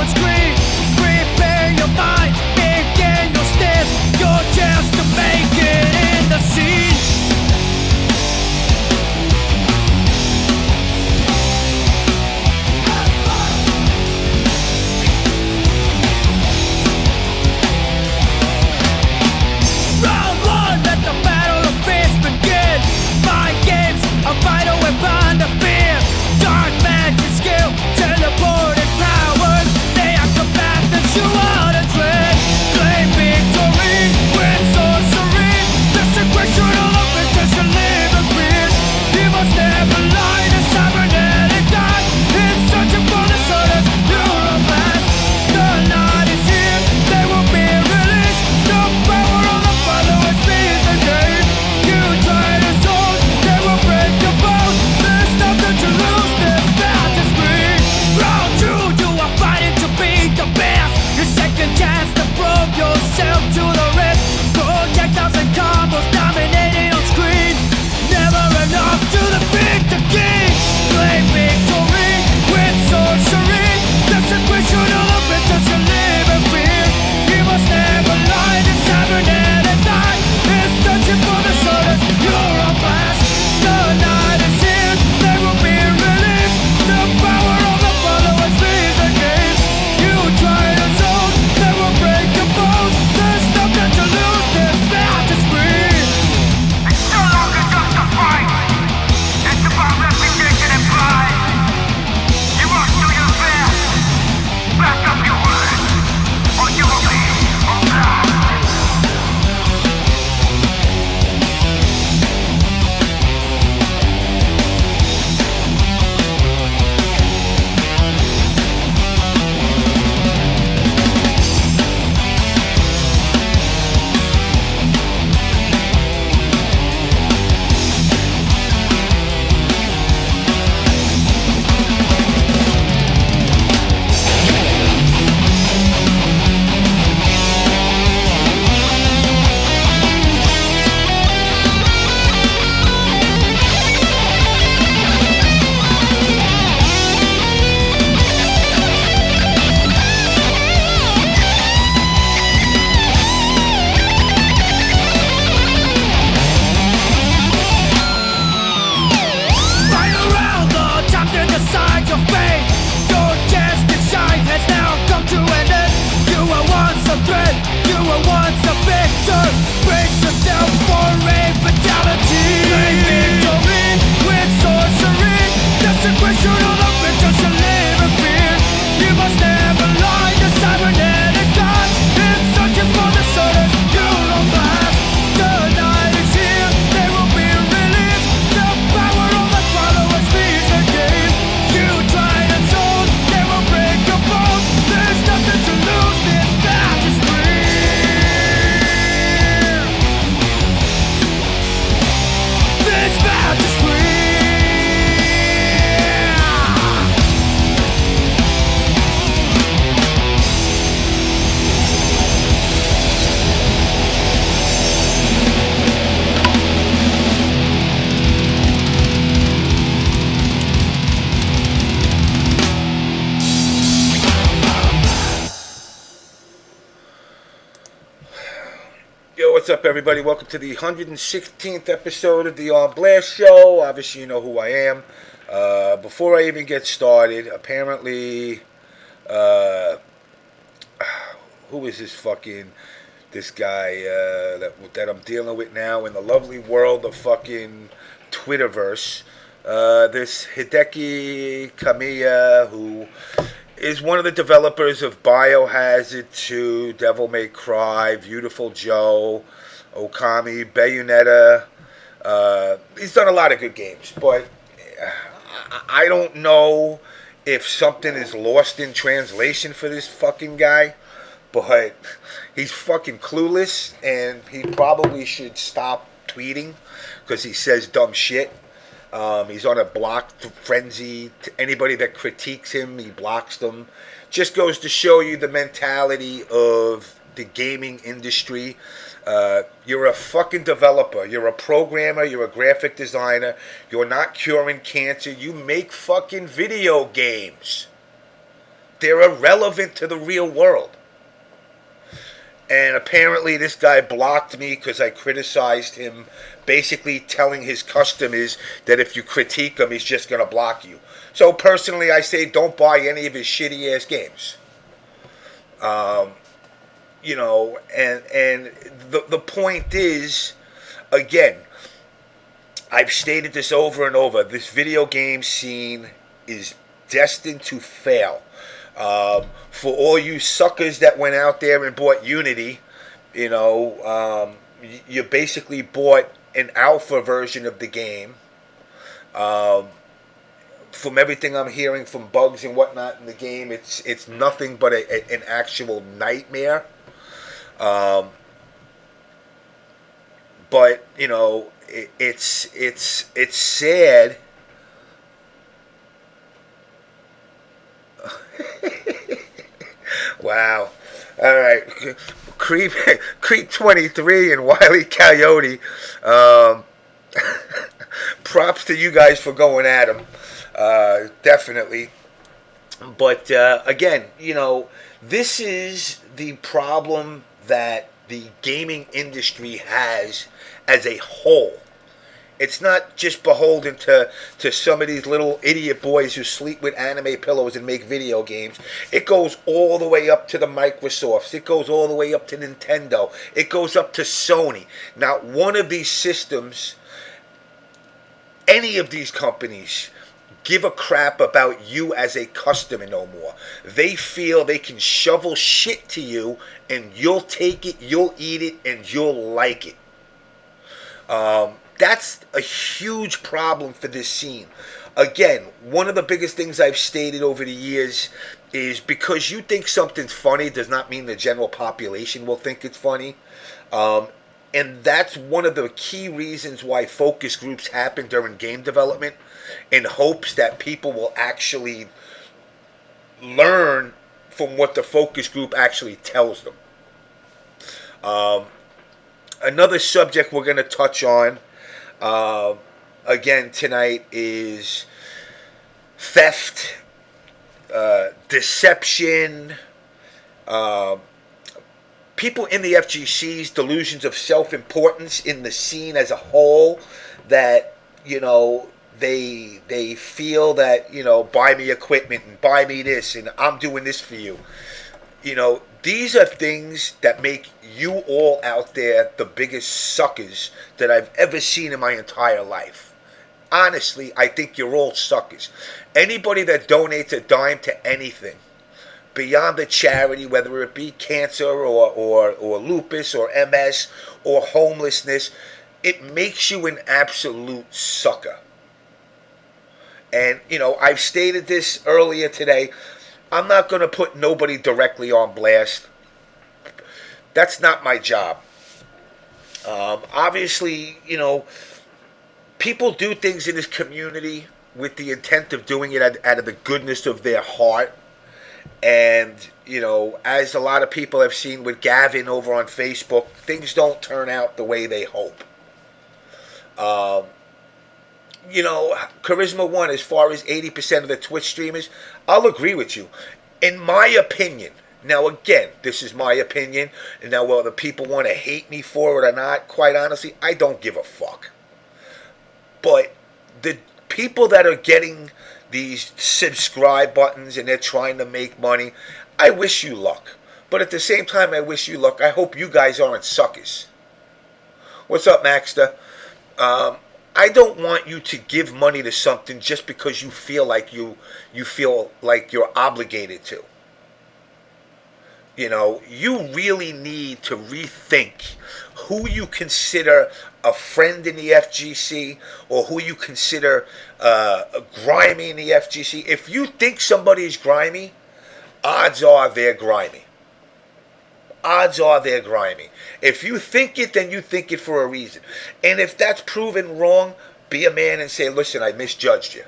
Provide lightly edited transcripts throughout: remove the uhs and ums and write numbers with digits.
on screen. Prepare your mind, begin your steps, your chance to make it in the scene. Round one, let the battle of fists begin. Mind games, a vital weapon to fear. Dark magic skill, teleporting powers. They are combat that you out of dread. Claim victory with sorcery. The sequestration of the potential living fear. You must never lie to cybernetic God. It's searching for the sodas, you're a blast. The night is here, they will be released. The power of the followers is the game. You try to zone, they will break your bones. There's nothing to lose, there's not to scream. Round two, you are fighting to be the best. Your second chance to prove yourself to the rest. Projectiles and combos dominating on screen. Never enough to defeat the king. Claim victory with sorcery. The sequestration of the potential living fear. You must never lie to cybernetic night. It's searching for the sodas, you're a blast. The night is here, they will be released. The power of the followers is the game. You try to zone, they will break your bones. There's nothing to lose, there's not to scream. It's no longer just a fight. It's about reputation and pride. You must do your best. Back up your word, or you will be on blast. Fight around the time to decide your fate. Your chance to shine has now come to an end. You were once a threat, you were once a victor. Brace yourself for a fatality. Claim victory with sorcery. The sequestration of the potential living fear. You must never lie to cybernetic God. It's searching for the sodas, you're on blast. The night is here, they will be released. The power of the followers is the game. You try to zone, they will break your bones. There's nothing to lose, there's not to scream. There's not to scream. Yo, what's up, everybody? Welcome to the 116th episode of the On Blast Show. Obviously, you know who I am. Before I even get started, apparently, who is this guy that I'm dealing with now in the lovely world of fucking Twitterverse? This Hideki Kamiya, who is one of the developers of Biohazard 2, Devil May Cry, Beautiful Joe, Okami, Bayonetta. He's done a lot of good games, but I don't know if something is lost in translation for this fucking guy, but he's fucking clueless, and he probably should stop tweeting because he says dumb shit. He's on a block frenzy. Anybody that critiques him, he blocks them. Just goes to show you the mentality of the gaming industry. You're a fucking developer. You're a programmer. You're a graphic designer. You're not curing cancer. You make fucking video games. they're irrelevant to the real world. And apparently this guy blocked me because I criticized him, basically telling his customers that if you critique him, he's just going to block you. So personally, I say don't buy any of his shitty ass games. You know, and the point is, again, I've stated this over and over, this video game scene is destined to fail. For all you suckers that went out there and bought Unity, you know, you basically bought an alpha version of the game. From everything I'm hearing from bugs and whatnot in the game, it's nothing but an actual nightmare. But you know, it's sad. Wow. All right. Creep 23 and Wile E. Coyote. Props to you guys for going at him. Definitely. But again, you know, this is the problem that the gaming industry has as a whole. It's not just beholden to some of these little idiot boys who sleep with anime pillows and make video games. It goes all the way up to the Microsofts. It goes all the way up to Nintendo. It goes up to Sony. Not one of these systems, any of these companies, give a crap about you as a customer no more. They feel they can shovel shit to you and you'll take it, you'll eat it, and you'll like it. That's a huge problem for this scene. Again, one of the biggest things I've stated over the years is because you think something's funny does not mean the general population will think it's funny. And that's one of the key reasons why focus groups happen during game development, in hopes that people will actually learn from what the focus group actually tells them. Another subject we're going to touch on again tonight is theft, deception, people in the FGC's delusions of self-importance in the scene as a whole, that, you know, they feel that, you know, buy me equipment and buy me this and I'm doing this for you. You know, these are things that make you all out there the biggest suckers that I've ever seen in my entire life. Honestly, I think you're all suckers. Anybody that donates a dime to anything beyond the charity, whether it be cancer or lupus or MS or homelessness, it makes you an absolute sucker. And, you know, I've stated this earlier today. I'm not going to put nobody directly on blast. That's not my job. Obviously, you know, people do things in this community with the intent of doing it out of the goodness of their heart. And, you know, as a lot of people have seen with Gavin over on Facebook, things don't turn out the way they hope. You know, Charisma One, as far as 80% of the Twitch streamers, I'll agree with you. In my opinion, now again, this is my opinion, and now whether people want to hate me for it or not, quite honestly, I don't give a fuck. But the people that are getting these subscribe buttons and they're trying to make money, I wish you luck. But at the same time I wish you luck, I hope you guys aren't suckers. What's up, Maxter? I don't want you to give money to something just because you feel like you feel like you're obligated to. You know, you really need to rethink who you consider a friend in the FGC or who you consider grimy in the FGC. If you think somebody is grimy, odds are they're grimy. Odds are they're grimy. If you think it, then you think it for a reason. And if that's proven wrong, be a man and say, listen, I misjudged you.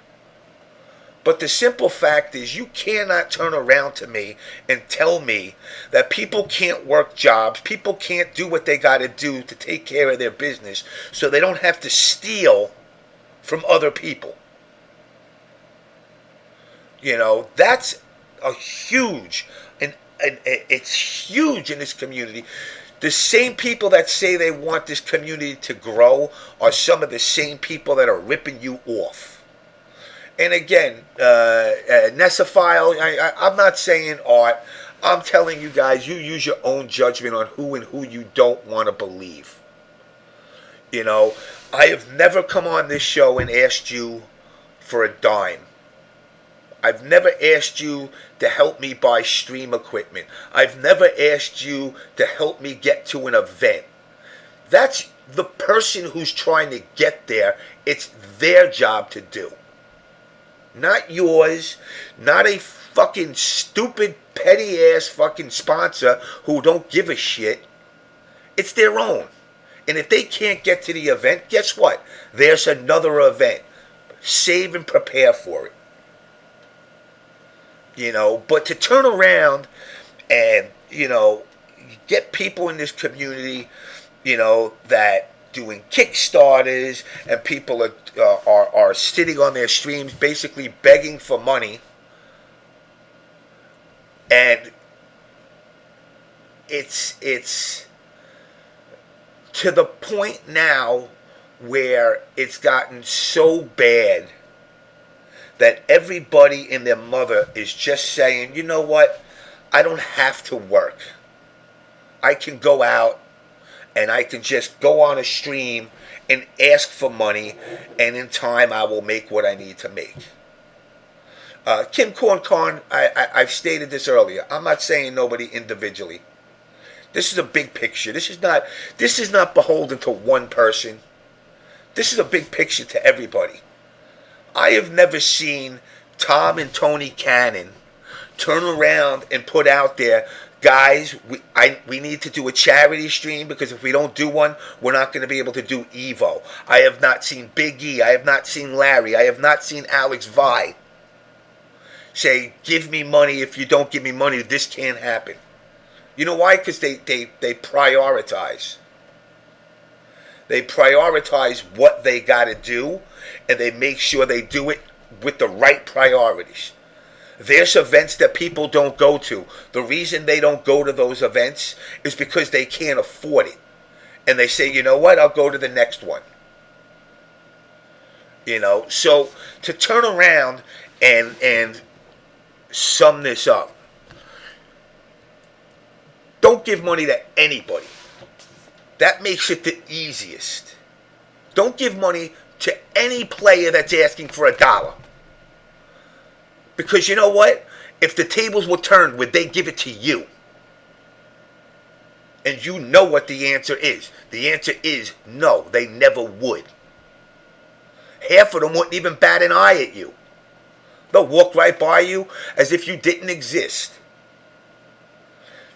But the simple fact is you cannot turn around to me and tell me that people can't work jobs, people can't do what they got to do to take care of their business so they don't have to steal from other people. You know, that's a huge, and it's huge in this community. The same people that say they want this community to grow are some of the same people that are ripping you off. And again, Nesophile, I'm not saying art. I'm telling you guys, you use your own judgment on who and who you don't want to believe. You know, I have never come on this show and asked you for a dime. I've never asked you to help me buy stream equipment. I've never asked you to help me get to an event. That's the person who's trying to get there. It's their job to do. Not yours. Not a fucking stupid, petty-ass fucking sponsor who don't give a shit. It's their own. And if they can't get to the event, guess what? There's another event. Save and prepare for it. You know, but to turn around and, you know, get people in this community, you know, that doing Kickstarters and people are sitting on their streams basically begging for money. And it's to the point now where it's gotten so bad that everybody and their mother is just saying, you know what, I don't have to work. I can go out and I can just go on a stream and ask for money, and in time I will make what I need to make. Kim Corn Con, I've stated this earlier. I'm not saying nobody individually. This is a big picture. This is not beholden to one person. This is a big picture to everybody. I have never seen Tom and Tony Cannon turn around and put out there, guys, we need to do a charity stream because if we don't do one, we're not going to be able to do Evo. I have not seen Big E. I have not seen Larry. I have not seen Alex Vi say, give me money. If you don't give me money, this can't happen. You know why? Because they prioritize. They prioritize what they got to do, and they make sure they do it with the right priorities. There's events that people don't go to. The reason they don't go to those events is because they can't afford it. And they say, you know what, I'll go to the next one. You know, so to turn around and sum this up, don't give money to anybody. That makes it the easiest. Don't give money to any player that's asking for $1. Because you know what? If the tables were turned, would they give it to you? And you know what the answer is. The answer is no, they never would. Half of them wouldn't even bat an eye at you. They'll walk right by you as if you didn't exist.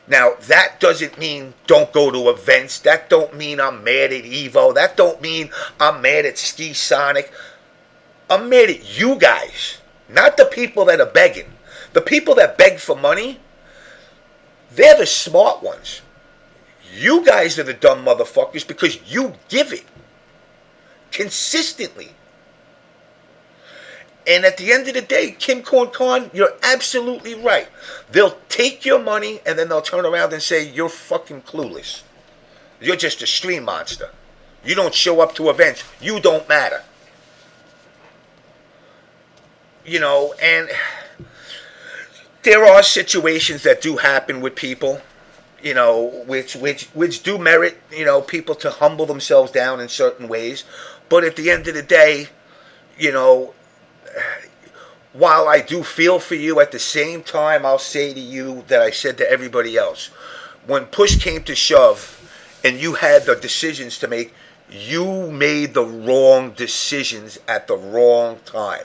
Now, that doesn't mean don't go to events. That don't mean I'm mad at Evo. That don't mean I'm mad at Ski Sonic. I'm mad at you guys. Not the people that are begging. The people that beg for money, they're the smart ones. You guys are the dumb motherfuckers because you give it. Consistently. And at the end of the day, Kim Corn Con, you're absolutely right. They'll take your money and then they'll turn around and say, you're fucking clueless. You're just a stream monster. You don't show up to events. You don't matter. You know, and there are situations that do happen with people, you know, which do merit, you know, people to humble themselves down in certain ways. But at the end of the day, you know, while I do feel for you, at the same time, I'll say to you that I said to everybody else. When push came to shove and you had the decisions to make, you made the wrong decisions at the wrong time.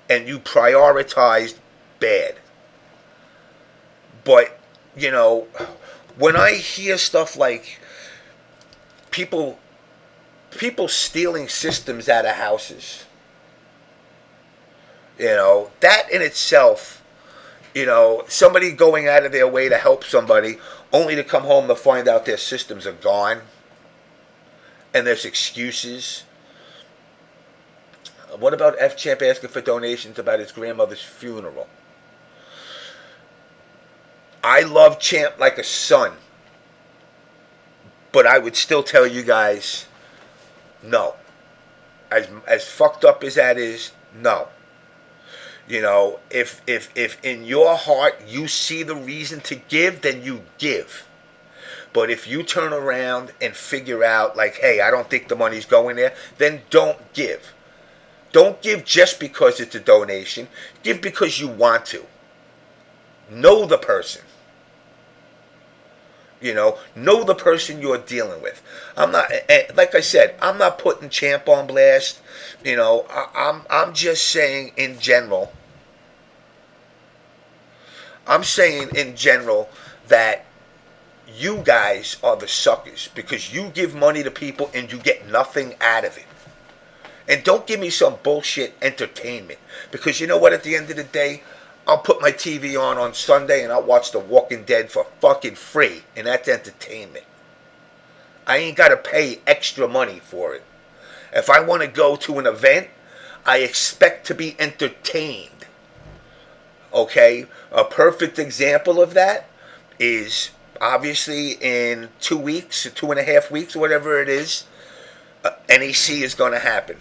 And you prioritized bad. But, you know, when I hear stuff like people stealing systems out of houses, you know, that in itself, you know, somebody going out of their way to help somebody only to come home to find out their systems are gone and there's excuses. What about F-Champ asking for donations about his grandmother's funeral? I love Champ like a son. But I would still tell you guys, no. As fucked up as that is, no. You know, if in your heart you see the reason to give, then you give. But if you turn around and figure out, like, hey, I don't think the money's going there, then don't give. Don't give just because it's a donation. Give because you want to. Know the person. You know the person you're dealing with. I'm not, like I said, I'm not putting Champ on blast. You know, I'm just saying in general. I'm saying in general that you guys are the suckers because you give money to people and you get nothing out of it. And don't give me some bullshit entertainment because you know what? At the end of the day, I'll put my TV on Sunday and I'll watch The Walking Dead for fucking free. And that's entertainment. I ain't got to pay extra money for it. If I want to go to an event, I expect to be entertained. Okay? A perfect example of that is obviously in 2 weeks, or 2.5 weeks, or whatever it is, NEC is going to happen.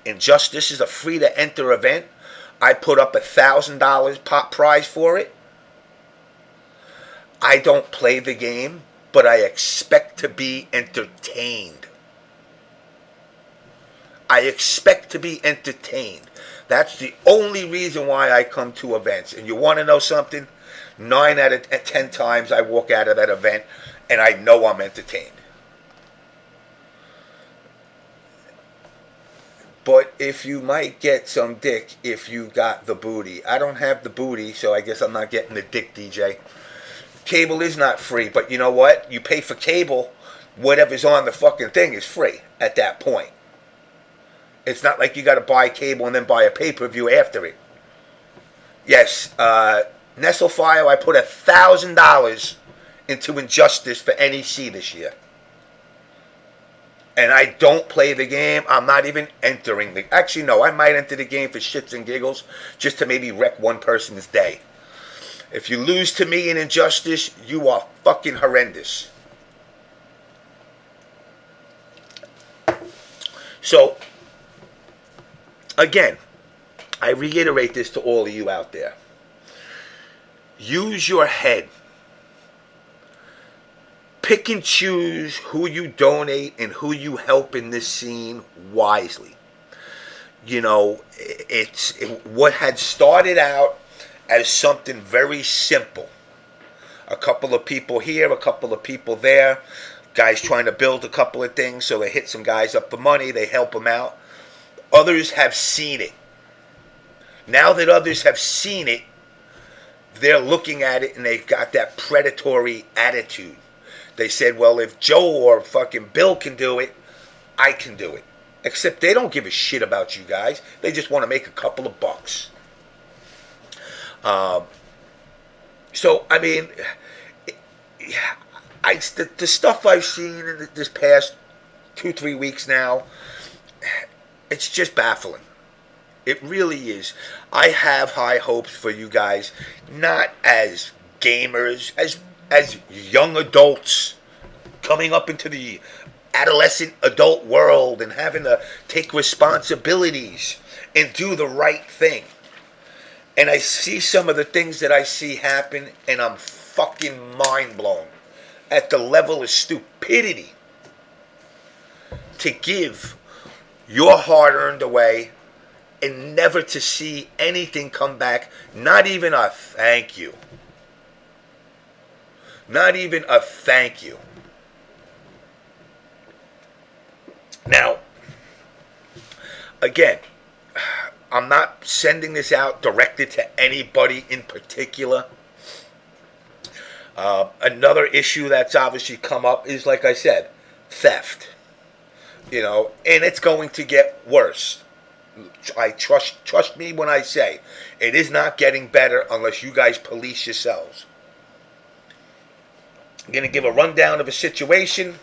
Injustice is a free-to-enter event. I put up $1,000 pop prize for it. I don't play the game, but I expect to be entertained. I expect to be entertained. That's the only reason why I come to events. And you want to know something? 9 out of 10 times I walk out of that event and I know I'm entertained. But if you might get some dick if you got the booty. I don't have the booty, so I guess I'm not getting the dick, DJ. Cable is not free, but you know what? You pay for cable, whatever's on the fucking thing is free at that point. It's not like you got to buy cable and then buy a pay-per-view after it. Yes, Nestlefile, I put $1,000 into Injustice for NEC this year. And I don't play the game. I'm not even entering the... Actually, no, I might enter the game for shits and giggles just to maybe wreck one person's day. If you lose to me in Injustice, you are fucking horrendous. So, again, I reiterate this to all of you out there. Use your head. Pick and choose who you donate and who you help in this scene wisely. You know, what had started out as something very simple. A couple of people here, a couple of people there. Guys trying to build a couple of things, so they hit some guys up for money. They help them out. Others have seen it. Now that others have seen it, they're looking at it and they've got that predatory attitude. They said, well, if Joe or fucking Bill can do it, I can do it. Except they don't give a shit about you guys. They just want to make a couple of bucks. So, I mean, the stuff I've seen in this past 2-3 weeks now, it's just baffling. It really is. I have high hopes for you guys, not as gamers, as young adults coming up into the adolescent adult world and having to take responsibilities and do the right thing. And I see some of the things that I see happen and I'm fucking mind blown at the level of stupidity to give your hard-earned away and never to see anything come back, not even a thank you. Not even a thank you. Now, again, I'm not sending this out directed to anybody in particular. Another issue that's obviously come up is, like I said, theft. You know, and it's going to get worse. I trust me when I say it is not getting better unless you guys police yourselves. I'm going to give a rundown of a situation,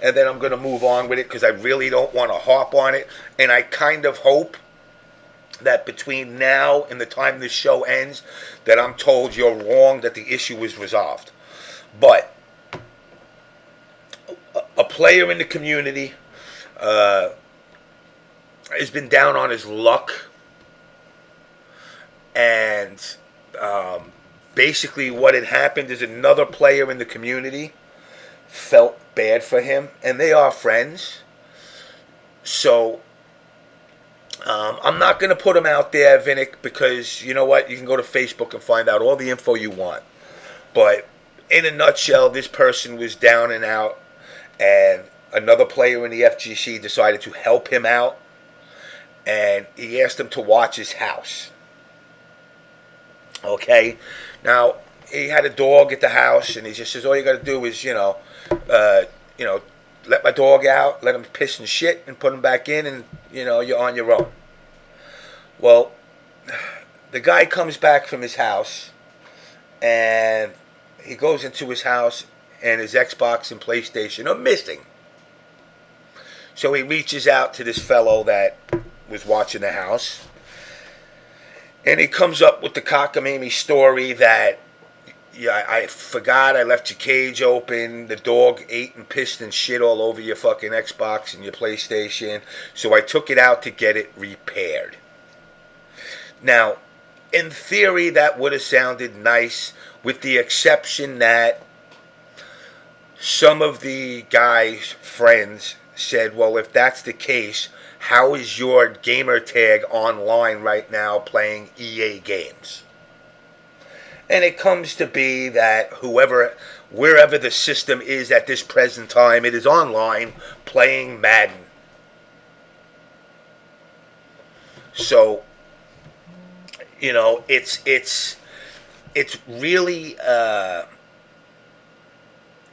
and then I'm going to move on with it because I really don't want to harp on it. And I kind of hope that between now and the time this show ends, that I'm told you're wrong, that the issue is resolved. But a player in the community has been down on his luck, and basically what had happened is another player in the community felt bad for him, and they are friends. So I'm not going to put him out there, Vinnick, because you know what? You can go to Facebook and find out all the info you want. But in a nutshell, this person was down and out, and another player in the FGC decided to help him out, and he asked him to watch his house. Okay? Now, he had a dog at the house, and he just says, all you got to do is, let my dog out, let him piss and shit, and put him back in, and, you're on your own. Well, the guy comes back from his house, and he goes into his house, and his Xbox and PlayStation are missing. So he reaches out to this fellow that was watching the house, and he comes up with the cockamamie story that, I forgot I left your cage open. The dog ate and pissed and shit all over your fucking Xbox and your PlayStation. So I took it out to get it repaired. Now, in theory, that would have sounded nice, with the exception that some of the guy's friends said, well, if that's the case, how is your gamer tag online right now playing EA games? And it comes to be that wherever the system is at this present time, it is online playing Madden. So, it's really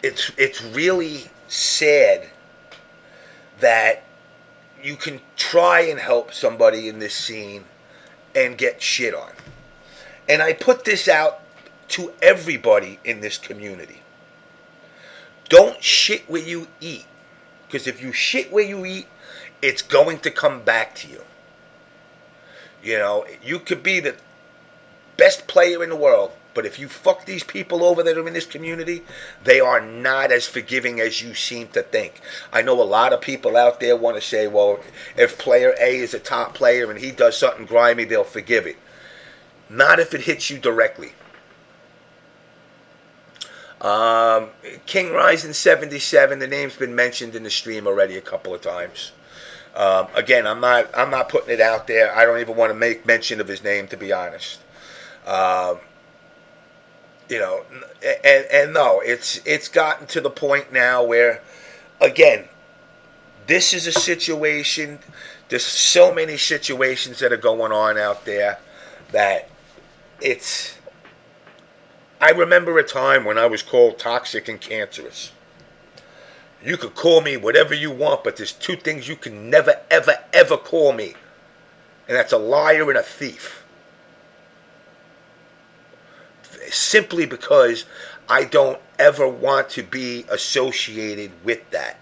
it's really sad that you can try and help somebody in this scene and get shit on. And I put this out to everybody in this community. Don't shit where you eat. Because if you shit where you eat, it's going to come back to you. You could be the best player in the world, but if you fuck these people over that are in this community, they are not as forgiving as you seem to think. I know a lot of people out there want to say, well, if player A is a top player and he does something grimy, they'll forgive it. Not if it hits you directly. King Ryzen 77, the name's been mentioned in the stream already a couple of times. Again, I'm not putting it out there. I don't even want to make mention of his name, to be honest. And no, it's gotten to the point now where, again, this is a situation. There's so many situations that are going on out there that I remember a time when I was called toxic and cancerous. You could call me whatever you want, but there's two things you can never, ever, ever call me. And that's a liar and a thief. Simply because I don't ever want to be associated with that.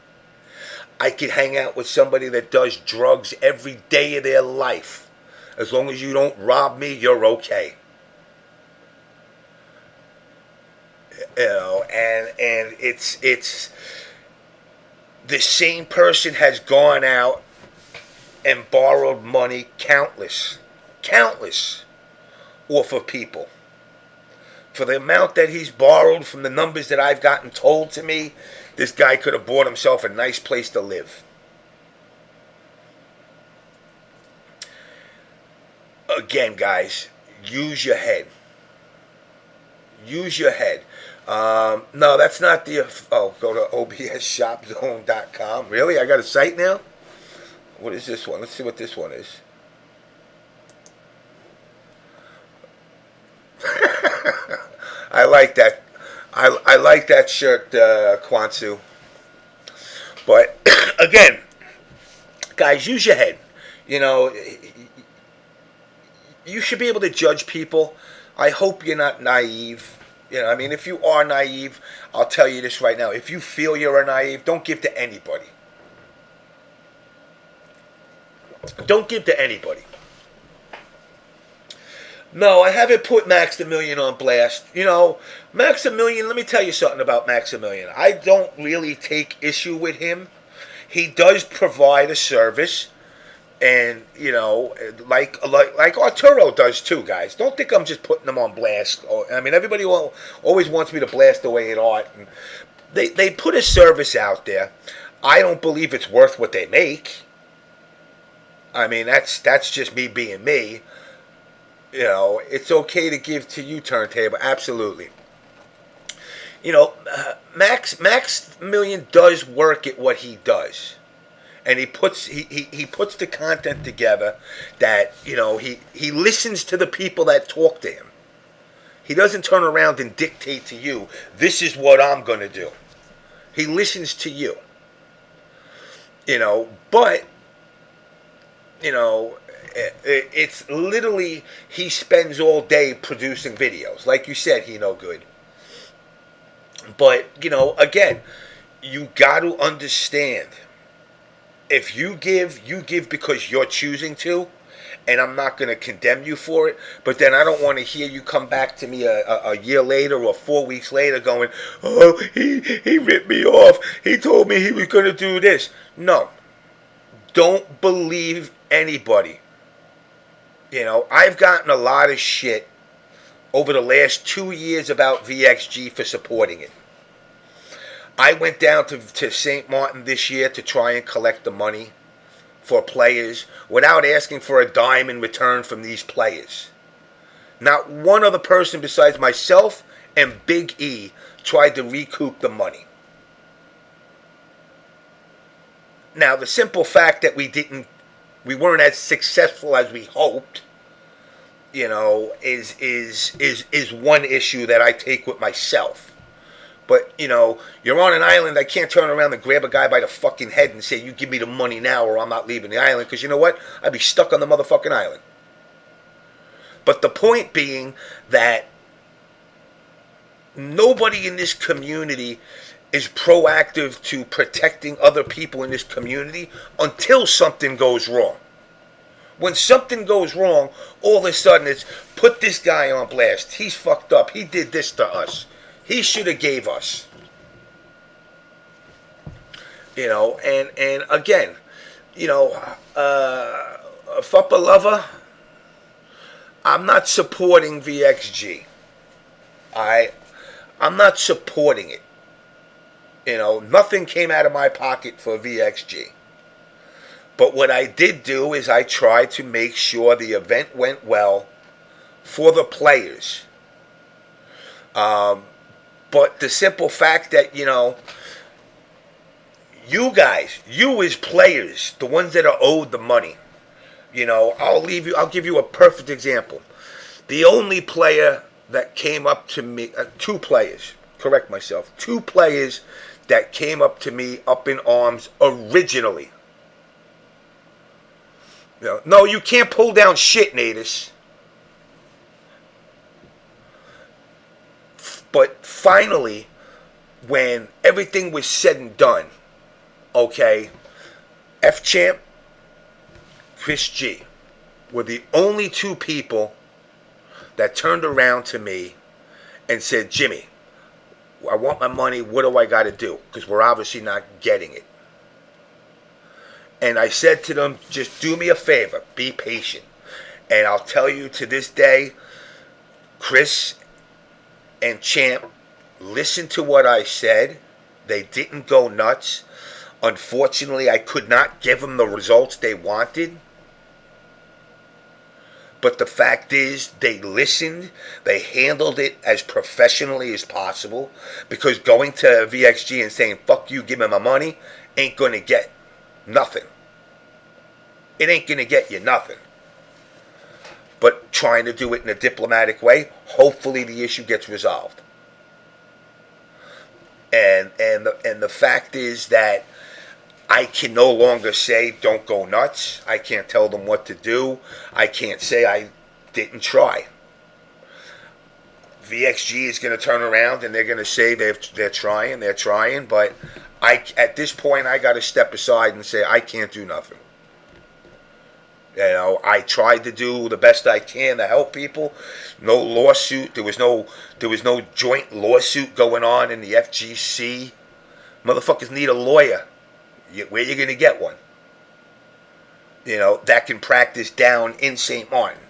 I could hang out with somebody that does drugs every day of their life. As long as you don't rob me, you're okay. And it's the same person has gone out and borrowed money, countless, off of people. For the amount that he's borrowed, from the numbers that I've gotten told to me, this guy could have bought himself a nice place to live. Again, guys, use your head. Use your head. No, that's not the... Oh, go to obsshopzone.com. Really? I got a site now? What is this one? Let's see what this one is. I like that. I like that shirt, Kwansu. But, again, guys, use your head. You should be able to judge people. I hope you're not naive. If you are naive, I'll tell you this right now. If you feel you're a naive, don't give to anybody. Don't give to anybody. No, I haven't put Maximilian on blast. You know, Maximilian, let me tell you something about Maximilian. I don't really take issue with him. He does provide a service, and, you know, like Arturo does too, guys. Don't think I'm just putting them on blast. I mean, everybody always wants me to blast away at art. And they put a service out there. I don't believe it's worth what they make. I mean, that's just me being me. You know, it's okay to give to you, Turntable. Absolutely. You know, Maximilian does work at what he does, and he puts the content together that, you know, he listens to the people that talk to him. He doesn't turn around and dictate to you, this is what I'm going to do. He listens to you. You know, but, you know, it's literally, he spends all day producing videos. Like you said, he no good. But, you know, again, you got to understand, if you give because you're choosing to, and I'm not going to condemn you for it, but then I don't want to hear you come back to me a year later or 4 weeks later going, oh, he ripped me off. He told me he was going to do this. No. Don't believe anybody. You know, I've gotten a lot of shit over the last 2 years about VXG for supporting it. I went down to St. Martin this year to try and collect the money for players without asking for a dime in return from these players. Not one other person besides myself and Big E tried to recoup the money. Now, the simple fact that we weren't as successful as we hoped, you know, is one issue that I take with myself. But, you know, you're on an island, I can't turn around and grab a guy by the fucking head and say, you give me the money now or I'm not leaving the island, because you know what? I'd be stuck on the motherfucking island. But the point being that nobody in this community is proactive to protecting other people in this community until something goes wrong. When something goes wrong, all of a sudden it's, put this guy on blast. He's fucked up. He did this to us. He should have gave us. You know, and again, you know, Fuppa Lover, I'm not supporting VXG. I'm not supporting it. You know, nothing came out of my pocket for VXG. But what I did do is I tried to make sure the event went well for the players. But the simple fact that, you know, you guys, you as players, the ones that are owed the money, you know, I'll give you a perfect example. The only player that came up to me, two players that came up to me up in arms originally. You know, no, you can't pull down shit, NaTaS. But finally, when everything was said and done, okay, F-Champ, Chris G were the only two people that turned around to me and said, Jimmy, I want my money, what do I got to do? Because we're obviously not getting it. And I said to them, just do me a favor, be patient. And I'll tell you, to this day, Chris and Champ listened to what I said. They didn't go nuts. Unfortunately, I could not give them the results they wanted. But the fact is, they listened. They handled it as professionally as possible. Because going to VXG and saying, fuck you, give me my money, ain't going to get nothing. It ain't going to get you nothing. But trying to do it in a diplomatic way, hopefully the issue gets resolved. And the fact is that I can no longer say don't go nuts. I can't tell them what to do. I can't say I didn't try. VXG is going to turn around and they're going to say they're trying, but at this point I got to step aside and say I can't do nothing. You know, I tried to do the best I can to help people. No lawsuit. There was no joint lawsuit going on in the FGC. Motherfuckers need a lawyer. Where you gonna get one? You know, that can practice down in St. Martin.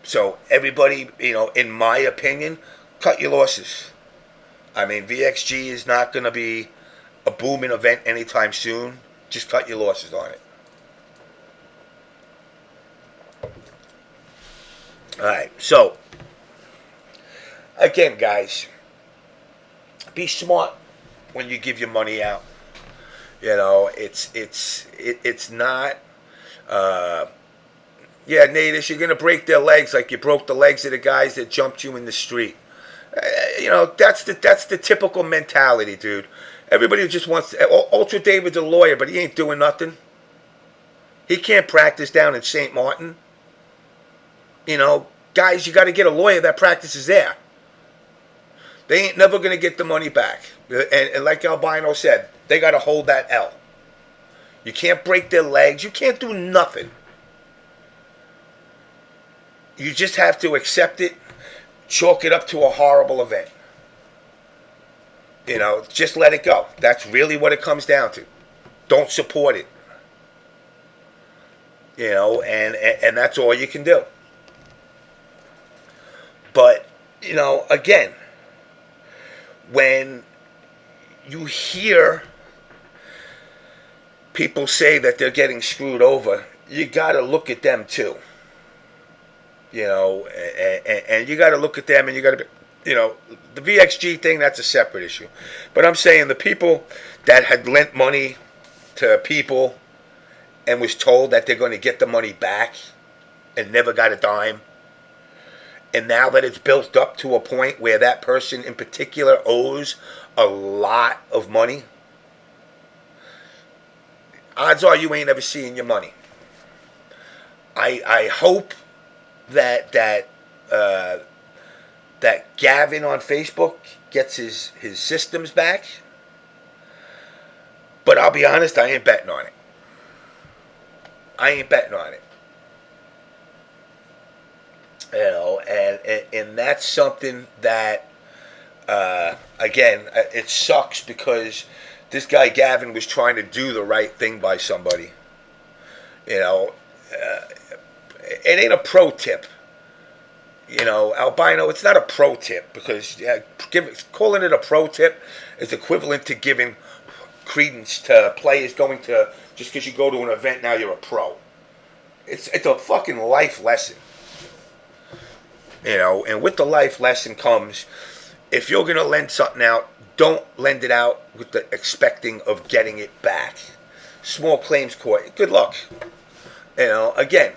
So everybody, you know, in my opinion, cut your losses. I mean, VXG is not gonna be a booming event anytime soon. Just cut your losses on it. Alright, so again, guys, be smart when you give your money out. You know, it's not yeah, NaTaS, you're gonna break their legs like you broke the legs of the guys that jumped you in the street. You know, that's the typical mentality, dude. Everybody just wants Ultra David's a lawyer, but he ain't doing nothing. He can't practice down in St. Martin. You know, guys, you got to get a lawyer that practices there. They ain't never going to get the money back. And like Albino said, they got to hold that L. You can't break their legs. You can't do nothing. You just have to accept it, chalk it up to a horrible event. You know, just let it go. That's really what it comes down to. Don't support it. You know, and that's all you can do. But, you know, again, when you hear people say that they're getting screwed over, you got to look at them too. You know, and you got to look at them, and you got to, you know, the VXG thing, that's a separate issue. But I'm saying the people that had lent money to people and was told that they're going to get the money back and never got a dime, and now that it's built up to a point where that person in particular owes a lot of money, odds are you ain't ever seeing your money. I hope that Gavin on Facebook gets his systems back. But I'll be honest, I ain't betting on it. I ain't betting on it. You know, and that's something that, again, it sucks because this guy Gavin was trying to do the right thing by somebody. You know, it ain't a pro tip. You know, Albino, it's not a pro tip because calling it a pro tip is equivalent to giving credence to players going to, just because you go to an event now you're a pro. It's a fucking life lesson. You know, and with the life lesson comes, if you're going to lend something out, don't lend it out with the expecting of getting it back. Small claims court, good luck. You know, again,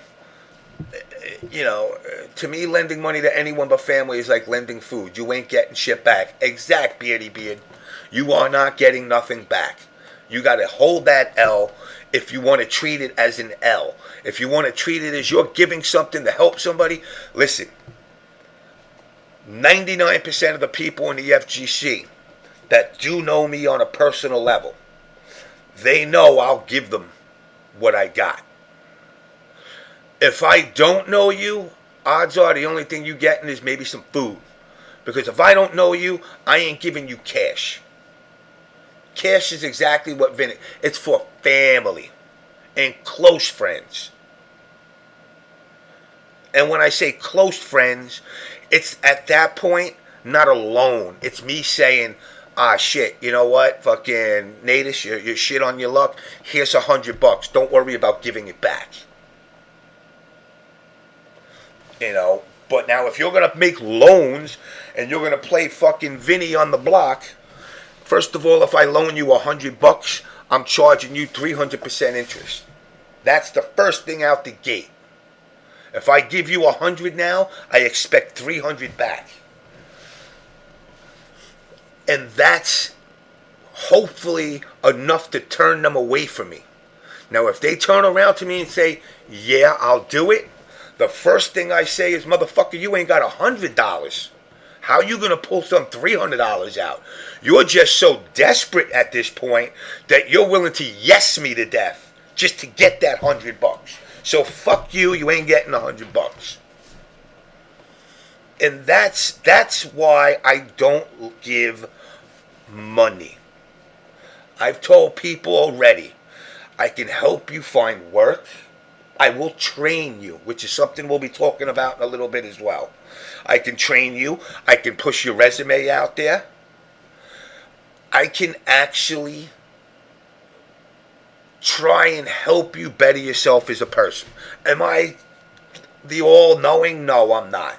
you know, to me, lending money to anyone but family is like lending food. You ain't getting shit back. Exact, Beardy Beard. You are not getting nothing back. You got to hold that L if you want to treat it as an L. If you want to treat it as you're giving something to help somebody, listen. 99% of the people in the FGC that do know me on a personal level, they know I'll give them what I got. If I don't know you, odds are the only thing you getting is maybe some food. Because if I don't know you, I ain't giving you cash. Cash is exactly what it's for family and close friends. And when I say close friends, it's at that point not a loan. It's me saying, shit, you know what? Fucking NaTaS, you're shit on your luck. Here's $100. Don't worry about giving it back. You know, but now if you're going to make loans and you're going to play fucking Vinny on the block, first of all, if I loan you $100, I'm charging you 300% interest. That's the first thing out the gate. If I give you 100 now, I expect 300 back. And that's hopefully enough to turn them away from me. Now, if they turn around to me and say, yeah, I'll do it, the first thing I say is, motherfucker, you ain't got $100. How you going to pull some $300 out? You're just so desperate at this point that you're willing to yes me to death just to get that $100. So fuck you, you ain't getting $100. And that's why I don't give money. I've told people already, I can help you find work. I will train you, which is something we'll be talking about in a little bit as well. I can train you. I can push your resume out there. I can actually try and help you better yourself as a person. Am I the all-knowing? No, I'm not.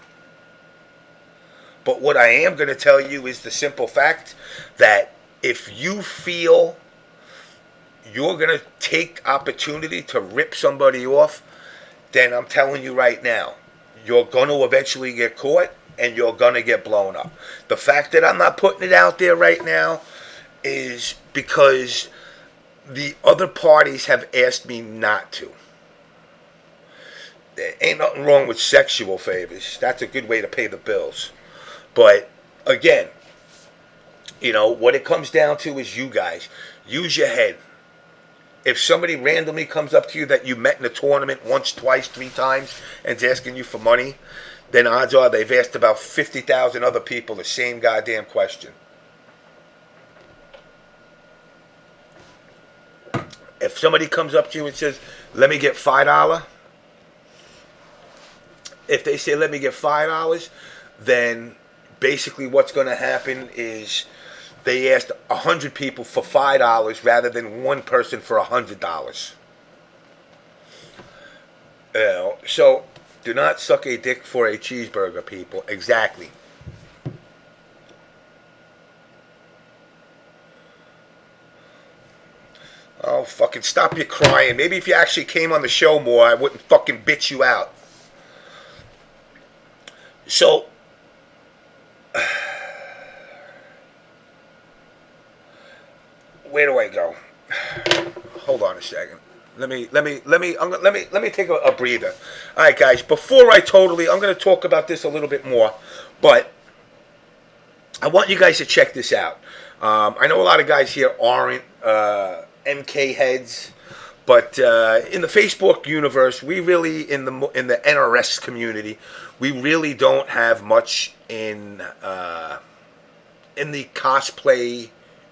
But what I am going to tell you is the simple fact that if you feel you're going to take opportunity to rip somebody off, then I'm telling you right now, you're going to eventually get caught and you're going to get blown up. The fact that I'm not putting it out there right now is because the other parties have asked me not to. There ain't nothing wrong with sexual favors. That's a good way to pay the bills. But again, you know, what it comes down to is you guys. Use your head. If somebody randomly comes up to you that you met in a tournament once, twice, 3 times and is asking you for money, then odds are they've asked about 50,000 other people the same goddamn question. If somebody comes up to you and says, let me get $5, if they say, let me get $5, then basically what's going to happen is they asked 100 people for $5 rather than one person for $100. So do not suck a dick for a cheeseburger, people. Exactly. Oh, fucking stop your crying. Maybe if you actually came on the show more, I wouldn't fucking bitch you out. So where do I go? Hold on a second. Let me take a breather. All right, guys. Before I'm going to talk about this a little bit more, but I want you guys to check this out. I know a lot of guys here aren't MK heads, but in the Facebook universe, we really in the NRS community, we really don't have much in the cosplay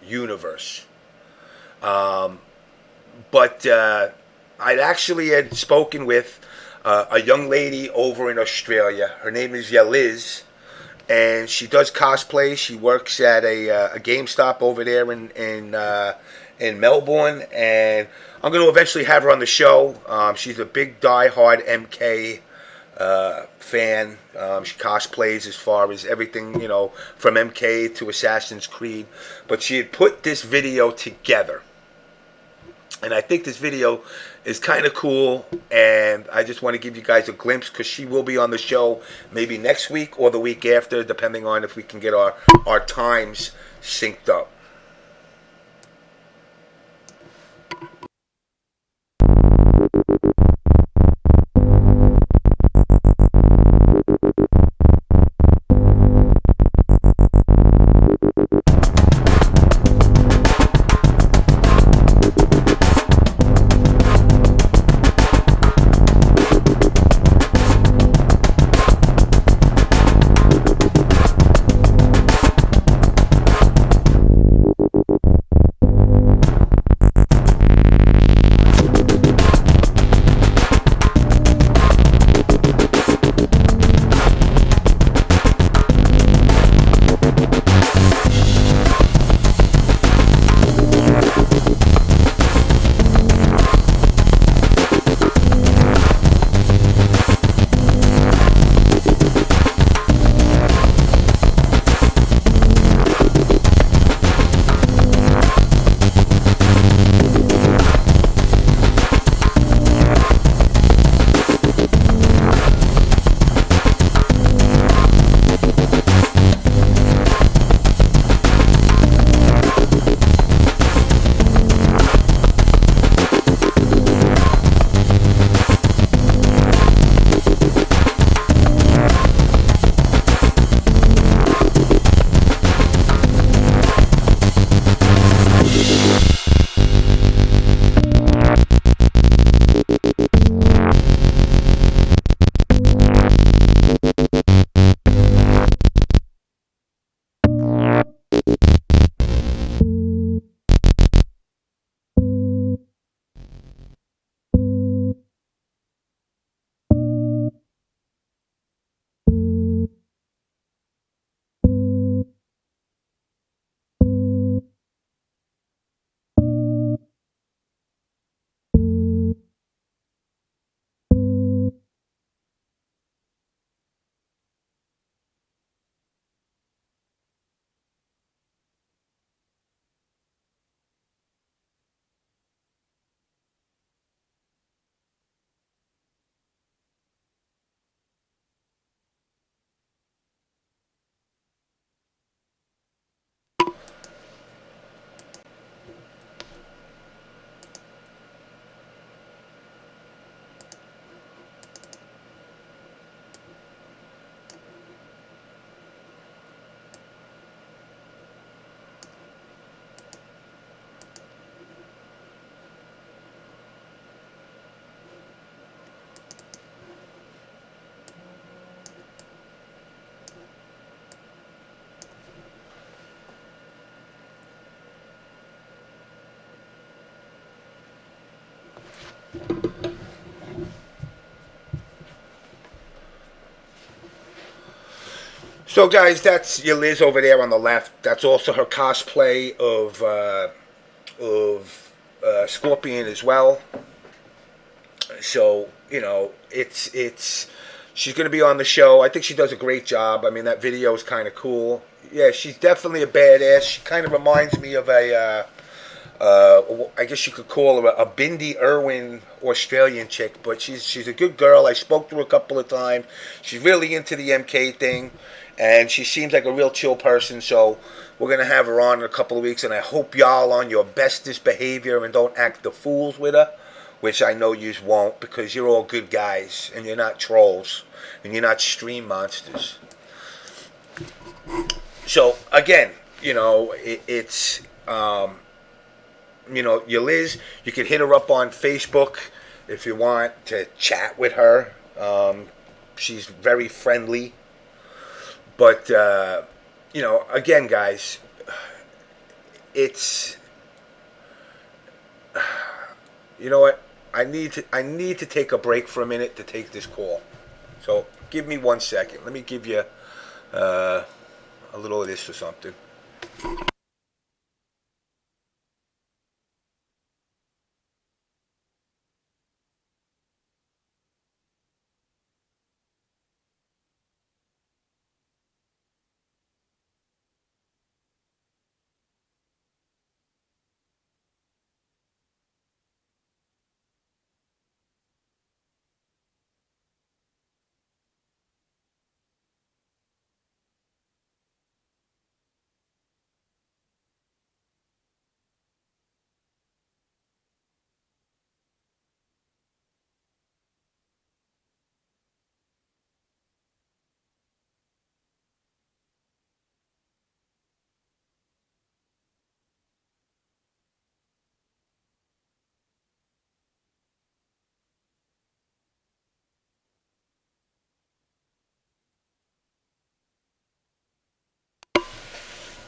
universe. But I actually had spoken with a young lady over in Australia. Her name is Liz, and she does cosplay. She works at a GameStop over there in Melbourne, and I'm going to eventually have her on the show. She's a big diehard MK fan. She cosplays as far as everything, you know, from MK to Assassin's Creed. But she had put this video together. And I think this video is kind of cool, and I just want to give you guys a glimpse because she will be on the show maybe next week or the week after, depending on if we can get our times synced up. So, guys, that's your Liz over there on the left. That's also her cosplay of Scorpion as well. So, it's she's going to be on the show. I think she does a great job. I mean, that video is kind of cool. Yeah, she's definitely a badass. She kind of reminds me of I guess you could call her a Bindi Irwin Australian chick, but she's a good girl. I spoke to her a couple of times. She's really into the MK thing, and she seems like a real chill person. So we're gonna have her on in a couple of weeks, and I hope y'all on your bestest behavior and don't act the fools with her, which I know you won't, because you're all good guys and you're not trolls and you're not stream monsters. So again, it's. Your Liz, you can hit her up on Facebook if you want to chat with her. She's very friendly. But, again, guys, it's... You know what? I need to take a break for a minute to take this call. So give me 1 second. Let me give you a little of this or something.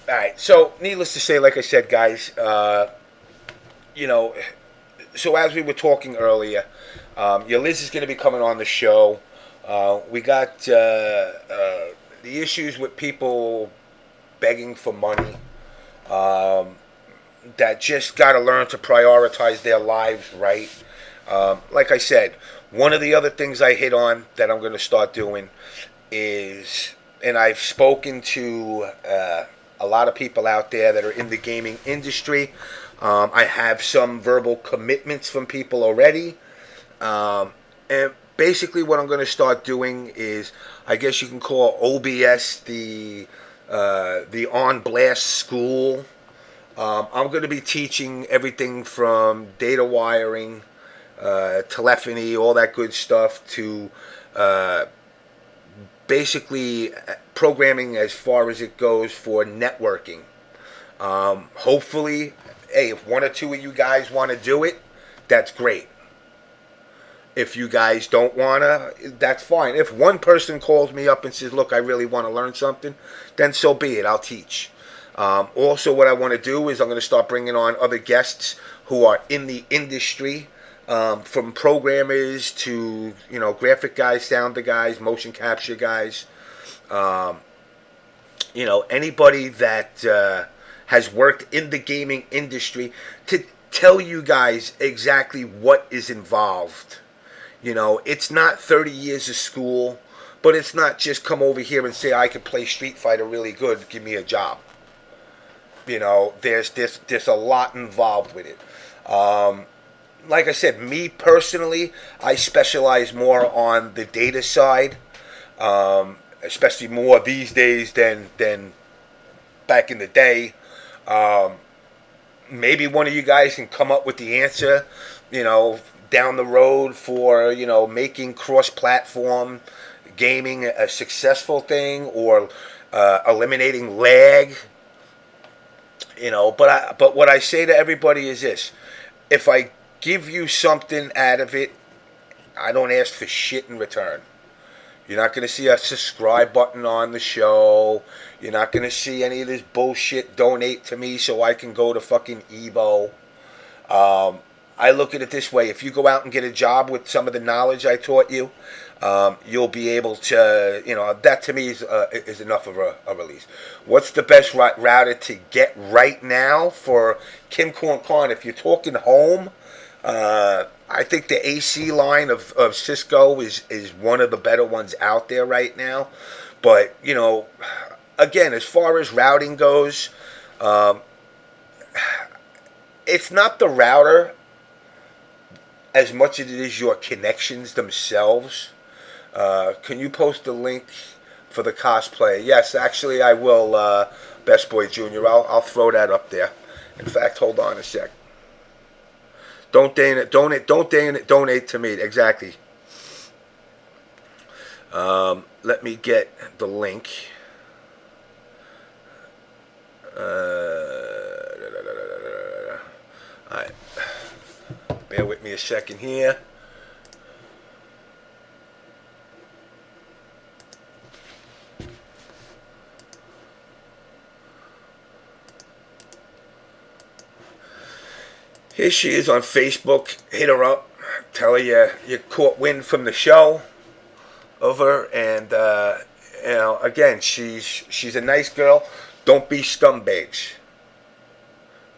All right, so needless to say, like I said, guys, so as we were talking earlier, your Liz is going to be coming on the show. We got the issues with people begging for money that just got to learn to prioritize their lives right. Like I said, one of the other things I hit on that I'm going to start doing is, and I've spoken to a lot of people out there that are in the gaming industry. I have some verbal commitments from people already. And basically what I'm going to start doing is, I guess you can call OBS the On Blast School. I'm going to be teaching everything from data wiring, telephony, all that good stuff, to basically programming as far as it goes for networking. Hopefully, hey, if one or two of you guys want to do it, that's great. If you guys don't want to, that's fine. If one person calls me up and says, look, I really want to learn something, then so be it. I'll teach. Also, what I want to do is I'm going to start bringing on other guests who are in the industry, from programmers to, graphic guys, sounder guys, motion capture guys. Anybody that has worked in the gaming industry to tell you guys exactly what is involved. It's not 30 years of school, but it's not just come over here and say, I can play Street Fighter really good, give me a job. There's a lot involved with it. Like I said, me personally, I specialize more on the data side, especially more these days than back in the day. Maybe one of you guys can come up with the answer, down the road for, making cross-platform gaming a successful thing, or eliminating lag. But what I say to everybody is this: if I give you something out of it, I don't ask for shit in return. You're not going to see a subscribe button on the show. You're not going to see any of this bullshit donate to me so I can go to fucking Evo. I look at it this way: if you go out and get a job with some of the knowledge I taught you, you'll be able to, that to me is enough of a release. What's the best router to get right now for Kim Kwan? If you're talking home, I think the AC line of Cisco is one of the better ones out there right now. But, again, as far as routing goes, it's not the router as much as it is your connections themselves. Can you post the link for the cosplay? Yes, actually I will, Best Boy Jr. I'll throw that up there. In fact, hold on a sec. Don't donate to me. Exactly. Let me get the link. Alright. Bear with me a second here. Here she is on Facebook. Hit her up. Tell her you caught wind from the show of her. And, again, she's a nice girl. Don't be scumbags.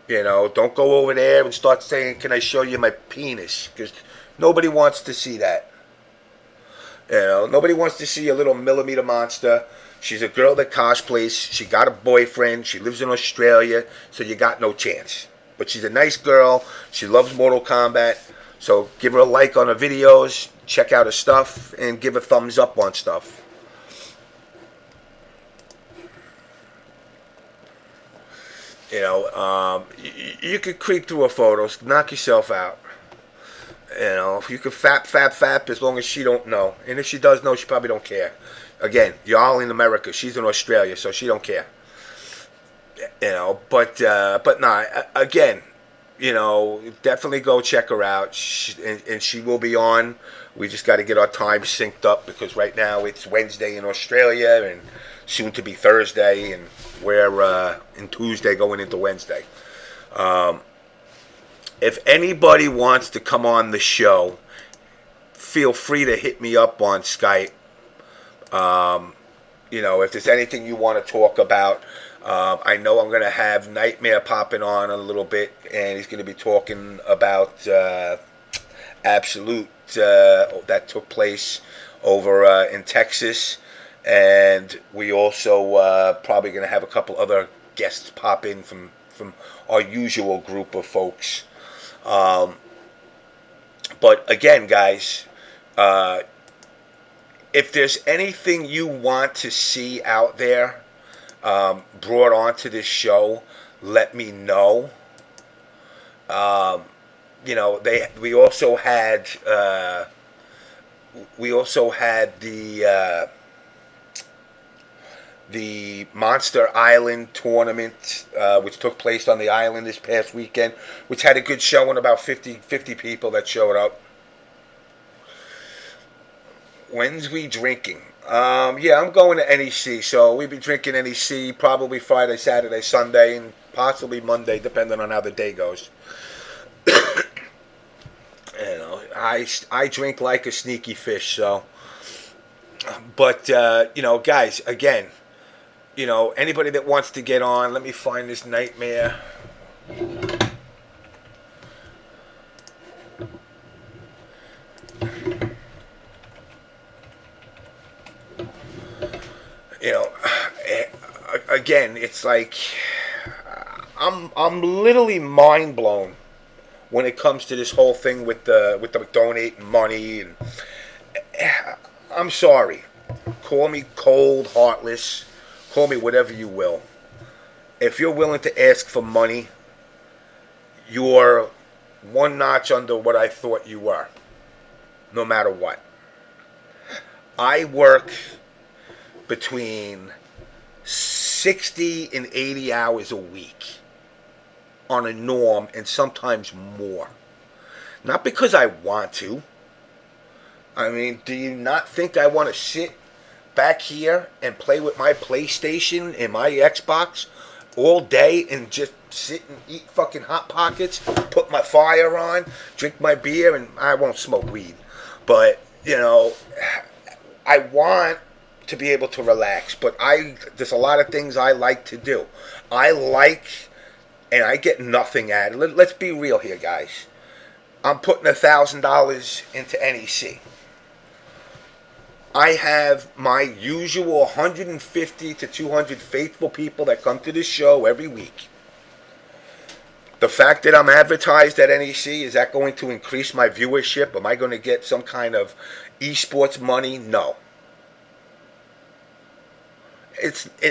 Don't go over there and start saying, can I show you my penis? Because nobody wants to see that. Nobody wants to see a little millimeter monster. She's a girl that cosplays. She got a boyfriend. She lives in Australia. So you got no chance. But she's a nice girl. She loves Mortal Kombat. So give her a like on her videos. Check out her stuff. And give a thumbs up on stuff. You could creep through her photos, knock yourself out. You could fap, as long as she don't know. And if she does know, she probably don't care. Again, you're all in America. She's in Australia, so she don't care. But nah, again, definitely go check her out. And she will be on. We just got to get our time synced up because right now it's Wednesday in Australia and soon to be Thursday, and we're in Tuesday going into Wednesday. If anybody wants to come on the show, feel free to hit me up on Skype. If there's anything you want to talk about, I know I'm going to have Nightmare popping on a little bit, and he's going to be talking about Absolute that took place over in Texas. And we also probably going to have a couple other guests pop in from our usual group of folks. But again, guys, if there's anything you want to see out there brought onto this show, let me know. We also had the Monster Island tournament, which took place on the island this past weekend, which had a good showing, about 50 people that showed up. When's we drinking? I'm going to NEC, so we'll be drinking NEC probably Friday, Saturday, Sunday, and possibly Monday, depending on how the day goes. I drink like a sneaky fish, so. But, guys, again, anybody that wants to get on, let me find this Nightmare. Again, it's like I'm literally mind blown when it comes to this whole thing with the donating money, and I'm sorry. Call me cold, heartless. Call me whatever you will. If you're willing to ask for money, you're one notch under what I thought you were. No matter what. I work between 60 and 80 hours a week on a norm, and sometimes more. Not because I want to. I mean, do you not think I want to sit back here and play with my PlayStation and my Xbox all day and just sit and eat fucking Hot Pockets, put my fire on, drink my beer, and I won't smoke weed. But, I want to be able to relax, but there's a lot of things I like to do. And I get nothing at it. Let's be real here, guys. I'm putting $1,000 into NEC. I have my usual 150 to 200 faithful people that come to this show every week. The fact that I'm advertised at NEC, is that going to increase my viewership? Am I going to get some kind of esports money? No.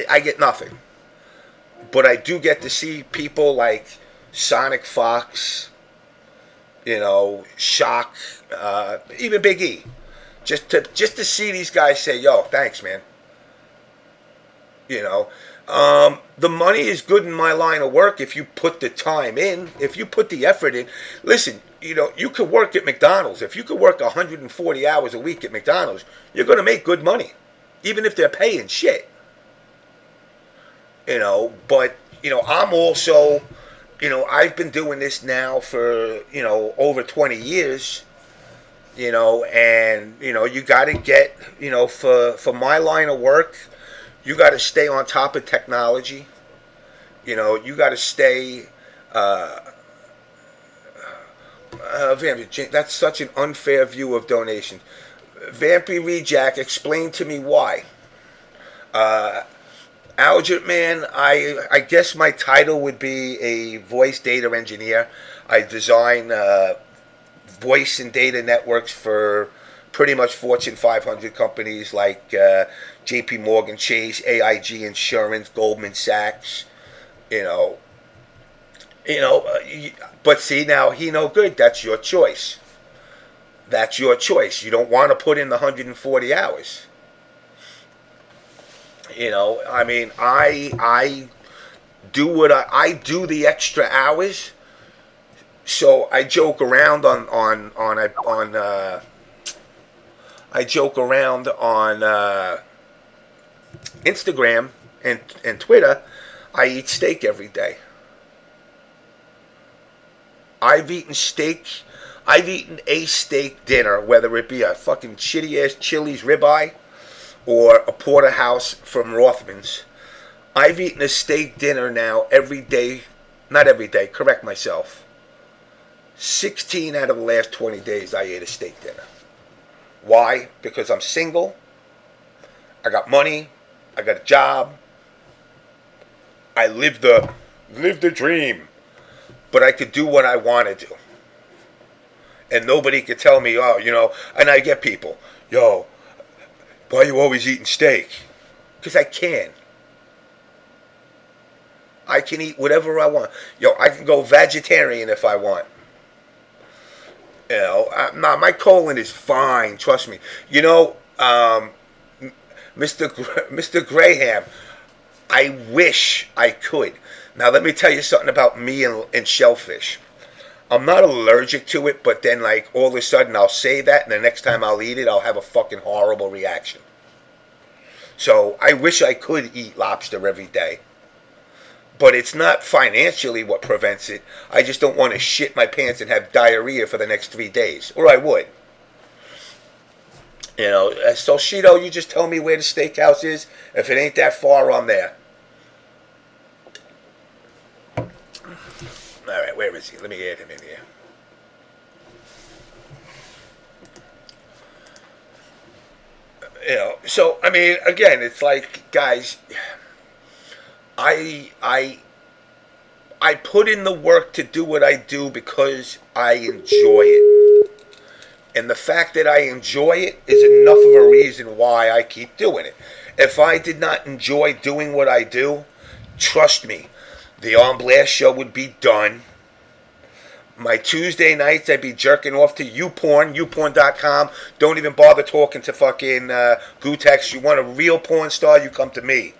I get nothing. But I do get to see people like Sonic Fox, Shock, even Big E. Just to see these guys say, yo, thanks, man. The money is good in my line of work if you put the time in, if you put the effort in. Listen, you could work at McDonald's. If you could work 140 hours a week at McDonald's, you're going to make good money, even if they're paying shit. But, I'm also, I've been doing this now for, over 20 years. And you got to get, for my line of work, you got to stay on top of technology. You got to stay. That's such an unfair view of donations. Vampy Rejack, explain to me why. Algert Man, I guess my title would be a voice data engineer. I design voice and data networks for pretty much Fortune 500 companies like JP Morgan Chase, AIG Insurance, Goldman Sachs, but see, now he no good. That's your choice. That's your choice. You don't want to put in the 140 hours. I do what I do the extra hours. So I joke around on Instagram and Twitter. I eat steak every day. I've eaten a steak dinner, whether it be a fucking shitty ass Chili's ribeye or a porterhouse from Rothman's. I've eaten a steak dinner now every day. Not every day, correct myself. 16 out of the last 20 days I ate a steak dinner. Why? Because I'm single. I got money. I got a job. I live the dream. But I could do what I want to do. And nobody could tell me, and I get people, why are you always eating steak? Because I can. I can eat whatever I want. I can go vegetarian if I want. My colon is fine, trust me. Mr. Graham, I wish I could. Now, let me tell you something about me and shellfish. I'm not allergic to it, but then, all of a sudden, I'll say that, and the next time I'll eat it, I'll have a fucking horrible reaction. So, I wish I could eat lobster every day. But it's not financially what prevents it. I just don't want to shit my pants and have diarrhea for the next 3 days. Or I would. So, Shido, you just tell me where the steakhouse is. If it ain't that far, I'm there. Alright, where is he? Let me add him in here. So, again, it's like, guys, I put in the work to do what I do because I enjoy it. And the fact that I enjoy it is enough of a reason why I keep doing it. If I did not enjoy doing what I do, trust me, the On Blast Show would be done. My Tuesday nights, I'd be jerking off to YouPorn.com. Don't even bother talking to fucking Gutex. You want a real porn star, you come to me.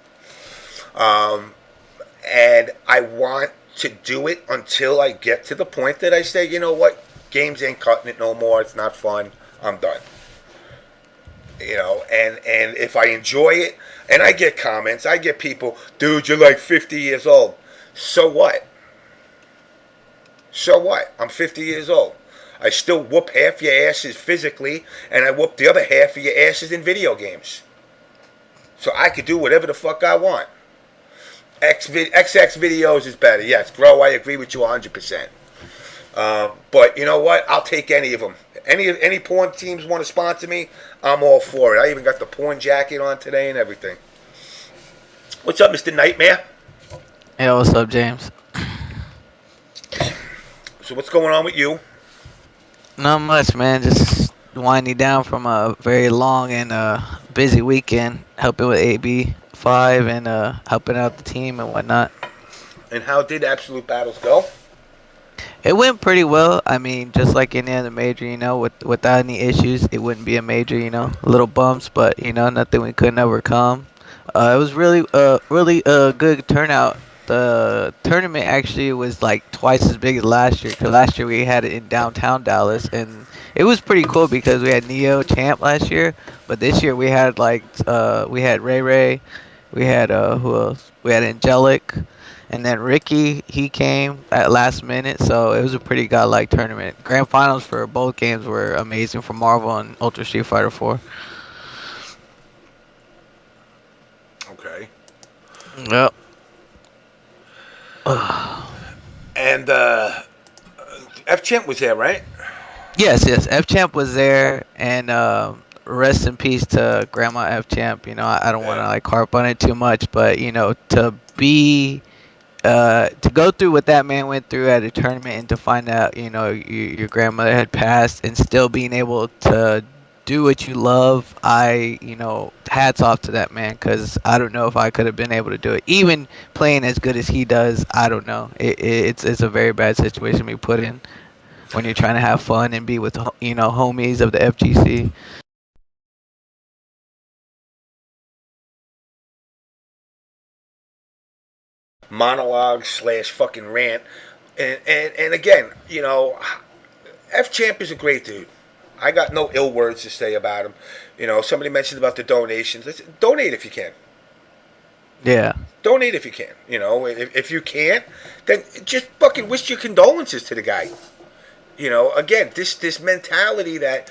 And I want to do it until I get to the point that I say, you know what, games ain't cutting it no more. It's not fun. I'm done. And if I enjoy it, And I get comments. I get people, dude, you're like 50 years old. So what? So what? I'm 50 years old. I still whoop half your asses physically, and I whoop the other half of your asses in video games. So I could do whatever the fuck I want. XX videos is better. Yes, Grow, I agree with you 100%. But you know what? I'll take any of them. Any porn teams want to sponsor me, I'm all for it. I even got the porn jacket on today and everything. What's up, Mr. Nightmare? Hey, what's up, James? So what's going on with you? Not much, man. Just winding down from a very long and busy weekend, helping with AB5 and helping out the team and whatnot. And how did Absolute Battles go? It went pretty well. I mean, just like any other major, without any issues, it wouldn't be a major, little bumps, but, nothing we couldn't overcome. It was really a good turnout. The tournament actually was like twice as big as last year, because last year we had it in downtown Dallas, and it was pretty cool because we had Neo champ last year, but this year we had we had Ray Ray, we had who else? We had Angelic, and then Ricky, he came at last minute, so it was a pretty godlike tournament. Grand finals for both games were amazing for Marvel and Ultra Street Fighter 4. Okay. Yep. And F Champ was there, right? Yes. F Champ was there, and rest in peace to Grandma F Champ. I don't want to like harp on it too much, but to be to go through what that man went through at a tournament and to find out your grandmother had passed and still being able to do what you love, hats off to that man, because I don't know if I could have been able to do it. Even playing as good as he does, I don't know. It's a very bad situation to be put in when you're trying to have fun and be with homies of the FGC. Monologue / fucking rant. And again, F Champ is a great dude. I got no ill words to say about him. Somebody mentioned about the donations. Listen, donate if you can. Yeah. Donate if you can. If you can't, then just fucking wish your condolences to the guy. Again, this mentality that,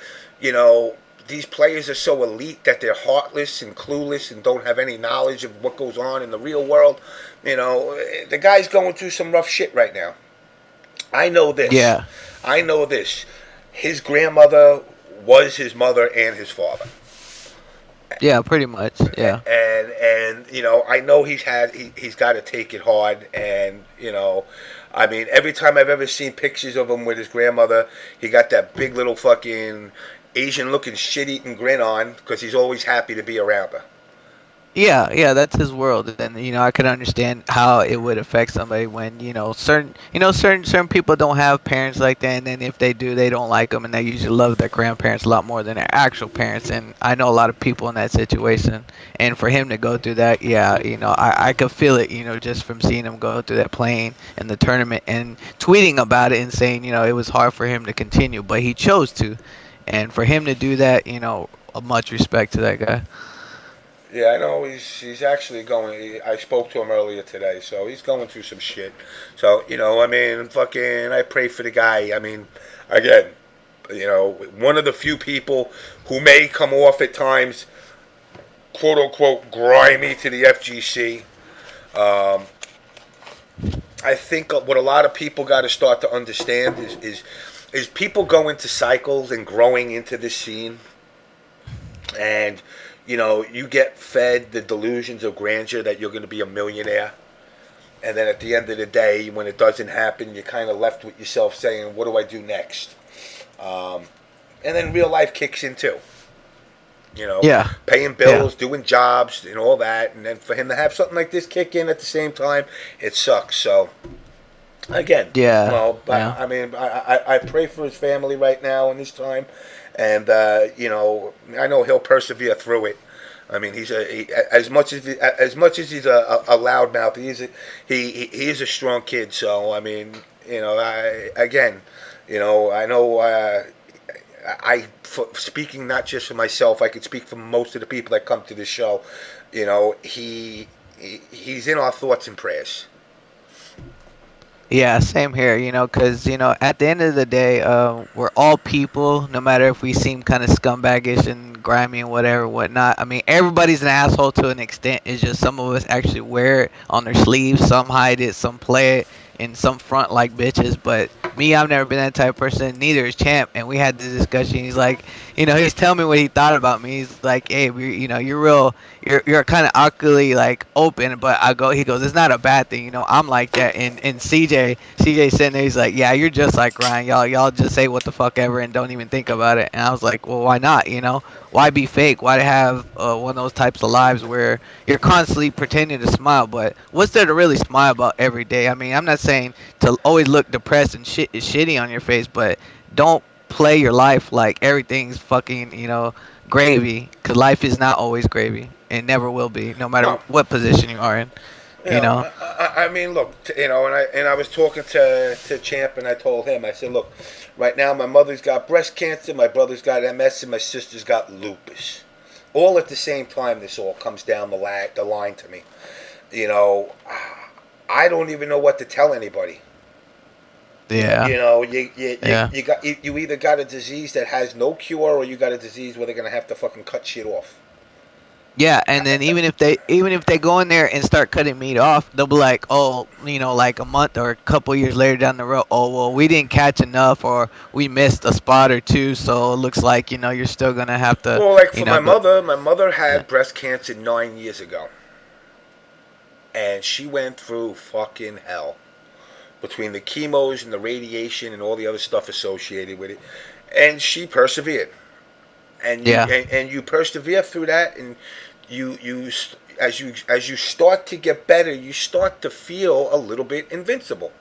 these players are so elite that they're heartless and clueless and don't have any knowledge of what goes on in the real world. The guy's going through some rough shit right now. I know this. Yeah. I know this. His grandmother was his mother and his father. Yeah, pretty much. Yeah. And I know he's got to take it hard, and I mean, every time I've ever seen pictures of him with his grandmother, he got that big little fucking Asian looking shit eating grin on because he's always happy to be around her. Yeah, that's his world, and I can understand how it would affect somebody when certain people don't have parents like that, and then if they do, they don't like them, and they usually love their grandparents a lot more than their actual parents. And I know a lot of people in that situation, and for him to go through that, I could feel it, just from seeing him go through that playing in the tournament and tweeting about it and saying, it was hard for him to continue, but he chose to, and for him to do that, much respect to that guy. Yeah, I know he's actually going. I spoke to him earlier today, so he's going through some shit. So I mean, fucking, I pray for the guy. I mean, again, one of the few people who may come off at times, quote unquote, grimy to the FGC. I think what a lot of people got to start to understand is people go into cycles and growing into this scene, and you get fed the delusions of grandeur that you're going to be a millionaire. And then at the end of the day, when it doesn't happen, you're kind of left with yourself saying, what do I do next? And then real life kicks in too. Yeah. Paying bills, doing jobs, and all that. And then for him to have something like this kick in at the same time, it sucks. So, again, I mean, I pray for his family right now in this time. And I know he'll persevere through it. I mean, as much as he's a loudmouth, he is a strong kid. So I mean, I know speaking not just for myself, I could speak for most of the people that come to the show. He's in our thoughts and prayers. Yeah, same here, because, at the end of the day, we're all people, no matter if we seem kind of scumbaggish and grimy and whatever, whatnot. I mean, everybody's an asshole to an extent. It's just some of us actually wear it on their sleeves, some hide it, some play it, and some front like bitches. But me, I've never been that type of person. Neither is Champ, and we had this discussion. He's like, he's telling me what he thought about me. He's like, hey, you're real, you're kind of awkwardly like open, but he goes, it's not a bad thing, I'm like that. And CJ sitting there, he's like, yeah, you're just like Ryan. Y'all just say what the fuck ever and don't even think about it. And I was like, well, why not? Why be fake? Why have one of those types of lives where you're constantly pretending to smile? But what's there to really smile about every day? I mean, I'm not saying to always look depressed and shit is shitty on your face, but don't play your life like everything's fucking, gravy, because life is not always gravy and never will be, no matter what position you are in. I mean, look, and I was talking to Champ, and I told him, I said, look, right now my mother's got breast cancer, my brother's got MS, and my sister's got lupus. All at the same time, this all comes down the line to me. I don't even know what to tell anybody. Yeah. You either got a disease that has no cure, or you got a disease where they're gonna have to fucking cut shit off. Yeah, and then even if they go in there and start cutting meat off, they'll be like, oh, like a month or a couple years later down the road, oh well, we didn't catch enough, or we missed a spot or two, so it looks like you're still gonna have to. Well, like for my mother had breast cancer 9 years ago, and she went through fucking hell. Between the chemos and the radiation and all the other stuff associated with it, and she persevered, and you persevere through that, and as you start to get better, you start to feel a little bit invincible,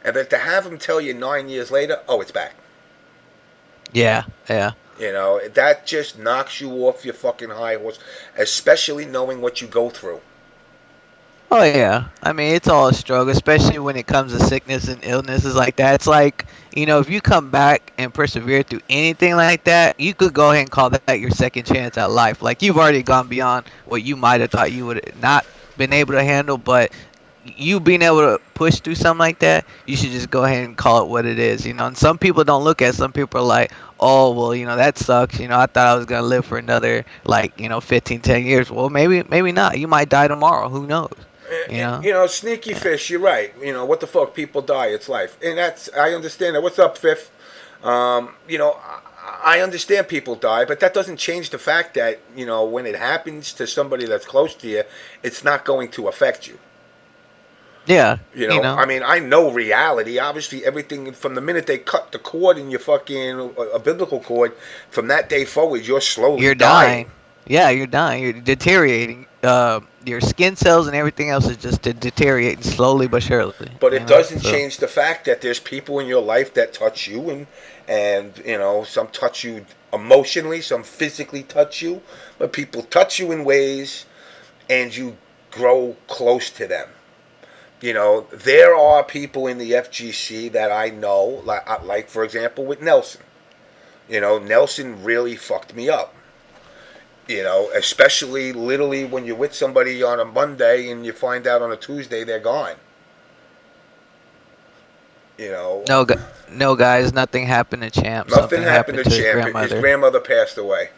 and then to have them tell you 9 years later, oh, it's back. Yeah. That just knocks you off your fucking high horse, especially knowing what you go through. Oh yeah, I mean it's all a struggle, especially when it comes to sickness and illnesses like that. It's like, if you come back and persevere through anything like that, you could go ahead and call that your second chance at life. Like you've already gone beyond what you might have thought you would not been able to handle, but you being able to push through something like that, you should just go ahead and call it what it is. And some people don't look at it. Some people are like, oh well, that sucks. I thought I was gonna live for another 10 years. Well, maybe not. You might die tomorrow. Who knows? Sneaky fish, you're right. What the fuck, people die, it's life. And I understand that. What's up, Fifth? I understand people die, but that doesn't change the fact that, when it happens to somebody that's close to you, it's not going to affect you. Yeah. I mean, I know reality. Obviously, everything from the minute they cut the cord in your fucking a biblical cord, from that day forward, you're dying. Yeah, you're dying. You're deteriorating. Your skin cells and everything else is just deteriorating slowly but surely. But it doesn't change the fact that there's people in your life that touch you, and some touch you emotionally, some physically touch you, but people touch you in ways, and you grow close to them. There are people in the FGC that I know, like for example with Nelson. Nelson really fucked me up. Especially literally when you're with somebody on a Monday and you find out on a Tuesday they're gone. No, guys, nothing happened to Champ. Nothing happened to Champ. His grandmother passed away.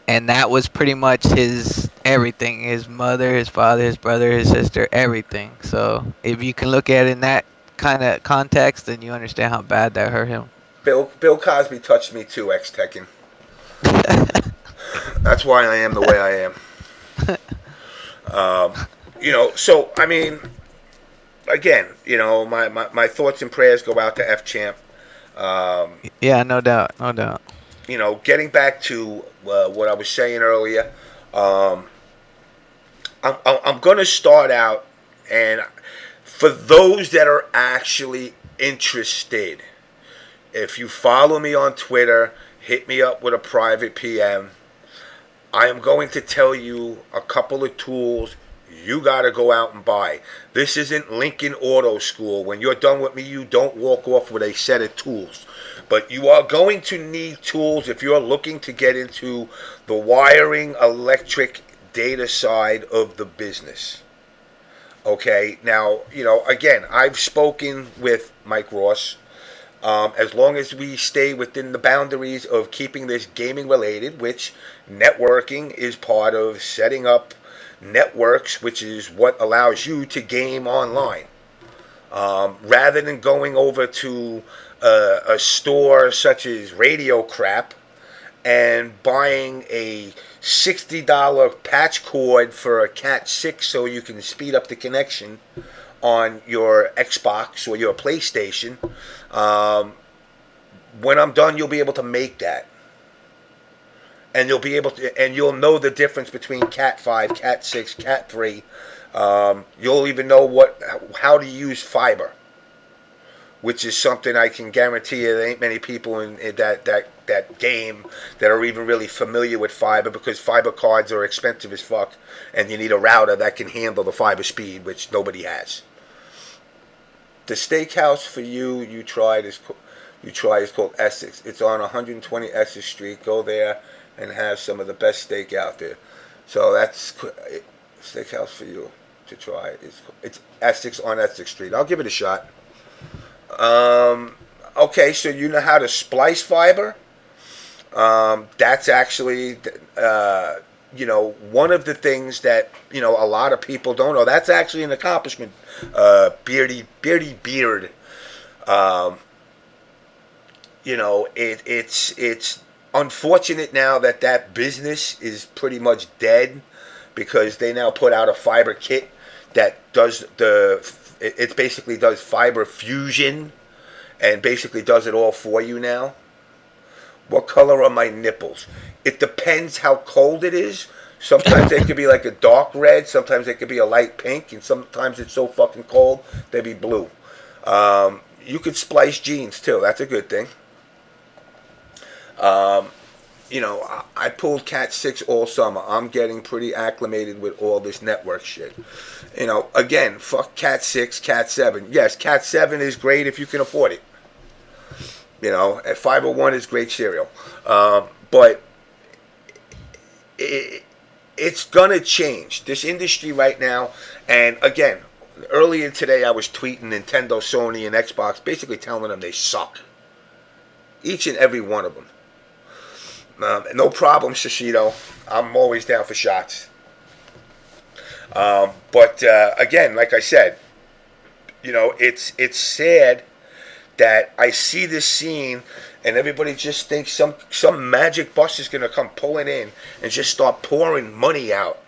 And that was pretty much his everything. His mother, his father, his brother, his sister, everything. So if you can look at it in that kind of context, then you understand how bad that hurt him. Bill Cosby touched me too, ex-Tekken. That's why I am the way I am. So, I mean, again, my thoughts and prayers go out to F-Champ. Yeah, no doubt. Getting back to what I was saying earlier, I'm going to start out, and for those that are actually interested, if you follow me on Twitter, hit me up with a private PM. I am going to tell you a couple of tools you got to go out and buy. This isn't Lincoln Auto School. When you're done with me, you don't walk off with a set of tools. But you are going to need tools if you're looking to get into the wiring, electric, data side of the business. Okay, now, again, I've spoken with Mike Ross. As long as we stay within the boundaries of keeping this gaming related, which networking is part of setting up networks, which is what allows you to game online. Rather than going over to a store such as Radio Crap and buying a $60 patch cord for a Cat 6 so you can speed up the connection on your Xbox or your PlayStation. When I'm done, you'll be able to make that. And you'll be able to, and you'll know the difference between Cat 5, Cat 6, Cat 3. You'll even know how to use fiber, which is something I can guarantee you there ain't many people in that game that are even really familiar with fiber, because fiber cards are expensive as fuck, and you need a router that can handle the fiber speed, which nobody has. The steakhouse for you tried is called Essex. It's on 120 Essex Street. Go there and have some of the best steak out there. So that's steakhouse for you to try. It's Essex on Essex Street. I'll give it a shot. Okay, so you know how to splice fiber. That's actually, one of the things that, a lot of people don't know. That's actually an accomplishment. Beardy Beard. It's unfortunate now that business is pretty much dead, because they now put out a fiber kit that does it basically does fiber fusion and basically does it all for you now. What color are my nipples? It depends how cold it is. Sometimes they could be like a dark red, sometimes they could be a light pink, and sometimes it's so fucking cold they be blue. You could splice jeans too. That's a good thing. I pulled Cat 6 all summer. I'm getting pretty acclimated with all this network shit. Again, fuck Cat 6, Cat 7. Yes, Cat 7 is great if you can afford it. Fiber One is great cereal. But it's gonna change. This industry right now, and again, earlier today I was tweeting Nintendo, Sony, and Xbox, basically telling them they suck. Each and every one of them. No problem, Shishito. I'm always down for shots. But again, like I said, it's sad that I see this scene and everybody just thinks some magic bus is going to come pulling in and just start pouring money out,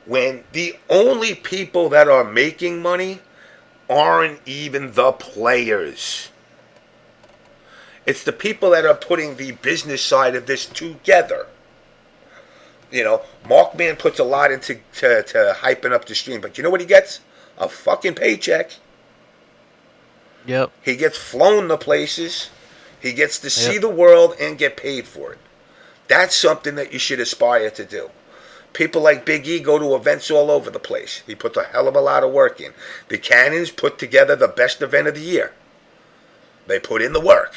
when the only people that are making money aren't even the players. It's the people that are putting the business side of this together. Markman puts a lot into to hyping up the stream, but you know what he gets? A fucking paycheck. Yep. He gets flown to places. He gets to see the world and get paid for it. That's something that you should aspire to do. People like Big E go to events all over the place. He puts a hell of a lot of work in. The Cannons put together the best event of the year. They put in the work.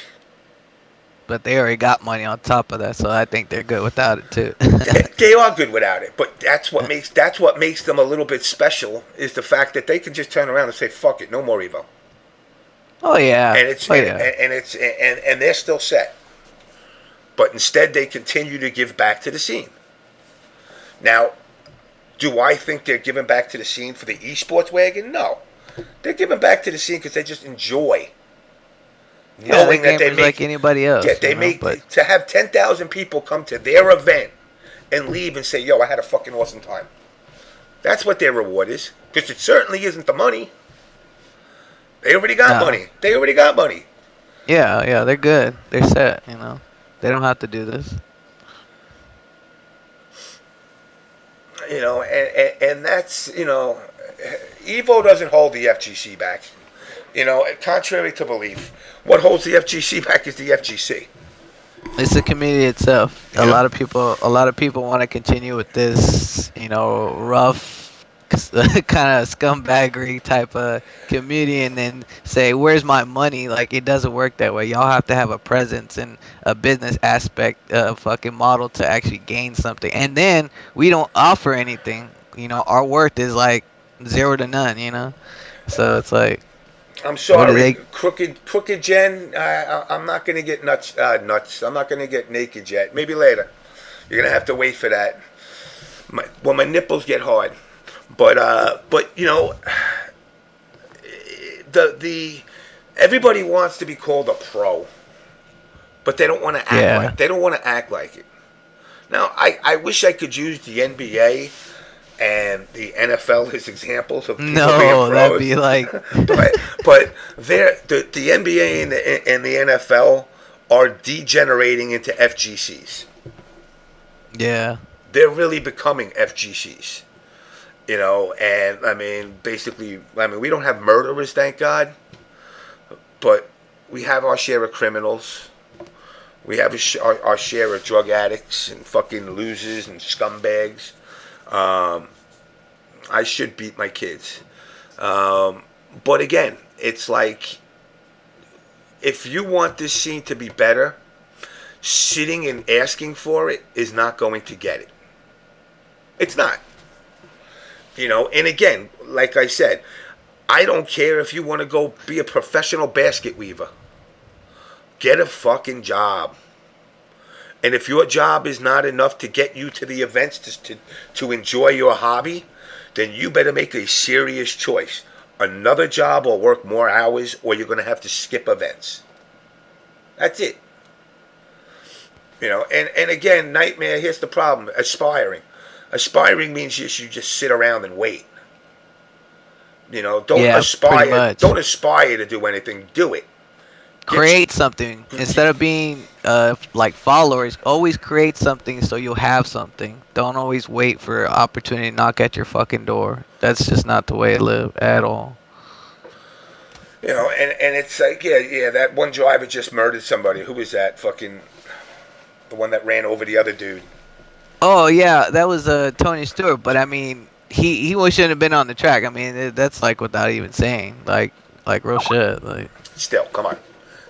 But they already got money on top of that, so I think they're good without it too. They are good without it, but that's what makes them a little bit special, is the fact that they can just turn around and say, "Fuck it, no more Evo." Oh yeah. And they're still set. But instead they continue to give back to the scene. Now, do I think they're giving back to the scene for the esports wagon? No. They're giving back to the scene because they just enjoy knowing that they make, like anybody else. Yeah, to have 10,000 people come to their event and leave and say, "Yo, I had a fucking awesome time." That's what their reward is. Because it certainly isn't the money. They already got money. Yeah, they're good. They're set, They don't have to do this. And that's, Evo doesn't hold the FGC back. Contrary to belief, what holds the FGC back is the FGC. It's the community itself. Yeah. A lot of people want to continue with this, rough kind of scumbaggery type of comedian and say, "Where's my money?" Like it doesn't work that way. Y'all have to have a presence and a business aspect, fucking model to actually gain something. And then we don't offer anything. Our worth is like zero to none. So it's like, I'm what do sorry, they? crooked Jen. I'm not gonna get nuts. I'm not gonna get naked yet. Maybe later. You're gonna have to wait for that. When my nipples get hard. But the everybody wants to be called a pro, but they don't want to act Yeah. like they don't want to act like it. Now, I wish I could use the NBA and the NFL as examples of people being No, that'd pros. be like, but the NBA and the NFL are degenerating into FGCs. yeah, They're really becoming FGCs. And I mean, basically, we don't have murderers, thank God, but we have our share of criminals. We have our share of drug addicts and fucking losers and scumbags. I should beat my kids. But again, it's like, if you want this scene to be better, sitting and asking for it is not going to get it. It's not. And again, like I said, I don't care if you want to go be a professional basket weaver. Get a fucking job. And if your job is not enough to get you to the events to enjoy your hobby, then you better make a serious choice. Another job or work more hours, or you're going to have to skip events. That's it. And again, Nightmare, here's the problem. Aspiring. Aspiring means you just sit around and wait. Don't yeah, pretty aspire. much. Don't aspire to do anything. Do it. Create something instead of being like followers. Always create something so you'll have something. Don't always wait for an opportunity to knock at your fucking door. That's just not the way to live at all. And it's like, yeah, that one driver just murdered somebody. Who was that? Fucking the one that ran over the other dude. Oh yeah, that was Tony Stewart. But I mean, he shouldn't have been on the track. I mean, that's like without even saying, like real shit. Like, Still, come on.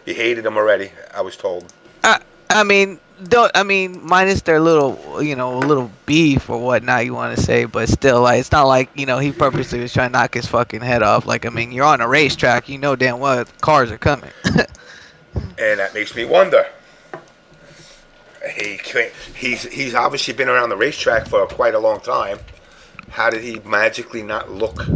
You hated him already, I was told. I mean, don't I mean minus their little beef or whatnot you want to say, but still, like it's not like he purposely was trying to knock his fucking head off. Like I mean, you're on a racetrack, you know damn well cars are coming. And that makes me wonder. He's obviously been around the racetrack for quite a long time. How did he magically not look?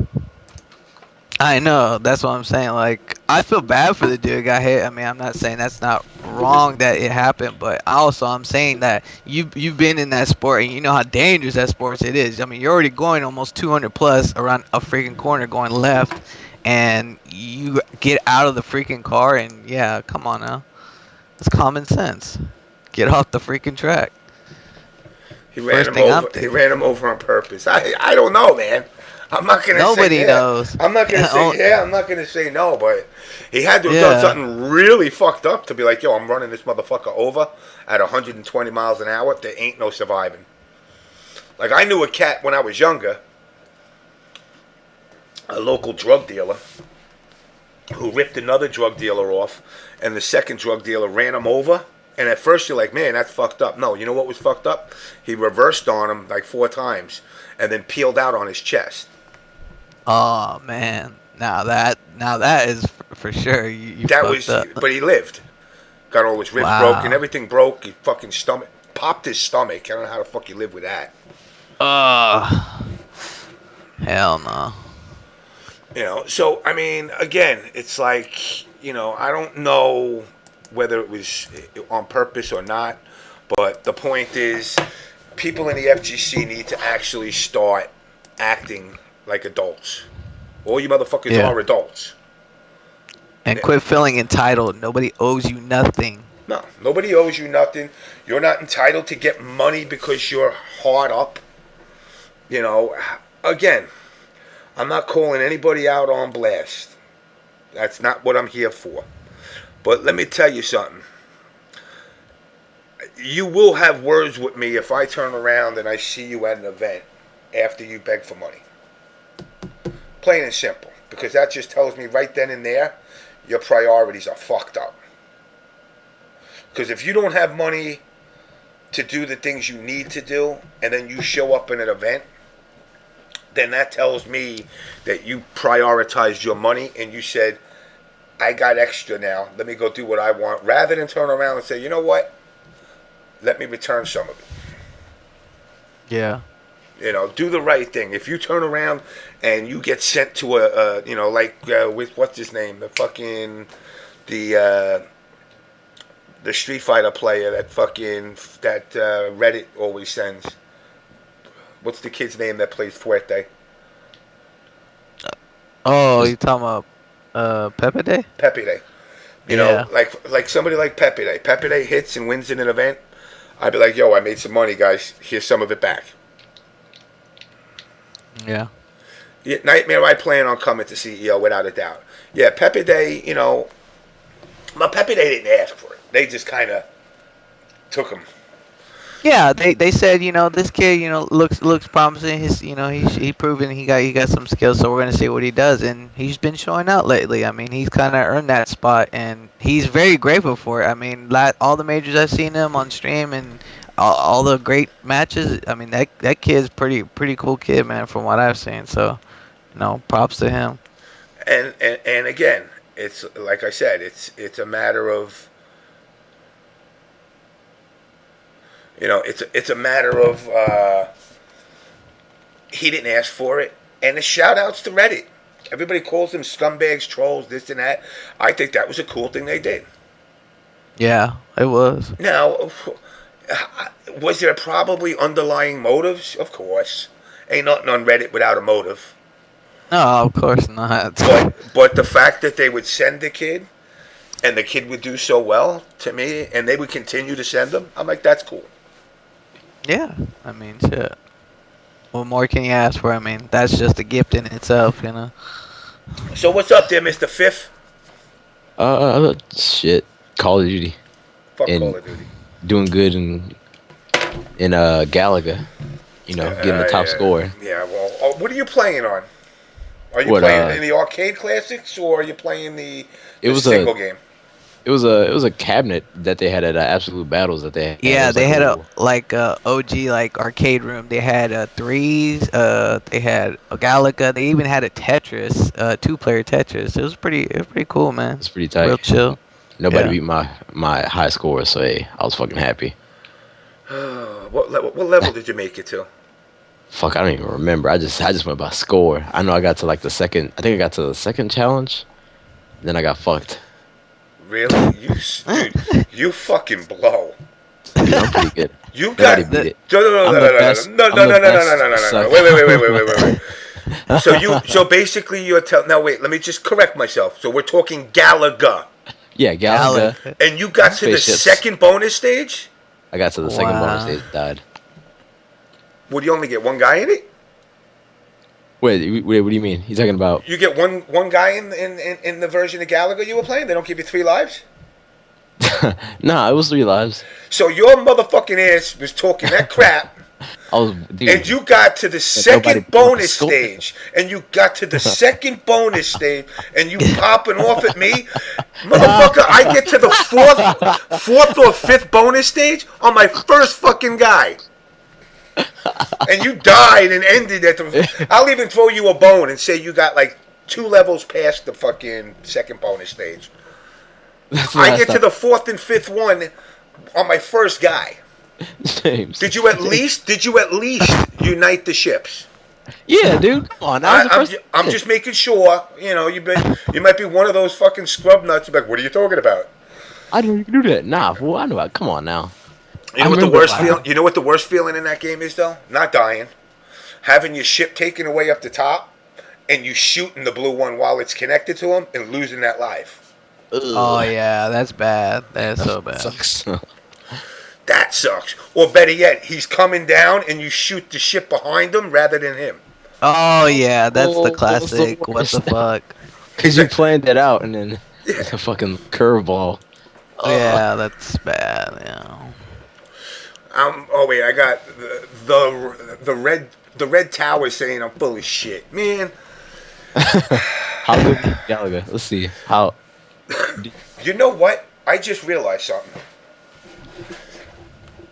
I know, that's what I'm saying. Like, I feel bad for the dude who got hit. I mean, I'm not saying that's not wrong that it happened, but also I'm saying that you've been in that sport and you know how dangerous that sport it is. I mean, you're already going almost 200 plus around a freaking corner going left, and you get out of the freaking car and yeah, come on now, it's common sense. Get off the freaking track. He ran him over on purpose. I don't know, man. I'm not gonna Nobody say yeah. knows. I'm not gonna say yeah. I'm not gonna say no. But he had to have done something really fucked up to be like, yo, I'm running this motherfucker over at 120 miles an hour. There ain't no surviving. Like, I knew a cat when I was younger, a local drug dealer, who ripped another drug dealer off, and the second drug dealer ran him over. And at first you're like, man, that's fucked up. No, you know what was fucked up? He reversed on him like 4 times and then peeled out on his chest. Oh man, now that is for sure. You That fucked was, up. but he lived. Got all his ribs broken, everything broke. He fucking stomach popped his stomach. I don't know how the fuck you live with that. Hell no. So I mean, again, it's like, I don't know whether it was on purpose or not, but the point is, people in the FGC need to actually start acting like adults. All you motherfuckers are adults. And quit feeling entitled. Nobody owes you nothing. No, nobody owes you nothing. You're not entitled to get money because you're hard up. Again, I'm not calling anybody out on blast. That's not what I'm here for. But let me tell you something. You will have words with me if I turn around and I see you at an event after you beg for money. Plain and simple. Because that just tells me right then and there, your priorities are fucked up. Because if you don't have money to do the things you need to do, and then you show up in an event, then that tells me that you prioritized your money and you said, I got extra now, let me go do what I want, rather than turn around and say, you know what, let me return some of it. Yeah. You know, do the right thing. If you turn around and you get sent to a you know, like with what's his name, the Street Fighter player that Reddit always sends. What's the kid's name that plays Fuerte? Oh, you talking about Pepe Day? Pepe Day. You know, like somebody like Pepe Day. Pepe Day hits and wins in an event. I'd be like, yo, I made some money, guys. Here's some of it back. Yeah. Nightmare, I plan on coming to CEO without a doubt. Yeah, Pepe Day, you know, but Pepe Day didn't ask for it. They just kind of took him. Yeah, they said, you know, this kid, you know, looks promising. He proven he got some skills, so we're gonna see what he does, and he's been showing out lately. I mean, he's kind of earned that spot, and he's very grateful for it. I mean, all the majors I've seen him on stream and all the great matches. I mean, that kid's pretty cool kid, man, from what I've seen. So, you know, props to him. And again, it's like I said, it's a matter of. You know, it's a matter of he didn't ask for it, and the shout outs to Reddit. Everybody calls them scumbags, trolls, this and that. I think that was a cool thing they did. Yeah, it was. Now, was there probably underlying motives? Of course, ain't nothing on Reddit without a motive. No, of course not. But the fact that they would send the kid, and the kid would do so well to me, and they would continue to send them, I'm like, that's cool. Yeah, I mean, shit. What more can you ask for? I mean, that's just a gift in itself, you know. So what's up there, Mr. Fifth? Shit. Call of Duty. Fuck Call of Duty. Doing good in Galaga. You know, getting the top score. Yeah, well, what are you playing on? Are you playing in the arcade classics, or are you playing the single game? It was a cabinet that they had at Absolute Battles that they had. Yeah, they had a OG like arcade room. They had Threes. They had a Galaga. They even had a Tetris, 2-player Tetris. It was pretty cool, man. It's pretty tight. Real chill. Nobody beat my high score, so hey, I was fucking happy. What level did you make it to? Fuck, I don't even remember. I just went by score. I know I got to like the second. I think I got to the second challenge. Then I got fucked. Really? You fucking blow. Dude, I'm pretty good. You got Nobody beat it. No. Wait. So basically you're now wait, let me just correct myself. So we're talking Galaga. Yeah, Galaga. And you got to the second bonus stage? I got to the second bonus stage, died. Would you only get one guy in it? Wait, what do you mean? You talking about? You get one guy in the version of Galaga you were playing? They don't give you 3 lives? Nah, it was 3 lives. So your motherfucking ass was talking that crap. And you got to the second bonus stage. And you got to the second bonus stage. And you popping off at me. Motherfucker, I get to the fourth or fifth bonus stage on my first fucking guy. And you died and ended at the... I'll even throw you a bone and say you got like 2 levels past the fucking second bonus stage. I get to the 4th and 5th one on my first guy. James. Did you at least unite the ships? Yeah, dude. Come on. I'm just making sure. You know, you might be one of those fucking scrub nuts. Like, what are you talking about? I don't even do that. Nah, fool. I know about. Come on now. You know what the worst feeling? You know what the worst feeling in that game is, though? Not dying, having your ship taken away up the top, and you shooting the blue one while it's connected to him and losing that life. Ugh. Oh yeah, that's bad. That's so bad. Sucks. That sucks. Or better yet, he's coming down and you shoot the ship behind him rather than him. Oh yeah, that's the classic. What the fuck? Because you planned it out and then it's a fucking curveball. Yeah, that's bad. Yeah. Oh wait, I got the red tower saying I'm full of shit, man. How good is Galaga? Let's see. How? You know what? I just realized something.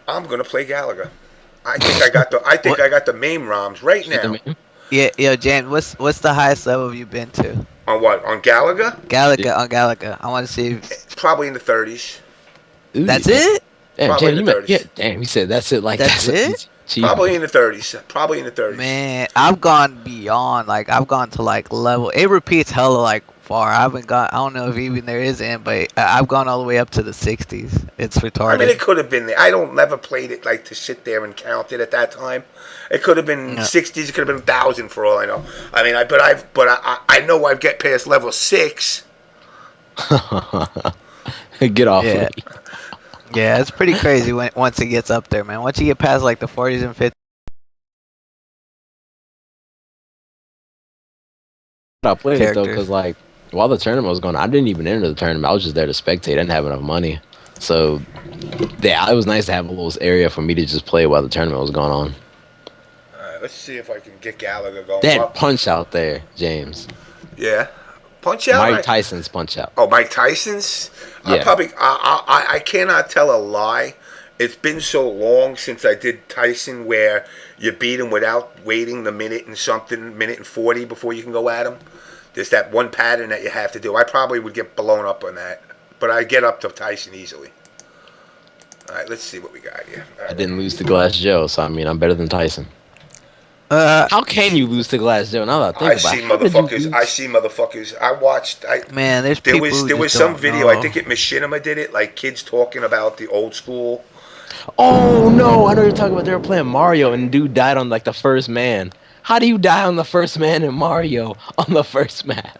I'm gonna play Galaga. I think I got the main ROMs right now. Yeah, yo, James, what's the highest level you've been to? On what? On Galaga? Galaga. I want to see. Probably in the 30s. Ooh, That's it? Damn, Probably James, in the 30s. yeah, damn, he said that's it. Like That's that's it? Probably in the 30s. Probably in the 30s. Man, I've gone beyond. Like I've gone to like level. It repeats hella like far. I haven't gone. I don't know if even there is in, but I've gone all the way up to the 60s. It's retarded. I mean, it could have been there. I don't never played it like to sit there and count it at that time. It could have been 60s. It could have been 1,000 for all I know. I mean, I know I've get past level 6. Get off. Yeah. Me. Yeah, it's pretty crazy once it gets up there, man. Once you get past like the 40s and 50s. I played it though Characters. because like while the tournament was going on, I didn't even enter the tournament. I was just there to spectate. I didn't have enough money, so yeah, it was nice to have a little area for me to just play while the tournament was going on. Let's see if I can get Gallagher going. That punch out there, James. Yeah, punch out. Mike Tyson's punch out. Oh, Mike Tyson's. Yeah. I cannot tell a lie. It's been so long since I did Tyson where you beat him without waiting the minute and 40 before you can go at him. There's that one pattern that you have to do. I probably would get blown up on that, but I get up to Tyson easily. All right, let's see what we got here. Right. I didn't lose to Glass Joe, so I mean I'm better than Tyson. How can you lose to Glass Joe? Now that I think about it. I see motherfuckers. I watched. Man, there's there people was who there was just some don't video. know. I think Machinima did it. Like kids talking about the old school. Oh no, I know you're talking about. They were playing Mario and dude died on like the first man. How do you die on the first man in Mario on the first map?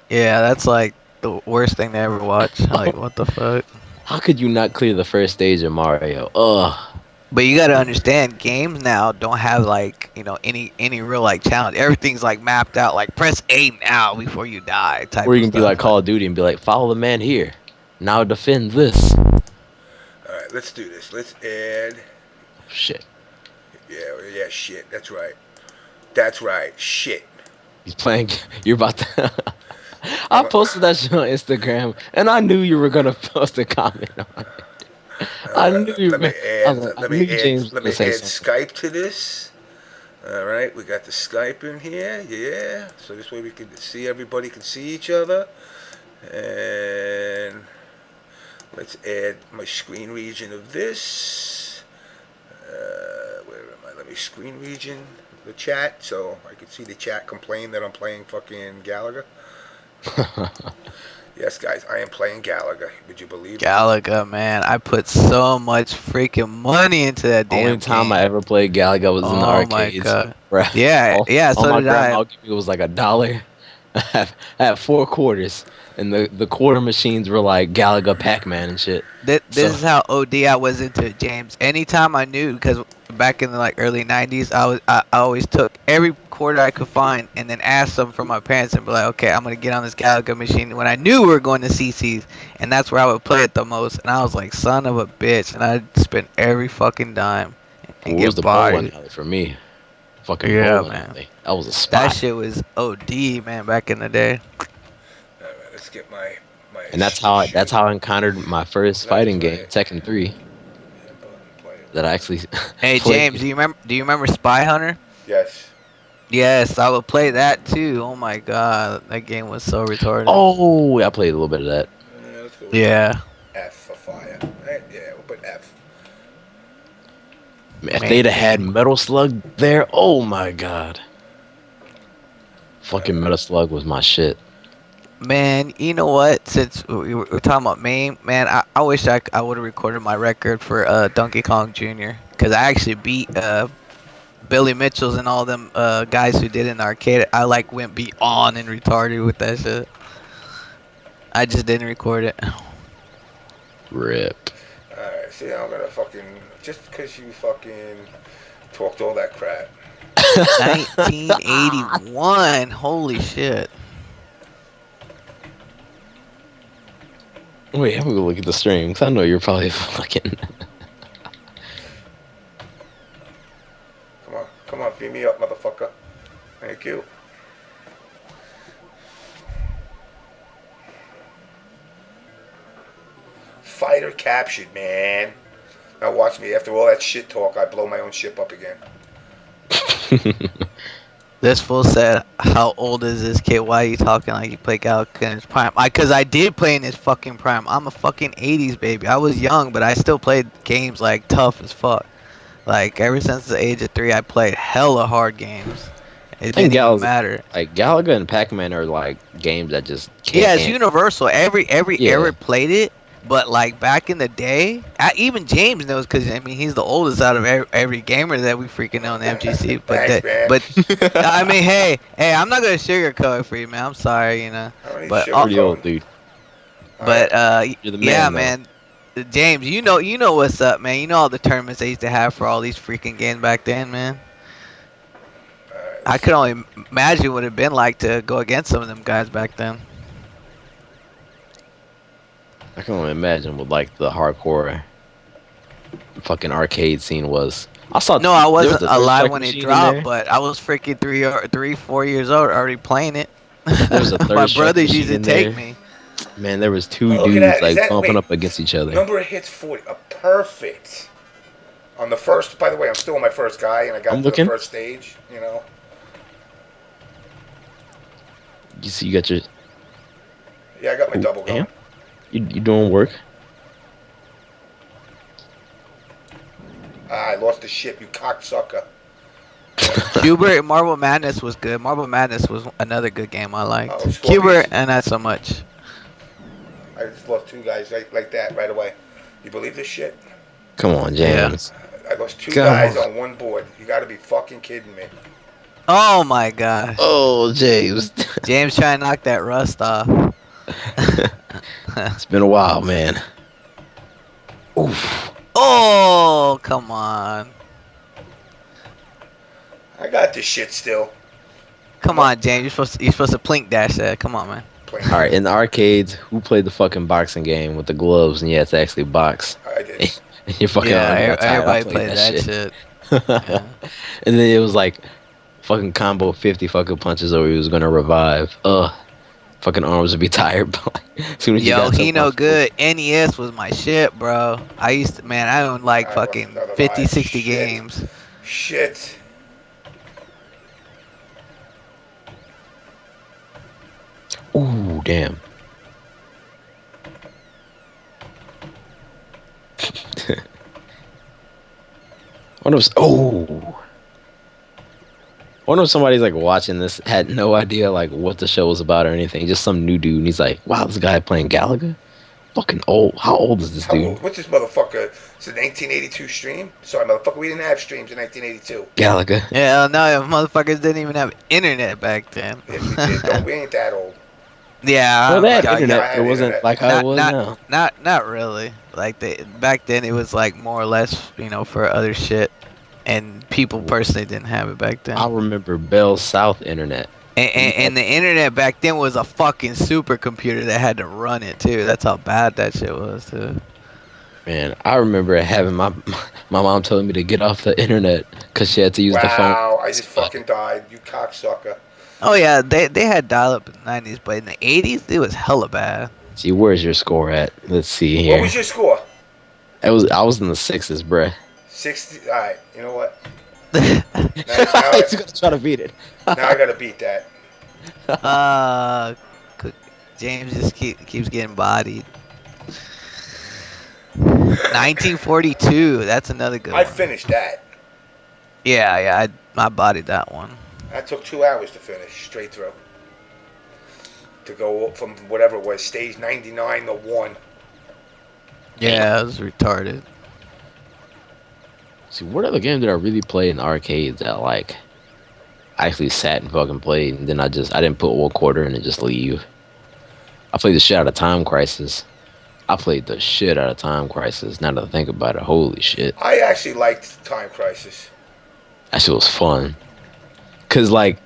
Yeah, that's like the worst thing to ever watch. Like, what the fuck? How could you not clear the first stage of Mario? Ugh. But you gotta understand, games now don't have like, you know, any real like challenge. Everything's like mapped out. Like press A now before you die. Type. Or you of can be stuff. like Call of Duty and be like, follow the man here. Now defend this. All right, let's do this. Let's add. Shit. Yeah, shit. That's right. That's right. Shit. He's playing. You're about to. I posted that shit on Instagram, and I knew you were gonna post a comment on it. I knew you. Let me add something. Skype to this. All right, we got the Skype in here. Yeah, so this way we can see everybody can see each other. And let's add my screen region of this. Where am I? Let me screen region the chat so I can see the chat complain that I'm playing fucking Gallagher. Yes, guys, I am playing Gallagher. Would you believe it? Galaga, man, I put so much freaking money into that damn Only time game. I ever played Galaga was in the Oh my arcades. God. Bruh. Yeah, all so my did I. grandma gave me was like $1. I had 4 quarters, and the quarter machines were like Galaga, Pac-Man, and shit. This is how OD I was into it, James. Anytime I knew, because back in the like early 90s, I always took every quarter I could find and then asked them from my parents and be like, okay, I'm gonna get on this Galaga machine when I knew we were going to CC's, and that's where I would play it the most. And I was like, son of a bitch, and I spent every fucking dime and What was get the bowling bodied. alley for me? Fucking Yeah, bowling man. alley. That was a spot. That shit was OD, man, back in the day. All right, let's get my. And that's how I encountered my first fighting game, Tekken 3. That I actually. Hey played. James, do you remember Spy Hunter? Yes. Yes, I would play that too. Oh my god, that game was so retarded. Oh, I played a little bit of that. Yeah, let's go with Yeah. F for fire. Right? Yeah, we'll put F. If they'd have had Metal Slug there, oh my god. Fucking Metal Slug was my shit. Man, you know what? Since we were talking about MAME, man, I wish I would have recorded my record for Donkey Kong Jr. Because I actually beat Billy Mitchell's and all them guys who did it in the arcade. I like went beyond and retarded with that shit. I just didn't record it. Rip. Alright, see, I'm gonna fucking. Just because you fucking talked all that crap. 1981. Holy shit. Wait, I'm gonna look at the stream because I know you're probably fucking. Come on, beat me up, motherfucker. Thank you. Get her captured, man. Now watch me. After all that shit talk, I blow my own ship up again. This fool said, "How old is this kid? Why are you talking like you play Galaga in his prime?" Cause I did play in his fucking prime. I'm a fucking '80s baby. I was young, but I still played games like tough as fuck. Like ever since the age of 3, I played hella hard games. It didn't even matter. Like Galaga and Pac-Man are like games that just can't. Yeah, it's universal. Every Yeah. era played it. But like back in the day, even James knows, because I mean he's the oldest out of every gamer that we freaking know in the MGC. Thanks, man. But I mean, hey, I'm not gonna sugarcoat it for you, man. I'm sorry, you know. But Pretty old, dude. But You're the man, yeah, though. man. James, you know what's up, man. You know all the tournaments they used to have for all these freaking games back then, man. I could only imagine what it'd been like to go against some of them guys back then. I can only imagine what like the hardcore fucking arcade scene was. I saw. No, I there was wasn't a alive Third when it Strike machine in dropped, there. but I was freaking 4 years old already playing it. There was a Third My Strike brothers machine used to in take there. me. Man, there was two Look at dudes that. Is like that- bumping wait. up against each other. Number of hits 40. Perfect. On the first, by the way, I'm still my first guy, and I got I'm to looking. the first stage, you know. You see, you got your. Yeah, I got my Ooh, double going. damn. You doing work? I lost the ship, you cocksucker. Hubert and Marble Madness was good. Marble Madness was another good game I liked. Oh, Scorpius. Hubert and not so much. I just lost 2 guys like that right away. You believe this shit? Come on, James. I lost 2 God. guys on one board. You gotta be fucking kidding me. Oh my gosh. Oh, James. James trying to knock that rust off. It's been a while, man. Oof. Oh, come on. I got this shit still. Come on, James. You're supposed to plink dash that. Come on, man. Playing. All right, in the arcades, who played the fucking boxing game with the gloves and you had to actually box? I did. And your fucking Yeah, arms got tired. I everybody played that shit. Yeah. And then it was like fucking combo 50 fucking punches or he was gonna revive. Fucking arms would be tired. But as soon as you Yo, got he some no punch- good. NES was my shit, bro. I used to, man, I owned like I fucking lost another 50, life. 60 Shit. games. Shit. Ooh, damn. Wonder if, wonder if somebody's like watching this had no idea like what the show was about or anything. Just some new dude, and he's like, "Wow, this guy playing Galaga? Fucking old. How old is this How dude? old? What's this motherfucker? It's a 1982 stream? Sorry, motherfucker, we didn't have streams in 1982. Galaga." Yeah, no, motherfuckers didn't even have internet back then. Yes, we did. Don't, we ain't that old. Yeah, Well, they had yeah, internet. I had It wasn't internet. like how it was now. Not really. Like back then, it was like more or less, you know, for other shit, and people personally didn't have it back then. I remember Bell South internet. And the internet back then was a fucking supercomputer that had to run it too. That's how bad that shit was too. Man, I remember having my mom telling me to get off the internet because she had to use the phone. Wow, I just fucking died. You cocksucker. Oh yeah, they had dial up in the 90s, but in the 80s it was hella bad. See, where's your score at? Let's see What here. was your score? I was in the 6s, bruh. 60. Alright, you know what? He's Now gonna try to beat it. I gotta beat that. James just keeps getting bodied. 1942, that's another good I one. finished that. Yeah, I bodied that one. That took 2 hours to finish, straight through. To go from whatever it was, stage 99 to 1. Yeah, it was retarded. See, what other game did I really play in the arcades that like I actually sat and fucking played, and then I didn't put 1/4 in and just leave. I played the shit out of Time Crisis. I played the shit out of Time Crisis. Now that I think about it, holy shit, I actually liked Time Crisis. that shit was fun. Cause like,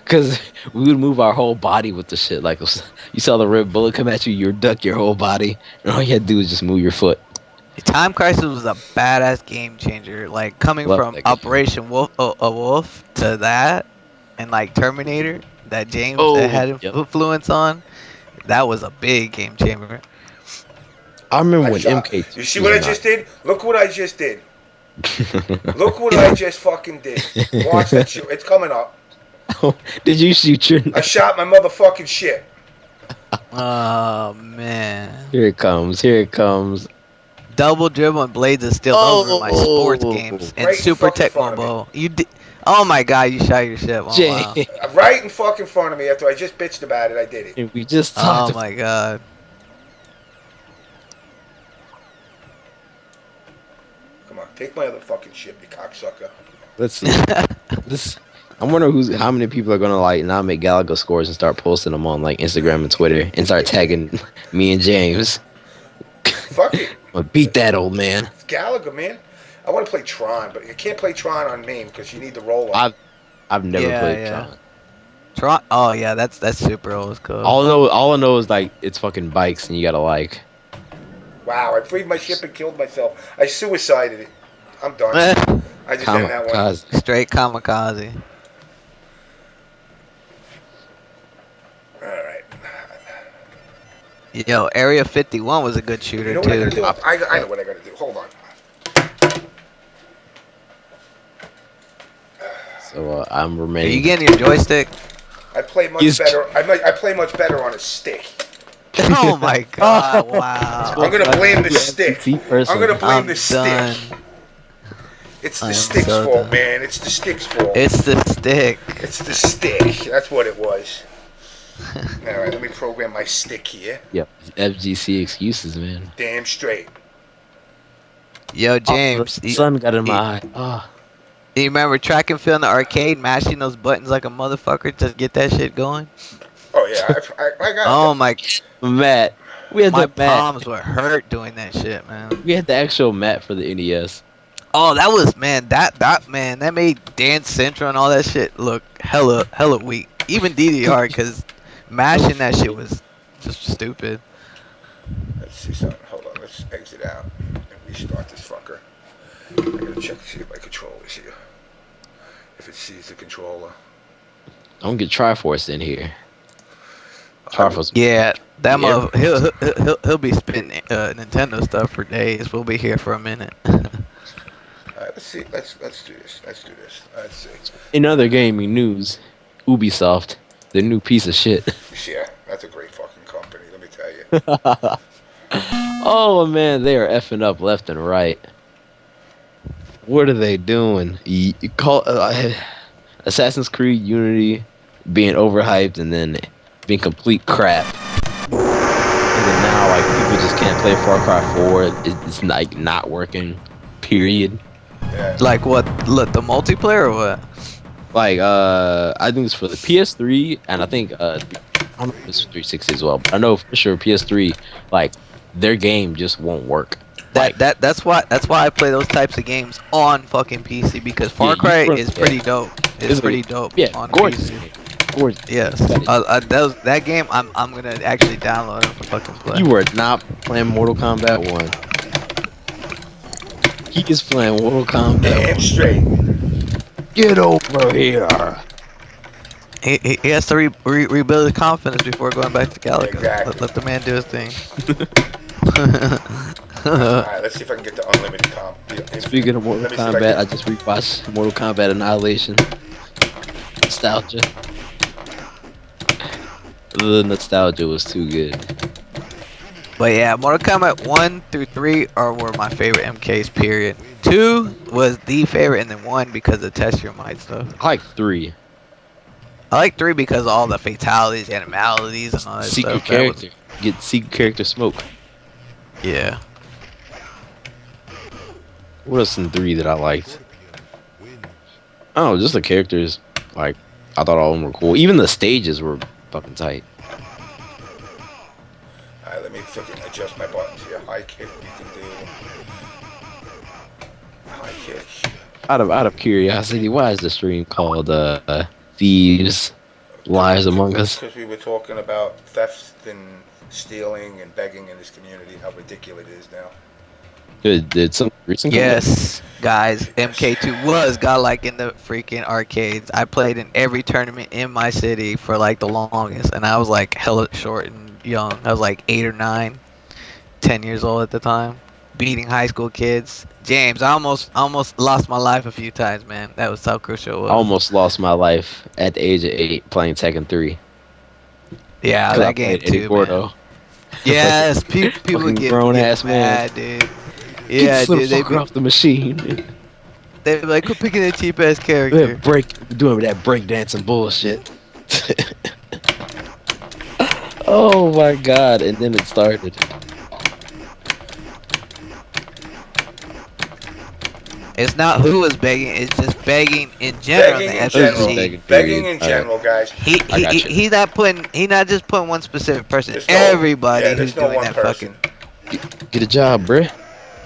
cause we would move our whole body with the shit. Like you saw the red bullet come at you, you duck your whole body, and all you had to do was just move your foot. Time Crisis was a badass game changer. Like coming Love from that game. Operation Wolf to that, and like Terminator that James Oh, had yep. influence on, that was a big game changer. I remember I when shot. MK2. You see what I just did? Look what I just did. Look what I just fucking did. Watch that shit. It's coming up. Did you shoot your? I shot my motherfucking shit. Oh man. Here it comes. Here it comes. Double dribble and blades of steel. Those were my sports games. And Right in Super fucking front of Tecmo Bowl. You did. Oh my god, you shot your shit. Oh, wow. Jay, Right in fucking front of me. After I just bitched about it, I did it. we just Oh talked. my god. Come on, take my other fucking shit, you cocksucker. Let's see. This. I wonder how many people are gonna like not make Galaga scores and start posting them on like Instagram and Twitter and start tagging me and James. Fuck it. I'll beat that old man. It's Galaga, man. I want to play Tron, but you can't play Tron on MAME because you need the roll-up. I've never Yeah, played yeah. Tron. Tron. Oh yeah, that's super old school. All I know is like it's fucking bikes and you gotta like. Wow, I freed my ship and killed myself. I suicided it. I'm done. I just end that one. Kamikaze. Straight kamikaze. Alright. Yo, Area 51 was a good shooter You know what I gotta too. do? I know what I gotta do. Hold on. So I'm Are remaining. you getting your joystick? I play much He's- better. I play much better on a stick. Oh my god! Wow. I'm gonna blame the stick. Person. I'm gonna blame I'm the done. stick. It's I the am stick's so fault, done. man. It's the stick's fault. It's the stick. It's the stick. That's what it was. Alright, let me program my stick here. Yep. FGC excuses, man. Damn straight. Yo, James. The sun got in my eye. Ah. You remember track and field in the arcade, mashing those buttons like a motherfucker to get that shit going? Oh yeah, I got Oh my! Matt. We had My the mat. palms would hurt doing that shit, man. We had the actual mat for the NES. Oh, that was man. That made Dance Central and all that shit look hella weak. Even DDR, because mashing that shit was just stupid. Let's see something. Hold on. Let's exit out and restart this fucker. I gotta check to see if my controller's here. If it sees the controller. Don't get Triforce in here. Triforce. Yeah, that Yeah. mother he'll be spitting Nintendo stuff for days. We'll be here for a minute. Alright, let's see. Let's do this. Let's do this. Let's see. In other gaming news, Ubisoft, the new piece of shit. Yeah, that's a great fucking company. Let me tell you. Oh man, they are effing up left and right. What are they doing? You call Assassin's Creed Unity being overhyped and then being complete crap. And then now, like, people just can't play Far Cry 4. It's like not working. Period. Yeah. Like what? Look, the multiplayer or what? Like, I think it's for the PS3, and I think I don't know if it's 360 as well. But I know for sure PS3, like, their game just won't work. Like, That's why I play those types of games on fucking PC because Far you Cry run- is pretty dope. It's pretty dope. Yeah, on gorgeous. PC. Gorgeous. Yes, that game I'm gonna actually download it for fucking play. You were not playing Mortal Kombat 1. He is playing Mortal Kombat Damn 1. straight. Get over here. He has to rebuild his confidence before going back to Galaga. Exactly. Let the man do his thing. Alright, let's see if I can get the unlimited comp. Speaking of Mortal Let me see if I Kombat, can- I just rewatched Mortal Kombat Annihilation. Nostalgia. The nostalgia was too good. But yeah, Mortal Kombat 1 through 3 were my favorite MKs. Period. 2 was the favorite, and then 1 because of test your might stuff. I like 3. I like 3 because of all the fatalities, animalities, and all that Secret stuff. That was- character. Get secret character smoke. Yeah. What else in 3 that I liked? Oh, just the characters. Like, I thought all of them were cool. Even the stages were fucking tight. Alright, let me fucking adjust my buttons here. High kick, you can do. High kick. Out of curiosity, why is the stream called Thieves, Lies Among Us? Because we were talking about theft and stealing and begging in this community, how ridiculous it is now. Did some recent Yes, guys, MK2 was godlike in the freaking arcades. I played in every tournament in my city for like the longest, and I was like hella short and young. I was like 8 or 9. 10 years old at the time, beating high school kids. James, I almost lost my life a few times, man. That was how crucial it was. I almost lost my life at the age of 8 playing Tekken 3. Yeah, 'Cause I that game played Eddie too, Gordo. man. Yes, people Fucking get grown-ass man. mad, dude. Get Yeah, this little dude, fucker off the machine. they be like, quit picking a cheap ass Yeah, character. doing that breakdancing bullshit. Oh my god! And then it started. It's not who was begging; it's just begging in general. Begging the in FCC. general. Begging Begging in period. general, guys. I got you. He's not just putting one specific person. There's no- Everybody yeah, who's there's no doing one that person. fucking. Get a job, bruh.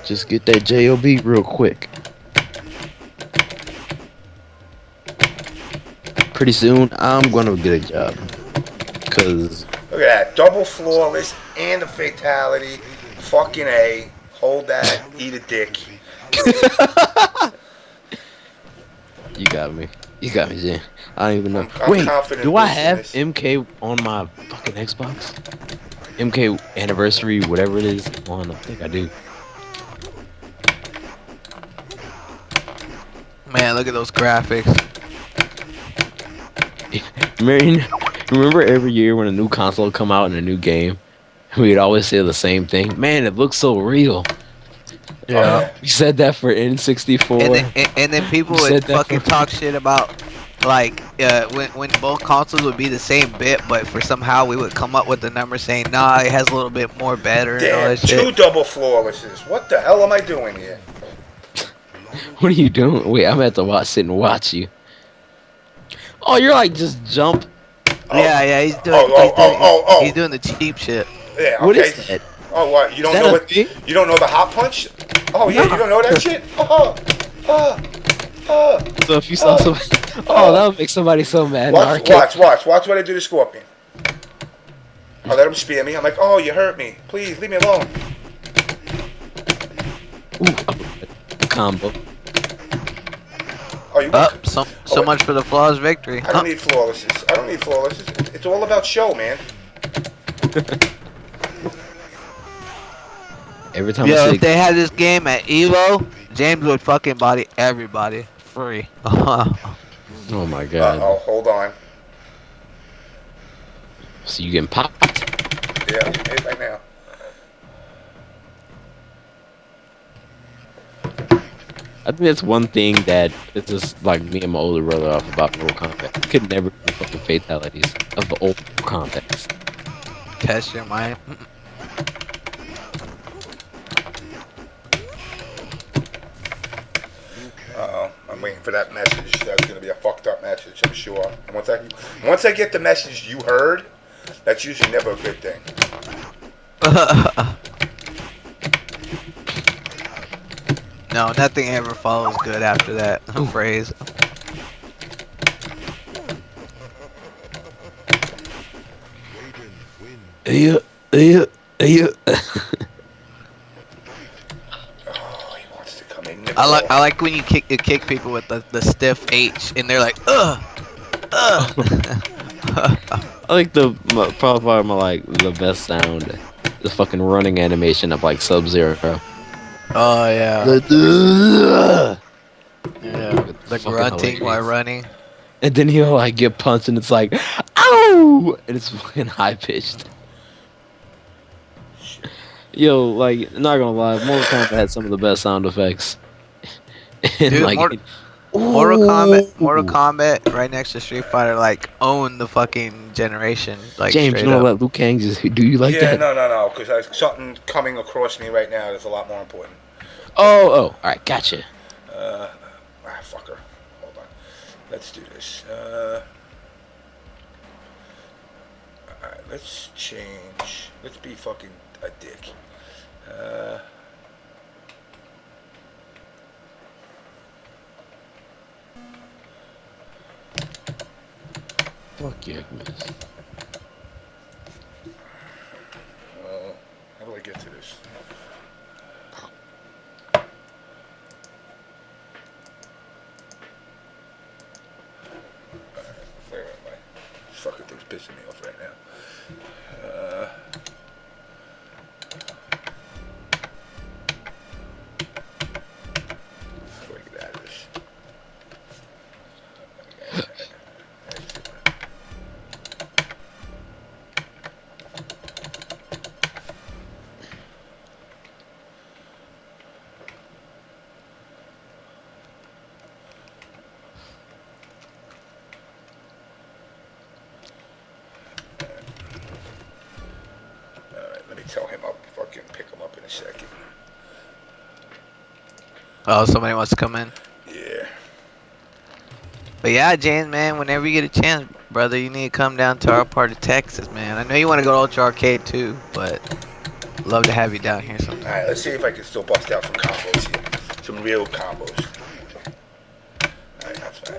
Just get that job real quick. Pretty soon, I'm gonna get a job. Cause Look at that. Double flawless and a fatality. Fucking A. Hold that. Eat a dick. you got me. You got me, Jay. I don't even know. I'm Wait, confident do I boosting have this. MK on my fucking Xbox? MK anniversary, whatever it is, on. I think I do. Man, look at those graphics. Remember every year when a new console come out and a new game, we'd always say the same thing. Man, it looks so real. Yeah. We said that for N64. And then people You would said that fucking for- talk shit about like when both consoles would be the same bit, but for somehow we would come up with the number saying nah, it has a little bit more better and all Damn, that 2 shit. double flawlesses. What the hell am I doing here? What are you doing? Wait, I'm at to sit and watch you. Oh, you're like just jump. Yeah, he's doing. Oh. He's doing the cheap shit. Yeah, okay. What is that? Oh, what? You don't Is that know a what? thing? You don't know the hot punch? Oh yeah, you don't know that shit? So if you saw somebody, that would make somebody so mad. Watch what I do to Scorpion. I let him spear me. I'm like, oh, you hurt me. Please leave me alone. Ooh, combo. Oh, you? So much for the flawless victory. I don't need flawlesses. I don't need flawlesses. It's all about show, man. Every time Yeah, I if say, they had this game at Evo, James would fucking body everybody free. oh my god. Oh, hold on. So you getting popped? Yeah, I'm getting hit right now. I think that's one thing that it's just like me and my older brother off about Mortal Kombat. I could never do fucking fatalities of the old Mortal Kombats. Test your mind. Uh-oh. I'm waiting for that message. That's going to be a fucked up message, I'm sure. And once I get the message you heard, that's usually never a good thing. No, nothing ever follows good after that phrase. Yeah. Oh, he wants to come in. I like when you kick people with the stiff H and they're like ugh. I like probably my the best sound, the fucking running animation of like Sub-Zero. Oh yeah. Yeah. The Fucking grunting while hilarious. running. And then he'll like get punched and it's like, ow! And it's fucking high pitched. Yo, like, not gonna lie, Mortal Kombat had some of the best sound effects. And Dude, like, Mortal Kombat right next to Street Fighter like own the fucking generation. Like James, straight you know up. let Liu Kang just do you like yeah, that? no, because something coming across me right now that's a lot more important. Oh, alright, gotcha. Fucker. Hold on. Let's do this. Alright, let's change. Let's be fucking a dick. Fuck yeah, miss. How do I get to this? Where am I? This fucking thing's pissing me off right now. tell him I'll fucking pick him up in a second. Oh, somebody wants to come in. Yeah. But yeah, James, man, whenever you get a chance, brother, you need to come down to our part of Texas, man. I know you want to go to Ultra Arcade too, but love to have you down here sometime. Alright, let's see if I can still bust out some combos here. Some real combos. Alright, that's fine.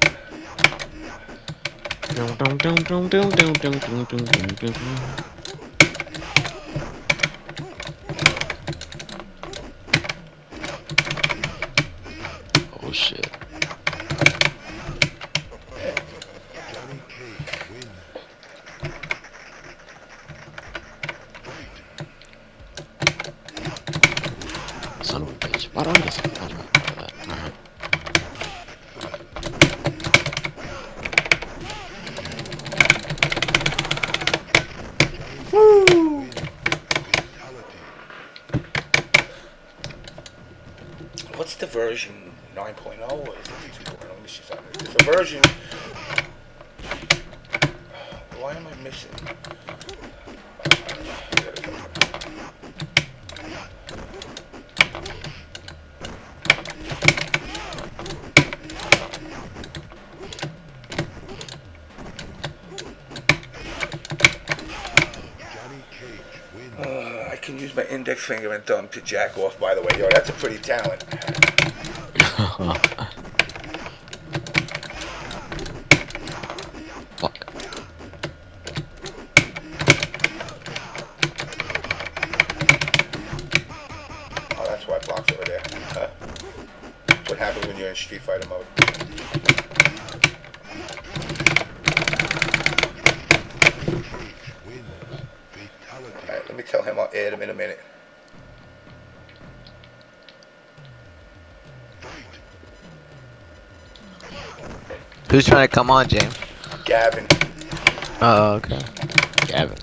Oh shit. Son of a bitch. Why don't I get some fun? Alright. Woo! What's the version 9.0 or is it 2.0? Let me see something. There's a version. Why am I missing? I can use my index finger and thumb to jack off, by the way. Yo, that's a pretty talent. Fuck. Oh, that's why it blocks over there. That's what happens when you're in Street Fighter mode. Alright, let me tell him I'll add him in a minute. Who's trying to come on, James? Gavin. Oh, okay. Gavin.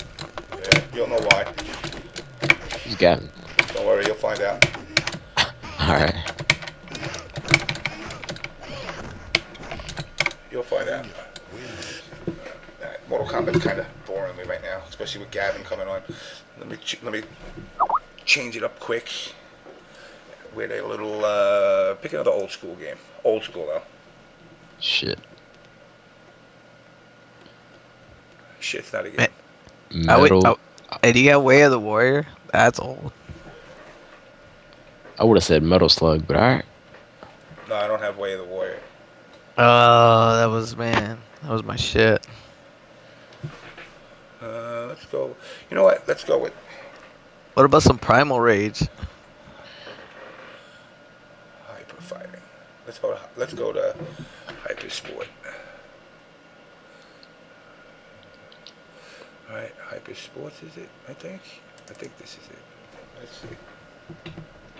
Yeah, you'll know why. Who's Gavin? Don't worry, you'll find out. Alright. You'll find out. Mortal Kombat's kind of boring me right now, especially with Gavin coming on. Let me change it up quick. With a little pick another old school game. Old school though. Shit. Shit's not a game. Metal. Hey, do you got Way of the Warrior? That's old. I would have said Metal Slug, but alright. No, I don't have Way of the Warrior. Oh, that was my shit. Let's go. You know what? Let's go with. What about some Primal Rage? Hyper fighting. Let's go to Hyper Sport. Alright, Hyper Sports is it? I think this is it. Let's see.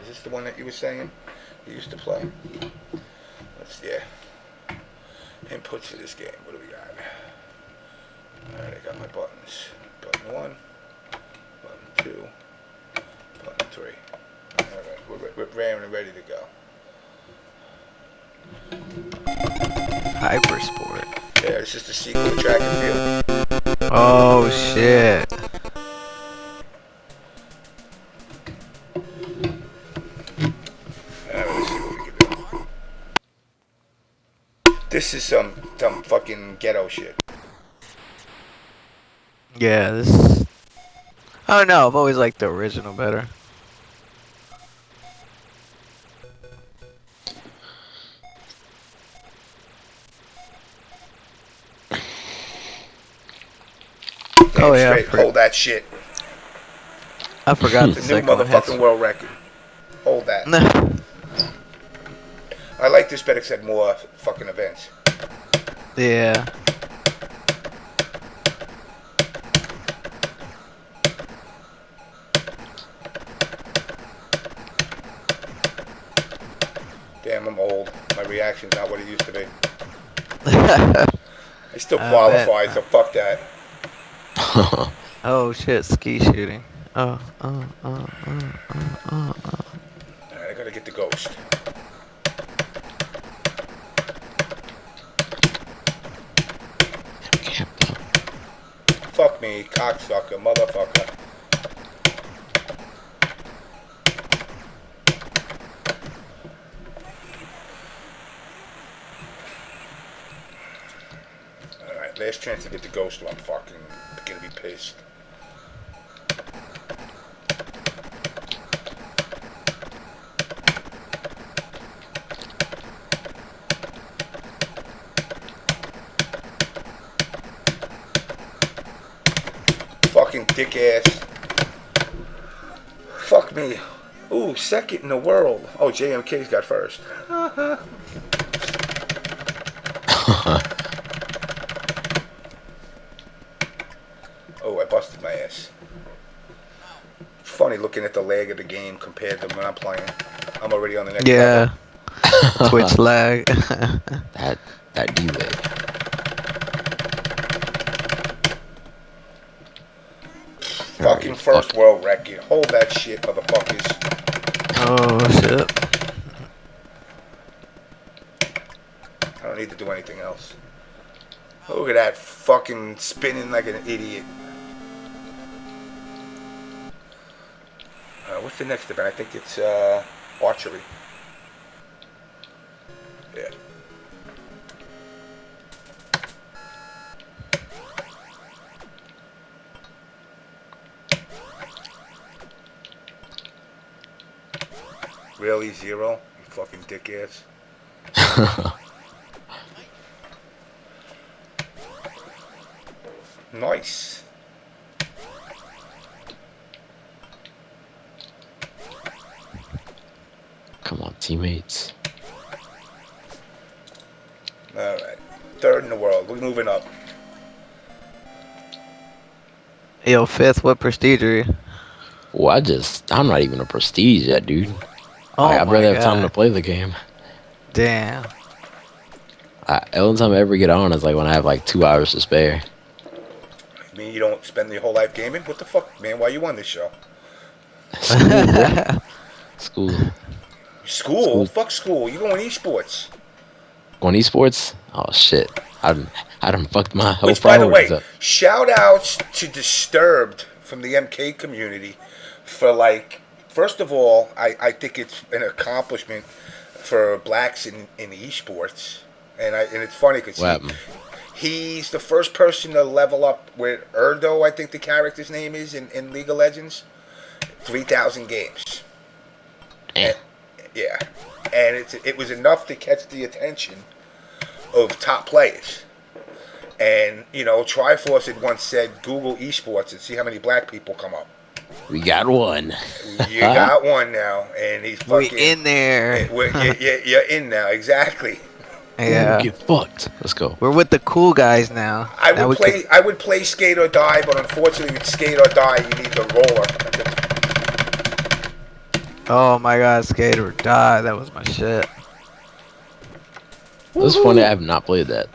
Is this the one that you were saying you used to play? Yeah. Inputs for this game. What do we got? Alright, I got my buttons. Button 1, button 2, button 3. Alright, we're raring and ready to go. Hypersport. Yeah, it's just a sequel to track and field. Oh shit. Alright, let's see what we can do. This is some fucking ghetto shit. Yeah, this. I don't know. I've always liked the original better. Damn Oh, yeah, straight, hold that shit. I forgot the The new second one has- motherfucking world record. Hold that. No. I like this better 'cause it had more fucking events. Yeah. Damn, I'm old. My reaction's not what it used to be. I still qualify, bet. so fuck that. Oh shit, ski shooting. Oh. Alright, I gotta get the ghost. Fuck me, cocksucker, motherfucker. Last chance to get the ghost, or I'm fucking gonna be pissed. Fucking dick ass. Fuck me. Ooh, second in the world. Oh, JMK's got first. Oh, I busted my ass. Funny looking at the lag of the game compared to when I'm playing. I'm already on the next level. Twitch lag. that delay. Fucking first world record. Hold that shit, motherfuckers. Oh shit. I don't need to do anything else. Look at that fucking spinning like an idiot. What's the next event? I think it's archery. Yeah. Really, zero? You fucking dick ass. Nice. Come on, teammates. Alright. Third in the world. We're moving up. Yo, fifth, what prestige are you? Well, I'm not even a prestige yet, dude. Oh I'd my rather have God. time to play the game. Damn. The only time I ever get on is like when I have like 2 hours to spare. You mean you don't spend your whole life gaming? What the fuck, man? Why you on this show? School. School? Fuck school. You going esports. On esports? Oh shit. I done fucked my whole Which, by the way, priorities up. shout outs to Disturbed from the MK community for, like, first of all, I think it's an accomplishment for blacks in esports. And it's funny because he's the first person to level up with Erdo, I think the character's name is, in League of Legends. 3,000 games. Damn. Yeah. And it was enough to catch the attention of top players. And, you know, Triforce had once said, Google esports and see how many black people come up. We got one. You got one now, and he's fucking... We in there. You're in now, exactly. Yeah. Get fucked. Let's go. We're with the cool guys now. I would play Skate or Die, but unfortunately with Skate or Die, you need the roller. Oh my God, Skate or Die. That was my shit. It was funny. I have not played that.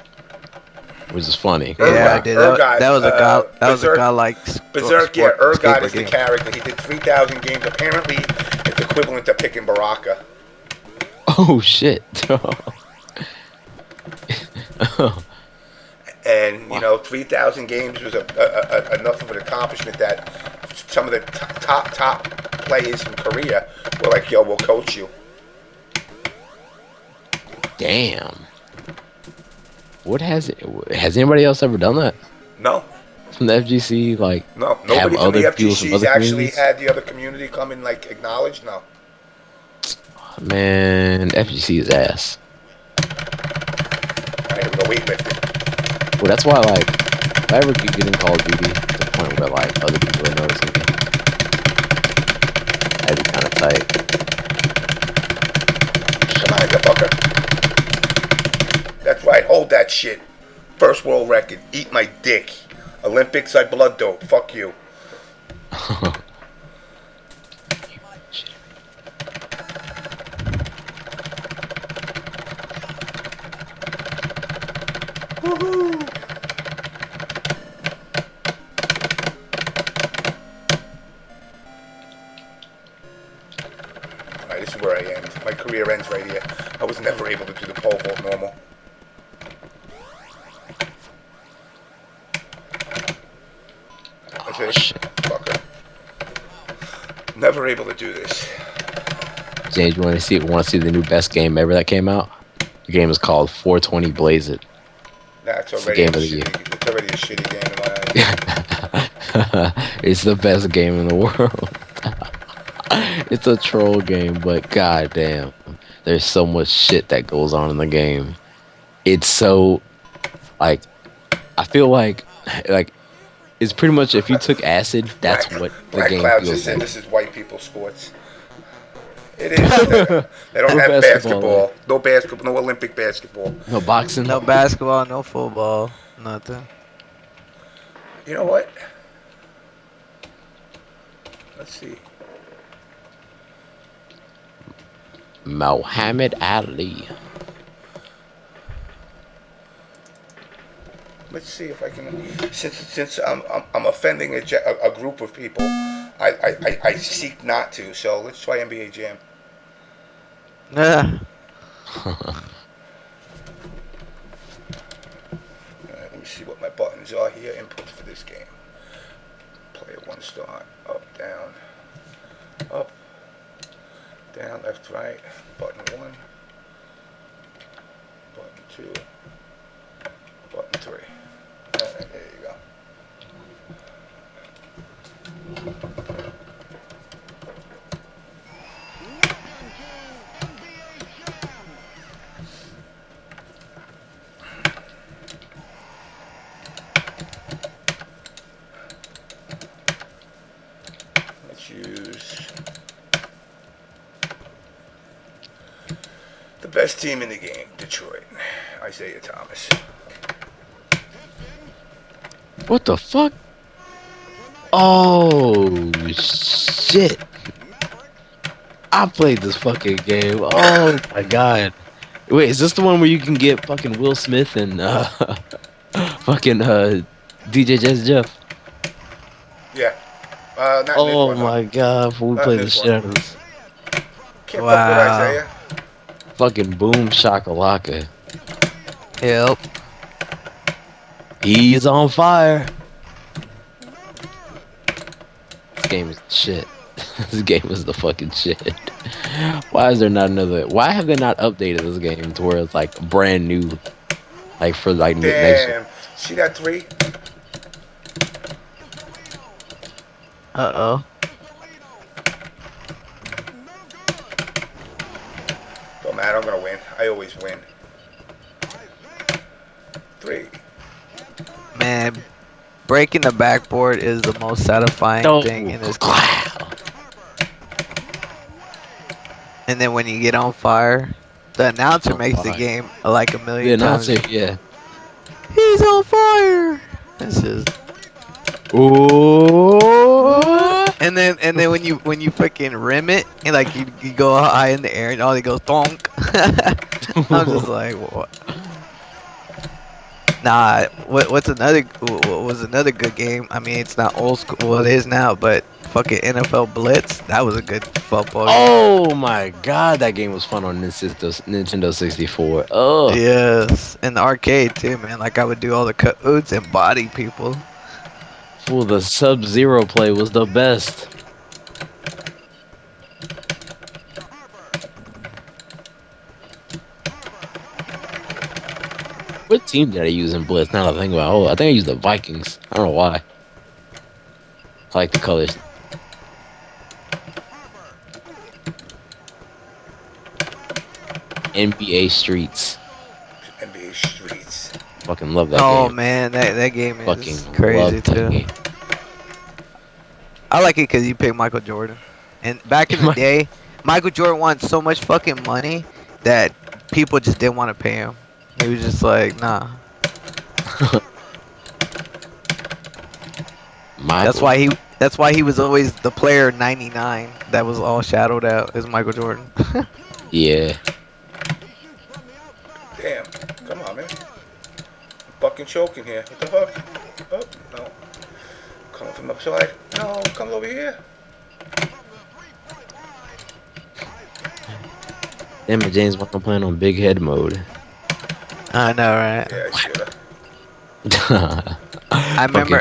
Which is funny. Yeah, dude, that was a god. That was a godlike. Berserk, yeah. Urgot is the character. He did 3,000 games. Apparently, it's equivalent to picking Baraka. Oh shit. And you know, 3,000 games was enough of an accomplishment that some of the top players in Korea were like, "Yo, we'll coach you." Damn. Has anybody else ever done that? No. From the FGC, like no, nobody from the FGC's actually communities? had the other community come and like acknowledge. No. Man, FGC is ass. I have no weightlifting. Well, that's why, like, if I ever keep getting Call of Duty to the point where, like, other people are noticing me, that'd be kind of tight. Come on, you fucker. That's right, hold that shit. First world record, eat my dick. Olympics, I blood dope, fuck you. Woohoo! Alright, this is where I end. My career ends right here. I was never able to do the pole vault normal. Oh, shit. Fucker. Never able to do this. James, you want to see the new best game ever that came out? The game is called 420 Blaze It. That's It's the already game of the year. already a shitty game in my eyes. It's the best game in the world. It's a troll game, but goddamn, there's so much shit that goes on in the game. It's so, like, I feel like it's pretty much if you took acid, that's what the Black game Cloud feels just said like. this is white people sports. It is. They don't No have basketball, basketball. No basketball. No Olympic basketball. No boxing. No basketball, no football, nothing. You know what? Let's see. Muhammad Ali. Let's see if I can. Since I'm offending a group of people, I seek not to. So let's try NBA Jam. Yeah. Let me see what my buttons are here. Inputs for this game. Player 1 start. Up, down. Up. Down, left, right. Button 1. Button 2. Button 3. Alright, there you go. Let's use the best team in the game, Detroit. Isaiah Thomas. What the fuck? Oh shit! I played this fucking game. Oh my god! Wait, is this the one where you can get fucking Will Smith and fucking DJ Jazz Jeff? Yeah. Not in this Oh one, my god! We Not played in the this shit one. out of this. Can't fuck Wow. with Isaiah. Fucking boom shakalaka. Yep. He's on fire. This game is shit. This game is the fucking shit. Why is there not another? Why have they not updated this game to where it's like brand new, like for like next? Damn. See that 3? Uh-oh. Don't matter. I'm gonna win. I always win. 3. Man, breaking the backboard is the most satisfying thing in this game. And then when you get on fire, the announcer On makes the fire. game like a The million times. announcer, yeah. He's on fire. This is. Oh. And then when you fucking rim it and like you go high in the air and all it goes thonk. I'm just like, what? Nah, what was another good game? I mean, it's not old school. Well, it is now, but fucking NFL Blitz, that was a good football game. Oh my god, that game was fun on Nintendo 64. Oh. Yes, in the arcade too, man. Like I would do all the codes and body people. Fool, the Sub-Zero play was the best. What team did I use in Blitz? Now that I think about it. Oh, I think I used the Vikings. I don't know why. I like the colors. NBA Streets. NBA Streets. Fucking love that Oh game. man, that game is Fucking crazy love that too. game. I like it because you pick Michael Jordan. And back in the day, Michael Jordan wanted so much fucking money that people just didn't want to pay him. He was just like, nah. That's why he was always the player 99 that was all shadowed out is Michael Jordan. Yeah. Damn. Come on, man. Fucking choking here. What the fuck? Oh, no. Coming from upside. No, come over here. Damn it, James, why am I playing on big head mode? I know, right? Yeah, I should've.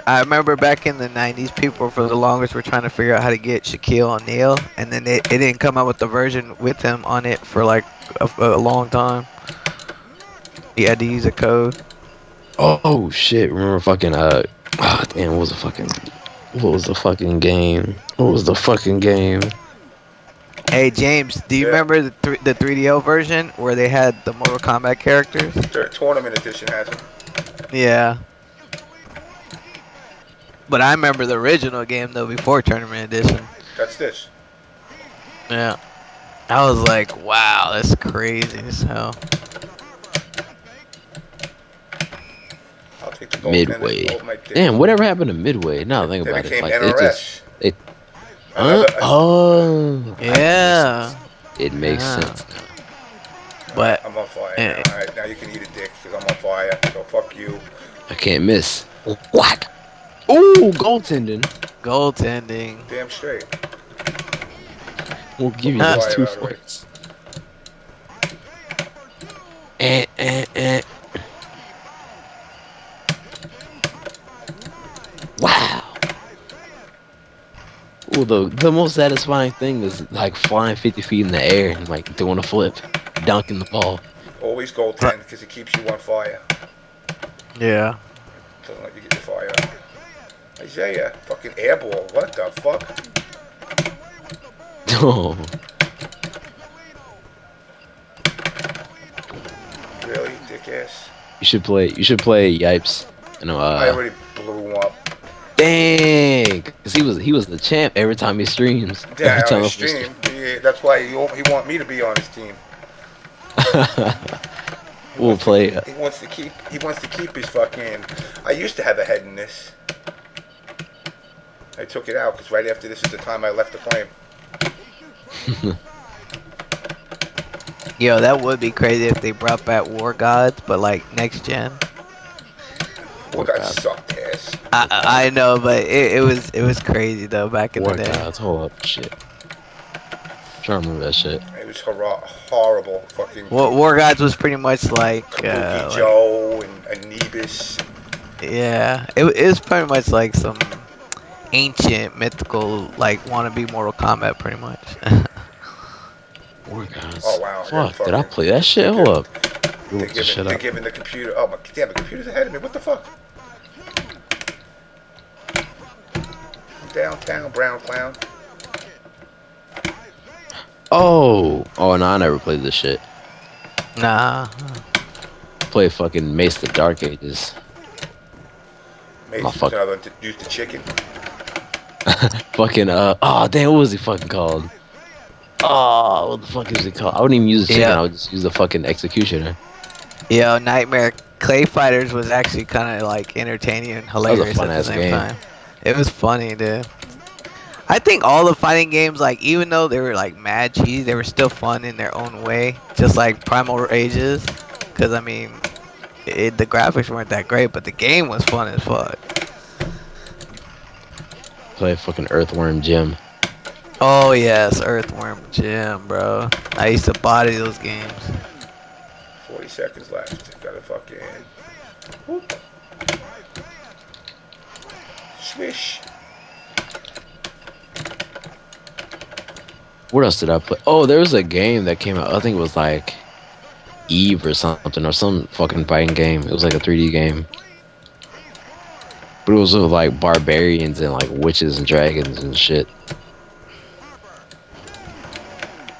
I remember back in the 90s, people for the longest were trying to figure out how to get Shaquille O'Neal, and then it didn't come out with the version with him on it for like a long time. You had to use a code. Oh shit! Remember fucking damn, what was the fucking game? What was the fucking game? Hey James, do you Yeah. remember the 3DO version where they had the Mortal Kombat characters? Their tournament edition has them. Yeah. But I remember the original game though before Tournament Edition. That's this. Yeah. I was like, wow, that's crazy as hell. I'll take the gold Midway. pen and my dick. Damn, whatever happened to Midway? Now think Then about it it. became Like NRS. it Another- oh. Yeah. It makes Yeah. sense now. But I'm on fire Eh. now. Alright, now you can eat a dick because I'm on fire. So fuck you. I can't miss. What? Ooh, goaltending. goaltending. Damn straight. We'll give you Fire those 2 out of the way. points. Wow. Ooh, the most satisfying thing is like flying 50 feet in the air and like doing a flip, dunking the ball. Always goaltend because it keeps you on fire. Yeah. Doesn't let you get your fire out. Isaiah, fucking airball. What the fuck? Oh, Really, dick ass? you should play Yipes. You know, I already blew him up. dang, cause he was the champ every time he streams. Yeah, Every on time his stream. Yeah, that's why he want me to be on his team. We'll play. He wants to keep his fucking. I used to have a head in this. I took it out because right after this is the time I left the claim. Yo, that would be crazy if they brought back War Gods, but like next gen. Well, that sucked ass. I know, but it was crazy though back in War the day. Gods, hold up, shit. Trying to remember that shit. It was horrible. Fucking War Gods was pretty much like, Kabuki Joe and Anubis. yeah, it was pretty much like some ancient mythical like wannabe Mortal Kombat, pretty much. War Gods. Oh, wow, I got Fuck, did I fucking- play that shit? Hold up. They're Look this shit giving, up. they're giving the computer. Oh my damn! The computer's ahead of me. What the fuck? Downtown, brown clown. Oh, no, I never played this shit. Nah. Play fucking Mace the Dark Ages. Mace Oh, was fuck. another to use the chicken. Fucking oh damn, what was he fucking called? Oh, what the fuck is he called? I wouldn't even use the chicken. Yeah. I would just use the fucking executioner. Yo, Nightmare Clay Fighters was actually kind of like entertaining and hilarious at the fun-ass same game. time. It was funny, dude. I think all the fighting games, like even though they were like mad cheesy, they were still fun in their own way. Just like Primal Ages, because I mean, the graphics weren't that great, but the game was fun as fuck. Play fucking Earthworm Jim. Oh yes, Earthworm Jim, bro. I used to body those games. 40 seconds left. Gotta fucking. Whoop. Swish. What else did I play? Oh, there was a game that came out. I think it was like Eve or something, or some fucking fighting game. It was like a 3D game. But it was with like barbarians and like witches and dragons and shit.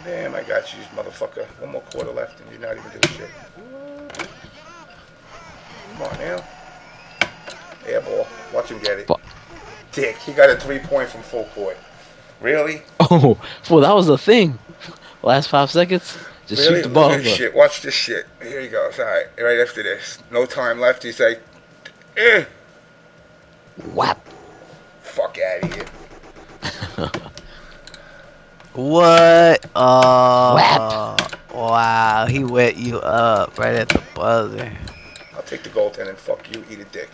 Damn, I got you, motherfucker. One more quarter left and you're not even doing shit. Come on now. Airball. Watch him get it. Fuck. Dick, he got a 3-point from full court. Really? Oh, well, that was the thing. Last 5 seconds, just Really? shoot the ball. Look at this shit. Watch this shit. Here he goes. Alright, right after this. No time left. He's like, Whap. fuck out of here. What? Oh, Whap. wow, he wet you up right at the buzzer. I'll take the goaltender and fuck you, eat a dick.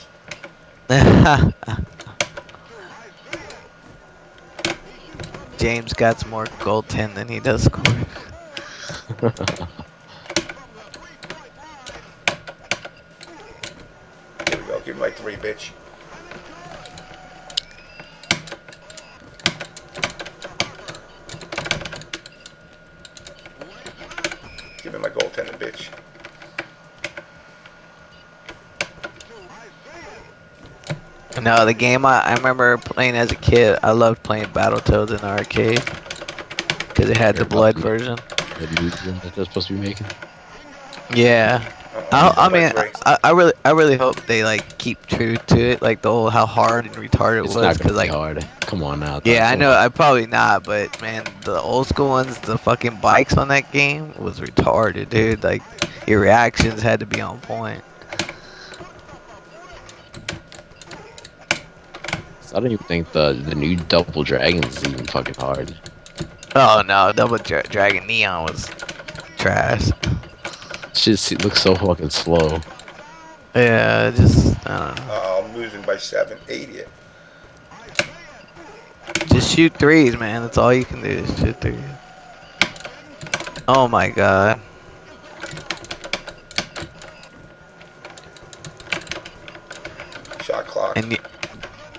James got more goaltend than he does scores. Here we go. Give him like 3, bitch. Give him my goaltender, bitch. No, the game I remember playing as a kid. I loved playing Battletoads in the arcade because it had the blood version. The new one that they're supposed to be making. Yeah. I mean, I really hope they like keep true to it, like the whole how hard and retarded It's it was, not gonna cause be like hard. Come on now. yeah, I Come know on. I probably not, but man, the old school ones, the fucking bikes on that game was retarded, dude. Like your reactions had to be on point. I don't even think the new Double Dragons is even fucking hard. Oh no, Double Dragon Neon was trash. Shit looks so fucking slow. Yeah, just I don't know. I'm losing by 7, 80 it. Just shoot threes, man. That's all you can do is shoot threes. Oh my god. Shot clock.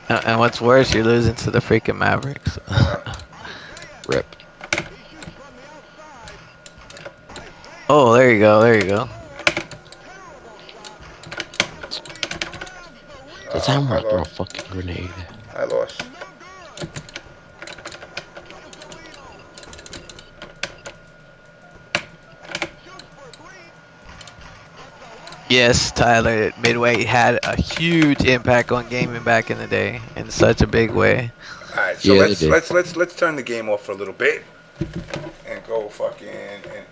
And what's worse, you're losing to the freaking Mavericks. Rip. Oh, there you go. There you go. Does that want to throw a fucking grenade? I lost. Yes, Tyler, Midway had a huge impact on gaming back in the day in such a big way. All right, so Yeah, let's turn the game off for a little bit and go fucking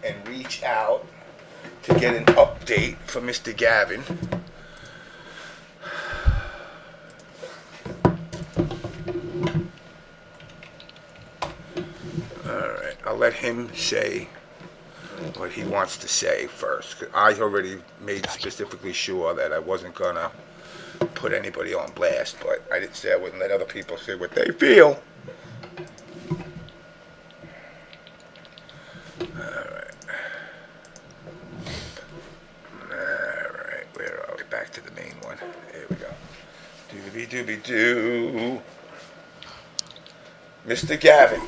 and reach out to get an update from Mr. Gavin. All right, I'll let him say what he wants to say first. 'Cause I already made specifically sure that I wasn't gonna put anybody on blast, but I didn't say I wouldn't let other people say what they feel. Alright, where are we? Back to the main one. Here we go. Doobie-doobie-doo. Mr. Gavin,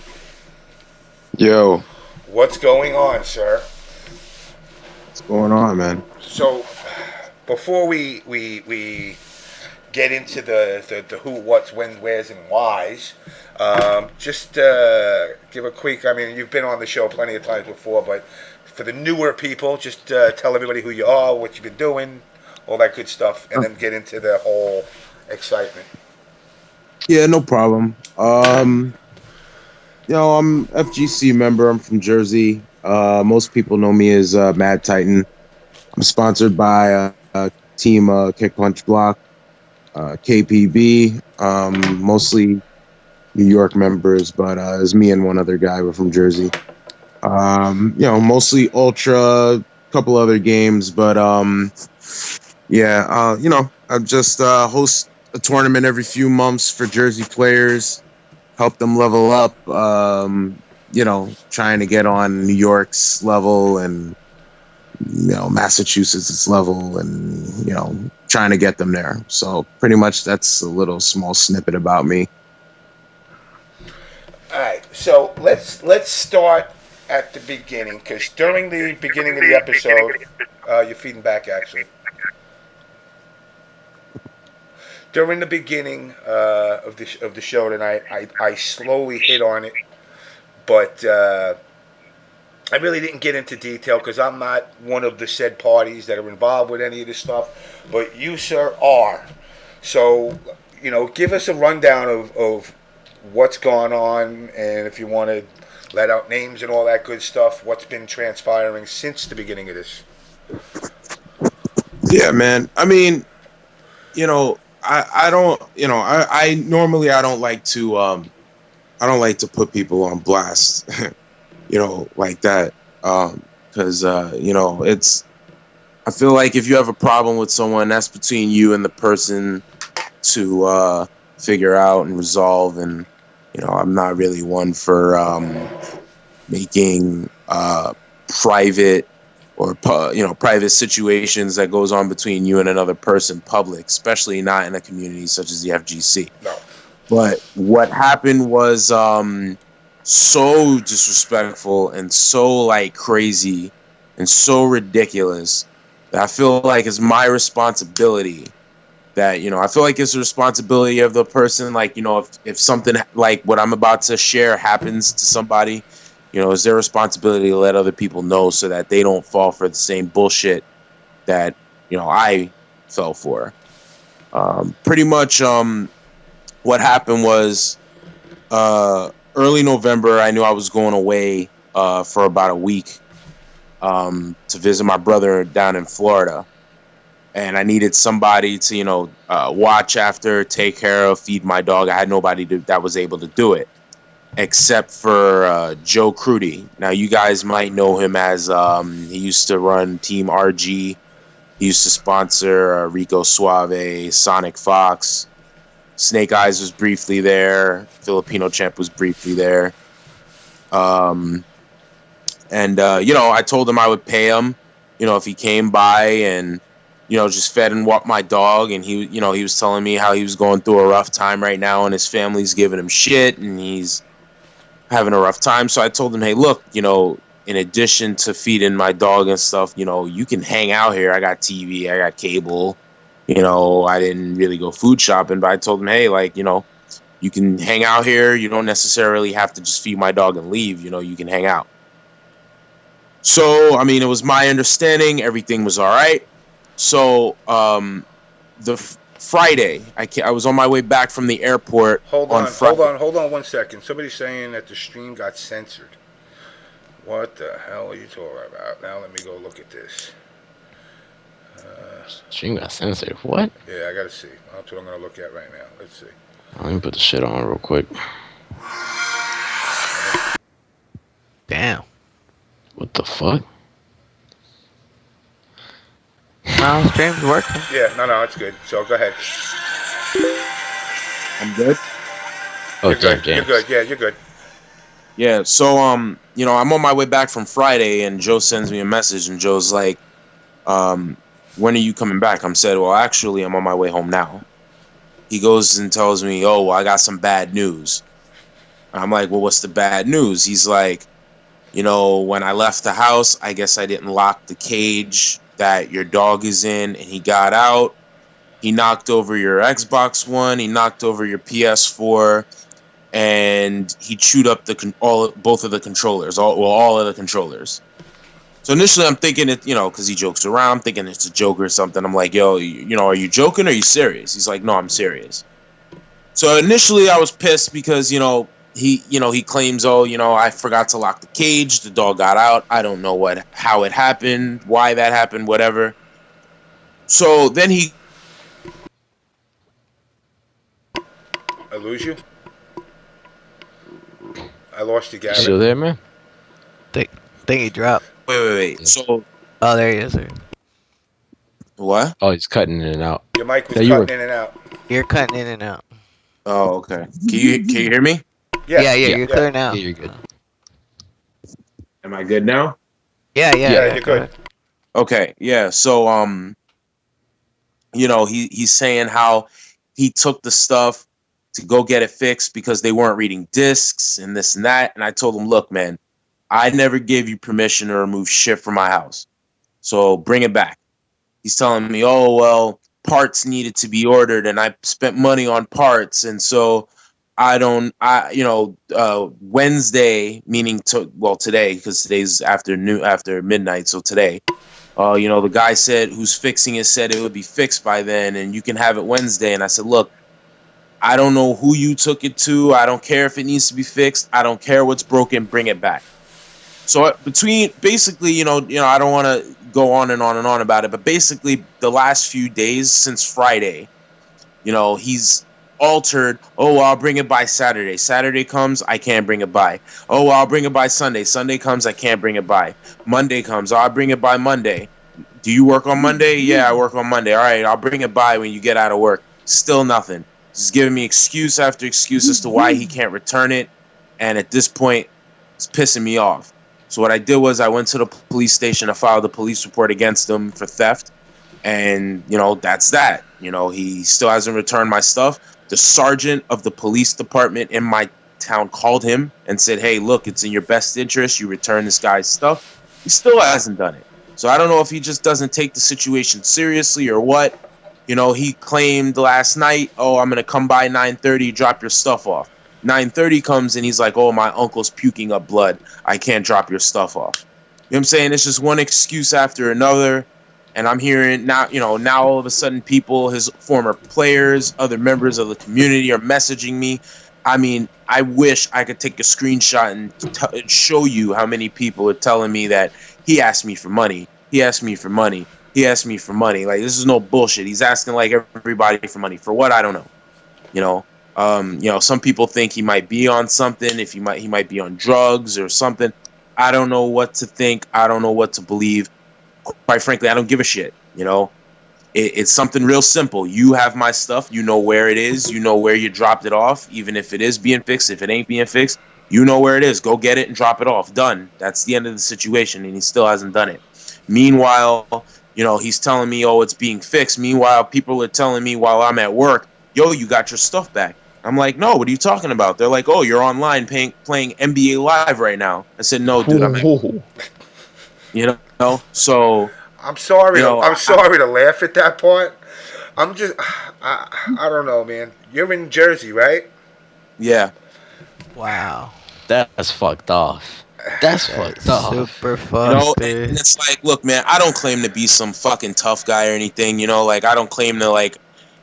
Yo, what's going on, sir? what's going on, man? So, before we get into the who, what's, when, where's, and whys, just give a quick. I mean, you've been on the show plenty of times before, but for the newer people, just tell everybody who you are, what you've been doing, all that good stuff, and then get into the whole excitement. Yeah, no problem. I'm FGC member. I'm from Jersey. Most people know me as Mad Titan. I'm sponsored by Team Kick Punch Block, KPB. Mostly New York members, but it's me and one other guy. We're from Jersey. Mostly Ultra, couple other games, but I just host a tournament every few months for Jersey players, help them level up, trying to get on New York's level and, Massachusetts' level and, trying to get them there. So pretty much that's a little small snippet about me. All right, so let's start at the beginning, because during the beginning of the episode, you're feeding back actually. During the beginning of the show tonight, I slowly hit on it, but I really didn't get into detail because I'm not one of the said parties that are involved with any of this stuff, but you, sir, are. So, give us a rundown of what's going on, and if you want to let out names and all that good stuff, what's been transpiring since the beginning of this. Yeah, man. I mean, I don't, I normally I don't like to put people on blast, like that. Cause, it's, I feel like if you have a problem with someone, that's between you and the person to, figure out and resolve. And, I'm not really one for, making, private or private situations that goes on between you and another person public, especially not in a community such as the FGC. No. But what happened was so disrespectful and so crazy and so ridiculous that I feel like it's my responsibility that, you know, I feel like it's a responsibility of the person. Like, you know, if something like what I'm about to share happens to somebody, you know, it's their responsibility to let other people know so that they don't fall for the same bullshit that, you know, I fell for. Pretty much what happened was early November, I knew I was going away for about a week to visit my brother down in Florida. And I needed somebody to, you know, watch after, take care of, feed my dog. I had nobody that was able to do it except for Joe Crudy. Now, you guys might know him as he used to run Team RG. He used to sponsor Rico Suave, Sonic Fox. Snake Eyes was briefly there. Filipino Champ was briefly there. You know, I told him I would pay him, you know, if he came by and, you know, just fed and walked my dog. And he, you know, he was telling me how he was going through a rough time right now and his family's giving him shit and he's having a rough time. So I told him, hey, look, you know, in addition to feeding my dog and stuff, you know, you can hang out here. I got TV, I got cable. You know, I didn't really go food shopping, but I told him, hey, like, you know, you can hang out here. You don't necessarily have to just feed my dog and leave. You know, you can hang out. So, I mean, it was my understanding everything was all right. So, Friday, I was on my way back from the airport. Hold on on 1 second. Somebody's saying that the stream got censored. What the hell are you talking about? Now let me go look at this. Stream got censored. What? Yeah, I gotta see. That's what I'm gonna look at right now. Let's see. Let me put the shit on real quick. Damn. What the fuck? No, stream's working. Yeah, no, it's good. So go ahead. I'm good. Oh, You're good. James. You're good. Yeah, you're good. Yeah, so you know, I'm on my way back from Friday and Joe sends me a message and Joe's like, when are you coming back? I'm said, well, actually, I'm on my way home now. He goes and tells me, oh, well, I got some bad news. I'm like, well, what's the bad news? He's like, you know, when I left the house, I guess I didn't lock the cage that your dog is in, and he got out. He knocked over your Xbox One. He knocked over your PS4, and he chewed up both of the controllers, all of the controllers. So initially, I'm thinking it, you know, because he jokes around, I'm thinking it's a joke or something. I'm like, yo, you know, are you joking or are you serious? He's like, no, I'm serious. So initially, I was pissed because, you know, he claims, oh, you know, I forgot to lock the cage. The dog got out. I don't know how it happened, why that happened, whatever. So then I lose you? I lost you, Gavin. Still there, man? Think he dropped. Wait. So, Oh, there he is. There. what? Oh, he's cutting in and out. Your mic was Yeah, cutting in and out. You're cutting in and out. Oh, okay. Can you hear me? Yeah, you're clear now. Yeah, you're good. Am I good now? Yeah, you're good. Okay, yeah. So, you know, he's saying how he took the stuff to go get it fixed because they weren't reading discs and this and that. And I told him, look, man, I never gave you permission to remove shit from my house. So bring it back. He's telling me, oh, well, parts needed to be ordered and I spent money on parts. And so Wednesday, meaning today, because today's after midnight. So today, you know, the guy who's fixing it said it would be fixed by then and you can have it Wednesday. And I said, look, I don't know who you took it to. I don't care if it needs to be fixed. I don't care what's broken. Bring it back. So basically, you know, I don't want to go on and on and on about it, but basically the last few days since Friday, you know, he's altered. Oh, I'll bring it by Saturday. Saturday comes, I can't bring it by. Oh, I'll bring it by Sunday. Sunday comes, I can't bring it by. Monday comes, I'll bring it by Monday. Do you work on Monday? Yeah, I work on Monday. All right, I'll bring it by when you get out of work. Still nothing. He's giving me excuse after excuse as to why he can't return it. And at this point, it's pissing me off. So what I did was I went to the police station. I filed a police report against him for theft. And, you know, that's that. You know, he still hasn't returned my stuff. The sergeant of the police department in my town called him and said, hey, look, it's in your best interest. You return this guy's stuff. He still hasn't done it. So I don't know if he just doesn't take the situation seriously or what. You know, he claimed last night, oh, I'm going to come by 9:30, drop your stuff off. 9:30 comes and he's like, oh, my uncle's puking up blood. I can't drop your stuff off. You know what I'm saying? It's just one excuse after another. And I'm hearing now, now all of a sudden people, his former players, other members of the community are messaging me. I mean, I wish I could take a screenshot and show you how many people are telling me that he asked me for money. He asked me for money. He asked me for money. Like, this is no bullshit. He's asking like everybody for money. For what? I don't know. Some people think he might be on something. He might be on drugs or something. I don't know what to think. I don't know what to believe. Quite frankly, I don't give a shit. It's something real simple. You have my stuff. You know where it is. You know where you dropped it off. Even if it is being fixed, if it ain't being fixed, you know where it is. Go get it and drop it off. Done. That's the end of the situation, and he still hasn't done it. Meanwhile, he's telling me, oh, it's being fixed. Meanwhile, people are telling me while I'm at work, yo, you got your stuff back. I'm like, no, what are you talking about? They're like, oh, you're online playing NBA Live right now. I said, no, dude, I'm at, so... I'm sorry. I'm sorry to laugh at that part. I'm just, I don't know, man. You're in Jersey, right? Yeah. Wow. That's fucked off. That's fucked off. Super fucked, and it's like, look, man, I don't claim to be some fucking tough guy or anything. Like, I don't claim to I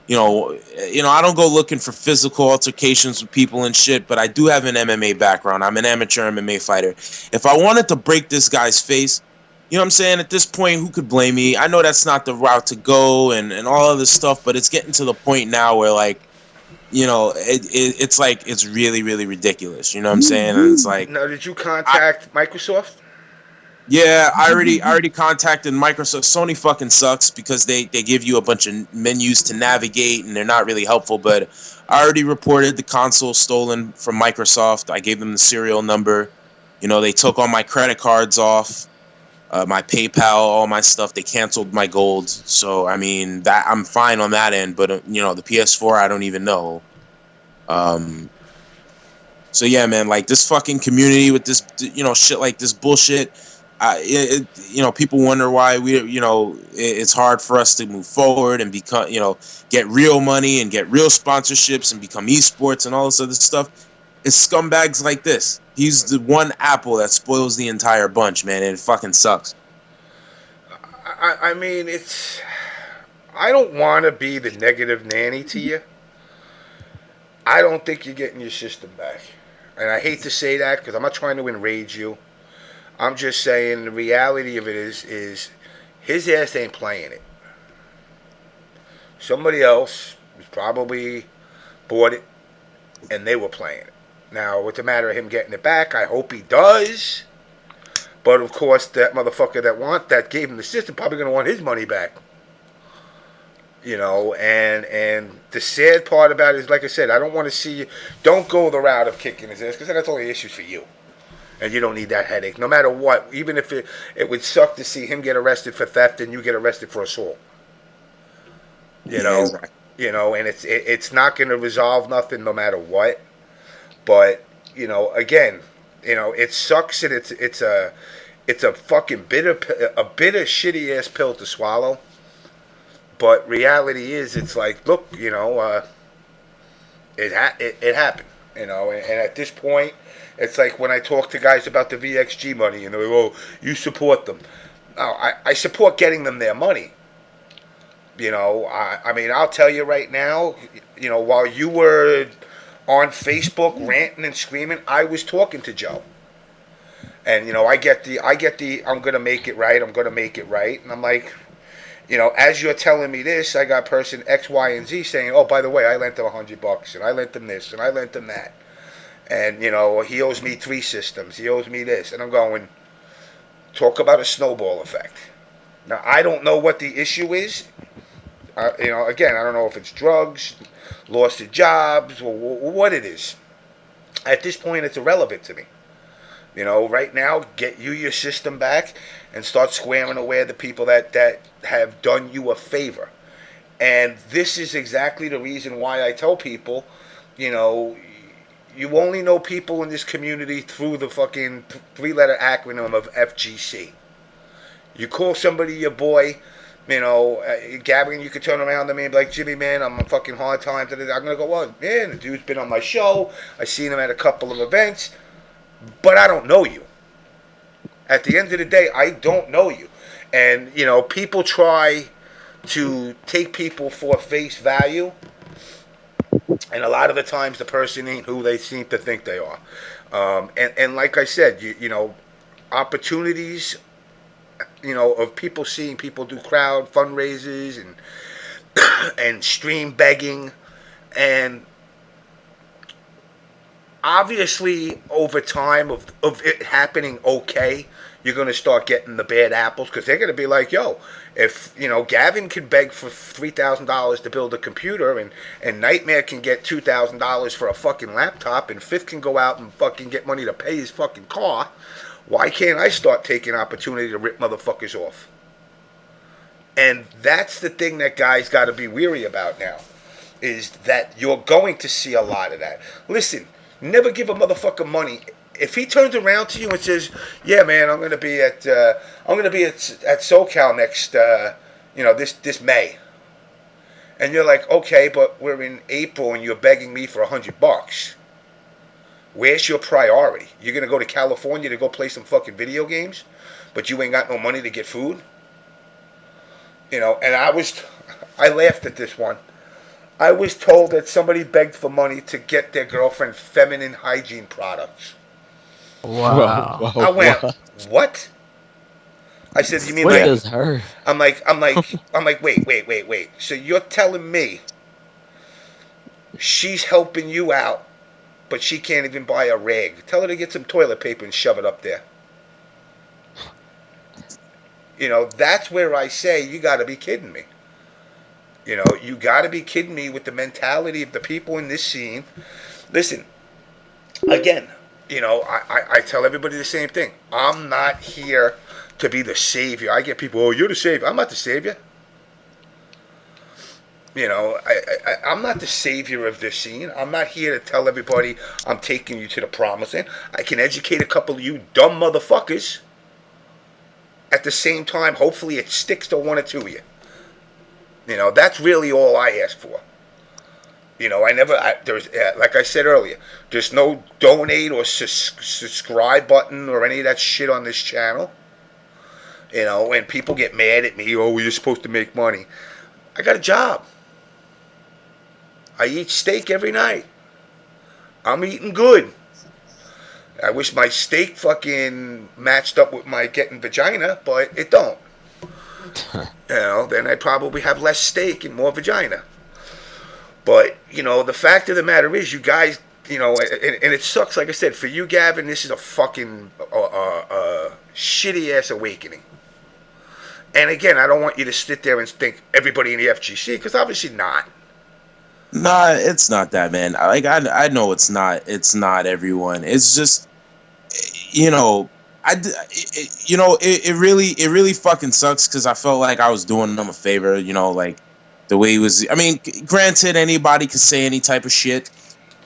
don't go looking for physical altercations with people and shit. But I do have an MMA background. I'm an amateur MMA fighter. If I wanted to break this guy's face. You know what I'm saying? At this point, who could blame me? I know that's not the route to go and all of this stuff, but it's getting to the point now where, like, it's like, it's really, really ridiculous. You know what I'm saying? And it's like... Now, did you contact Microsoft? Yeah, I already contacted Microsoft. Sony fucking sucks because they give you a bunch of menus to navigate, and they're not really helpful, but I already reported the console stolen from Microsoft. I gave them the serial number. They took all my credit cards off. My PayPal, all my stuff, they canceled my gold. So, I mean, that I'm fine on that end. But, the PS4, I don't even know. So, yeah, man, like, this fucking community with this, shit like this bullshit. People wonder why it's hard for us to move forward and become, get real money and get real sponsorships and become esports and all this other stuff. It's scumbags like this. He's the one apple that spoils the entire bunch, man, and it fucking sucks. I mean, I don't want to be the negative nanny to you. I don't think you're getting your system back. And I hate to say that because I'm not trying to enrage you. I'm just saying the reality of it is his ass ain't playing it. Somebody else was probably bought it and they were playing it. Now, what's the matter of him getting it back? I hope he does. But, of course, that motherfucker that gave him the system probably going to want his money back. And the sad part about it is, like I said, I don't want to see you. Don't go the route of kicking his ass because that's only issues for you. And you don't need that headache. No matter what, even if it would suck to see him get arrested for theft and you get arrested for assault. Exactly. And it's not going to resolve nothing no matter what. But, again, it sucks and it's a fucking bitter shitty ass pill to swallow. But reality is, it's like, look, it happened, and at this point, it's like when I talk to guys about the VXG money, and they're like, oh, you support them. No, I support getting them their money. I mean, I'll tell you right now, while you were on Facebook ranting and screaming, I was talking to Joe. And, I get the I'm going to make it right, and I'm like, as you're telling me this, I got person X, Y, and Z saying, oh, by the way, I lent them $100, and I lent them this, and I lent them that. And, he owes me 3 systems, he owes me this. And I'm going, talk about a snowball effect. Now, I don't know what the issue is. Again, I don't know if it's drugs, lost of jobs, or what it is. At this point, it's irrelevant to me. Right now, get you your system back and start squaring away the people that have done you a favor. And this is exactly the reason why I tell people, you only know people in this community through the fucking 3-letter acronym of FGC. You call somebody your boy, You know, Gavin, you could turn around to me and be like, Jimmy, man, I'm a fucking hard time. I'm going to go, well, man, the dude's been on my show. I've seen him at a couple of events, but I don't know you. At the end of the day, I don't know you. And, you know, people try to take people for face value, and a lot of the times the person ain't who they seem to think they are. And like I said, you know, opportunities, you know, of people seeing people do crowd fundraisers and and stream begging, and obviously over time of it happening, okay, you're going to start getting the bad apples, because they're going to be like, yo, if, you know, Gavin can beg for $3,000 to build a computer, and Nightmare can get $2,000 for a fucking laptop, and Fifth can go out and fucking get money to pay his fucking car, why can't I start taking opportunity to rip motherfuckers off? And that's the thing that guys got to be weary about now, is that you're going to see a lot of that. Listen, never give a motherfucker money. If he turns around to you and says, "Yeah, man, I'm gonna be at SoCal next, you know, this May," and you're like, "Okay, but we're in April and you're begging me for $100. Where's your priority? You're gonna go to California to go play some fucking video games, but you ain't got no money to get food?" You know, and I laughed at this one. I was told that somebody begged for money to get their girlfriend feminine hygiene products. Wow. Whoa, I went, what? what? I said, you mean What like? does her? I'm like, wait. So you're telling me she's helping you out, but she can't even buy a rag? Tell her to get some toilet paper and shove it up there. You know, that's where I say you got to be kidding me. You know, you got to be kidding me with the mentality of the people in this scene. Listen, again, you know, I tell everybody the same thing. I'm not here to be the savior. I get people, oh, you're the savior. I'm not the savior. You know, I'm not the savior of this scene. I'm not here to tell everybody I'm taking you to the promised land. I can educate a couple of you dumb motherfuckers. At the same time, hopefully it sticks to one or two of you. You know, that's really all I ask for. You know, there's like I said earlier, there's no donate or subscribe button or any of that shit on this channel. You know, and people get mad at me, oh, you're supposed to make money. I got a job. I eat steak every night. I'm eating good. I wish my steak fucking matched up with my getting vagina, but it don't. You know, then I'd probably have less steak and more vagina. But, you know, the fact of the matter is, you guys, you know, and it sucks, like I said, for you, Gavin, this is a fucking shitty-ass awakening. And again, I don't want you to sit there and think everybody in the FGC, because obviously not. Nah, it's not that, man. Like I know it's not everyone. It's just, you know, it really fucking sucks, because I felt like I was doing him a favor, you know, like the way he was. I mean, granted, anybody could say any type of shit,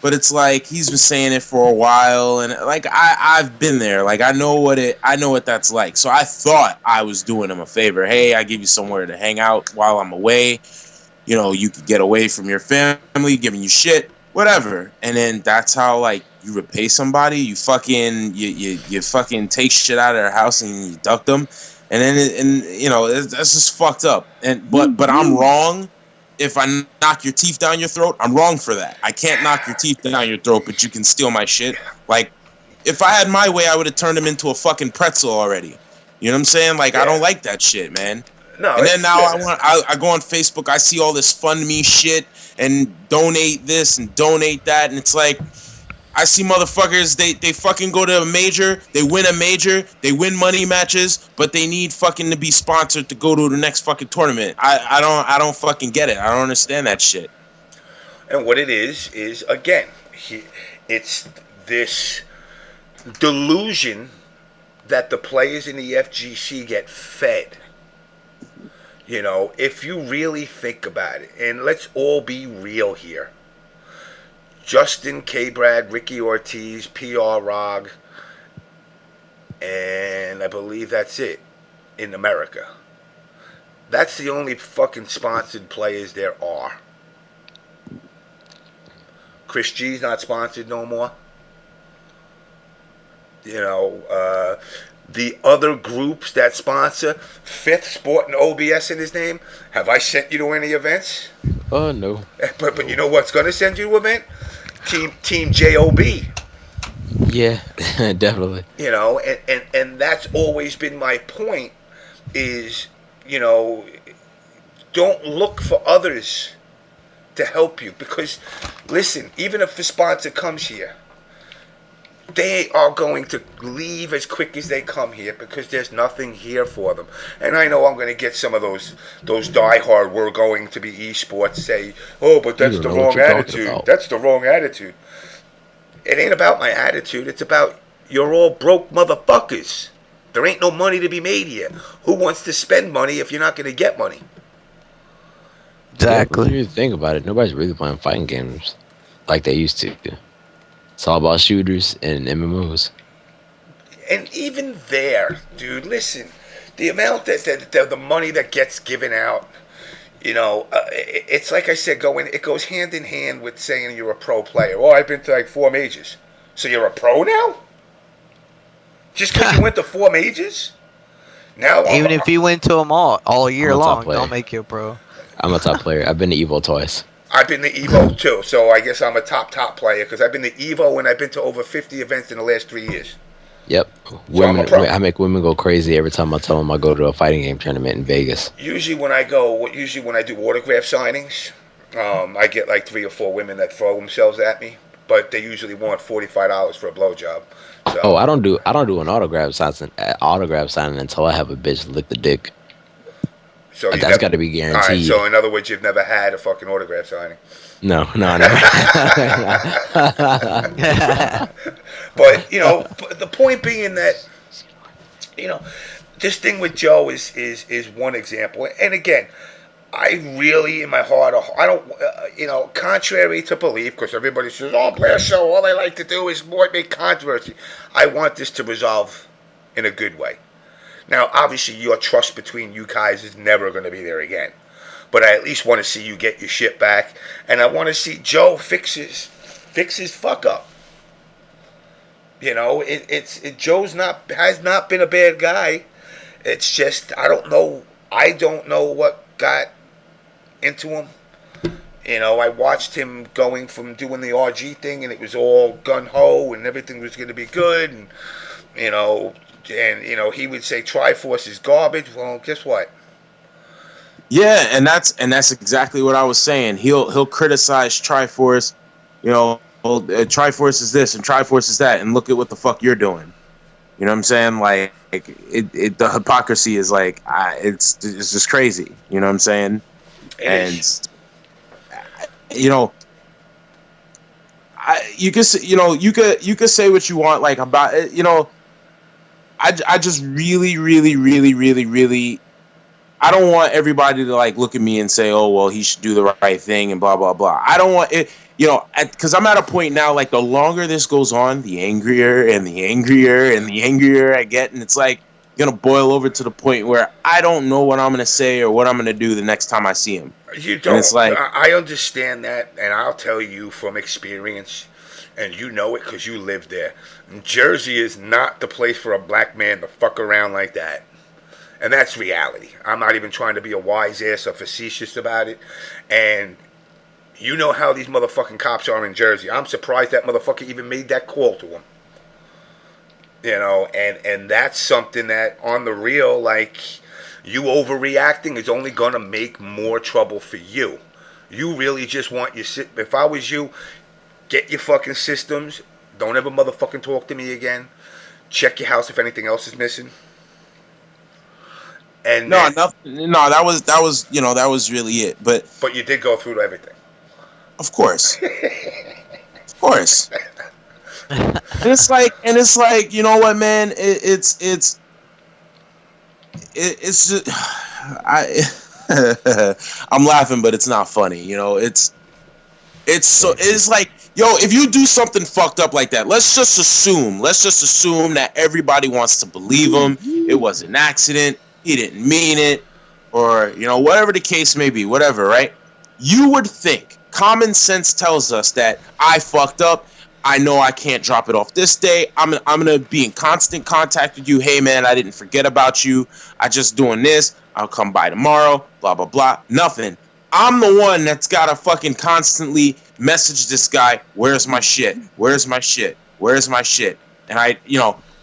but it's like he's been saying it for a while, and like I've been there. Like I know what that's like. So I thought I was doing him a favor. Hey, I give you somewhere to hang out while I'm away. You know, you could get away from your family, giving you shit, whatever. And then that's how, like, you repay somebody. You fucking you fucking take shit out of their house and you duck them. And then you know, that's just fucked up. And but I'm wrong. If I knock your teeth down your throat, I'm wrong for that. I can't knock your teeth down your throat, but you can steal my shit. Like, if I had my way, I would have turned him into a fucking pretzel already. You know what I'm saying? Like, I don't like that shit, man. No, and then now I go on Facebook, I see all this fund me shit and donate this and donate that, and it's like, I see motherfuckers, they fucking go to a major, they win money matches, but they need fucking to be sponsored to go to the next fucking tournament. I don't fucking get it. I don't understand that shit. And what it is again, it's this delusion that the players in the FGC get fed. You know, if you really think about it, and let's all be real here. Justin, K-Brad, Ricky Ortiz, PR Rog, and I believe that's it in America. That's the only fucking sponsored players there are. Chris G's not sponsored no more. The other groups that sponsor, Fifth Sport and OBS in his name, have I sent you to any events? Oh, no. But you know what's going to send you to an event? Team JOB. Yeah, definitely. And that's always been my point is, don't look for others to help you. Because, listen, even if a sponsor comes here, they are going to leave as quick as they come here because there's nothing here for them. And I know I'm going to get some of those diehard, we're going to be esports, say, oh, but that's the wrong attitude. That's the wrong attitude. It ain't about my attitude. It's about you're all broke motherfuckers. There ain't no money to be made here. Who wants to spend money if you're not going to get money? Exactly. Yeah, if you think about it, nobody's really playing fighting games like they used to. It's all about shooters and MMOs. And even there, dude, listen, the amount that the money that gets given out, it's like I said, it goes hand in hand with saying you're a pro player. Oh, I've been to like 4 majors. So you're a pro now? Just because you went to 4 majors? Now, Even if you went to them all year I'm a top long, player. don't make you a pro. I'm a top player. I've been to Evo twice. I've been to Evo too, so I guess I'm a top player because I've been to Evo and I've been to over 50 events in the last 3 years. Yep. I make women go crazy every time I tell them I go to a fighting game tournament in Vegas. Usually when I do autograph signings, I get like 3 or 4 women that throw themselves at me, but they usually want $45 for a blowjob. So, Oh, I don't do an autograph signing until I have a bitch lick the dick. so That's got to be guaranteed. All right, so in other words, you've never had a fucking autograph signing. No, never. But the point being that this thing with Joe is one example. And again, I really, in my heart, I don't, contrary to belief, because everybody says, "Oh, Blast Show, all they like to do is make controversy." I want this to resolve in a good way. Now, obviously, your trust between you guys is never going to be there again. But I at least want to see you get your shit back, and I want to see Joe fix his fuck up. Joe's has not been a bad guy. It's just I don't know what got into him. I watched him going from doing the RG thing, and it was all gun ho, and everything was going to be good, and he would say Triforce is garbage. Well, guess what? Yeah, and that's exactly what I was saying. He'll criticize Triforce, Triforce is this and Triforce is that, and look at what the fuck you're doing. You know what I'm saying? Like the hypocrisy is like it's just crazy. You know what I'm saying? And you could say what you want like about it. I just really, really, really, really, really. I don't want everybody to like look at me and say, "Oh, well, he should do the right thing," and blah blah blah. I don't want it, because I'm at a point now. Like the longer this goes on, the angrier and the angrier and the angrier I get, and it's like gonna boil over to the point where I don't know what I'm gonna say or what I'm gonna do the next time I see him. You don't. And it's like I understand that, and I'll tell you from experience, and you know it because you live there. Jersey is not the place for a black man to fuck around like that. And that's reality. I'm not even trying to be a wise ass or facetious about it. And you know how these motherfucking cops are in Jersey. I'm surprised that motherfucker even made that call to him. And that's something that on the real, like, you overreacting is only going to make more trouble for you. You really just want your... If I was you, get your fucking systems. Don't ever motherfucking talk to me again. Check your house if anything else is missing. And that was really it. But you did go through everything. Of course. Of course. And it's like, you know what, man? It's just, I'm laughing, but it's not funny. It's like, yo, if you do something fucked up like that, let's just assume that everybody wants to believe him. It was an accident. He didn't mean it. or, you know, whatever the case may be, whatever, right? You would think, common sense tells us that I fucked up. I know I can't drop it off this day. I'm gonna be in constant contact with you. Hey man, I didn't forget about you. I just doing this. I'll come by tomorrow. Blah blah blah. Nothing. I'm the one that's gotta fucking constantly message this guy. Where's my shit? Where's my shit? Where's my shit? And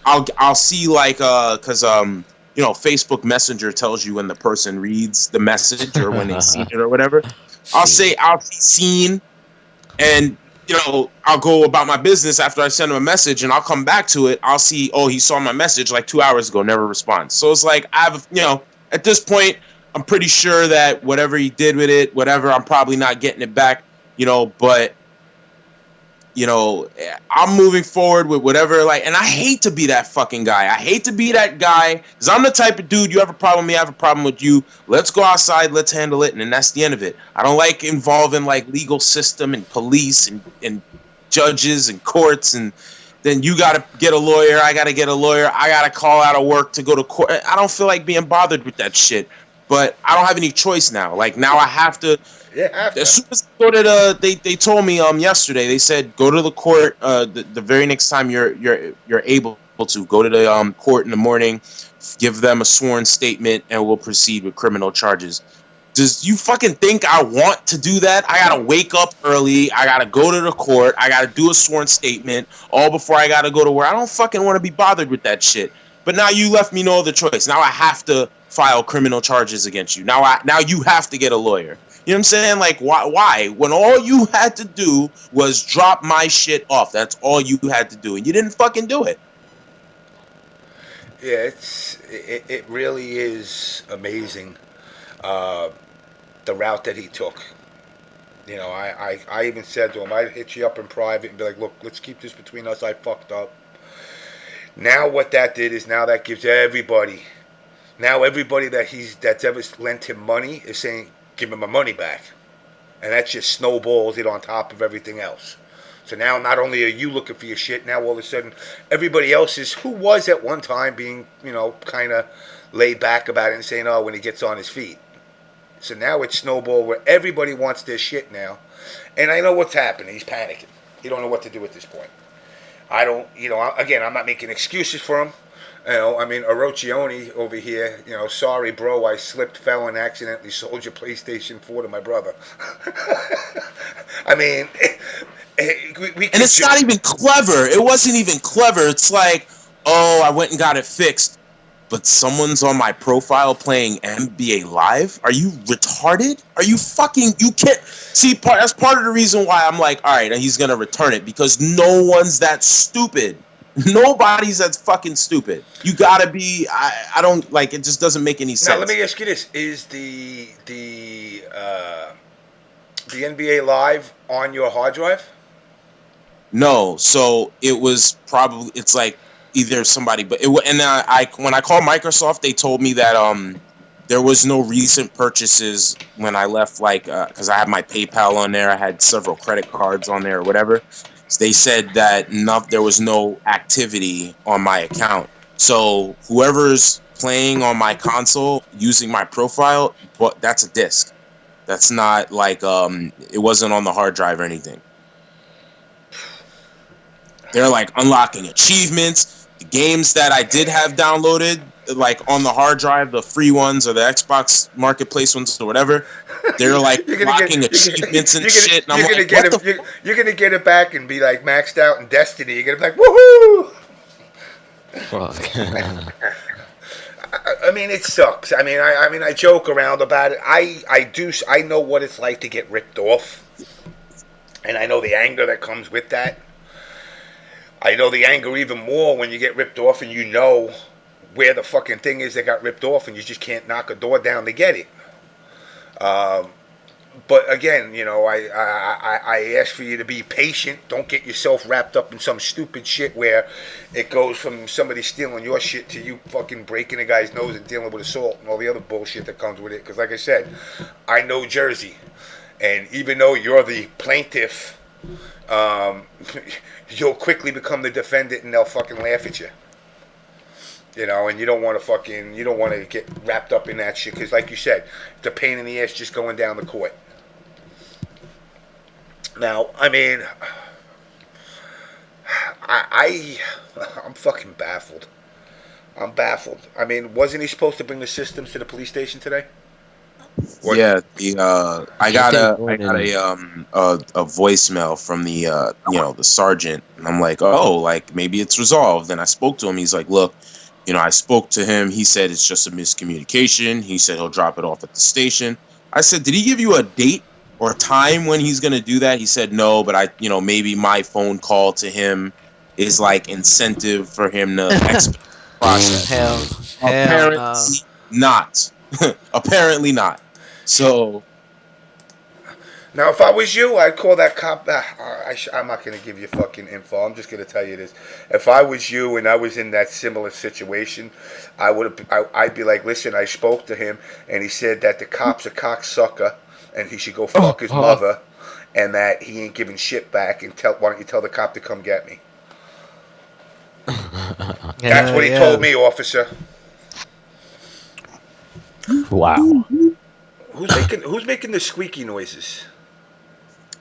I'll see like cause you know, Facebook Messenger tells you when the person reads the message or when they see it or whatever. I'll see seen, and you know, I'll go about my business after I send him a message, and I'll come back to it. I'll see, oh, he saw my message like 2 hours ago, never responds. So it's like you know, at this point, I'm pretty sure that whatever he did with it, whatever, I'm probably not getting it back, you know. But you know, I'm moving forward with whatever, like, and I hate to be that fucking guy. I hate to be that guy, because I'm the type of dude, you have a problem with me, I have a problem with you. Let's go outside, let's handle it, and then that's the end of it. I don't like involving, like, legal system and police and judges and courts, and then you got to get a lawyer, I got to get a lawyer, I got to call out of work to go to court. I don't feel like being bothered with that shit, but I don't have any choice now. Like, now I have to... Yeah, as soon as I go to they told me yesterday, they said go to the court the very next time you're able to go to the court in the morning, give them a sworn statement, and we'll proceed with criminal charges. Does you fucking think I want to do that? I gotta wake up early, I gotta go to the court, I gotta do a sworn statement all before I gotta go to work. I don't fucking want to be bothered with that shit. But now you left me no other choice. Now I have to file criminal charges against you. Now you have to get a lawyer. You know what I'm saying? Like, why? When all you had to do was drop my shit off. That's all you had to do. And you didn't fucking do it. Yeah, it really is amazing, the route that he took. You know, I even said to him, I'd hit you up in private and be like, look, let's keep this between us. I fucked up. Now what that did is now that gives everybody, that's ever lent him money is saying, give him my money back. And that just snowballs it on top of everything else. So now not only are you looking for your shit, now all of a sudden everybody else is, who was at one time being, you know, kind of laid back about it and saying, oh, when he gets on his feet. So now it's snowball where everybody wants their shit now. And I know what's happening. He's panicking. He don't know what to do at this point. I don't, you know, again, I'm not making excuses for him. You know, I mean, Orochioni over here, you know, sorry, bro, I slipped, fell, and accidentally sold your PlayStation 4 to my brother. I mean, and it's not even clever. It wasn't even clever. It's like, oh, I went and got it fixed, but someone's on my profile playing NBA Live? Are you retarded? Are you fucking... You can't... See, that's part of the reason why I'm like, all right, and he's going to return it, because no one's that stupid. Nobody's that fucking stupid. You gotta be... I don't... Like, it just doesn't make any sense. Now, let me ask you this. Is the NBA Live on your hard drive? No. So, it was probably... It's like either somebody... But it and when I called Microsoft, they told me that there was no recent purchases when I left, like... Because I had my PayPal on there. I had several credit cards on there or whatever. They said that there was no activity on my account. So whoever's playing on my console using my profile, but that's a disc. That's not like it wasn't on the hard drive or anything. They're like unlocking achievements. The games that I did have downloaded, like on the hard drive, the free ones or the Xbox Marketplace ones or whatever, they're like unlocking achievements and shit. And I'm like, you're gonna get it back and be like maxed out in Destiny. You're gonna be like, woohoo! Fuck. I mean, it sucks. I mean, I joke around about it. I know what it's like to get ripped off, and I know the anger that comes with that. I know the anger even more when you get ripped off and you know where the fucking thing is that got ripped off and you just can't knock a door down to get it. But again, you know, I ask for you to be patient. Don't get yourself wrapped up in some stupid shit where it goes from somebody stealing your shit to you fucking breaking a guy's nose and dealing with assault and all the other bullshit that comes with it. Because like I said, I know Jersey. And even though you're the plaintiff, you'll quickly become the defendant and they'll fucking laugh at you. You know, and you don't want to get wrapped up in that shit because, like you said, it's a pain in the ass just going down the court. Now, I mean, I'm fucking baffled. I'm baffled. I mean, wasn't he supposed to bring the systems to the police station today? What? Yeah, I got a voicemail from the the sergeant, and I'm like, oh, like maybe it's resolved. And I spoke to him. He's like, look, I spoke to him. He said it's just a miscommunication. He said he'll drop it off at the station. I said, did he give you a date or a time when he's gonna do that? He said no, but maybe my phone call to him is like incentive for him to expedite the process. Apparently not. Apparently not. So now, if I was you, I'd call that cop. I'm not going to give you fucking info. I'm just going to tell you this. If I was you and I was in that similar situation, I'd be like, listen, I spoke to him, and he said that the cop's a cocksucker, and he should go fuck his mother, and that he ain't giving shit back, and why don't you tell the cop to come get me? That's what he told me, officer. Wow. Who's making the squeaky noises?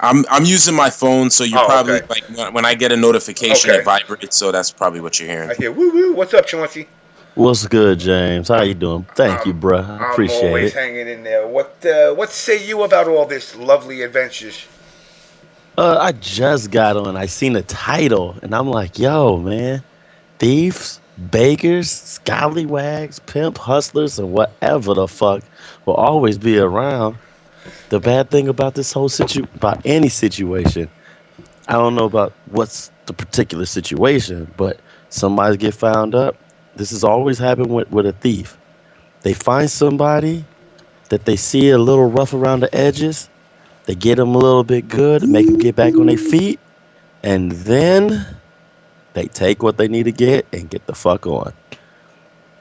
I'm using my phone, so you're probably okay. like when I get a notification, it vibrates. So that's probably what you're hearing. I hear woo woo. What's up, Chauncey? What's good, James? How you doing? Thank you, bruh. I appreciate I'm always it. hanging in there. What say you about all this lovely adventures? I just got on. I seen the title, and I'm like, yo, man, thieves, beggars, scallywags, pimp hustlers, and whatever the fuck will always be around. The bad thing about this whole about any situation, I don't know about what's the particular situation, but somebody get found up. This has always happened with a thief. They find somebody that they see a little rough around the edges. They get them a little bit good, make them get back on their feet, and then they take what they need to get and get the fuck on.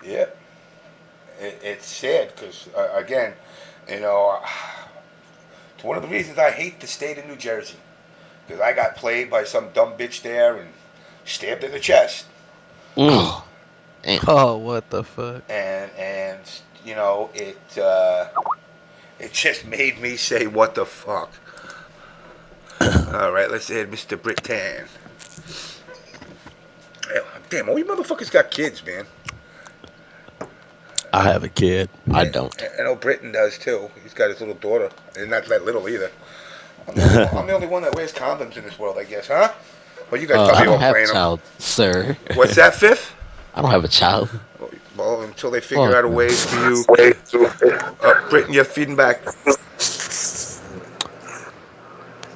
Yeah, it's sad because again, it's one of the reasons I hate the state of New Jersey because I got played by some dumb bitch there and stabbed in the chest. Oh, what the fuck? And it just made me say, what the fuck? All right, let's add Mr. Brittan. Damn, all you motherfuckers got kids, man. I have a kid. I don't. I know Britton does, too. He's got his little daughter. And not that little, either. I'm the only one that wears condoms in this world, I guess, huh? Well, you guys I probably don't all have playing a child, sir. What's that, Fifth? I don't have a child. Well, until they figure out a way for you. Britton, you're feeding back.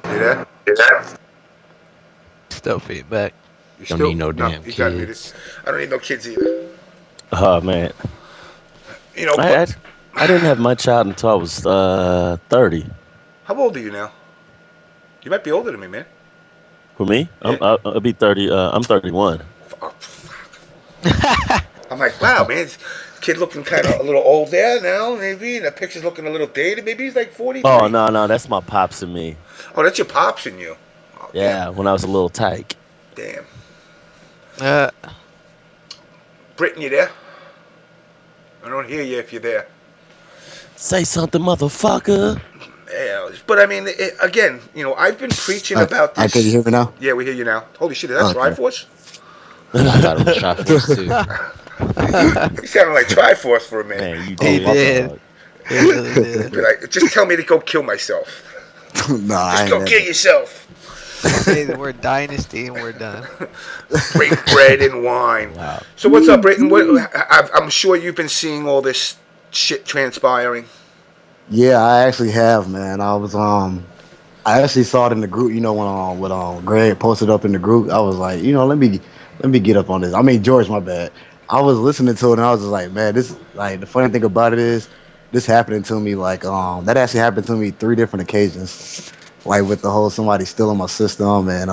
You there? Still feedback. Don't need no damn kids. I don't need no kids either. Oh, man. I didn't have my child until I was 30. How old are you now? You might be older than me, man. For me? Yeah. I'll be 30. I'm 31. Oh, fuck. I'm like, wow, man, this kid looking kind of a little old there now, maybe, and the picture's looking a little dated. Maybe he's like 43. Oh, no, that's my pops and me. Oh, that's your pops and you. Oh, yeah, damn. When I was a little tyke. Damn. Britton, you there? I don't hear you if you're there. Say something, motherfucker. Yeah, but I mean, again, I've been preaching about this. Can you hear me now? Yeah, we hear you now. Holy shit, is that Triforce? I thought it was Triforce, too. You sounded like Triforce for a minute. Man, you did. He really did. Like, just tell me to go kill myself. No, Just go kill yourself. Say the word dynasty and we're done. Break bread and wine. Wow. So what's up, Britton? I'm sure you've been seeing all this shit transpiring. Yeah, I actually have, man. I actually saw it in the group. When Greg posted up in the group, I was like, let me get up on this. I mean, George, my bad. I was listening to it and I was just like, man, this the funny thing about it is this happening to me that actually happened to me 3 different occasions. Like with the whole somebody stealing my system and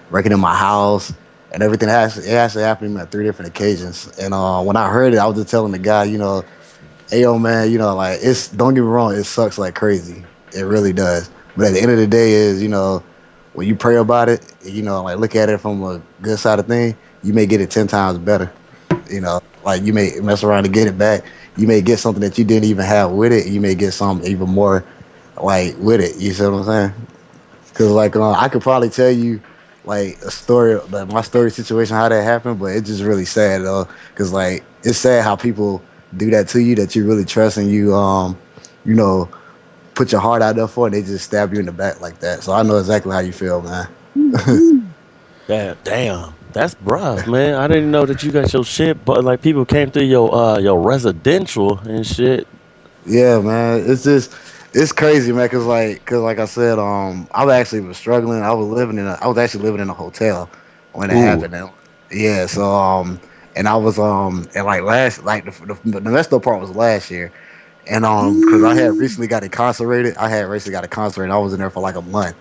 breaking in my house and everything. It actually happened to me at 3 different occasions. And when I heard it, I was just telling the guy, hey, yo, man, don't get me wrong, it sucks like crazy. It really does. But at the end of the day is, when you pray about it, look at it from a good side of things, you may get it 10 times better. You know, like you may mess around to get it back. You may get something that you didn't even have with it. You may get something even more like with it. You see what I'm saying? Because like I could probably tell you like a story, like my story situation, how that happened, but it's just really sad though. Because like it's sad how people do that to you that you really trust and you know, put your heart out there for, and they just stab you in the back like that. So I know exactly how you feel, man. Damn. That's rough, man. I didn't know that you got your shit, but like people came through your residential and shit. Yeah, man. It's just it's crazy, man. Cause like I said, I actually was struggling. I was actually living in a hotel when it Ooh. happened. And, yeah. So and I was and like the messed up part was last year, and because I had recently got incarcerated. I was in there for like a month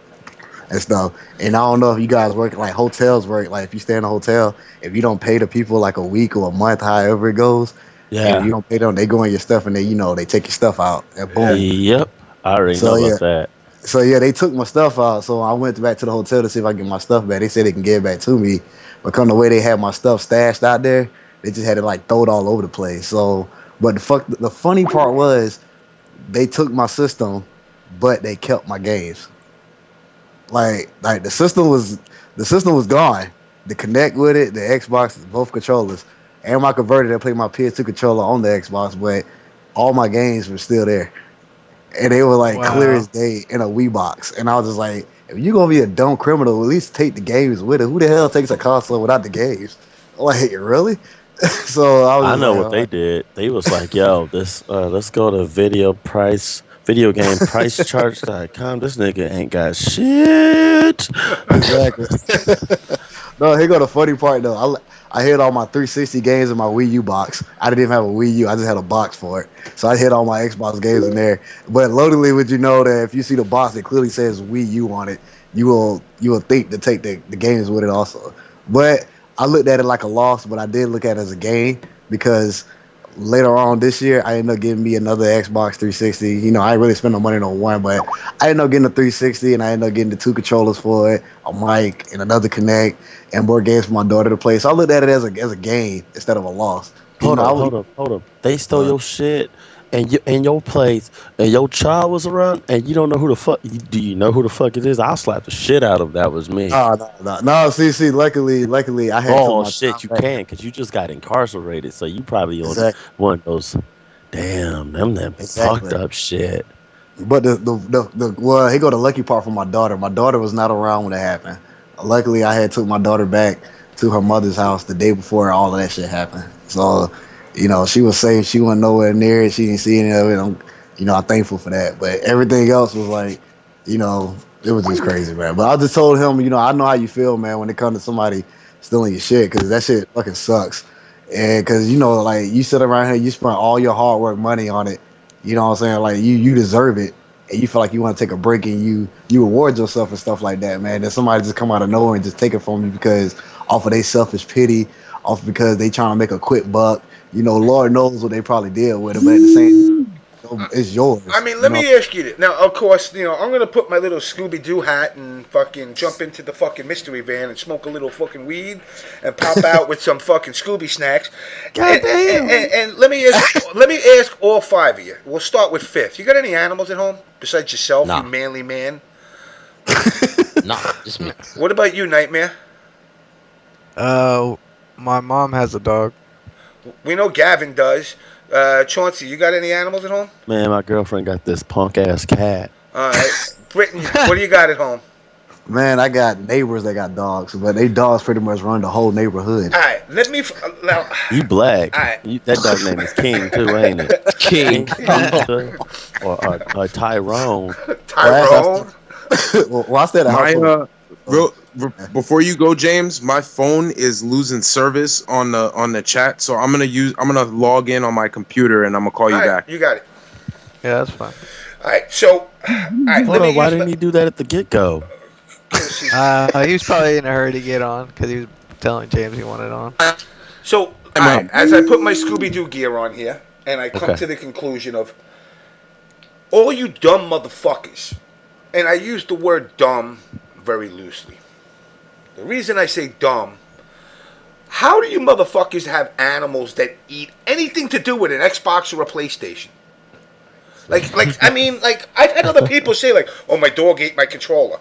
and stuff. And I don't know if you guys work like hotels work. Like if you stay in a hotel, if you don't pay the people like a week or a month, however it goes, and Yeah. you don't pay them, they go in your stuff and they take your stuff out and boom. Yep. I already know So yeah, about that. so yeah, they took my stuff out. So I went back to the hotel to see if I can get my stuff back. They said they can get it back to me, but come the way they had my stuff stashed out there, they just had to like throw it all over the place. So, but the funny part was they took my system, but they kept my games. Like the system was gone. The Connect with it, the Xbox, both controllers, and my converter that played my PS2 controller on the Xbox, but all my games were still there, and they were like clear Wow. as day in a Wii box. And I was just like, if you gonna be a dumb criminal, at least take the games with it. Who the hell takes a console without the games? Like really? So I was I just know like, what they did. They was like, yo, this let's go to video game price charts.com. This nigga ain't got shit. exactly. No, here go the funny part though. I hid all my 360 games in my Wii U box. I didn't even have a Wii U. I just had a box for it. So I hid all my Xbox games in there. But loadedly, would you know that if you see the box that clearly says Wii U on it, you will think to take the games with it also. But I looked at it like a loss, but I did look at it as a gain because later on this year, I ended up getting me another Xbox 360. You know, I ain't really spent no money on one, but I ended up getting a 360 and I ended up getting the two controllers for it, a mic and another Connect, and more games for my daughter to play. So I looked at it as a gain instead of a loss. 'Cause, you Hold know, I up, was hold up. They stole uh, your shit and you in your place and your child was around and you don't know who the fuck do you know who the fuck it is? I'll slap the shit out of that was me. no. See, luckily, I had took Oh my shit, child you back. can because you just got incarcerated, so you probably on Exactly, one of those damn them fucked exactly. up shit. But the well, here go the lucky part for my daughter. My daughter was not around when it happened. Luckily, I had took my daughter back to her mother's house the day before all of that shit happened. So, you know, she was safe. She wasn't nowhere near it. She didn't see any of it. I'm thankful for that. But everything else was like, you know, it was just crazy, man. But I just told him, you know, I know how you feel, man, when it comes to somebody stealing your shit, because that shit fucking sucks. And because you know, like you sit around here, you spend all your hard work money on it, you know what I'm saying? Like you deserve it, and you feel like you want to take a break, and you reward yourself and stuff like that, man. Then somebody just come out of nowhere and just take it from you because off of their selfish pity, off because they trying to make a quick buck. You know, Lord knows what they probably did with it, but at the same time, it's I yours. mean, You let know, me ask you this. Now, of course, you know, I'm going to put my little Scooby Doo hat and fucking jump into the fucking mystery van and smoke a little fucking weed and pop out with some fucking Scooby snacks. And let me ask all five of you. We'll start with Fifth. You got any animals at home besides yourself, you Nah, manly man? nah, just me. What about you, Nightmare? Uh, my mom has a dog. We know Gavin does. Chauncey, you got any animals at home? Man, my girlfriend got this punk ass cat. All right. Britton, what do you got at home? man, I got neighbors that got dogs, but they dogs pretty much run the whole neighborhood. All right. Let me. Now, You black. all right. That dog name is King too, ain't it? King. Keisha or Tyrone. Well, Tyrone. well, I stay at a My household. before you go, James, my phone is losing service on the chat, so I'm gonna log in on my computer and I'm gonna call you All right. back. You got it. Yeah, that's fine. All right. So, all right. Hold Let me on, why use. didn't he do that at the get go? He was probably in a hurry to get on because he was telling James he wanted on. So, all right, as I put my Scooby Doo gear on here, and I come Okay. to the conclusion of all you dumb motherfuckers, and I use the word dumb very loosely. The reason I say dumb, How do you motherfuckers have animals that eat anything to do with an Xbox or a PlayStation? I mean, I've had other people say, like, oh, my dog ate my controller.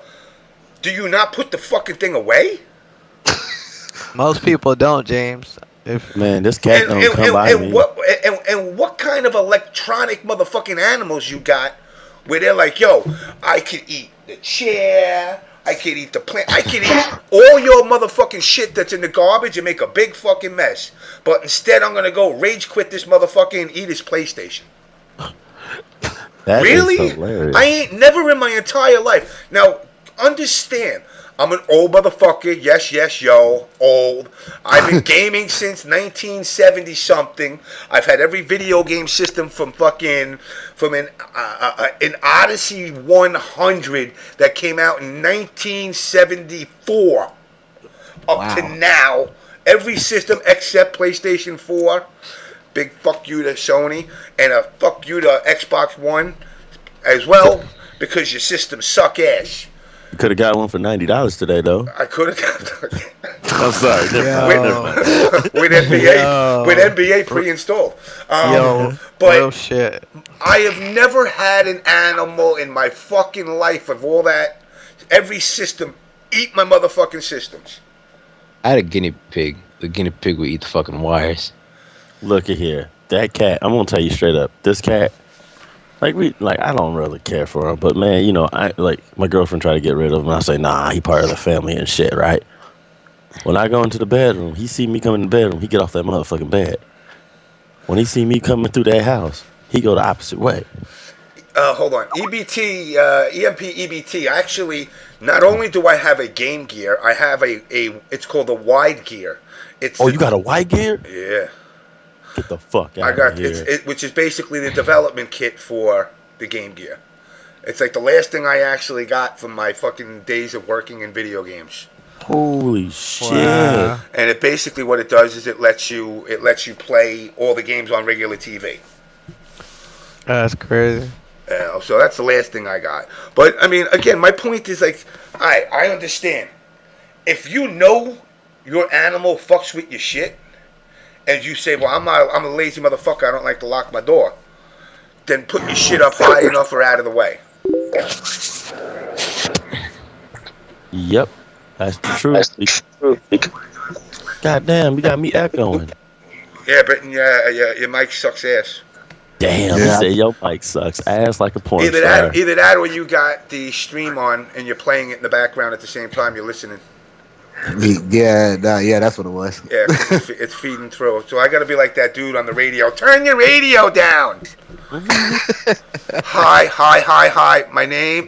Do you not put the fucking thing away? Most people don't, James. Man, this cat don't come by me. What kind of electronic motherfucking animals you got where they're like, yo, I could eat the chair, I could eat the plant, I could eat all your motherfucking shit that's in the garbage and make a big fucking mess. But instead, I'm going to go rage quit this motherfucker and eat his PlayStation. That really? is hilarious. I ain't never in my entire life. Now, understand, I'm an old motherfucker. Yes, yo, old. I've been gaming since 1970 something. I've had every video game system from an Odyssey 100 that came out in 1974 up to now. Every system except PlayStation 4. Big fuck you to Sony, and a fuck you to Xbox One as well, because your systems suck ass. You could have got one for $90 today, though. I could have got I'm sorry. with NBA pre-installed. But shit. I have never had an animal in my fucking life of all that. Every system eat my motherfucking systems. I had a guinea pig. The guinea pig would eat the fucking wires. Look at here. That cat, I'm gonna tell you straight up. This cat, I don't really care for him, but man, my girlfriend tried to get rid of him, and I say, nah, he part of the family and shit, right? When I go into the bedroom, he see me come in the bedroom, he get off that motherfucking bed. When he see me coming through that house, he go the opposite way. Hold on. EMP. Actually, not only do I have a Game Gear, I have it's called a Wide Gear. You got a Wide Gear? Yeah. Get the fuck out of here. Which is basically the development kit for the Game Gear. It's like the last thing I actually got from my fucking days of working in video games. Holy shit. Wow. And it basically what it does is it lets you play all the games on regular TV. That's crazy. So that's the last thing I got. But I mean, again, my point is like, I understand. If you know your animal fucks with your shit, and you say, well, I'm a lazy motherfucker, I don't like to lock my door, then put your shit up high enough or out of the way. Yep. That's the truth. God damn, you got me echoing. Yeah, but your mic sucks ass. Damn, you say your mic sucks ass like a porn Either star. that or you got the stream on and you're playing it in the background at the same time you're listening. Yeah, that's what it was. Yeah, it's feeding through. So I got to be like that dude on the radio. Turn your radio down. Hi. My name.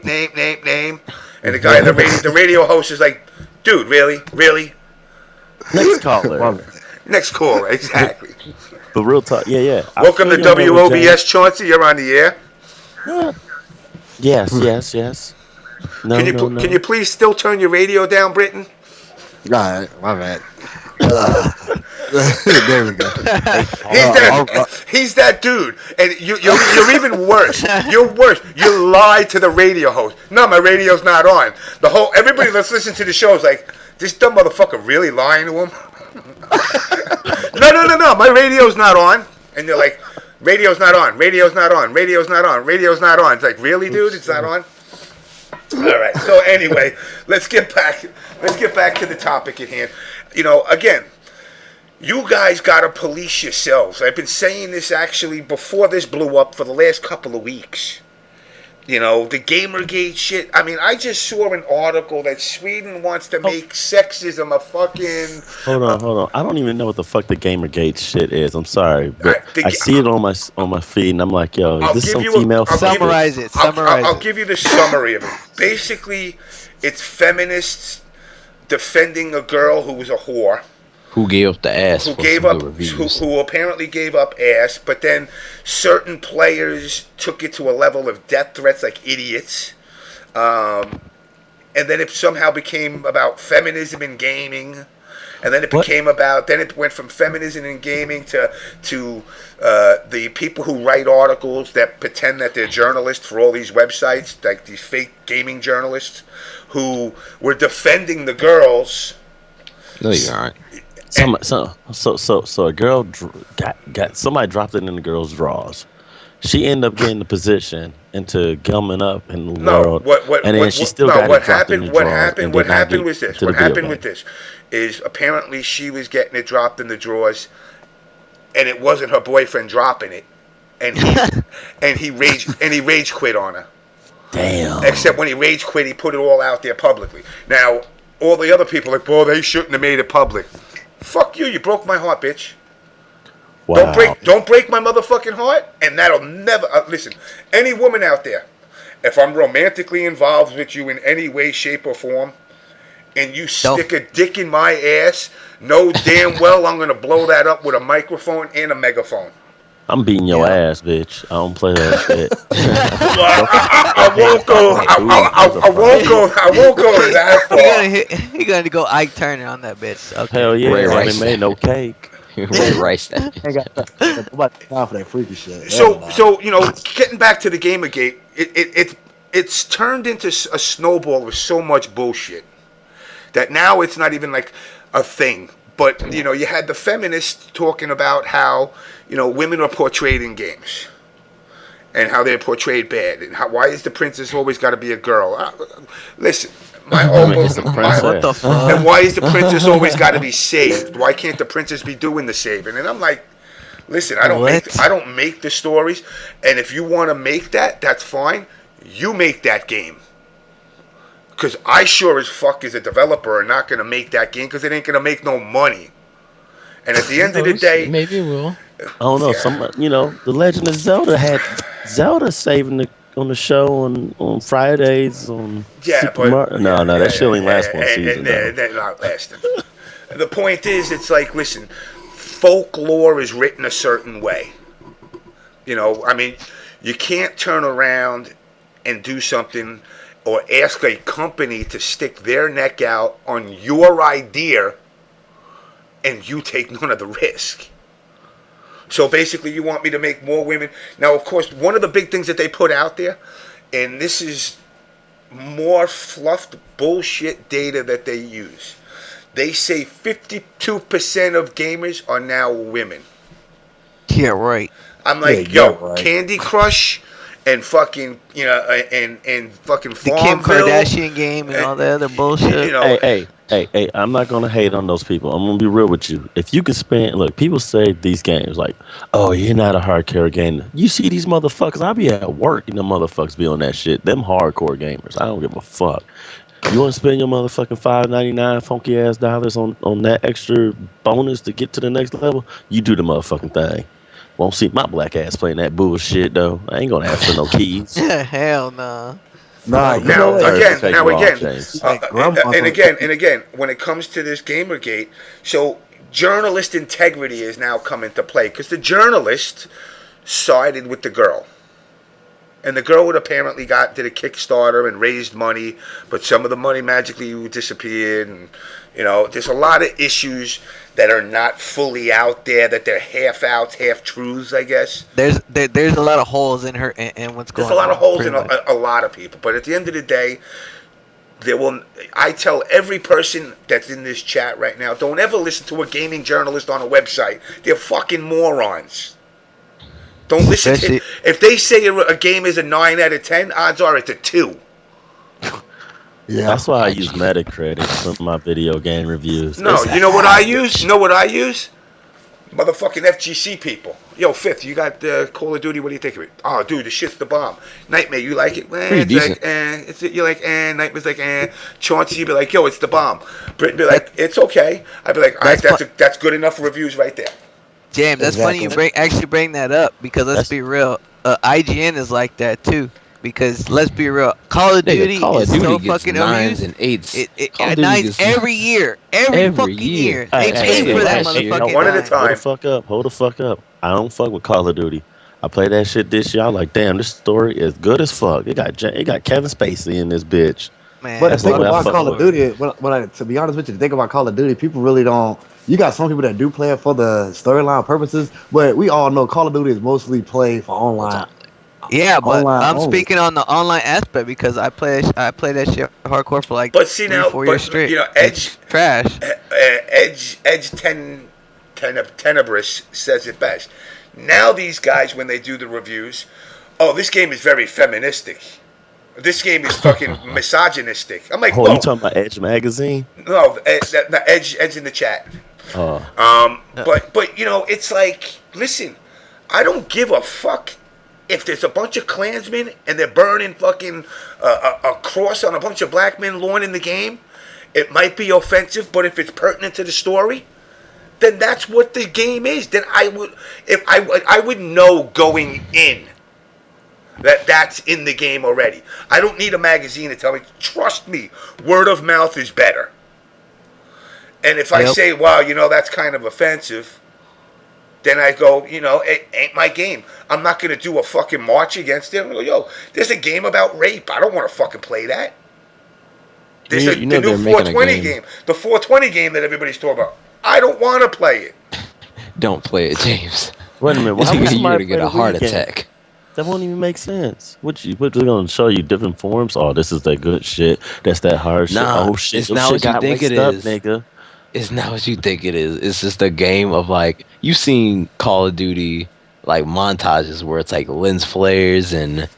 And the guy, the radio host is like, dude, really? Next caller. Next caller, exactly. But real talk, yeah. Welcome to WOBS, Chauncey. You're on the air. Yeah. Yes. No, Can you please still turn your radio down, Britton? All right, my bad. There we go. He's that dude, and you're even worse. You're worse. You lie to the radio host. No, my radio's not on. Everybody that's listening to the show is like, this dumb motherfucker really lying to him. No, my radio's not on. And they're like, radio's not on. It's like, really, dude? It's not on? All right. So anyway, let's get back to the topic at hand. Again, you guys got to police yourselves. I've been saying this actually before this blew up for the last couple of weeks. The Gamergate shit. I mean, I just saw an article that Sweden wants to make sexism a fucking... Hold on. I don't even know what the fuck the Gamergate shit is. I'm sorry, but I see it on my feed, and I'm like, yo, is this some female... Summarize it. I'll give you the summary of it. Basically, it's feminists defending a girl who was a whore. Who gave up the ass? Who apparently gave up ass, but then certain players took it to a level of death threats like idiots, and then it somehow became about feminism in gaming, and then it went from feminism in gaming to the people who write articles that pretend that they're journalists for all these websites, like these fake gaming journalists, who were defending the girls. No, you aren't. So a girl got somebody dropped it in the girl's drawers. She ended up getting the position into gumming up in the No, world, and then she still no, got what it dropped in happened? the What drawers. happened? And What did not happened get was this. to the What video happened game. with this is apparently she was getting it dropped in the drawers, and it wasn't her boyfriend dropping it, and he rage quit on her. Damn. Except when he rage quit, he put it all out there publicly. Now all the other people are like, well, they shouldn't have made it public. Fuck you! You broke my heart, bitch. Wow. Don't break my motherfucking heart, and that'll never listen. Any woman out there, if I'm romantically involved with you in any way, shape, or form, and you stick a dick in my ass, know damn well I'm gonna blow that up with a microphone and a megaphone. I'm beating your ass, bitch. I don't play that shit. I won't go. I won't go to that far. He gonna go Ike Turner on that bitch. Okay. Hell yeah, Ray I Rice. ain't made no cake. Ray Rice. Ain't got nobody time for that freaky shit. So you know, getting back to the Gamergate, it's turned into a snowball with so much bullshit that now it's not even like a thing. But you know, you had the feminists talking about how women are portrayed in games and how they're portrayed bad, and why is the princess always got to be a girl? Listen. What the fuck? And why is the princess always got to be saved? Why can't the princess be doing the saving? And I'm like, listen, I don't make the stories, and if you want to make that, that's fine. You make that game, because I sure as fuck as a developer are not going to make that game because it ain't going to make no money. And at the end of the day, maybe it will. I don't know. The Legend of Zelda had Zelda saving on the show on Fridays on Super Mario. No, that shit only lasts one season. They're not lasting. The point is, it's like, listen, folklore is written a certain way. I mean, you can't turn around and do something or ask a company to stick their neck out on your idea and you take none of the risk. So basically, you want me to make more women. Now, of course, one of the big things that they put out there, and this is more fluffed bullshit data that they use. They say 52% of gamers are now women. Yeah, right. I'm like, right. Candy Crush and fucking, and fucking The Kim Farmville. Kardashian game and all the other bullshit. Hey, I'm not gonna hate on those people. I'm gonna be real with you. If you can look, people say these games like, oh, you're not a hardcore gamer. You see these motherfuckers, I be at work and them motherfuckers be on that shit. Them hardcore gamers. I don't give a fuck. You wanna spend your motherfucking $5.99 funky ass dollars on that extra bonus to get to the next level, you do the motherfucking thing. Won't see my black ass playing that bullshit though. I ain't gonna ask for no keys. Hell no. Nah, Now and again, when it comes to this Gamergate, so journalist integrity is now come into play because the journalist sided with the girl, and the girl would apparently did a Kickstarter and raised money, but some of the money magically disappeared, and there's a lot of issues that are not fully out there, that they're half outs, half truths, I guess. There's a lot of holes in her and what's going on. There's a lot of holes in a lot of people, but at the end of the day, I tell every person that's in this chat right now, don't ever listen to a gaming journalist on a website. They're fucking morons. Don't listen to if they say a game is a 9 out of 10, odds are it's a 2. Yeah, that's why I use Metacritic for my video game reviews. No, you know what I use? Motherfucking FGC people. Yo, Fifth, you got Call of Duty. What do you think of it? Oh, dude, the shit's the bomb. Nightmare, you like it? It's decent. like, you're like, Nightmare's like, Chauncey, you be like, yo, it's the bomb. Britton be like, it's okay. I'd be like, all right, that's good enough reviews right there. James, that's funny you bring that up because let's be real. IGN is like that too. Because let's be real, Call of Duty is so fucking 9s abused. and 8s. It 9s every year, every fucking year. They pay for that motherfucking. One at a time. Hold the fuck up. I don't fuck with Call of Duty. I played that shit this year. I'm like, damn, this story is good as fuck. It got Kevin Spacey in this bitch. Man, but the thing about Call of Duty, to be honest with you, the thing about Call of Duty, people really don't. You got some people that do play it for the storyline purposes, but we all know Call of Duty is mostly played for online. Yeah, but I'm speaking on the online aspect because I play that shit hardcore for like 3-4 years straight. Edge trash. Edge Tenebris says it best. Now these guys, when they do the reviews, oh, this game is very feministic. This game is fucking misogynistic. I'm like, Oh, you talking about Edge magazine? No, Edge in the chat. But you know, it's like, listen, I don't give a fuck if there's a bunch of Klansmen and they're burning fucking a cross on a bunch of black men lawn in the game. It might be offensive, but if it's pertinent to the story, then that's what the game is. Then I would know going in that that's in the game already. I don't need a magazine to tell me. Trust me, word of mouth is better. And if I say, wow, you know, that's kind of offensive, then I go, you know, it ain't my game. I'm not going to do a fucking march against it. I'm going to go, yo, there's a game about rape. I don't want to fucking play that. There's the new 420 game. The 420 game that everybody's talking about. I don't want to play it. Don't play it, James. Wait a minute. Why would You're somebody going to get a play heart weekend? attack. That won't even make sense. What they're going to show you different forms? Oh, this is that good shit. That's that hard shit. Nah, Oh, shit. it's Your not shit what you got think it laced up, is. nigga. It's not what you think it is. It's just a game of, like, you've seen Call of Duty, like, montages where it's like lens flares and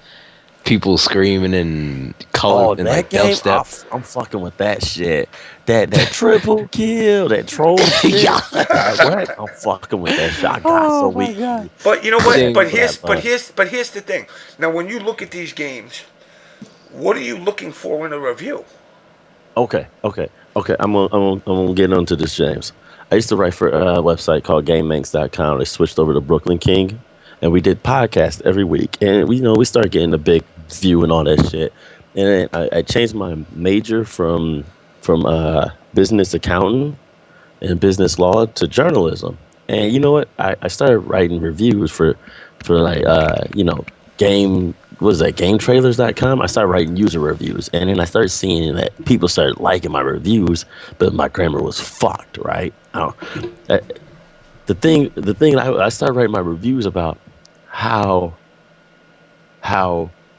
people screaming and color and that like game, dubstep. I'm fucking with that shit. That triple kill, that troll shit. Yeah. What? I'm fucking with that shit. I got so weak. But you know what? Dang, But here's the thing. Now, when you look at these games, what are you looking for in a review? Okay. I'm gonna get onto this, James. I used to write for a website called GameManx.com. They switched over to Brooklyn King, and we did podcasts every week. And we started getting a big view and all that shit. And I changed my major from business accounting and business law to journalism. And you know what? I started writing reviews for like GameTrailers.com. I started writing user reviews, and then I started seeing that people started liking my reviews, but my grammar was fucked, right? The thing I started writing my reviews about how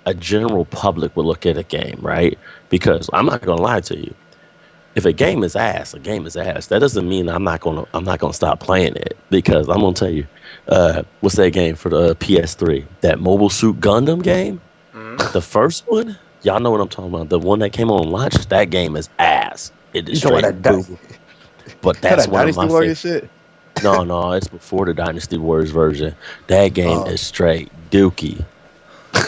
a general public would look at a game, right? Because I'm not gonna lie to you. If a game is ass, a game is ass. That doesn't mean I'm not gonna stop playing it, because I'm gonna tell you, what's that game for the PS3? That Mobile Suit Gundam game, the first one. Y'all know what I'm talking about. The one that came on launch. That game is ass. It is straight poop. But that's one of my favorites. Shit? No, it's before the Dynasty Warriors version. That game is straight dookie.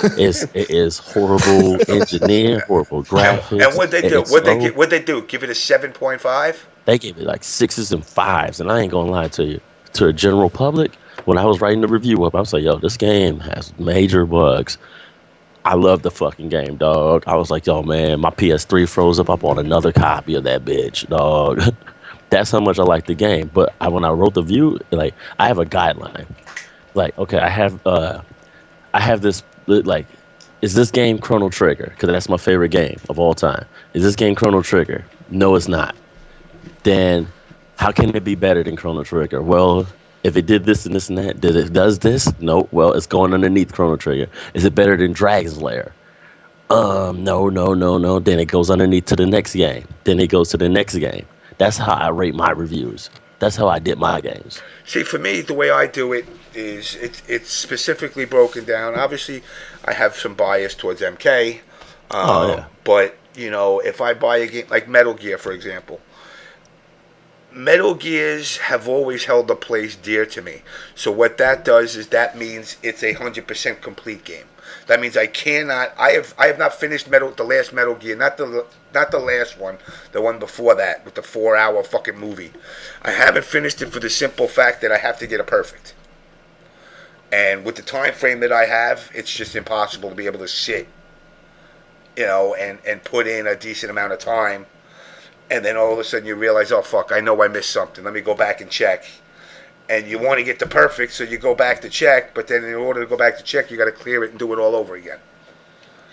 It is horrible engineering, horrible graphics. And what they do? What they do? Give it a 7.5? They gave it like 6s and 5s, and I ain't gonna lie to you. To a general public, when I was writing the review up, I was like, yo, this game has major bugs. I love the fucking game, dog. I was like, yo, man, my PS3 froze up. I bought another copy of that bitch, dog. That's how much I like the game. But when I wrote the review, like, I have a guideline. Like, okay, I have this, like, is this game Chrono Trigger? Because that's my favorite game of all time. Is this game Chrono Trigger? No, it's not. Then how can it be better than Chrono Trigger? Well, if it did this and this and that, does this? No. Well, it's going underneath Chrono Trigger. Is it better than Dragon's Lair? No. Then it goes underneath to the next game. Then it goes to the next game. That's how I rate my reviews. That's how I did my games. See, for me, the way I do it is it's specifically broken down. Obviously, I have some bias towards MK. But, you know, if I buy a game like Metal Gear, for example, Metal Gears have always held a place dear to me. So what that does is that means it's a 100% complete game. That means I have not finished the last Metal Gear, not the last one, the one before that with the 4-hour fucking movie. I haven't finished it for the simple fact that I have to get it perfect. And with the time frame that I have, it's just impossible to be able to sit, you know, and put in a decent amount of time. And then all of a sudden you realize, oh, fuck, I know I missed something. Let me go back and check. And you want to get the perfect, so you go back to check. But then in order to go back to check, you got to clear it and do it all over again.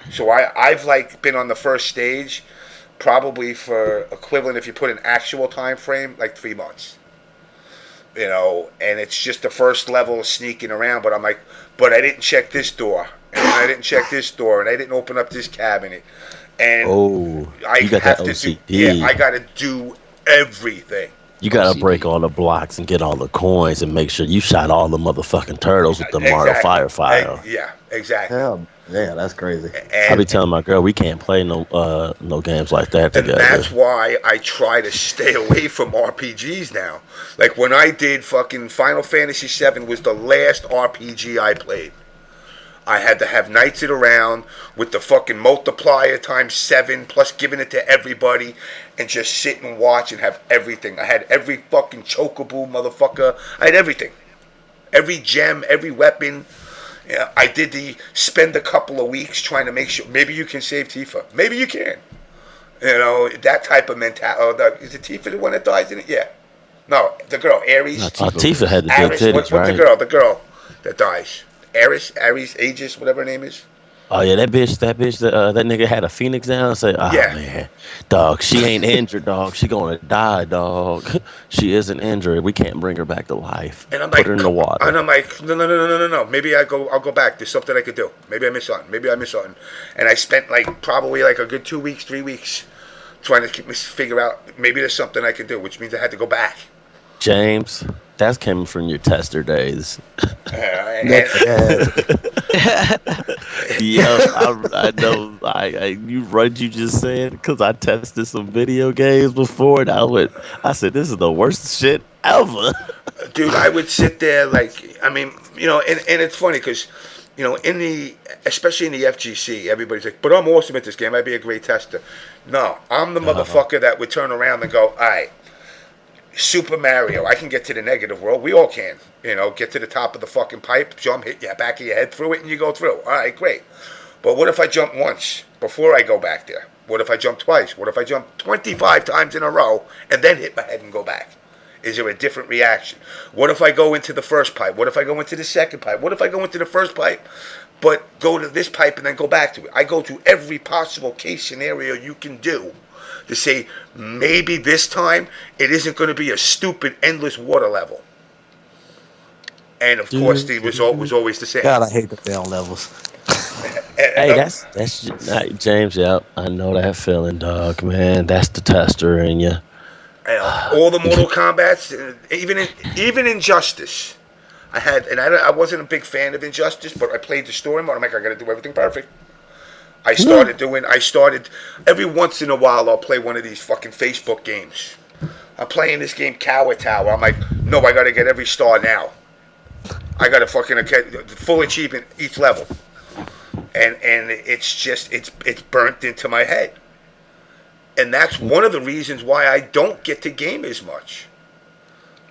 So I've like been on the first stage probably for equivalent, if you put an actual time frame, like 3 months. You know, and it's just the first level of sneaking around. But I'm like, but I didn't check this door. And I didn't check this door. And I didn't open up this cabinet. And you got that OCD. I got to do everything. You gotta OCD. break all the blocks and get all the coins and make sure you shot all the motherfucking turtles with the Marta fire. Yeah, exactly. Hell, yeah, that's crazy. I And, be telling my girl we can't play no games like that and together. that's why I try to stay away from RPGs now. Like when I did fucking Final Fantasy VII was the last RPG I played. I had to have Knights It Around with the fucking multiplier times 7 plus giving it to everybody and just sit and watch and have everything. I had every fucking chocobo motherfucker. I had everything. Every gem, every weapon. Yeah, I did spend a couple of weeks trying to make sure. Maybe you can save Tifa. Maybe you can. You know, that type of mentality. Is it Tifa the one that dies in it? Yeah. No, the girl, Ares. Tifa had the big Ares, titties, what's right? the girl that dies? Ares, Aegis, whatever her name is. Oh yeah, that bitch, that nigga had a phoenix down and said, "Oh Yeah. man, dog, she ain't injured, dog. She gonna die, dog. She isn't injured. We can't bring her back to life. And I'm Put like, her in the water." And I'm like, no. Maybe I'll go back. There's something I could do. Maybe I miss something. And I spent probably a good 2 weeks, 3 weeks trying to figure out maybe there's something I could do, which means I had to go back. James, that's coming from your tester days. Yeah, I know. You what you just said because I tested some video games before, and I said this is the worst shit ever. Dude, I would sit there and it's funny because, especially in the FGC, everybody's like, but I'm awesome at this game. I'd be a great tester. No, I'm the motherfucker that would turn around and go, all right, Super Mario, I can get to the negative world. We all can. Get to the top of the fucking pipe, jump, hit your back of your head through it, and you go through. All right, great. But what if I jump once before I go back there? What if I jump twice? What if I jump 25 times in a row and then hit my head and go back? Is there a different reaction? What if I go into the first pipe? What if I go into the second pipe? What if I go into the first pipe, but go to this pipe and then go back to it? I go to every possible case scenario you can do to say maybe this time it isn't going to be a stupid endless water level. And of course, the result was always the same. God, I hate the down levels. Hey, that's James. Yep, I know that feeling, dog. Man, that's the tester in you. All the Mortal Kombats, even Injustice. I wasn't a big fan of Injustice, but I played the story mode. I'm like, I got to do everything perfect. I started every once in a while I'll play one of these fucking Facebook games. I'm playing this game Tower. I'm like, no, I got to get every star now. I got to fucking get full achievement each level. And it's burnt into my head. And that's one of the reasons why I don't get to game as much.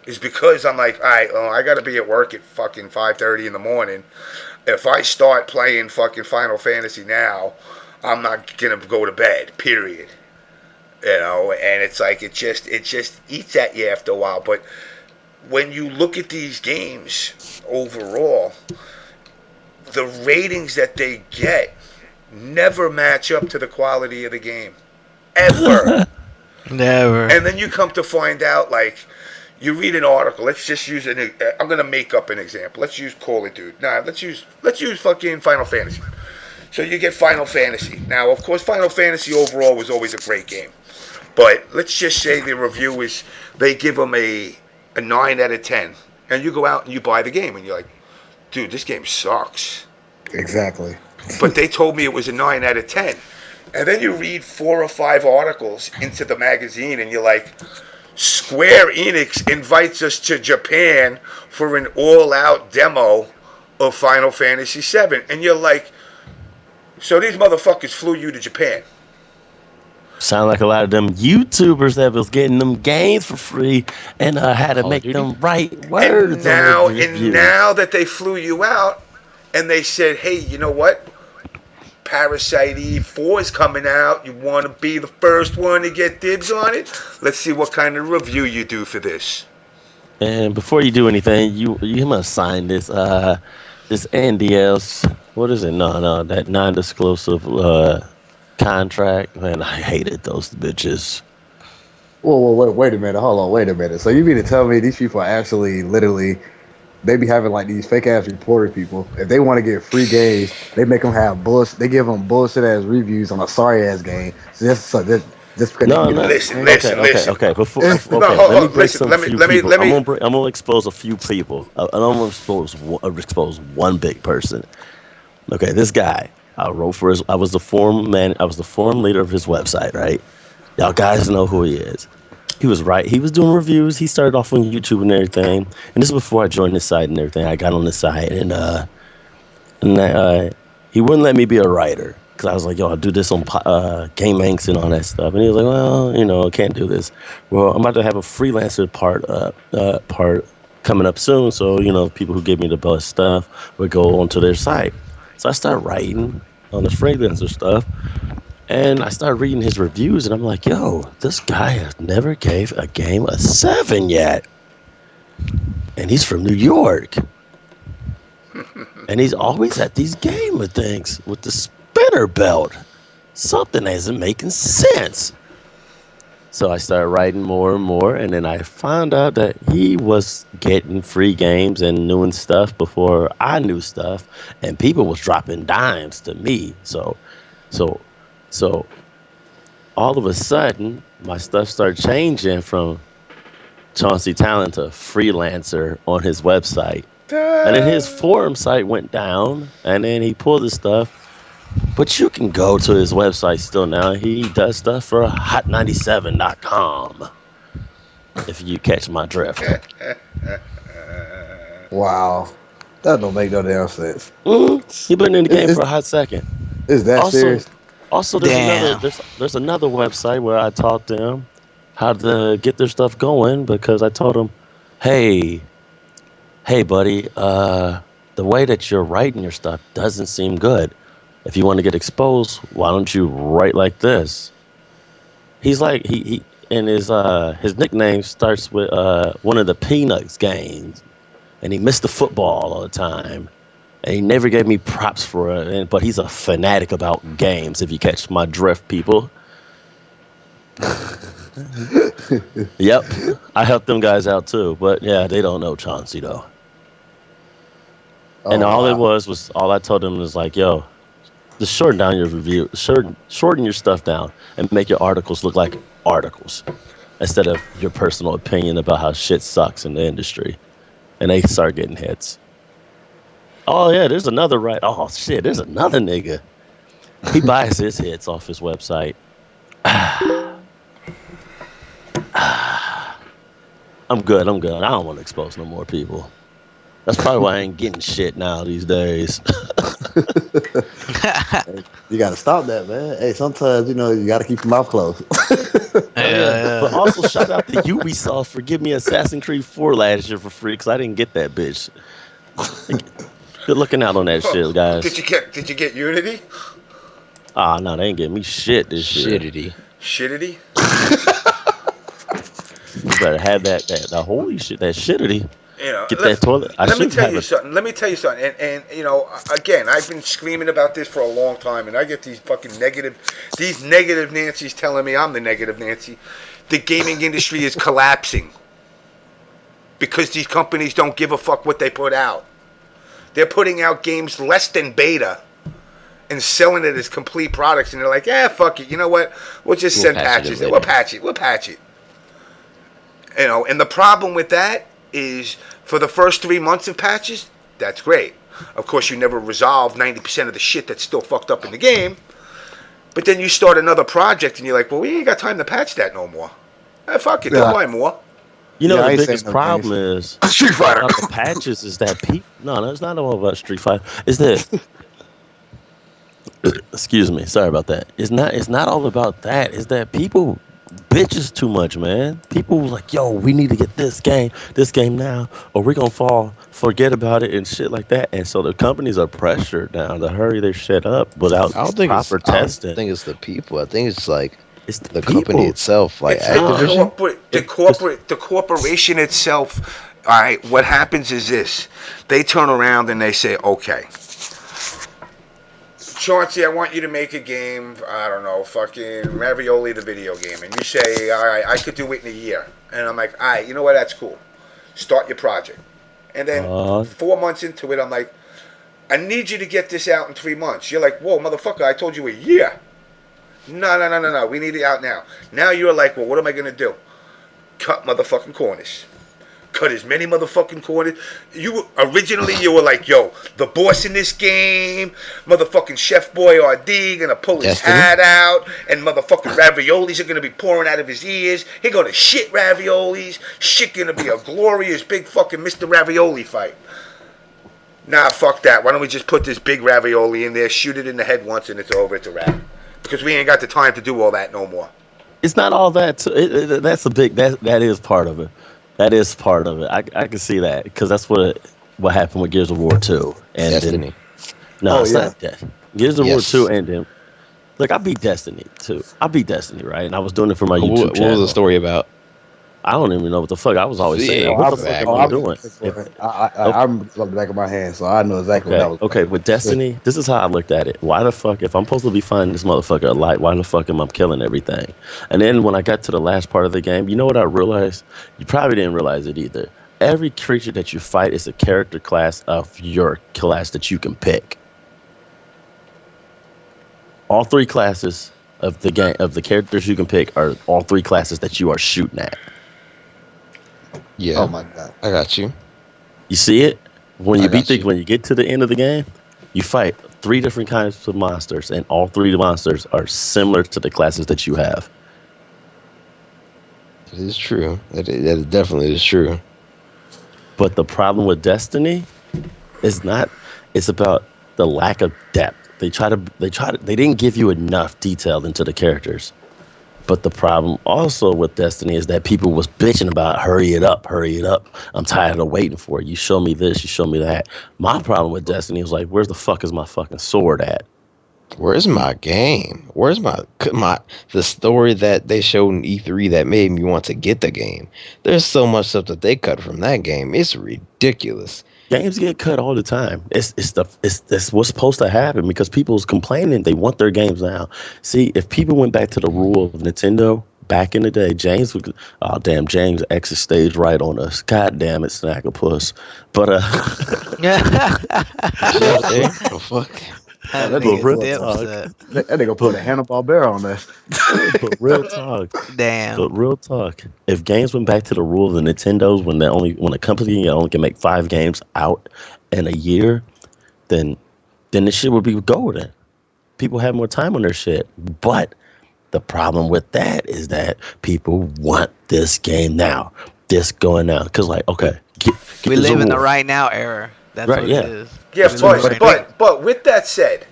Is because I'm like, all right, I got to be at work at fucking 5:30 in the morning. If I start playing fucking Final Fantasy now, I'm not going to go to bed, period. And it's like, it just eats at you after a while. But when you look at these games overall, the ratings that they get never match up to the quality of the game. Ever. Never. And then you come to find out, you read an article. Let's just use I'm gonna make up an example. Let's use Call of Duty. Let's use fucking Final Fantasy. So you get Final Fantasy. Now, of course, Final Fantasy overall was always a great game. But let's just say the review is they give them a 9 out of 10, and you go out and you buy the game, and you're like, dude, this game sucks. Exactly. But they told me it was a 9 out of 10. And then you read 4 or 5 articles into the magazine, and you're like, Square Enix invites us to Japan for an all-out demo of Final Fantasy VII. And you're like, so these motherfuckers flew you to Japan. Sound like a lot of them YouTubers that was getting them games for free and had to make them write words. And now that they flew you out and they said, hey, you know what? Parasite Eve 4 is coming out. You want to be the first one to get dibs on it? Let's see what kind of review you do for this. And before you do anything, you must sign this NDS. What is it? No, that non-disclosive contract. Man, I hated those bitches. Whoa, wait a minute. Hold on, wait a minute. So you mean to tell me these people are actually literally, they be having these fake ass reporter people. If they want to get free games, they make them have bullshit. They give them bullshit ass reviews on a sorry ass game. So Just because No, they no. get Listen. Okay. Before, No, okay, hold let me on, break listen, some let me- few let me- people. let me- I'm gonna expose a few people. I don't want to expose one big person. Okay, this guy. I wrote for his. I was the forum man. I was the forum leader of his website. Right. Y'all guys know who he is. He was right. He was doing reviews. He started off on YouTube and everything. And this is before I joined the site and everything. I got on the site and he wouldn't let me be a writer because I was like, yo, I'll do this on Game Inks and all that stuff. And he was like, well, I can't do this. Well, I'm about to have a freelancer part coming up soon. So, people who give me the best stuff would go onto their site. So I started writing on the freelancer stuff. And I started reading his reviews, and I'm like, yo, this guy has never gave a game a 7 yet. And he's from New York. And he's always at these gamer things with the spinner belt. Something isn't making sense. So I started writing more and more, and then I found out that he was getting free games and doing stuff before I knew stuff, and people was dropping dimes to me. So all of a sudden, my stuff started changing from Chauncey Talent to freelancer on his website. And then his forum site went down, and then he pulled his stuff. But you can go to his website still now. He does stuff for hot97.com. If you catch my drift. Wow. That don't make no damn sense. He been in the game for a hot second. Is that serious? Also, Damn. there's another website where I taught them how to get their stuff going because I told them, hey, buddy, the way that you're writing your stuff doesn't seem good. If you want to get exposed, why don't you write like this? He's like he and his nickname starts with one of the Peanuts games, and he missed the football all the time, and he never gave me props for it. But he's a fanatic about games. If you catch my drift, people. Yep, I helped them guys out too, but yeah, they don't know Chauncey though. And all it was all I told them was like, yo, just shorten down your review, shorten your stuff down, and make your articles look like articles instead of your personal opinion about how shit sucks in the industry. And they start getting hits. Oh yeah, there's another Oh shit, there's another nigga. He buys his hits off his website. I'm good. I don't want to expose no more people. That's probably why I ain't getting shit now these days. You gotta stop that, man. Hey, sometimes you gotta keep your mouth closed. Yeah. But also shout out to Ubisoft for giving me Assassin's Creed 4 last year for free because I didn't get that bitch. Good looking out on that shit, guys. Did you get Unity? No, they ain't getting me shit this year. Shittity? You better have that holy shit, that shittity. Get that toilet. Let me tell you something. And again, I've been screaming about this for a long time, and I get these negative Nancys telling me I'm the negative Nancy. The gaming industry is collapsing because these companies don't give a fuck what they put out. They're putting out games less than beta and selling it as complete products, and they're like, fuck it. You know what? We'll just send patches. We'll patch it. And the problem with that is for the first 3 months of patches, that's great. Of course, you never resolve 90% of the shit that's still fucked up in the game. But then you start another project and you're like, well, we ain't got time to patch that no more. Fuck it, they'll buy more. The biggest problem is Street Fighter. About the patches is that people. No, it's not all about Street Fighter. Is that? Excuse me. Sorry about that. It's not all about that. It's that people bitches too much, man. People like, yo, we need to get this game now, or we're gonna forget about it and shit like that. And so the companies are pressured now to hurry their shit up without proper testing. I don't think it's the people. I think it's like it's the company itself, like Activision. The corporation itself. All right, what happens is this: they turn around and they say, okay, Chauncey, I want you to make a game, I don't know, fucking Ravioli the video game. And you say, all right, I could do it in a year. And I'm like, all right, you know what, that's cool. Start your project. And then 4 months into it, I'm like, I need you to get this out in 3 months. You're like, whoa, motherfucker, I told you a year. No. We need it out now. Now you're like, well, what am I gonna do? Cut motherfucking corners. Cut as many motherfucking corners. You were like, yo, the boss in this game, motherfucking Chef Boy RD gonna pull his hat out, and motherfucking raviolis are gonna be pouring out of his ears. He gonna shit raviolis. Shit gonna be a glorious big fucking Mr. Ravioli fight. Nah, fuck that. Why don't we just put this big ravioli in there, shoot it in the head once, and it's over. It's a wrap. Because we ain't got the time to do all that no more. It's not all that. That is part of it. That is part of it. I can see that because that's what happened with Gears of War 2. And Destiny. It's not that. Gears of War 2 and then. Look, I beat Destiny too. I beat Destiny, right? And I was doing it for my YouTube channel. What was the story about? I don't even know what the fuck I was always saying. What the fuck am I doing? I'm the back of my hand, so I know exactly what that was. Okay, with Destiny, this is how I looked at it. Why the fuck, if I'm supposed to be finding this motherfucker a light, why the fuck am I killing everything? And then when I got to the last part of the game, you know what I realized? You probably didn't realize it either. Every creature that you fight is a character class of your class that you can pick. All three classes of the game, of the characters you can pick, are all three classes that you are shooting at. Yeah. Oh my god. I got you. You see it? When you when you get to the end of the game, you fight 3 different kinds of monsters, and all 3 monsters are similar to the classes that you have. It is true. That definitely is true. But the problem with Destiny is not. It's about the lack of depth. They didn't give you enough detail into the characters. But the problem also with Destiny is that people was bitching about hurry it up. I'm tired of waiting for it. You show me this, you show me that. My problem with Destiny was like, where the fuck is my fucking sword at? Where's my game? Where's the story that they showed in E3 that made me want to get the game? There's so much stuff that they cut from that game. It's ridiculous. Games get cut all the time. It's what's supposed to happen because people's complaining. They want their games now. See, if people went back to the rule of Nintendo back in the day, James exit stage right on us. God damn it, Snacklepuss. But Oh, fuck. That nigga put a Hanna-Barbera on that. But real talk. Damn. But real talk. If games went back to the rule of the Nintendos when a company only can make 5 games out in a year, then the shit would be golden. People have more time on their shit. But the problem with that is that people want this game now. This going now. Because okay. We live in the right now era. That's right, what it is. Yeah, but with that said,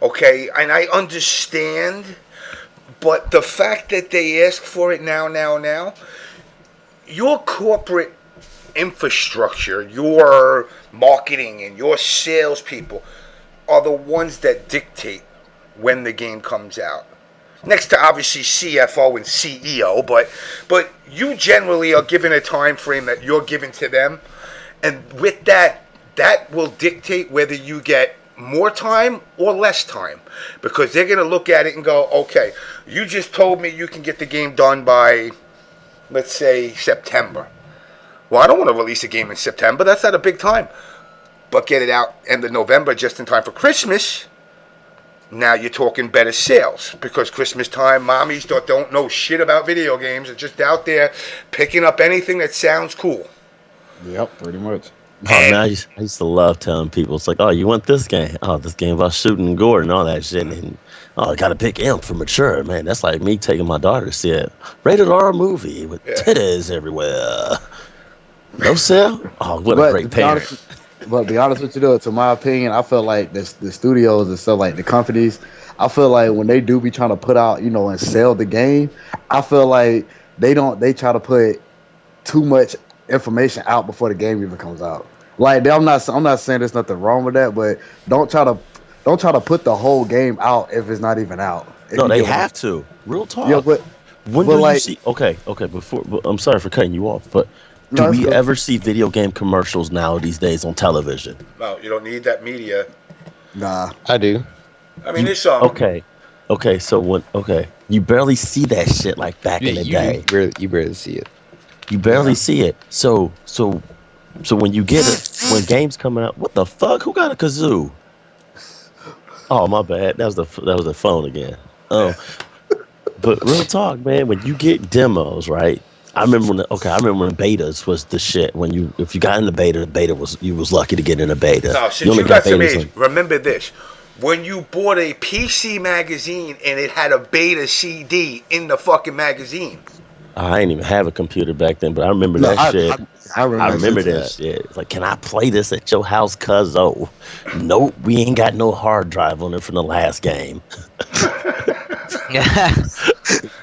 okay, and I understand, but the fact that they ask for it now, your corporate infrastructure, your marketing, and your salespeople are the ones that dictate when the game comes out. Next to obviously CFO and CEO, but you generally are given a time frame that you're giving to them, and with that will dictate whether you get more time or less time, because they're going to look at it and go, okay, you just told me you can get the game done by, let's say, September. Well, I don't want to release a game in September. That's not a big time. But get it out end of November just in time for Christmas. Now you're talking better sales, because Christmas time, mommies don't know shit about video games. They're just out there picking up anything that sounds cool. Yep, pretty much. I used to love telling people, it's like, oh, you want this game? Oh, this game about shooting and gore and all that shit. And I got to pick M for mature, man. That's like me taking my daughter to see a rated R movie with titties everywhere. No sell? Oh, what a great parent. But to be honest with you, though, to my opinion, I feel like the studios and stuff, like the companies, I feel like when they do be trying to put out, and sell the game, I feel like they try to put too much information out before the game even comes out. Like, I'm not saying there's nothing wrong with that, but don't try to put the whole game out if it's not even out. No, they have to. Real talk. Yeah, but you see? Okay. I'm sorry for cutting you off, but do we ever see video game commercials now these days on television? No, you don't need that media. Nah, I do. I mean, there's some. Okay. So you barely see that shit like back in the day. You barely see it. You barely see it. So when you get it, when games coming out, what the fuck? Who got a kazoo? Oh, my bad. That was the phone again. But real talk, man, when you get demos, right? I remember when betas was the shit. If you got in the beta was you was lucky to get in a beta. No, since you got some age, remember this. When you bought a PC magazine and it had a beta CD in the fucking magazine. I didn't even have a computer back then, but I remember that shit. I remember that shit. It's like, can I play this at your house, cuzzo? Nope, we ain't got no hard drive on it from the last game. Yeah.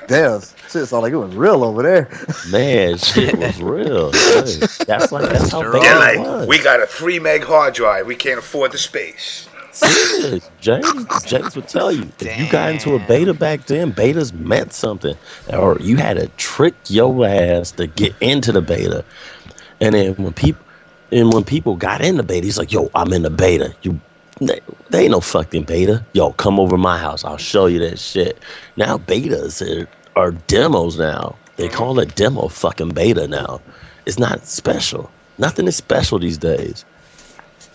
Damn, shit sounded like it was real over there. Man, shit was real. That's how bad They're it was. like, we got a 3 meg hard drive. We can't afford the space. Serious. James would tell you, if you got into a beta back then, betas meant something. Or you had to trick your ass to get into the beta. And then when people got in the beta, he's like, yo, I'm in the beta. They ain't no fucking beta. Yo, come over my house. I'll show you that shit. Now betas are demos now. They call it demo fucking beta now. It's not special. Nothing is special these days.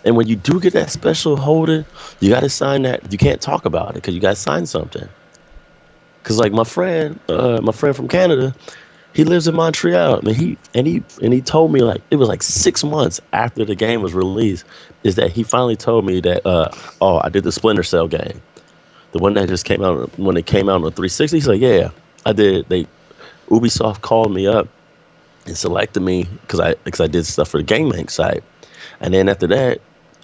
And when you do get that special holder, you got to sign that. You can't talk about it because you got to sign something. Because like my friend from Canada, he lives in Montreal. And he told me, like, it was like 6 months after the game was released, is that he finally told me that I did the Splinter Cell game, the one that just came out when it came out on the 360. He's like, yeah, I did. Ubisoft called me up and selected me because I did stuff for the GameMake site. And then after that,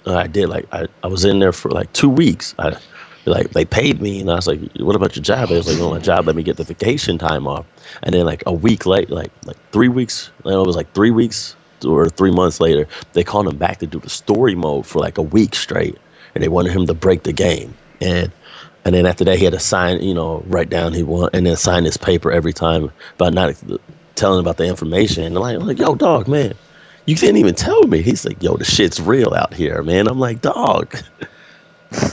I did I was in there for like 2 weeks. They paid me, and I was like, "What about your job?" I was like, "No, my job let me get the vacation time off." And then like a week later, like 3 weeks, it was like 3 weeks or 3 months later, they called him back to do the story mode for like a week straight, and they wanted him to break the game. And then after that, he had to sign, write down he won, and then sign this paper every time about not telling about the information. And I'm like, yo, dog, man. You didn't even tell me. He's like, yo, the shit's real out here, man. I'm like, dog,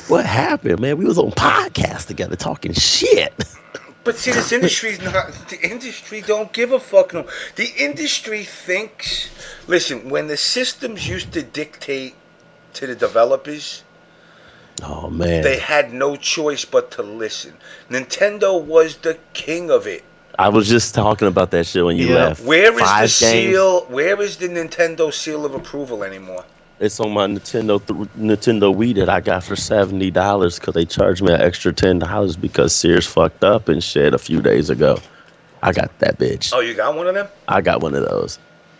what happened, man? We was on podcast together talking shit. But see, this industry's not. The industry don't give a fuck. No, the industry thinks. Listen, when the systems used to dictate to the developers, oh man, they had no choice but to listen. Nintendo was the king of it. I was just talking about that shit when you left. Where is the seal? Where is the Nintendo seal of approval anymore? It's on my Nintendo Wii that I got for $70 because they charged me an extra $10 because Sears fucked up and shit a few days ago. I got that bitch. Oh, you got one of them? I got one of those.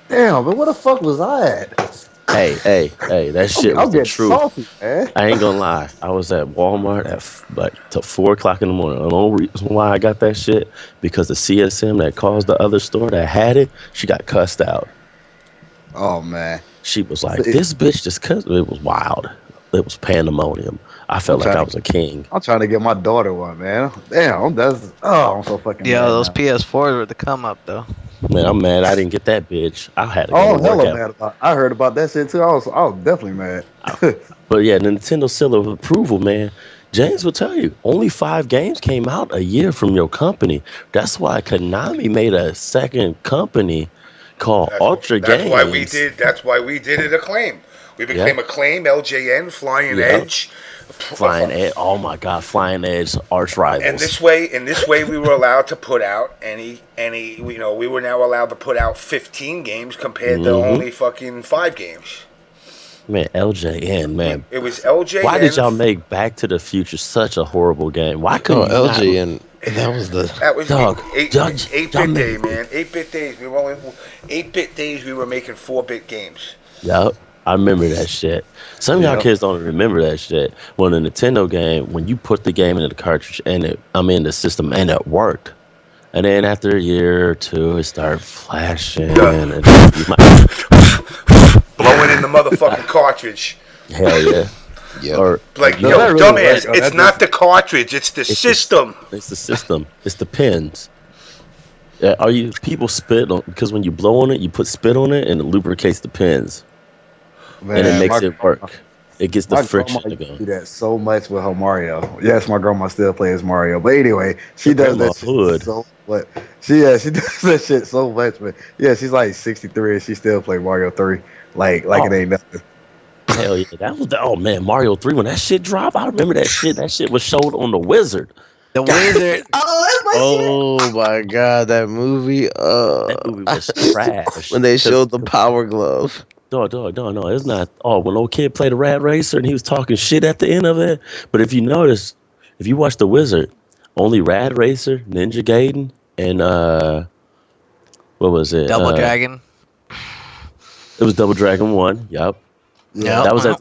Damn, but where the fuck was I at? Hey, that shit was the truth. Salty, man. I ain't gonna lie. I was at Walmart till 4 o'clock in the morning. The only reason why I got that shit because the CSM that calls the other store that had it, she got cussed out. Oh man. She was like, "This bitch just cussed." It was wild. It was pandemonium. I felt like I was a king. I'm trying to get my daughter one, man. Damn, I'm so fucking. Yeah, mad those now. PS4s were the come up though. Man, I'm mad I didn't get that bitch. I had to go Oh, to work hella mad about. I heard about that shit too. I was definitely mad. But yeah, Nintendo seal of approval, man. James will tell you, only 5 games came out a year from your company. That's why Konami made a second company called Ultra Games. That's why we did it Acclaim. We became Acclaim, LJN, Flying Edge. Flying Edge. Oh my God, Flying Edge, arch rivals. And this way, we were allowed to put out we were now allowed to put out 15 games compared to only fucking 5 games. Man, LJN, man. It was LJN. Why did y'all make Back to the Future such a horrible game? Why couldn't LJN? That was dog. 8-bit day, man. 8-bit days. We were only 8-bit days. We were making 4-bit games. Yup. I remember that shit. Some of y'all kids don't remember that shit. When a Nintendo game, when you put the game into the cartridge and in the system and it worked. And then after a year or two, it started flashing. And blowing in the motherfucking cartridge. Hell yeah. Yeah. Or like, yo, really dumbass, it's not the cartridge, it's the system. It's the system. It's the pins. People spit on, because when you blow on it, you put spit on it and it lubricates the pins. Man, and it makes it work. It gets the friction to go. Do that so much with her Mario. Yes, my grandma still plays Mario, but anyway, she does that shit so much. She does that shit so much, but yeah, she's like 63 and she still play Mario 3 like it ain't nothing. Hell yeah, that was man, Mario 3 when that shit dropped. I remember that shit. That shit was showed on the Wizard. The Wizard. Oh, that's Oh my god, that movie. That movie was trash. When they 'Cause- showed the Power Glove. No, it's not. Oh, when old kid played a Rad Racer and he was talking shit at the end of it. But if you notice, if you watch The Wizard, only Rad Racer, Ninja Gaiden, and what was it? Double Dragon. It was Double Dragon 1. Yep. Yeah, That was it.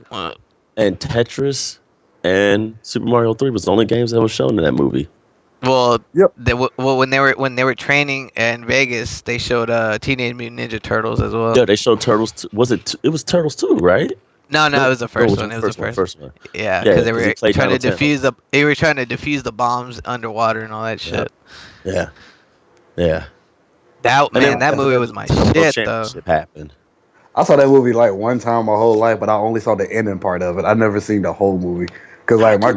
And Tetris and Super Mario 3 was the only games that were shown in that movie. Well, Yep. when they were training in Vegas, they showed Teenage Mutant Ninja Turtles as well. Yeah, they showed Turtles. It was Turtles 2, right? No, it was the first No, one. It was the first one. Yeah, Yeah, because they 'cause were he played trying to Donatello. defuse the bombs underwater and all that shit. Yeah. Yeah. That movie was my World shit though. Championship happened. I saw that movie like one time my whole life, but I only saw the ending part of it. I never seen the whole movie because like my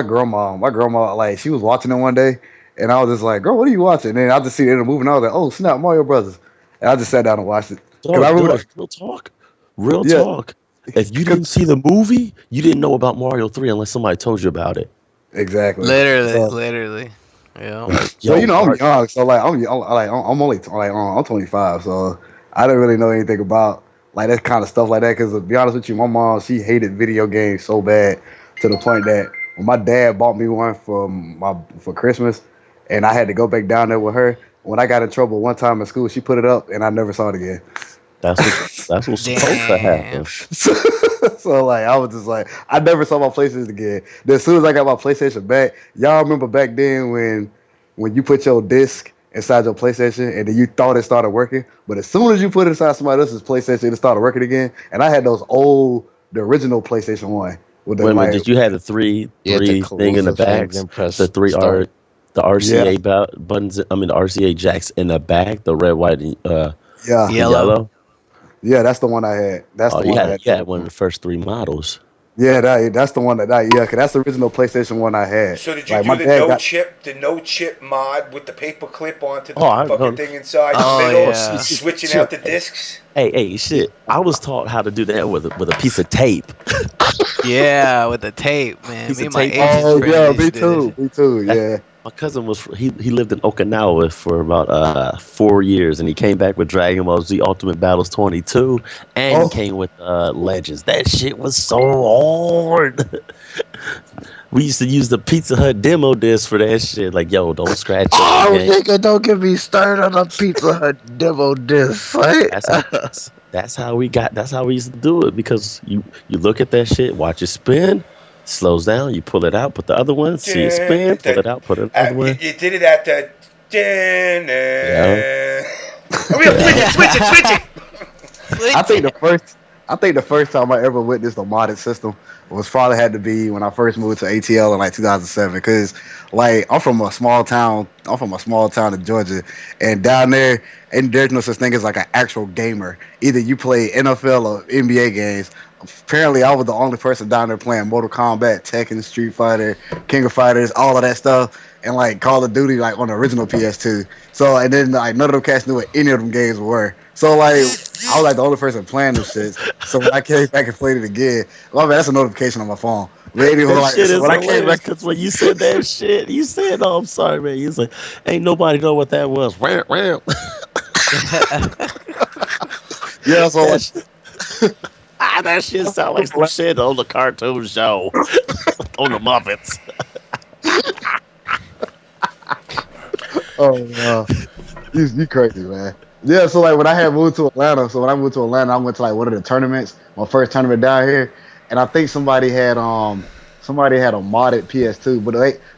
grandma like she was watching it one day, and I was just like, "Girl, what are you watching?" And then I just see the end of the movie, and I was like, "Oh snap, Mario Brothers!" And I just sat down and watched it because I remember. Real Yeah. talk. If you didn't see the movie, you didn't know about Mario 3 unless somebody told you about it. Exactly. Literally. Yeah. Like, So you know I'm Mario- young, so like I'm only like I'm 25, so I didn't really know anything about like that kind of stuff like that. Because to be honest with you, my mom she hated video games so bad to the point that when my dad bought me one for Christmas, and I had to go back down there with her. When I got in trouble one time in school, she put it up, and I never saw it again. That's what's supposed to happen. So like I was just like I never saw my PlayStation again. Then as soon as I got my PlayStation back, y'all remember back then when you put your disc inside your PlayStation and then you thought it started working, but as soon as you put it inside somebody else's PlayStation, it started working again. And I had the original PlayStation 1 with the Wait a minute, like, did you have the three You had to thing in the close the back? thing, then press The three start. the RCA buttons. I mean the RCA jacks in the back. The red, white, and yeah, Yeah. yellow. yeah, that's the one I had. That's Oh, the you one I had had. you had one of the first three models. Yeah, that's the one because that's the original PlayStation 1 I had. So did you like, do my the dad no chip mod with the paper clip onto the I fucking know. thing inside Oh, the middle, yeah. switching Shit. out the discs? Hey, shit! I was taught how to do that with a piece of tape. Yeah, with the tape, man. Piece Me of and my tape. Asian Oh friends yeah, used me to do too. Me too. Yeah. My cousin he lived in Okinawa for about 4 years, and he came back with Dragon Ball Z Ultimate Battles 22, and Oh. he came with Legends. That shit was so hard. We used to use the Pizza Hut demo disc for that shit. Like, yo, don't scratch Oh, your game. nigga, don't get me started on a Pizza Hut demo disc. Right? That's how we used to do it, because you look at that shit, watch it spin, slows down, you pull it out, put the other one, see it spin, pull it out, put it another one. You did it at the. Oh, yeah, switch it. I think the first time I ever witnessed a modded system was probably had to be when I first moved to ATL in like 2007. Because like I'm from a small town in Georgia, and down there, and there's no such thing as like an actual gamer. Either you play NFL or NBA games. Apparently, I was the only person down there playing Mortal Kombat, Tekken, Street Fighter, King of Fighters, all of that stuff, and like Call of Duty, like on the original PS2. So, and then like none of them cats knew what any of them games were. So like I was like the only person playing them shits. So when I came back and played it again, well, man, that's a notification on my phone. But anyway, That like, shit so is when I came hilarious, back, because when you said that shit, you said, "Oh, I'm sorry, man." You was like, "Ain't nobody know what that was." Wham, wham. yeah, so like, That shit sound like some shit on the cartoon show on the Muppets. oh, you crazy, man. Yeah, so like when I moved to Atlanta, I went to like one of the tournaments, my first tournament down here, and I think somebody had a modded PS2, but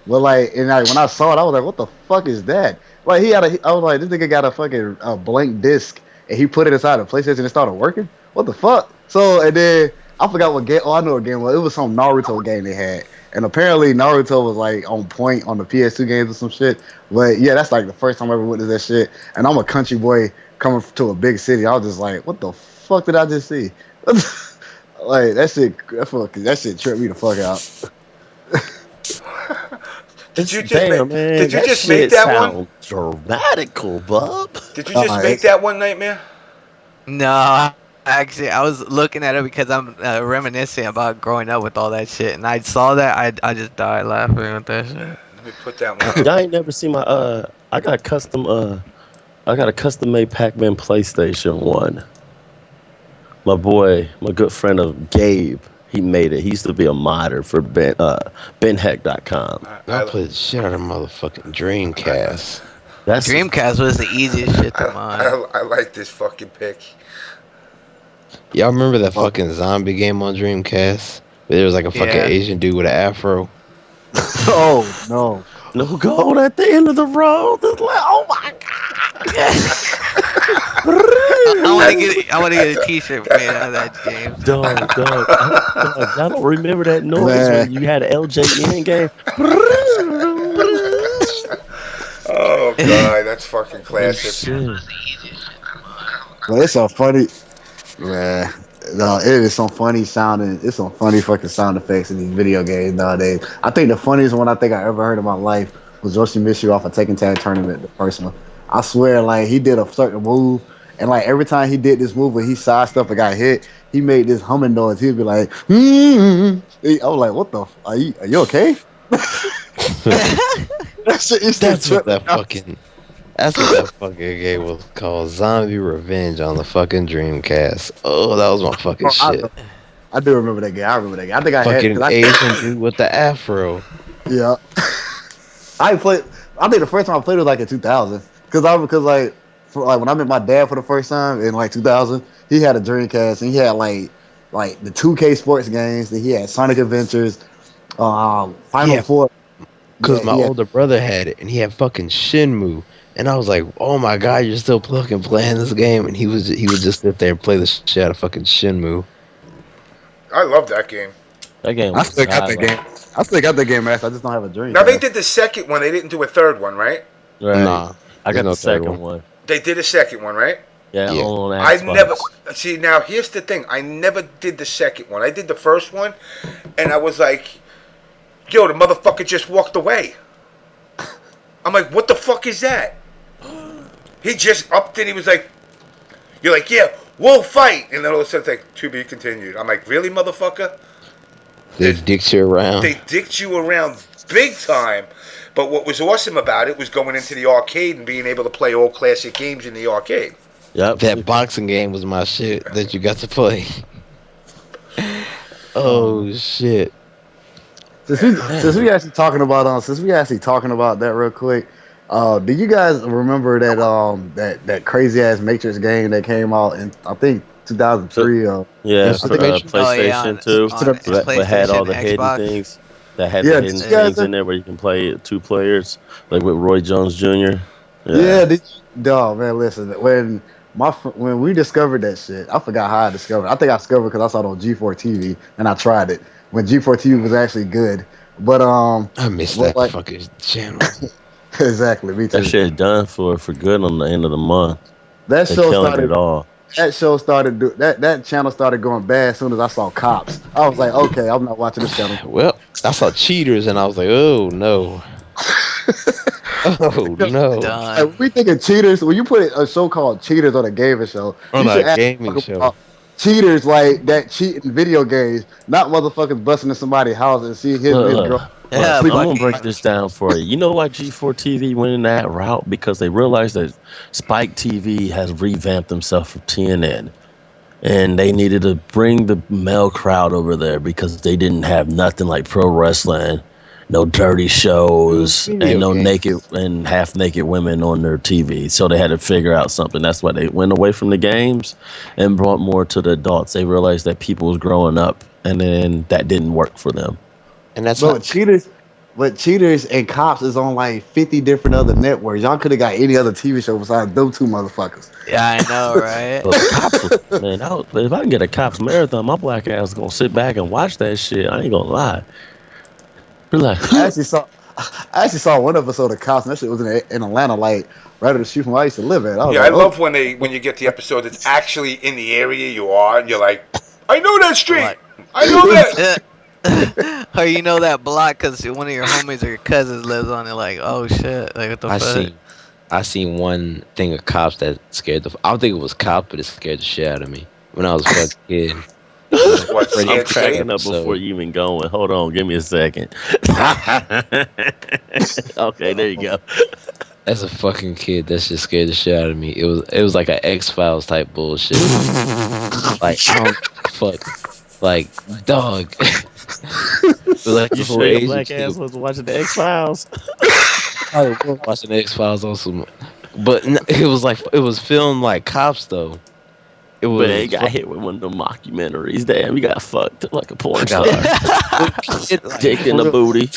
when I saw it, I was like, what the fuck is that? Like I was like, this nigga got a fucking blank disc, and he put it inside the PlayStation and it started working. What the fuck? So and then I forgot what game. Oh, I know what game it was. It was some Naruto game they had. And apparently Naruto was like on point on the PS2 games or some shit. But yeah, that's like the first time I ever witnessed that shit. And I'm a country boy coming to a big city. I was just like, what the fuck did I just see? Like that shit tripped me the fuck out. Did you That just shit make that one? sound dramatical, bub. Did you just make that one, Nightmare? No, actually, I was looking at it because I'm reminiscing about growing up with all that shit, and I saw that I just died laughing with that shit. Let me put that one. Y'all ain't never seen my I got a custom made Pac-Man PlayStation 1. My good friend of Gabe, he made it. He used to be a modder for benheck.com. I played the shit out of motherfucking Dreamcast. Dreamcast was the easiest shit to mod. I like this fucking pick. Y'all remember that fucking zombie game on Dreamcast? Where there was like a fucking Asian dude with an afro. Oh no. No gold at the end of the road. Oh my god! I want to get a T-shirt made out of that game. Dog. Y'all don't remember that noise when you had an LJN game? Oh god, that's fucking classic. Well, it's so funny. Man, no, it is some funny sounding. It's some funny fucking sound effects in these video games nowadays. I think the funniest one I ever heard in my life was Yoshimitsu off a Tekken Tag tournament, the first one. I swear, like, he did a certain move, and like every time he did this move, when he sidestepped and got hit, he made this humming noise. He'd be like, I was like, "What the? Are you okay?" That's what that fucking game was called. Zombie Revenge on the fucking Dreamcast. Oh, that was my fucking shit. I do remember that game. I think I fucking had Asian dude with the afro. Yeah. I think the first time I played it was like in 2000. Because when I met my dad for the first time in like 2000, he had a Dreamcast and he had like the 2K sports games. Then he had Sonic Adventures, Final Four. Because my older brother had it, and he had fucking Shenmue, and I was like, "Oh my god, you're still fucking playing this game?" And he would just sit there and play the shit out of fucking Shenmue. I love that game. That game. I still got that game. I still got that game, man. I just don't have a Dreamcast. Now they did the second one. They didn't do a third one, right? Right. Nah, I got the second one. They did a second one, right? Yeah. On I Xbox. never see. Now here's the thing. I never did the second one. I did the first one, and I was like, "Yo, the motherfucker just walked away." I'm like, "What the fuck is that?" He just upped it. He was like, "You're like, yeah, we'll fight," and then all of a sudden it's like, "To be continued." I'm like, "Really, motherfucker?" They dicked you around. They dicked you around big time. But what was awesome about it was going into the arcade and being able to play all classic games in the arcade. Yep. That boxing game was my shit that you got to play. Oh shit. Since we actually talking about that real quick, do you guys remember that crazy ass Matrix game that came out in I think 2003? Yeah, for PlayStation 2. That had all the hidden things. That had the hidden things in there where you can play 2 players, like with Roy Jones Jr. Man, listen, when we discovered that shit, I forgot how I discovered it. I think I discovered it because I saw it on G4 TV and I tried it when G4 TV was actually good. But I missed that fucking channel. Exactly, me too. That shit done for good on the end of the month. That show started it all. That show started that channel started going bad as soon as I saw Cops. I was like, okay, I'm not watching this channel. Well, I saw Cheaters and I was like, oh no. Oh no. Like, we thinking Cheaters. When you put a show called Cheaters on a gaming show, on a gaming show. Cheaters like that cheating video games, not motherfuckers busting in somebody's house and seeing his girl. Yeah, I'm gonna break this down for you. You know why G4 TV went in that route? Because they realized that Spike TV has revamped themselves from TNN, and they needed to bring the male crowd over there because they didn't have nothing like pro wrestling, no dirty shows, and no naked and half naked women on their TV. So they had to figure out something. That's why they went away from the games and brought more to the adults. They realized that people was growing up, and then that didn't work for them. And that's Cheaters and Cops is on like 50 different other networks. Y'all could have got any other TV show besides those 2 motherfuckers. Yeah, I know, right? If I can get a Cops marathon, my black ass is gonna sit back and watch that shit. I ain't gonna lie. Relax. I actually saw one episode of Cops, and that shit was in Atlanta, like right up the street from where I used to live at. I love when you get the episode that's actually in the area you are, and you're like, I know that street. I know that. Or you know that block because one of your homies or your cousins lives on it. Like, oh shit, like what the fuck? I seen one thing of Cops that scared I don't think it was Cops, but it scared the shit out of me when I was a fucking kid. What, Freddie I'm scared cracking straight? up before you even going. Hold on, give me a second. Okay, there you go. As a fucking kid, that shit scared the shit out of me. It was like an X-Files type bullshit. Like I don't fuck. Like dog. It was like You this sure little your Asian black ass kid. was watching the X Files? I was watching the X-Files on some, but it was like it was filmed like cops though. It was Man, he got hit with one of the mockumentaries. Damn, he got fucked like a porn I star. got Dick in the booty.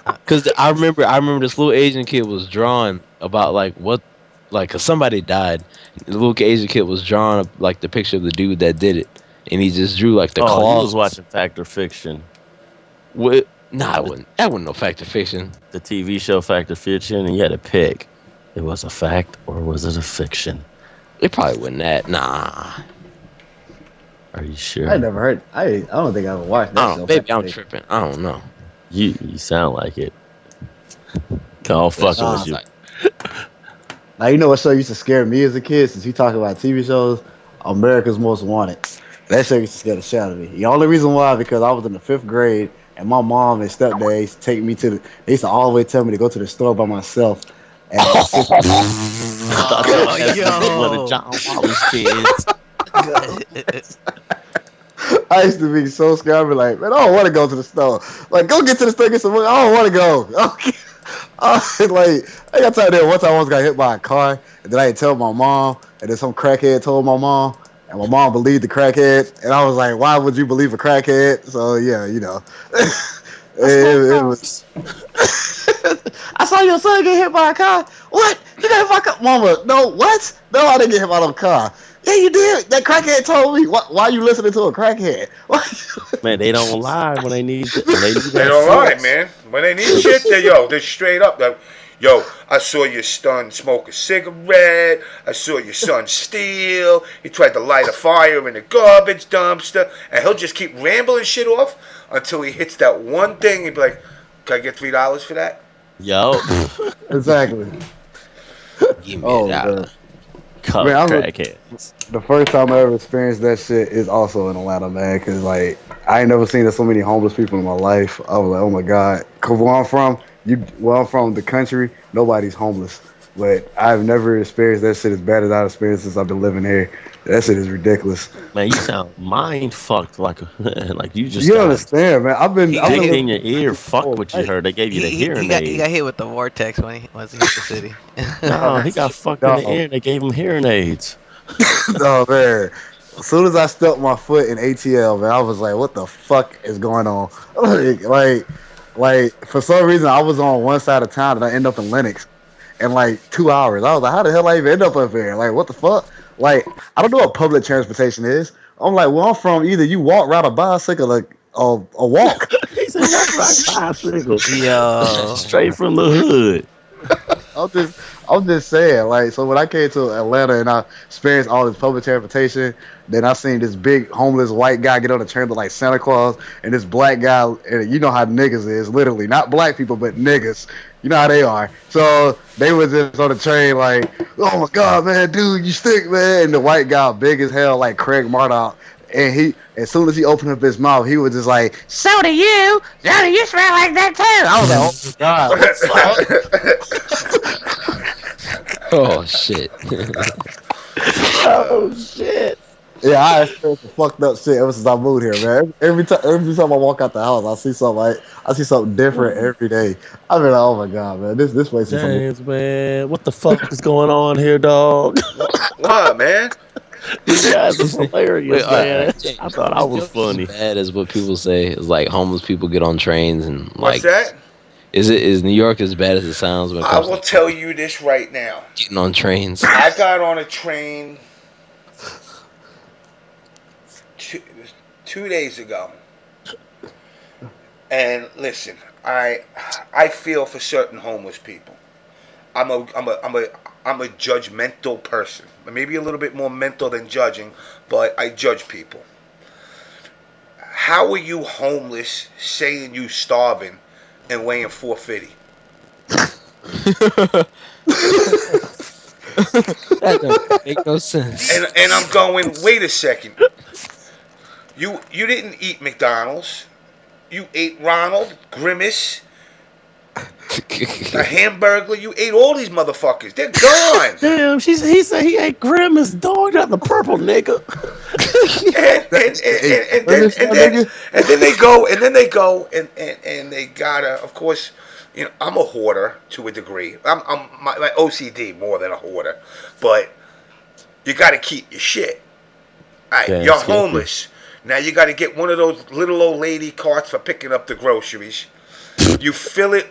Because I remember this little Asian kid was drawing about like what, like, cause somebody died. The little Asian kid was drawing like the picture of the dude that did it, and he just drew like the Oh, claws. you was watching Fact or Fiction, What? Nah, it wasn't. That wasn't no fact or fiction. the TV show Fact or Fiction, and you had to pick. It was a fact or was it a fiction? It probably wasn't that. Nah. Are you sure? I never heard. I don't think I ever watched that. I don't know. show. Maybe I'm tripping. I don't know. You sound like it. Oh, fucking with you. Now you know what show used to scare me as a kid. Since you talk about TV shows, America's Most Wanted. That show used to scare the shit out of me. The only reason why because I was in the 5th grade and my mom and stepdad used to take me to the. They used to always tell me to go to the store by myself. And my sister, One of John Waller's kids. I used to be so scared. I'd be like, man, I don't want to go to the store. Like, go get to the store, get some money. I don't want to go. Okay. Like, I got tired of that. One time I almost got hit by a car, and then I had to tell my mom, and then some crackhead told my mom, and my mom believed the crackhead, and I was like, why would you believe a crackhead? So, yeah, you know. it was. I saw your son get hit by a car. What? You got hit by a car? Mama, no, what? No, I didn't get hit by no car. Yeah, you did. That crackhead told me. Why you listening to a crackhead? Man, they don't lie when they need. They don't lie, man. When they need shit, they're straight up. Like, yo, I saw your son smoke a cigarette. I saw your son steal. He tried to light a fire in the garbage dumpster. And he'll just keep rambling shit off until he hits that one thing. He'd be like, can I get $3 for that? Yo. Exactly. Give me that. Cut Man, crackheads. The first time I ever experienced that shit is also in Atlanta, man. Cause like I ain't never seen so many homeless people in my life. I was like, oh my god. Cause where I'm from, the country, nobody's homeless. But I've never experienced that shit as bad as I've experienced since I've been living here. That shit is ridiculous. Man, you sound mind fucked like you just. You understand, man? I've been in your ear. Fuck what you heard. They gave you the hearing aid. He got hit with the vortex when he hit the city. No, he got fucked in the ear. And they gave him hearing aids. No, man. As soon as I stepped my foot in ATL, man, I was like, what the fuck is going on? Like for some reason, I was on one side of town and I end up in Lenox in like 2 hours. I was like, how the hell I even end up up here? Like, what the fuck? Like, I don't know what public transportation is. I'm like, well, I'm from either you walk, ride a bicycle, or walk. He said, "Walk, ride bicycle." Yo, Straight from the hood. I'm just saying, like, so when I came to Atlanta and I experienced all this public transportation, then I seen this big homeless white guy get on the train like Santa Claus, and this black guy, and you know how niggas is, literally, not black people, but niggas. You know how they are. So they was just on the train like, oh my God, man, dude, you stink, man. And the white guy, big as hell, like Craig Murdoch. And he, as soon as he opened up his mouth, he was just like, so do you. Yeah, you smell like that too. I was like, oh my God. Oh shit. Oh shit. Yeah, I experienced the fucked up shit ever since I moved here, man. Every time I walk out the house, I see something different every day. I mean, oh my God, man, this place is James, man, what the fuck is going on here, dog? What, man? These guys are hilarious, man. James, I thought I was funny. As bad as what people say is like homeless people get on trains and like. What's that? Is New York as bad as it sounds when it I comes will to tell you this right now. getting on trains? I got on a train 2 days ago, and listen, I feel for certain homeless people. I'm a judgmental person, maybe a little bit more mental than judging, but I judge people. How are you homeless, saying you starving, and weighing 450? That doesn't make no sense. And I'm going, wait a second. You didn't eat McDonald's. You ate Ronald, Grimace, the Hamburglar. You ate all these motherfuckers. They're gone. Damn, he said he ate Grimace, dog. Got the purple nigga. And then they go and they gotta, of course, you know, I'm a hoarder to a degree. I'm my OCD more than a hoarder, but you gotta keep your shit. All right, Yeah, you're it's homeless. Now you got to get one of those little old lady carts for picking up the groceries. You fill it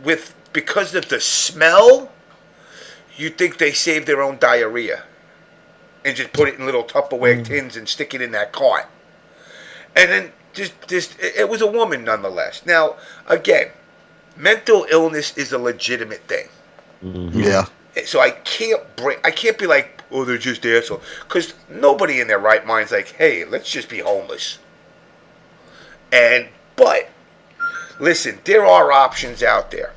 with, because of the smell, you think they saved their own diarrhea. And just put it in little Tupperware tins and stick it in that cart. And then it was a woman nonetheless. Now, again, mental illness is a legitimate thing. Mm-hmm. Yeah. So I can't be like, oh, they're just assholes. Because nobody in their right mind's like, hey, let's just be homeless. But, listen, there are options out there.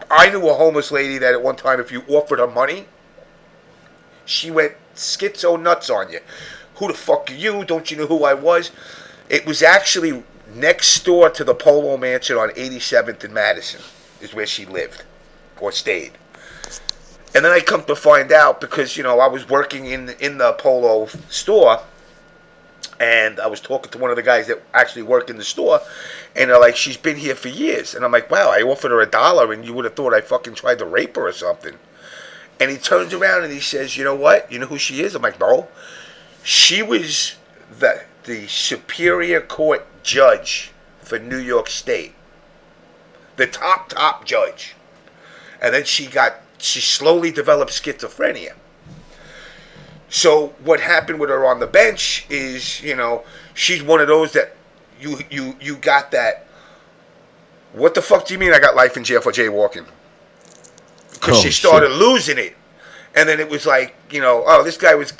I knew a homeless lady that at one time, if you offered her money, she went schizo nuts on you. Who the fuck are you? Don't you know who I was? It was actually next door to the Polo Mansion on 87th and Madison is where she lived or stayed. And then I come to find out because, you know, I was working in the Polo store and I was talking to one of the guys that actually worked in the store and they're like, she's been here for years. And I'm like, wow, I offered her $1 and you would have thought I fucking tried to rape her or something. And he turns around and he says, you know what? You know who she is? I'm like, no. She was the Superior Court judge for New York State. The top judge. And then she slowly developed schizophrenia. So what happened with her on the bench is, you know, she's one of those that you got that. What the fuck do you mean I got life in jail for jaywalking? Because she started losing it. And then it was like, you know, oh, this guy was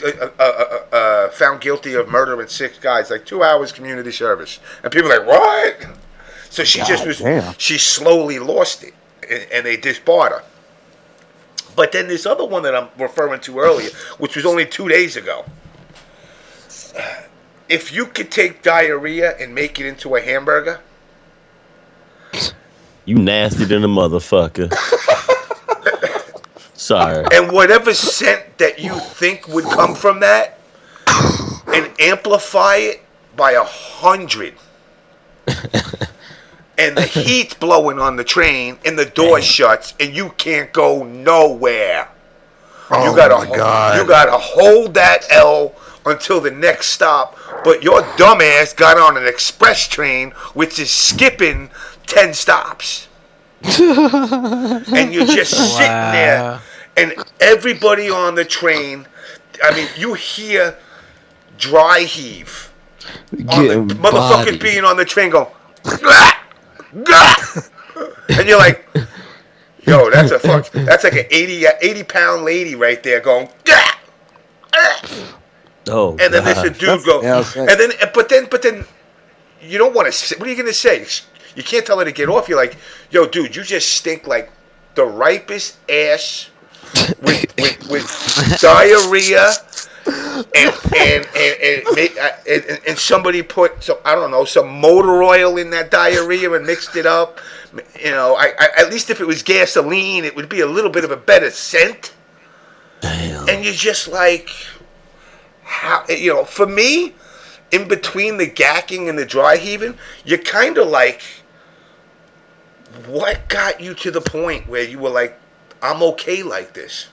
found guilty of murdering 6 guys, like 2 hours community service. And people are like, what? So she she slowly lost it. And they disbarred her. But then this other one that I'm referring to earlier, which was only 2 days ago. If you could take diarrhea and make it into a hamburger. You nasty than a motherfucker. Sorry. And whatever scent that you think would come from that, and amplify it by 100. And the heat's blowing on the train, and the door shuts, and you can't go nowhere. Oh you gotta hold that L until the next stop. But your dumbass got on an express train, which is skipping 10 stops. And you're just sitting there, and everybody on the train, I mean, you hear dry heave. On the motherfuckers being on the train going, "Gah! Gah!" And you're like, yo, that's like an 80-pound lady right there going, "Gah! Ah!" Oh, and then there's a dude go, but then you don't want to say, what are you going to say? You can't tell her to get off. You're like, yo, dude, you just stink like the ripest ass with diarrhea, and somebody put some, I don't know, some motor oil in that diarrhea and mixed it up. You know, I at least if it was gasoline, it would be a little bit of a better scent. Damn. And you're just like, how, you know, for me, in between the gacking and the dry heaving, you're kind of like, what got you to the point where you were like, I'm okay like this?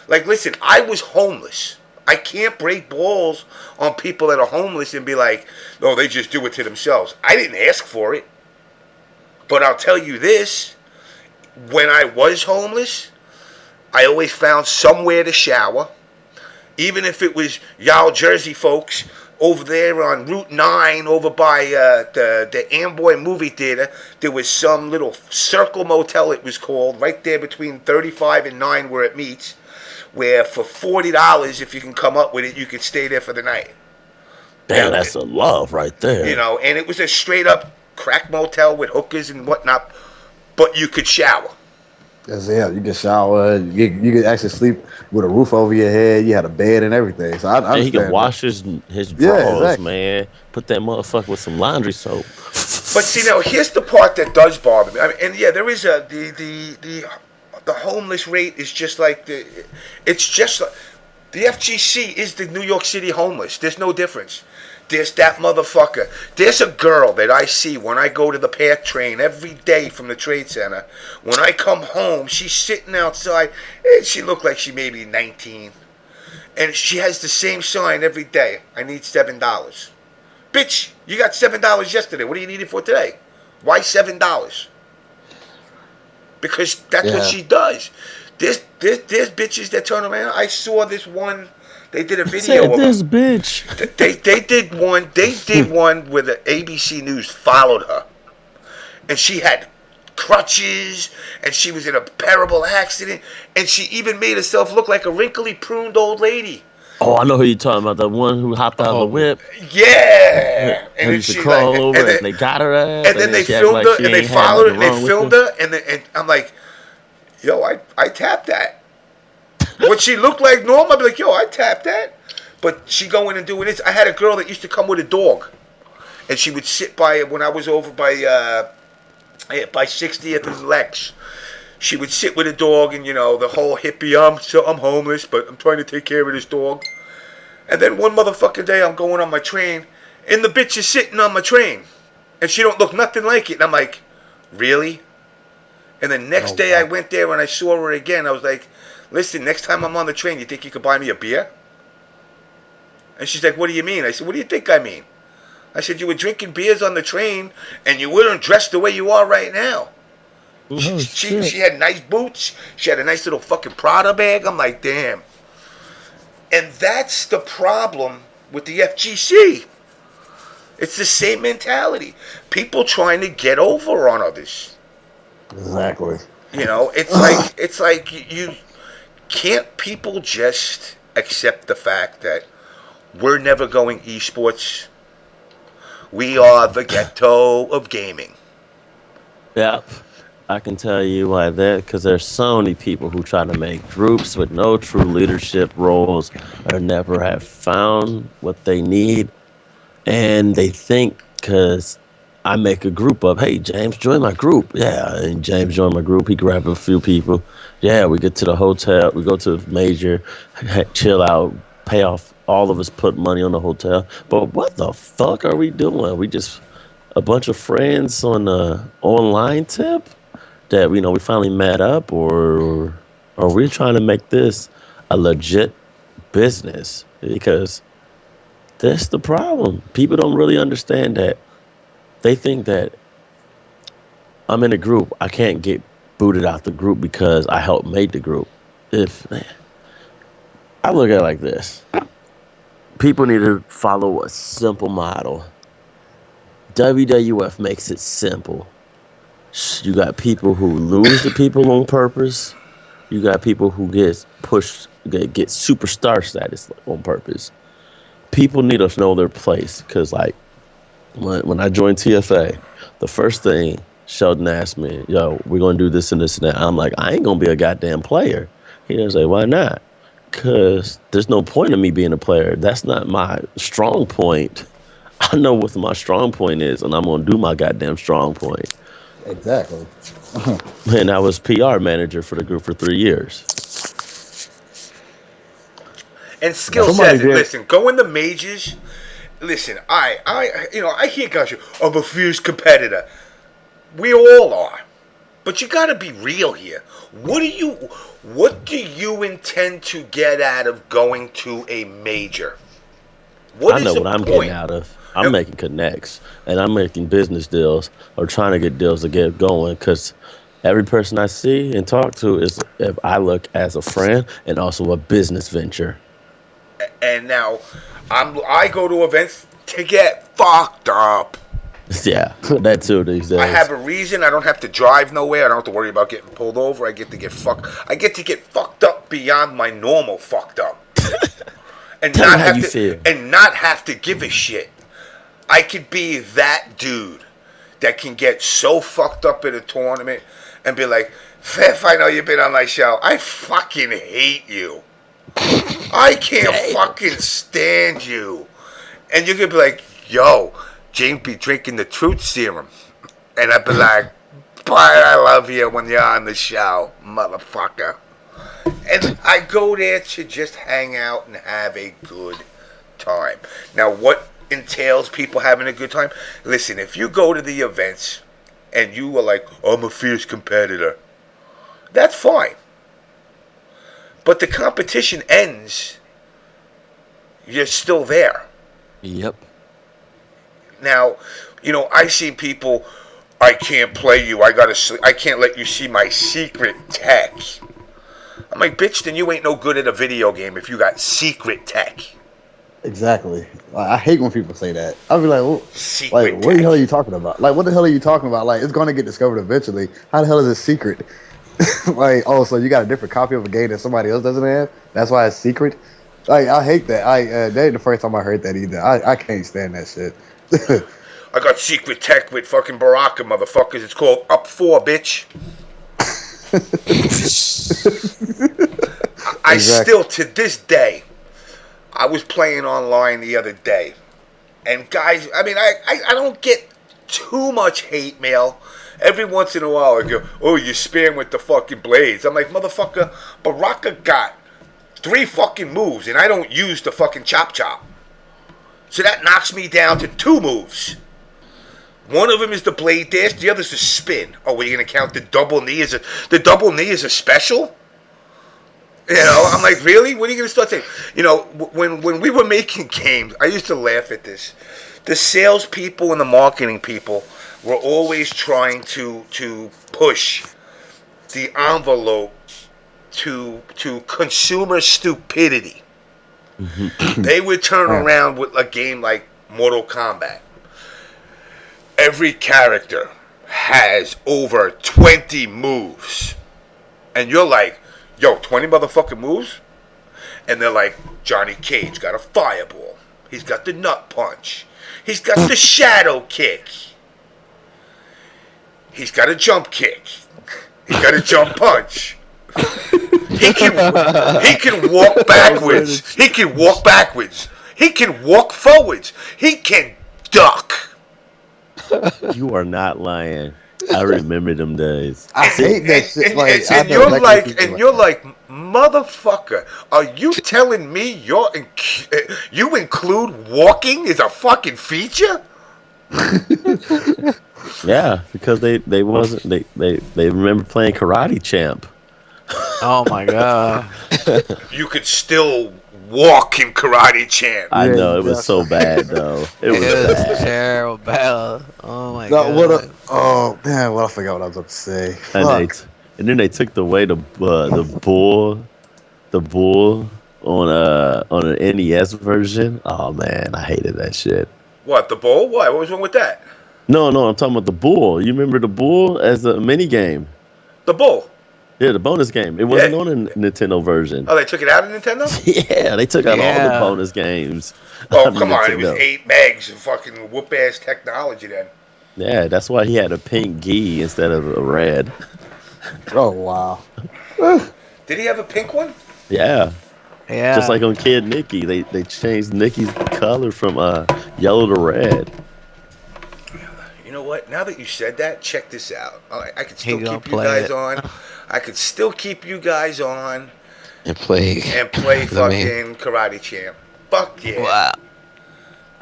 Like, listen, I was homeless. I can't break balls on people that are homeless and be like, no, they just do it to themselves. I didn't ask for it. But I'll tell you this, when I was homeless, I always found somewhere to shower. Even if it was y'all Jersey folks over there on Route 9 over by the Amboy movie theater, there was some little Circle Motel, it was called, right there between 35 and 9 where it meets, where for $40, if you can come up with it, you could stay there for the night. Damn, that's a love right there. You know, and it was a straight up crack motel with hookers and whatnot, but you could shower. Cause yeah, you can shower, you can actually sleep with a roof over your head. You had a bed and everything. So I And he can understand that. wash his Yeah, drawers, exactly. man. Put that motherfucker with some laundry soap. But see, now here's the part that does bother me. I mean, and yeah, there is the homeless rate is just like it's just like the FGC is the New York City homeless. There's no difference. There's that motherfucker. There's a girl that I see when I go to the PATH train every day from the Trade Center. When I come home, she's sitting outside, and she looked like she may be 19. And she has the same sign every day. I need $7. Bitch, you got $7 yesterday. What do you need it for today? Why $7? Because that's what Yeah. she does. There's bitches that turn around. I saw this one. They did a video Said of this her. bitch. They did one. They did one where the ABC News followed her, and she had crutches, and she was in a terrible accident, and she even made herself look like a wrinkly, pruned old lady. Oh, I know who you're talking about. The one who hopped out of the whip. Yeah, and And then used to she crawl like, over and they got her ass. and then they she act filmed like her, she and they ain't had followed her, nothing and they wrong with filmed her, and I'm like, yo, I tapped that. What she looked like normal, I'd be like, yo, I tapped that. But she going and doing this. I had a girl that used to come with a dog, and she would sit by when I was over by 60th and Lex. She would sit with a dog, and the whole hippie. I'm homeless, but I'm trying to take care of this dog. And then one motherfucking day, I'm going on my train, and the bitch is sitting on my train, and she don't look nothing like it. And I'm like, really? And the next day I went there and I saw her again. I was like, listen, next time I'm on the train, you think you could buy me a beer? And she's like, what do you mean? I said, what do you think I mean? I said, you were drinking beers on the train and you weren't dressed the way you are right now. She had nice boots. She had a nice little fucking Prada bag. I'm like, damn. And that's the problem with the FGC. It's the same mentality. People trying to get over on others. Exactly. It's like you can't people just accept the fact that we're never going esports. We are the ghetto of gaming. Yeah, I can tell you why that, because there's so many people who try to make groups with no true leadership roles or never have found what they need. And they think because I make a group up, hey, James, join my group. Yeah, and James joined my group. He grabbed a few people. Yeah, we get to the hotel. We go to the major, chill out, pay off. All of us put money on the hotel. But what the fuck are we doing? We just a bunch of friends on a online tip that we finally met up, or are we trying to make this a legit business? Because that's the problem. People don't really understand that. They think that I'm in a group. I can't get booted out the group because I helped make the group. I look at it like this. People need to follow a simple model. WWF makes it simple. You got people who lose to people on purpose. You got people who get superstar status on purpose. People need to know their place, because when I joined TFA, the first thing Sheldon asked me, yo, we're going to do this and this and that. I'm like, I ain't going to be a goddamn player. He was like, why not? Because there's no point in me being a player. That's not my strong point. I know what my strong point is, and I'm going to do my goddamn strong point. Exactly. And I was PR manager for the group for 3 years. And skill sets. Listen, go in the majors. Listen, I hear guys, I'm a fierce competitor. We all are. But you got to be real here. What do you intend to get out of going to a major? I know what I'm getting out of. I'm making connects, and I'm making business deals, or trying to get deals to get going, because every person I see and talk to is, if I look as a friend and also a business venture. And now, I go to events to get fucked up. Yeah, that too these days. I have a reason. I don't have to drive nowhere. I don't have to worry about getting pulled over. I get to get fucked up beyond my normal fucked up. And Tell me how you feel. And not have to give a shit. I could be that dude that can get so fucked up at a tournament and be like, Fifth, I know you've been on my show. I fucking hate you. I can't fucking stand you. And you could be like, yo, James be drinking the truth serum. And I'd be like, boy, I love you when you're on the show, motherfucker. And I go there to just hang out and have a good time. Now, what entails people having a good time? Listen, if you go to the events and you are like, I'm a fierce competitor, that's fine. But the competition ends, you're still there. Yep. Now, I see people, I can't play you, I can't let you see my secret tech. I'm like, bitch, then you ain't no good at a video game if you got secret tech. Exactly. I hate when people say that. I'll be like, well, Secret what the hell are you talking about? Like, what the hell are you talking about? Like, it's going to get discovered eventually. How the hell is it secret? Like, oh, so you got a different copy of a game that somebody else doesn't have? That's why it's secret? Like, I hate that. That ain't the first time I heard that either. I can't stand that shit. I got secret tech with fucking Baraka, motherfuckers. It's called Up 4, bitch. I still, to this day, I was playing online the other day. And guys, I mean, I don't get too much hate mail. Every once in a while I go, oh, you spam with the fucking blades. I'm like, motherfucker, Baraka got 3 fucking moves and I don't use the fucking chop. So that knocks me down to 2 moves. One of them is the blade dash, the other's the spin. Oh, are you going to count the double knee as a special? I'm like, really? When are you going to start saying? When we were making games, I used to laugh at this. The salespeople and the marketing people were always trying to push the envelope to consumer stupidity. They would turn around with a game like Mortal Kombat. Every character has over 20 moves. And you're like, yo, 20 motherfucking moves? And they're like, Johnny Cage got a fireball. He's got the nut punch. He's got the shadow kick. He's got a jump kick. He's got a jump punch. He can walk backwards. He can walk backwards. He can walk forwards. He can duck. You are not lying. I remember them days. I hate that shit. And you're like, motherfucker, are you telling me you include walking as a fucking feature? Yeah, because they remember playing Karate Champ. Oh my god. You could still walk in Karate Champ. I know, it was so bad though. It was bad. Terrible bad. Oh my god. What I forgot what I was about to say. And then they took away the bull on an NES version. Oh man, I hated that shit. What, the bull? What was wrong with that? No, I'm talking about the bull. You remember the bull as a mini game? The bull. Yeah, the bonus game. It wasn't on a Nintendo version. Oh, they took it out of Nintendo? Yeah, they took out all the bonus games. Oh, come on. It was 8 megs of fucking whoop-ass technology then. Yeah, that's why he had a pink gi instead of a red. Oh, wow. Did he have a pink one? Yeah. Yeah. Just like on Kid Nicky. They changed Nicky's color from yellow to red. You know what? Now that you said that, check this out. I can still keep you play guys it. on. I could still keep you guys on And play fucking Karate Champ. Fuck yeah! Wow.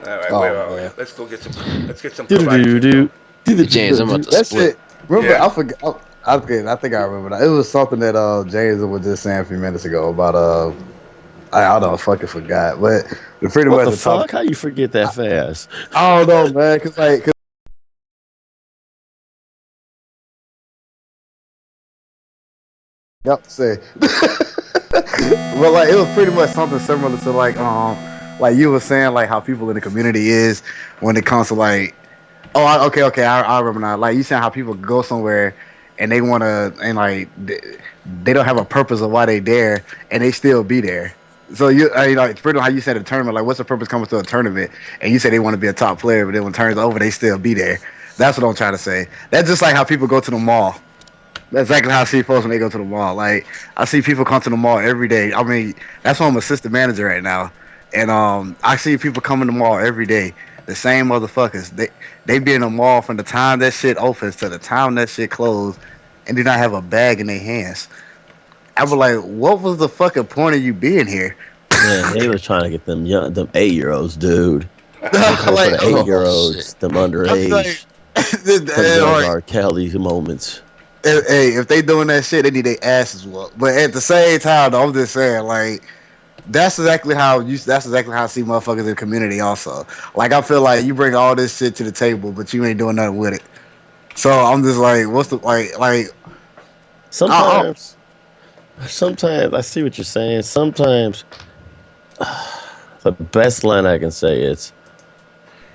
All right, where are we? Let's go get some. Let's get some Karate Champ. James, I'm about to That's split. it. Remember, Yeah. I forgot. I think I remember that. It was something that James was just saying a few minutes ago about I don't know, fucking forgot, but pretty What much the fuck? How you forget that fast? I don't know, man, cause yep, say. Well, like it was pretty much something similar to like you were saying, like how people in the community is when it comes to like, okay, I remember now. Like you saying how people go somewhere and they wanna and like they don't have a purpose of why they there and they still be there. So it's pretty much how you said a tournament. Like, what's the purpose coming to a tournament? And you say they want to be a top player, but then when it turns over, they still be there. That's what I'm trying to say. That's just like how people go to the mall. That's exactly how I see folks when they go to the mall. Like I see people come to the mall every day. I mean, that's why I'm assistant manager right now, and I see people come in the mall every day. The same motherfuckers. They be in the mall from the time that shit opens to the time that shit closed, and do not have a bag in their hands. I was like, what was the fucking point of you being here? Man, they were trying to get them 8-year-olds, dude. like, For the Oh, 8-year-olds, shit. them I'm underage. like, Put like, R. Kelly moments. hey, if they doing that shit, they need their asses whooped. But at the same time, though, I'm just saying, like, that's exactly how I see motherfuckers in the community. Also, like, I feel like you bring all this shit to the table, but you ain't doing nothing with it. So I'm just like, what's the like? Sometimes I see what you're saying. Sometimes the best line I can say is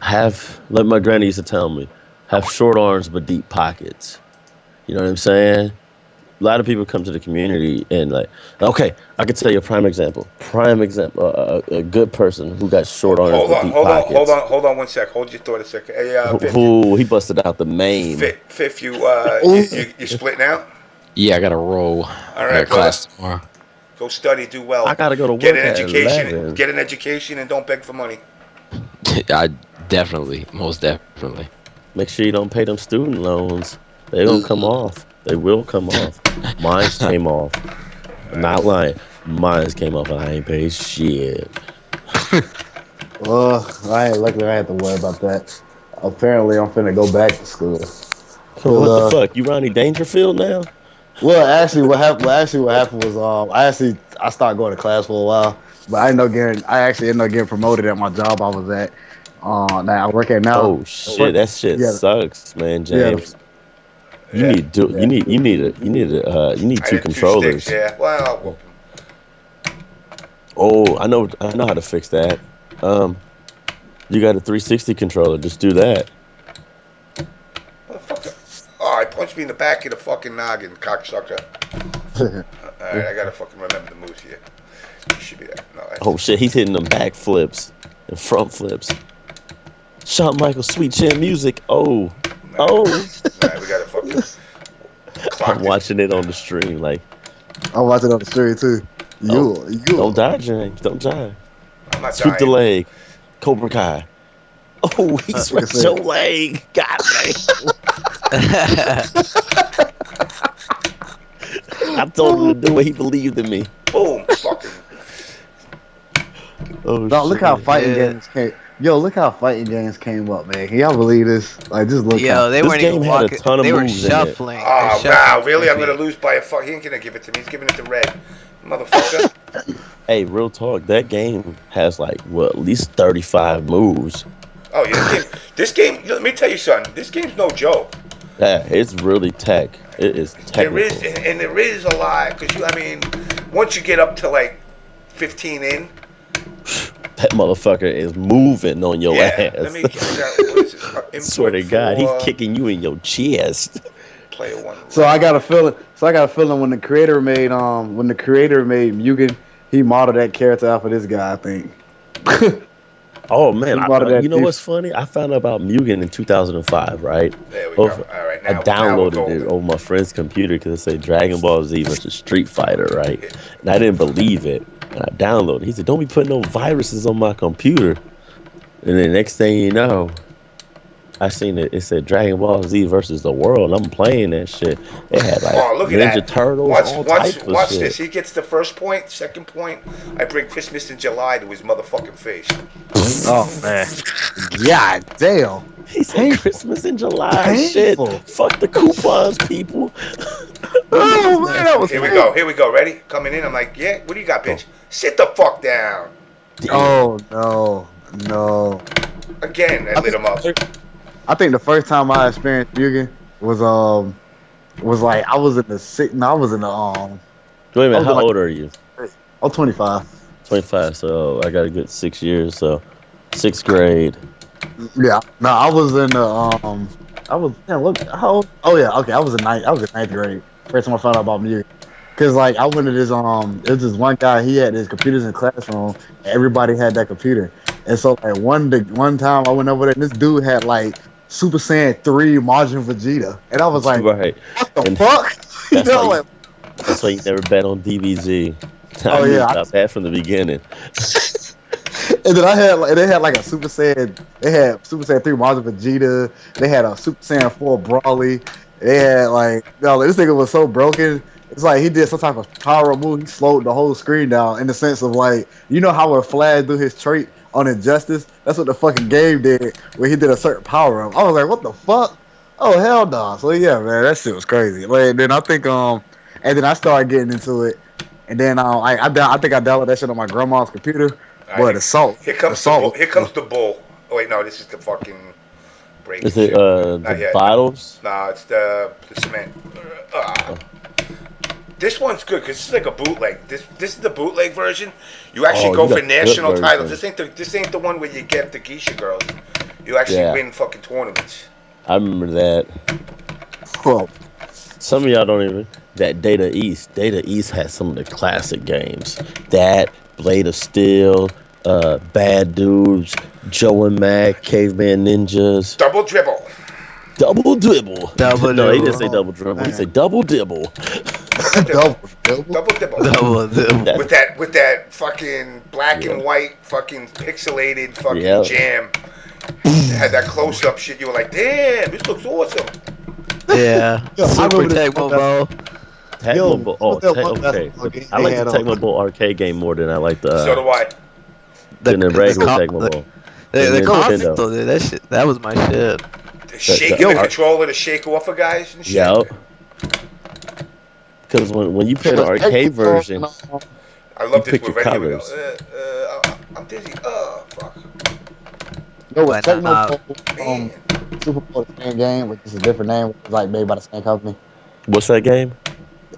like my granny used to tell me, have short arms but deep pockets. You know what I'm saying? A lot of people come to the community and like, okay, I could tell you a prime example. A good person who got short arms but deep pockets. Hold on 1 sec. Hold your thought a second. Hey, Fifth, Ooh, he busted out the main. Fifth, you split now? Yeah, I got to roll. All I right, got class tomorrow. Go study, do well. I gotta go to work Get an at education. 11. Get an education, and don't beg for money. I definitely, most definitely. Make sure you don't pay them student loans. They gonna come off. They will come off. Mine came off. I'm not lying. Mine came off and I ain't paid shit. Luckily I had to worry about that. Apparently, I'm finna go back to school. What the fuck? You Ronnie Dangerfield now? Well, actually, what happened was I started going to class for a while, but I actually ended up getting promoted at my job I was at. That I work at now. Oh shit, that shit sucks, man, James. You need two controllers. Sticks, yeah. Well, Oh, I know how to fix that. You got a 360 controller, just do that. motherfucker. Oh, I punched me in the back of the fucking noggin, cocksucker. Alright, I gotta fucking remember the moves here. It should be that. No, Oh shit, he's hitting them back flips and front flips. Shawn Michaels Sweet Chin Music. Oh. Alright, we gotta fucking I'm watching it on the stream, like. I'm watching on the street too. You Don't die, James. Don't die. I'm not Sweep the dying. leg. Cobra Kai. Oh, he swept your leg. God damn. I told him to do it. He believed in me. Boom, fucking. Oh, No, look shit. how fighting games came. Yo, look how fighting games came up, man. Can y'all believe this? Like, just look. Yo, they This weren't game even had a walking. ton of They were moves in it. shuffling. Oh, They're wow, shuffling really? I'm their gonna feet. lose by a fuck. He ain't gonna give it to me. He's giving it to Red. Motherfucker. Hey, real talk. That game has like at least 35 moves. Oh, yeah, this game, let me tell you something. This game's no joke. Yeah, it's really tech. It is technical. There is, and there is a lot, because once you get up to like 15 in, That motherfucker is moving on your ass. Let me get that. Swear to God, he's kicking you in your chest. Player one. So I got a feeling. When the creator made Mugen, he modeled that character after this guy. I think. Oh man, you know Thieves. what's funny? I found out about Mugen in 2005, right? There we go. All right, now I downloaded now we're it on my friend's computer because it said Dragon Ball Z versus Street Fighter, right? And I didn't believe it, and I downloaded it. He said, "Don't be putting no viruses on my computer." And then next thing you know, I seen it. It said Dragon Ball Z versus the world. And I'm playing that shit. It had like Look at Ninja that. Turtles, all types of Watch shit. this. He gets the first point, second point. I bring Christmas in July to his motherfucking face. Oh man. God damn. He said Christmas in July. Painful. Shit. Fuck the coupons, people. Oh man, that was. Here we go. Ready? Coming in. I'm like, yeah. What do you got, bitch? Sit the fuck down. Oh no. Again, I lit him up. I think the first time I experienced Mugen was like I was in the Wait a minute, how old are you? I'm 25. 25, so I got a good 6 years, so 6th grade. Yeah. No, I was in the how old? Oh yeah, okay. I was in ninth grade. First time I found out about Mugen. Cause like I went to this there's this one guy, he had his computers in the classroom, and everybody had that computer. And so like one time I went over there and this dude had like Super Saiyan 3 Majin Vegeta, and I was like, Right. what the And fuck? You That's know, why, like, that's why you never bet on DBZ. I oh knew yeah. about that from the beginning. And then I had like they had like a Super Saiyan. They had Super Saiyan 3 Majin Vegeta. They had a Super Saiyan 4 Brawly. They had like this nigga was so broken. It's like he did some type of power move. He slowed the whole screen down in the sense of like how when Flash do his trait on Injustice. That's what the fucking game did when he did a certain power up. I was like, what the fuck? Oh hell no! So yeah, man, that shit was crazy. Like then I think and then I started getting into it, and then I think I downloaded that shit on my grandma's computer. But assault. Here comes the bull. Here comes the bull. Oh wait, no, this is the fucking break. Is it the bottles? No, it's the cement. This one's good because this is like a bootleg. This is the bootleg version. You actually go for national titles. This ain't the one where you get the geisha girls. You actually win fucking tournaments. I remember that. Well, some of y'all don't even. That Data East had some of the classic games. That Blade of Steel, Bad Dudes, Joe and Mac, Caveman Ninjas. Double dribble. Double dribble. No, he didn't say double dribble. He said double dibble. Double dibble. With that fucking black and white fucking pixelated fucking jam. Had that close up shit. You were like, damn, this looks awesome. Yeah. Super Tecmo Bowl. Tecmo Bowl. Oh, okay. I like the Tecmo Bowl arcade game more than I like the. So do I. Than the regular Tecmo Bowl. The console, dude, that was my shit. Shaking the controller to shake off of guys and shit. Yeah. Because when you play the arcade version, I love this move. Right here we go. I'm dizzy. Oh fuck. Yo, with Tecmo Super Bowl, the same game, which is a different name, which is like made by the same company. What's that game?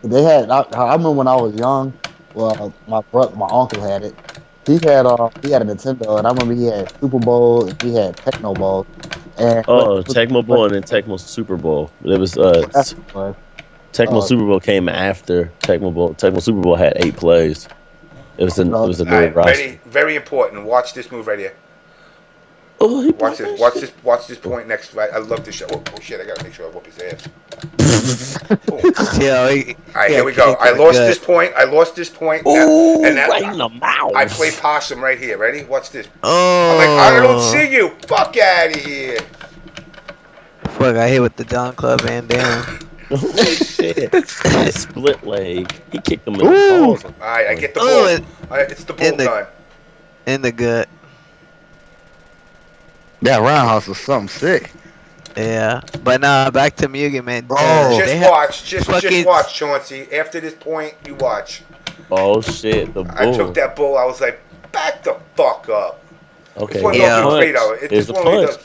They had. I remember when I was young. Well, my uncle had it. He had a Nintendo, and I remember he had Super Bowl and he had Tecmo Bowl. And Tecmo Bowl and then Tecmo Super Bowl. It was Tecmo Super Bowl came after Tecmo Bowl. Tecmo Super Bowl had 8 plays. It was a new roster. Very important. Watch this move right here. Oh, watch this point next. Right, I love this show. Oh shit! I gotta make sure I whoop his ass. Yeah. All right, here we go. I lost this point. Oh, right in the mouth. I play possum right here. Ready? Watch this. Oh. I'm like, I don't see you. Fuck out of here. Fuck! I hit with the John Club Van Dam. Oh shit! Split leg. He kicked him in the balls. All right, I get the ball. It's the ball time. In the gut. That roundhouse was something sick. Yeah, but nah, back to Mugen, man. Just watch, Chauncey. After this point, you watch. Oh shit, the bull. I took that bull. I was like, back the fuck up. Okay. It's a punch.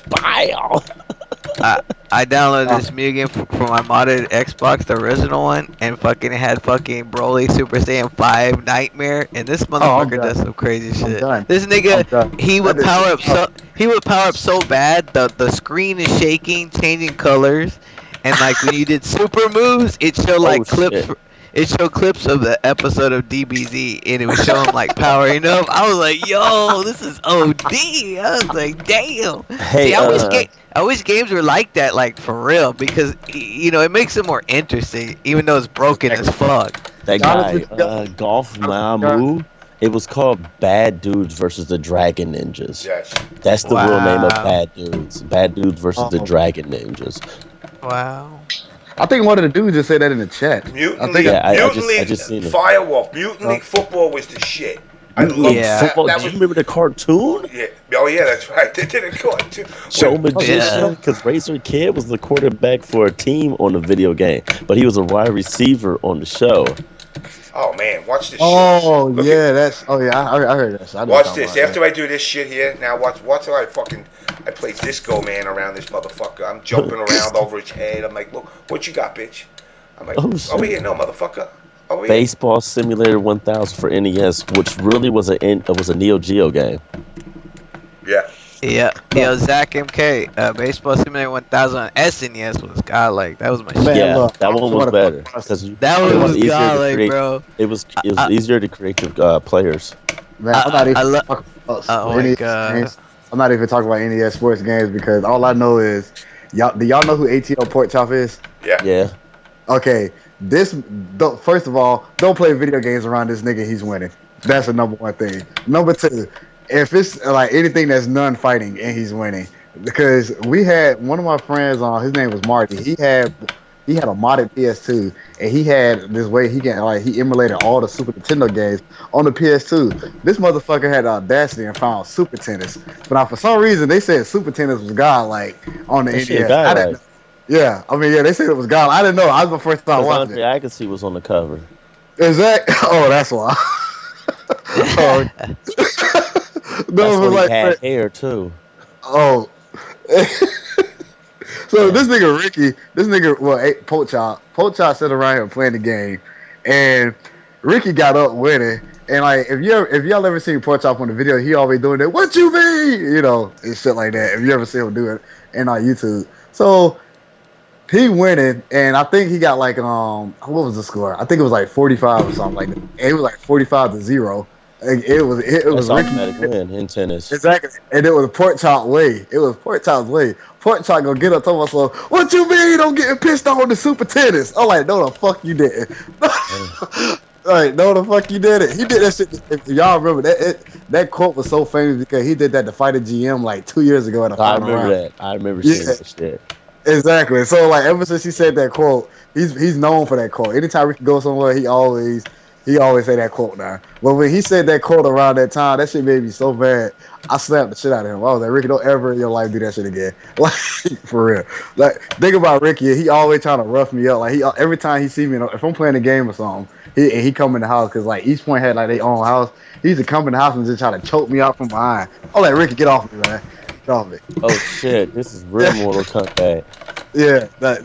I downloaded this Mugen for my modded Xbox, the original one, and fucking had fucking Broly Super Saiyan 5 Nightmare, and this motherfucker does some crazy shit. This nigga, he would power up so bad, the screen is shaking, changing colors, and like when you did super moves, it showed like clips. It showed clips of the episode of DBZ, and it was showing like powering up. I was like, "Yo, this is OD." I was like, "Damn." Hey, see, I wish games were like that, like for real, because it makes it more interesting, even though it's broken as fuck. That guy, Golf Mamu. It was called Bad Dudes versus the Dragon Ninjas. Yes. That's the real name of Bad Dudes. Bad Dudes versus the Dragon Ninjas. Wow. I think one of the dudes just said that in the chat. Mutant League Firewolf. Mutant League Football was the shit. I love football. Do you remember the cartoon? Yeah. Oh yeah, that's right. They did a cartoon. Joe Magician, because Razor Kid was the quarterback for a team on the video game, but he was a wide receiver on the show. Oh man, watch this. Oh yeah, I heard that. Watch this. After I do this shit here, now watch how I play Disco Man around this motherfucker. I'm jumping around over his head. I'm like, look, what you got, bitch? I'm like, over here, no motherfucker. Over here. Baseball Simulator 1000 for NES, which really was a Neo Geo game. Yeah. Yeah, JamessMK, Baseball Simulator 1000 on SNES was godlike. That was my shit. Yeah, that one was better. That one was godlike, bro. It was easier to create the players. Man, I'm not even talking about NES sports games because all I know is Do y'all know who ATL Pork Chop is? Yeah. Okay, first of all, don't play video games around this nigga. He's winning. That's the number one thing. Number two, if it's like anything that's non-fighting and he's winning, because we had one of my friends on. His name was Marty. He had a modded PS2, and he had this way he emulated all the Super Nintendo games on the PS2. This motherfucker had the audacity and found Super Tennis, but now for some reason they said Super Tennis was godlike on the That shit NES. got I didn't. Yeah, I mean, they said it was God. I didn't know. I was the first time watching Andre it. Agassi was on the cover. Is that? Oh, that's why. Oh. That's No, it was when he like, had hair too. oh. So this nigga, Poach Chop sat around here playing the game, and Ricky got up winning. And like, if y'all ever seen Pork Chop on the video, he always doing that. What you mean? You know, and shit like that. If you ever see him do it in on YouTube, so. He winning, and I think he got like what was the score? I think it was like 45 or something like that. And it was like 45-0. It was That's Ricky automatic win in tennis. exactly, and it was Pork Chop way. It was Pork Chop's way. Pork Chop gonna get up to myself. What you mean? I'm getting pissed off on the Super Tennis. I'm like, no, the fuck you didn't. Like, no, the fuck you did it. He did that shit. If y'all remember that quote was so famous because he did that to fight a GM like 2 years ago in a I final remember round. that. I remember seeing that shit. Exactly. So like ever since he said that quote, he's known for that quote. Anytime we can go somewhere, he always say that quote now. But when he said that quote around that time, that shit made me so bad. I slapped the shit out of him. I was like, Ricky, don't ever in your life do that shit again. Like for real. Like think about Ricky. He always trying to rough me up. Like every time he see me, if I'm playing a game or something, he come in the house because like East Point had like their own house. He used to come in the house and just try to choke me out from behind. I'm like, Ricky, get off me, man. Get off me. Oh shit! This is real Mortal Kombat. Yeah, that's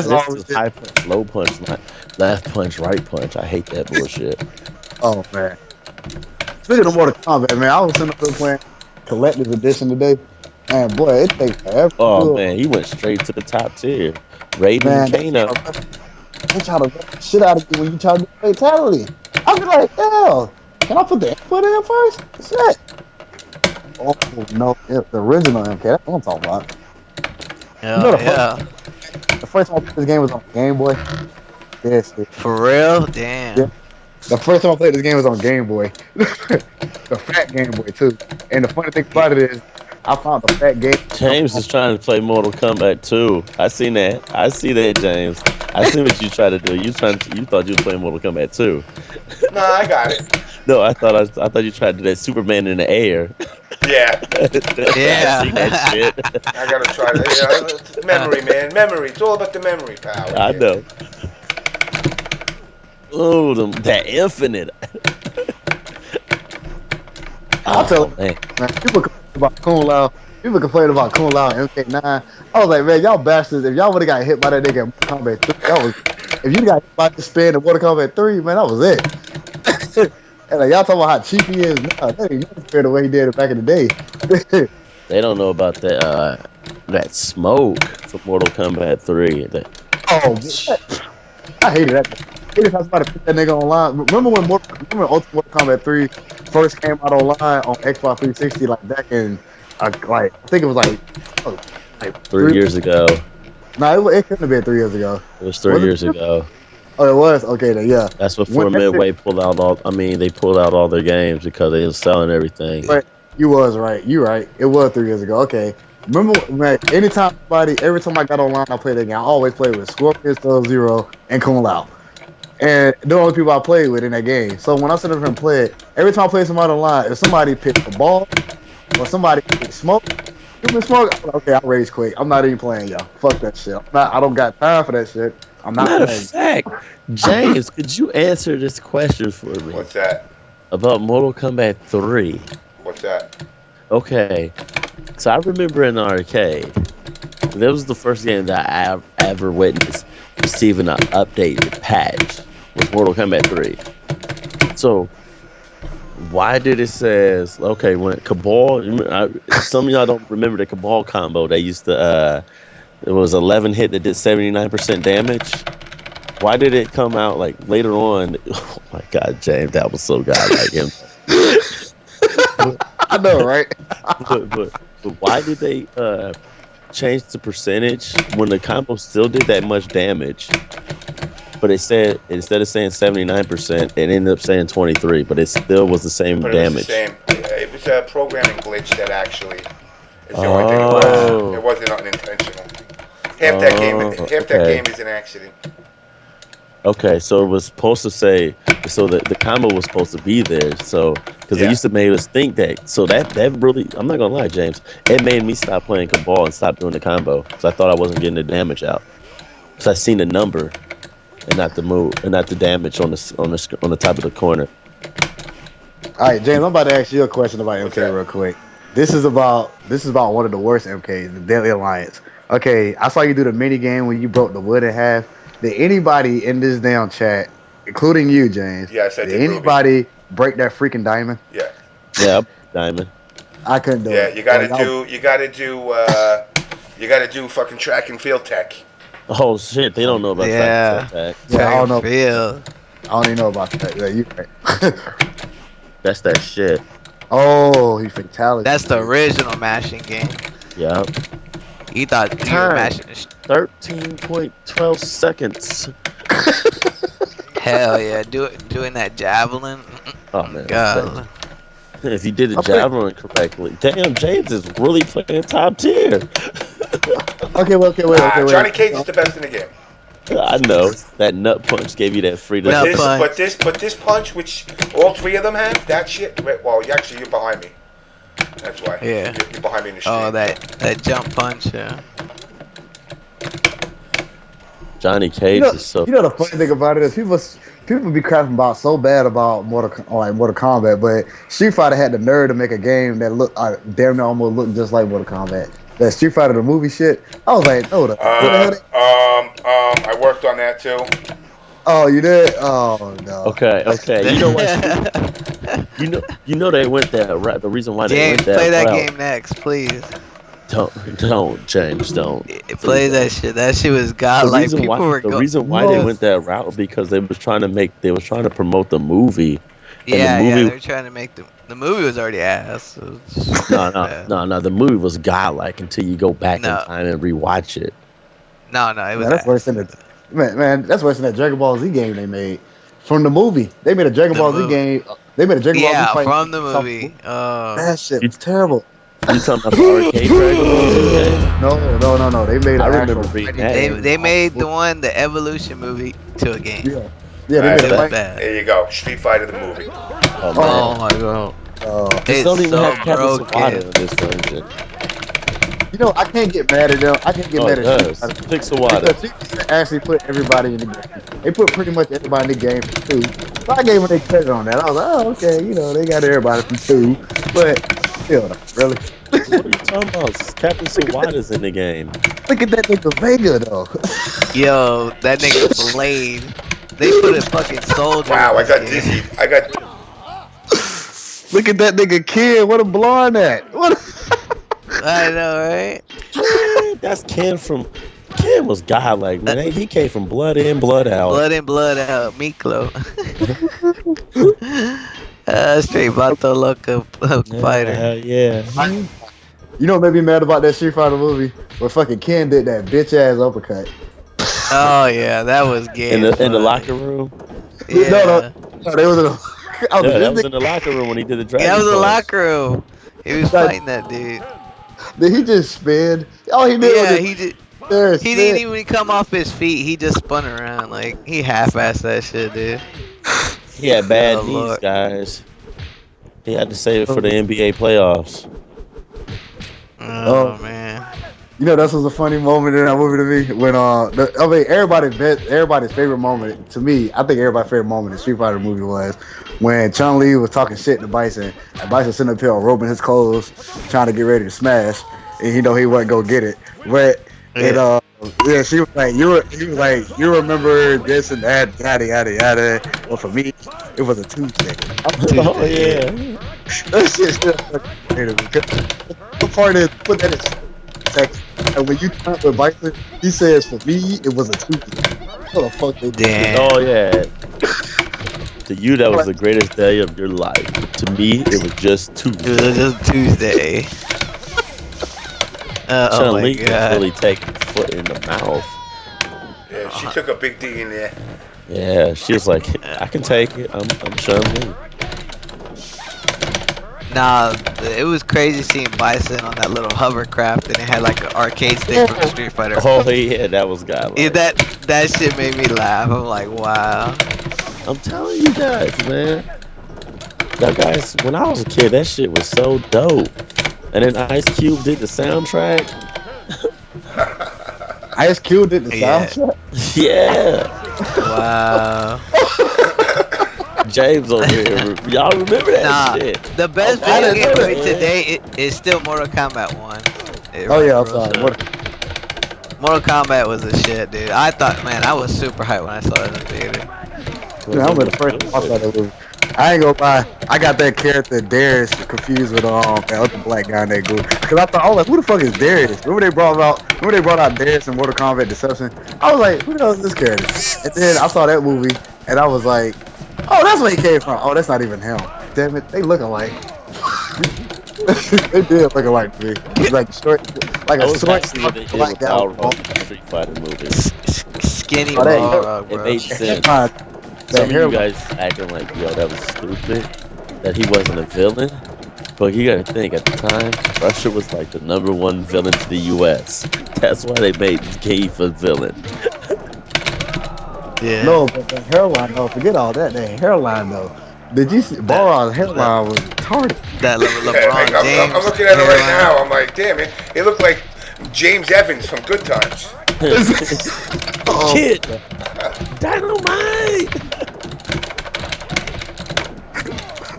always this is high punch, low punch, not left punch, right punch. I hate that bullshit. Oh man. Speaking of Mortal Kombat, man, I was sitting up there playing Collector's Edition today, and boy, it takes forever. Oh man, he went straight to the top tier. Raiden and Kano. They try to rip the shit out of you when you try to do fatality. I be like, hell, can I put the input in first? Shit. Oh no, the original MK. That's what I'm talking about. The first time I played this game was on Game Boy. Yes. For real? Damn. Yeah. The first time I played this game was on Game Boy. The fat Game Boy too. And the funny thing about it is, I found the fat game. James is trying to play Mortal Kombat 2. I seen that. I see that, James. I see what you try to do. You thought you were playing Mortal Kombat 2. Nah, I got it. No, I thought you tried to do that Superman in the air. Yeah. Yeah. I seen that shit. I gotta try that. Yeah, memory, man. Memory. It's all about the memory power. I know. Oh, that infinite. I'll tell you, man. People complain about Kung Lao. People complain about Kung Lao and MK9. I was like, man, y'all bastards. If y'all would have got hit by that nigga in Mortal Kombat 3, if you got hit by the spin in Mortal Kombat 3, man, that was it. And like, y'all talking about how cheap he is now. That ain't nothing compared to the way he did it back in the day. They don't know about that smoke for Mortal Kombat 3. I hated that. I hated how somebody put that nigga online. Remember when Ultimate Mortal Kombat 3 first came out online on Xbox 360, like back in, I think it was like 3 years ago. No, it couldn't have been 3 years ago. It was 3 years ago. Oh, it was? Okay, then, yeah. That's before Midway pulled out they pulled out all their games because they was selling everything. But you was right. You right. It was 3 years ago. Okay. Remember, man, every time I got online, I played that game. I always played with Scorpion, Sub-Zero, and Kung Lao. And they're the only people I played with in that game. So when I sit up here and play it, every time I play somebody online, if somebody picked the ball or somebody picked smoke, okay, I rage quick. I'm not even playing, y'all. Fuck that shit. I don't got time for that shit. I'm not Matter playing. of fact, James, could you answer this question for me? What's that? About Mortal Kombat 3. What's that? Okay, so I remember in the arcade, that was the first game that I ever witnessed receiving an updated patch with Mortal Kombat 3. So, why did it says, okay, when Cabal, some of y'all don't remember the Cabal combo, they used to, it was 11 hit that did 79% damage. Why did it come out like later on? Oh my God, James, that was so godlike him. I know, right? but why did they changed the percentage when the combo still did that much damage. But it said instead of saying 79%, it ended up saying 23. But it still was the same But damage. it was a programming glitch that actually is the only thing it was. It wasn't unintentional. Half that game is an accident. Okay, so it was supposed to say, so the combo was supposed to be there, so, because it used to make us think that, so that really, I'm not gonna lie, James, it made me stop playing Cabal and stop doing the combo, because I thought I wasn't getting the damage out, because I seen the number, and not the move, and not the damage on the top of the corner. All right, James, I'm about to ask you a question about MK real quick. This is about one of the worst MKs, the Deadly Alliance. Okay, I saw you do the mini game when you broke the wood in half. Did anybody in this damn chat, including you, James? Yes, I did. Did anybody break that freaking diamond? Yeah. Yeah, diamond. I couldn't do it. Yeah, you gotta do fucking track and field tech. Oh shit, they don't know about track and field tech. Yeah, I don't know. Field. I don't even know about that. Yeah, you right. That's that shit. Oh, he fatality. That's the original mashing game. Yeah. You thought you were mashing the 13.12 seconds. Hell yeah, doing that javelin. Oh man. God. If you did the javelin correctly. Damn, James is really playing top tier. Okay, wait. Johnny Cage is the best in the game. I know. That nut punch gave you that freedom. But this punch, which all three of them have, that shit. Well, you're behind me. That's why. Yeah. You're behind me in the street. Oh, that jump punch. Yeah. Johnny Cage is so. You know the funny thing about it is people be crapping about so bad about Mortal Kombat, but Street Fighter had the nerve to make a game that looked damn near almost looked just like Mortal Kombat. That Street Fighter the movie shit. I was like, no. I worked on that too. Oh, you did? Oh no. Okay. You know what? you know they went that route. The reason why they went that play that route. game next, please. Don't, James, don't. Play that shit. That shit was godlike. The reason why they went that route because they was trying to promote the movie. Yeah, they were trying to make the movie was already ass. So No. The movie was godlike until you go back in time and rewatch it. No, it was. That's worse than that's worse than that Dragon Ball Z game they made from the movie. They made a Dragon Ball Z game. They made a Dragon Ball Z fight from the movie. That shit was terrible. You talking about the arcade Dragon Ball Z game? No. They made. I remember reading that. They made the Evolution movie to a game. Yeah, they made it like bad. There you go, Street Fighter the movie. Oh my god. They don't even have Captain Sawada in this version. You know, I can't get mad at them. I can't get mad at them. Pixel Water. They actually put everybody in the game. They put pretty much everybody in the game for 2. So I gave them their credit on that. I was like, oh, okay, they got everybody for 2. But still, really. What are you talking about? Captain Sawada's in the game. Look at that nigga Vega, though. Yo, that nigga Blade. They put a fucking soldier. Wow, I got dizzy. Look at that nigga Kid. What a blonde at. What? I know, right? That's Ken was godlike, man. He came from blood in, blood out. Blood in, blood out. Miklo. Straight Vato Loco fighter. Hell yeah. You know what made me mad about that Street Fighter movie? Where fucking Ken did that bitch ass uppercut. Oh yeah, that was gay. In the locker room? Yeah. No, they was in the that was in the locker room when he did the dragon. That was punch. the locker room. He was fighting that dude. Did he just spin? Oh, he did. Yeah, he did. He didn't even come off his feet. He just spun around like he half-assed that shit, dude. He had bad knees, guys. He had to save it for the NBA playoffs. Oh man. You know, that was a funny moment in that movie to me when everybody's favorite moment to me. I think everybody's favorite moment in the Street Fighter movie was when Chun-Li was talking shit to Bison, and Bison sitting up here roping his clothes, trying to get ready to smash, and he wasn't go get it. But she was like, you remember this and that, yada yada yada. Well, for me, it was a Tuesday. Oh yeah. That shit's just fucking the part is put that in text. And when you talk with Bison, he says, for me, it was a Tuesday. What the fuck they did? Oh, yeah. To you, that was the greatest day of your life. To me, it was just Tuesday. It was just Tuesday. Oh Chun my Li was god. really taking the foot in the mouth. Yeah, she took a big D in there. Yeah, she was like, I can take it. I'm Chun Li. Nah, it was crazy seeing Bison on that little hovercraft, and it had like an arcade stick from Street Fighter. Oh yeah, that was godlike. Yeah, that shit made me laugh. I'm like, wow. I'm telling you guys, man. Now, guys, when I was a kid, that shit was so dope. And then Ice Cube did the soundtrack. Ice Cube did the Yeah. soundtrack. Yeah. Wow. James over here. Y'all remember that Nah, shit? the best I video didn't game know for me that. today is still Mortal Kombat 1. Oh yeah, I'm Real sorry. shit. Mortal Kombat was a shit, dude. I thought, man, I was super hyped when I saw it in the theater. Yeah, I remember the first time I saw that movie. I ain't gonna lie, I got that character Darius confused with that other black guy in that group. Cause I was like, who the fuck is Darius? Remember they brought out Darius in Mortal Kombat Deception? I was like, who the hell is this character? And then I saw that movie and I was like, oh, that's where he came from. Oh, that's not even him. Damn it, they look alike. They did look alike to me. It's like short, like I a was short, actually what they did black with guy. Balrog in the Street Fighter movies. Skinny Oh, that- Balrog, It bro. made sense. That Some of hair you guys acting like, yo, that was stupid, that he wasn't a villain. But you gotta think, at the time, Russia was like the #1 villain to the US. That's why they made Keith a villain. Yeah. No, but the hairline though, forget all that. The hairline though. Did you see Balrog's hairline was retarded? That Yeah, LeBron like, James. I'm looking at it right hairline. now. I'm like, damn it. It looked like James Evans from Good Times. Kid! Dynamite!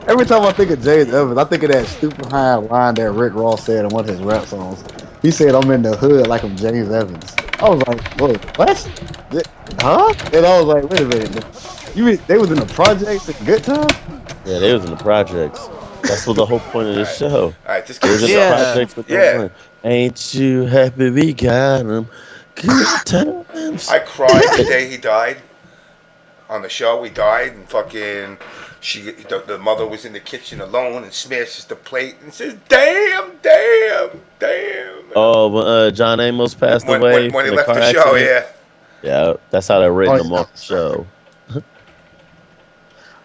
Every time I think of James Evans, I think of that stupid high line that Rick Ross said in one of his rap songs. He said, "I'm in the hood like I'm James Evans." I was like, "Whoa, what? Huh?" And I was like, "Wait a minute, you mean they was in the projects at Good Time?" Yeah, they was in the projects. That's what the whole point of the show. All right, this They was kid's in Yeah. the projects with Yeah. them. Ain't you happy we got him? Good times. I cried the day he died. On the show, he died, and fucking, the mother was in the kitchen alone and smashes the plate and says, "Damn, damn, damn." Oh, when John Amos passed away when he from left car the show, accident? Yeah, that's how they written him off the show.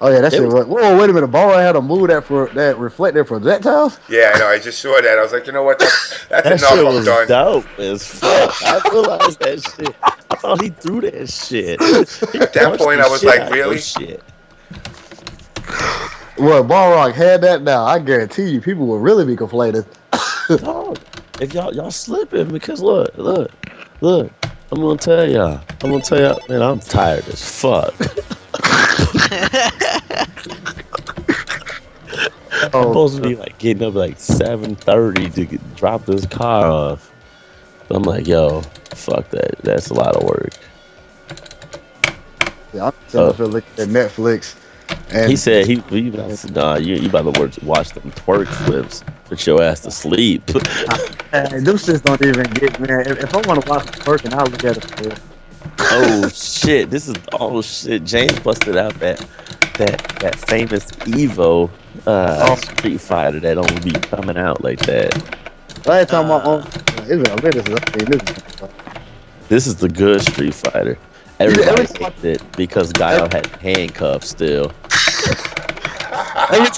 Oh yeah, that It shit. was- Whoa, wait a minute. Balrog had a move that reflected projectiles. yeah, I know. I just saw that. I was like, you know what? That's That enough. shit I'm was done. dope as fuck. I realized that shit. I thought he threw that shit. At that point, I was like, really? Shit. Well, Balrog had that now. I guarantee you, people will really be complaining. Dog, if y'all slipping, because look. I'm gonna tell y'all, man, I'm tired as fuck. I'm supposed to be like getting up like 7:30 to drop this car off. But I'm like, yo, fuck that. That's a lot of work. Yeah, I'm sitting up here looking at Netflix. And He said you about to watch them twerk flips, put your ass to sleep. man, them shits don't even get, man. If I want to watch the working, I'll look at it. Man. Oh shit! James busted out that famous Evo Street Fighter that don't be coming out like that. Last time my own, This is the good Street Fighter. Everybody hates it because Guile had handcuffs still. every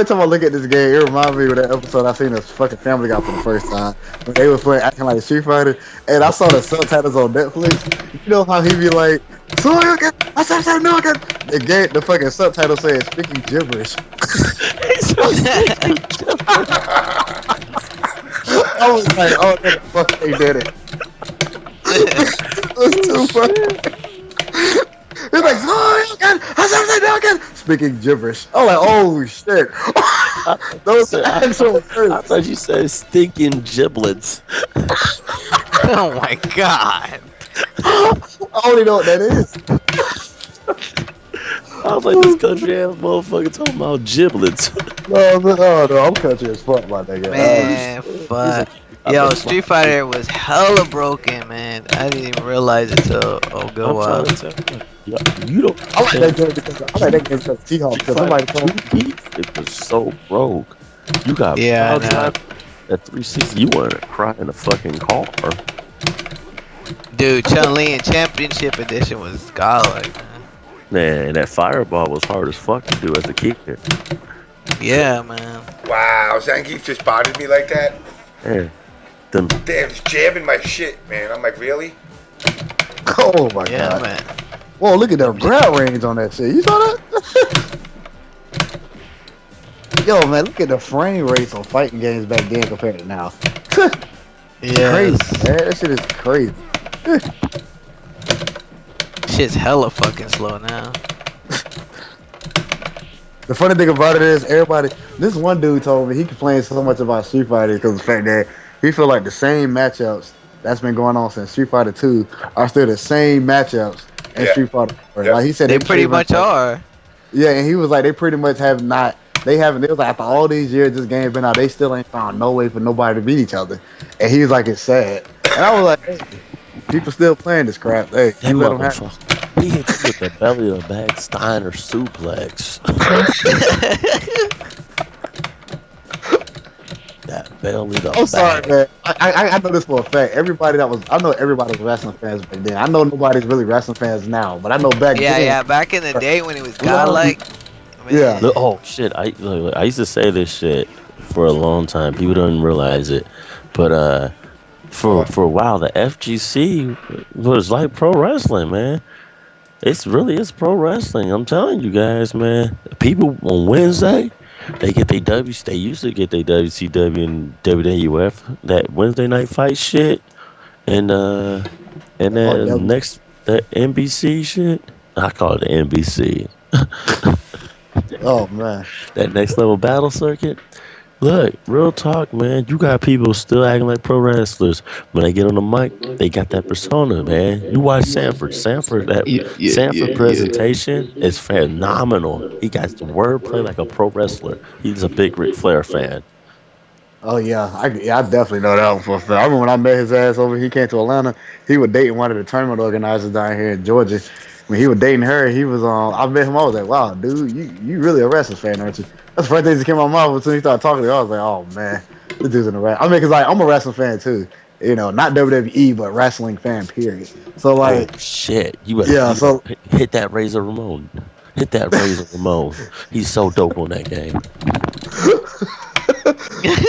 time I look at this game, it reminds me of that episode I seen this fucking Family Guy for the first time when they was playing acting like a Street Fighter, and I saw the subtitles on Netflix. You know how he be like, "So I got the fucking subtitle says speaking gibberish." I was like, "Oh, the fuck they did it." It was too funny. It's like, speaking gibberish. I'm like, oh shit. Those actual words. I thought you said stinking giblets. Oh my god. I only know what that is. I was like, this country ass motherfucker talking about giblets. No, I'm country as fuck, my nigga. Man, fuck. Yo, Street Fighter was hella broken, man. I didn't even realize it till go I'm out. trying to tell you, you don't. I like that game because Seahawks. Because somebody told me. It was so broke. You got Yeah, I power know. drive. That 360, you wanted to cry in a fucking car. Dude, Chun-Li in Championship Edition was godlike, man. Man, that fireball was hard as fuck to do as a kicker. Yeah, man. Wow, Zangief just botted me like that? Yeah. Them, Damn, he's jamming my shit, man. I'm like, really? Oh my Yeah, god. man. Whoa, look at the grab range on that shit. You saw that? Yo, man, look at the frame rates on fighting games back then compared to now. Yeah. Crazy, man. That shit is crazy. Shit's hella fucking slow now. The funny thing about it is, everybody. This one dude told me he complains so much about Street Fighter because of the fact that he feel like the same matchups that's been going on since Street Fighter 2 are still the same matchups in Yeah. Street Fighter 4. Yeah. Like he said, They pretty much are. Yeah, and he was like, they pretty much have not. They haven't. It was like after all these years this game been out, they still ain't found no way for nobody to beat each other. And he was like, it's sad. And I was like, hey, people still playing this crap. Hey, that you let them have it. motherfucker. He hit you with the belly of the bag Steiner suplex. That belly the I'm sorry, bag. man. I know this for a fact. I know everybody was wrestling fans back then. I know nobody's really wrestling fans now, but I know back Yeah, then. yeah. Back in the day when it was godlike. Man. Yeah. Look, oh shit! I used to say this shit for a long time. People don't realize it, but for a while the FGC was like pro wrestling, man. It's pro wrestling. I'm telling you guys, man. People on Wednesday, they get their They used to get their WCW and WWF that Wednesday night fight shit, and then that NBC shit. I call it the NBC. Oh man. That next level battle circuit. Look, real talk, man. You got people still acting like pro wrestlers. When they get on the mic, they got that persona, man. You watch Sanford. Sanford presentation is phenomenal. He got the wordplay like a pro wrestler. He's a big Ric Flair fan. Oh yeah, I definitely know that one for a fact. I remember when I met his ass over. He came to Atlanta. He was dating one of the tournament organizers down here in Georgia. When he was dating her, he was on. I met him. I was like, wow, dude, you really a wrestling fan, aren't you? That's the first thing that came out of my mouth. As soon as he started talking to me, I was like, oh man, this dude's in the wrestling. I mean, cause like I'm a wrestling fan too. You know, not WWE, but wrestling fan. Period. So like, oh shit, so hit that Razor Ramon. Hit that Razor Ramon. He's so dope on that game.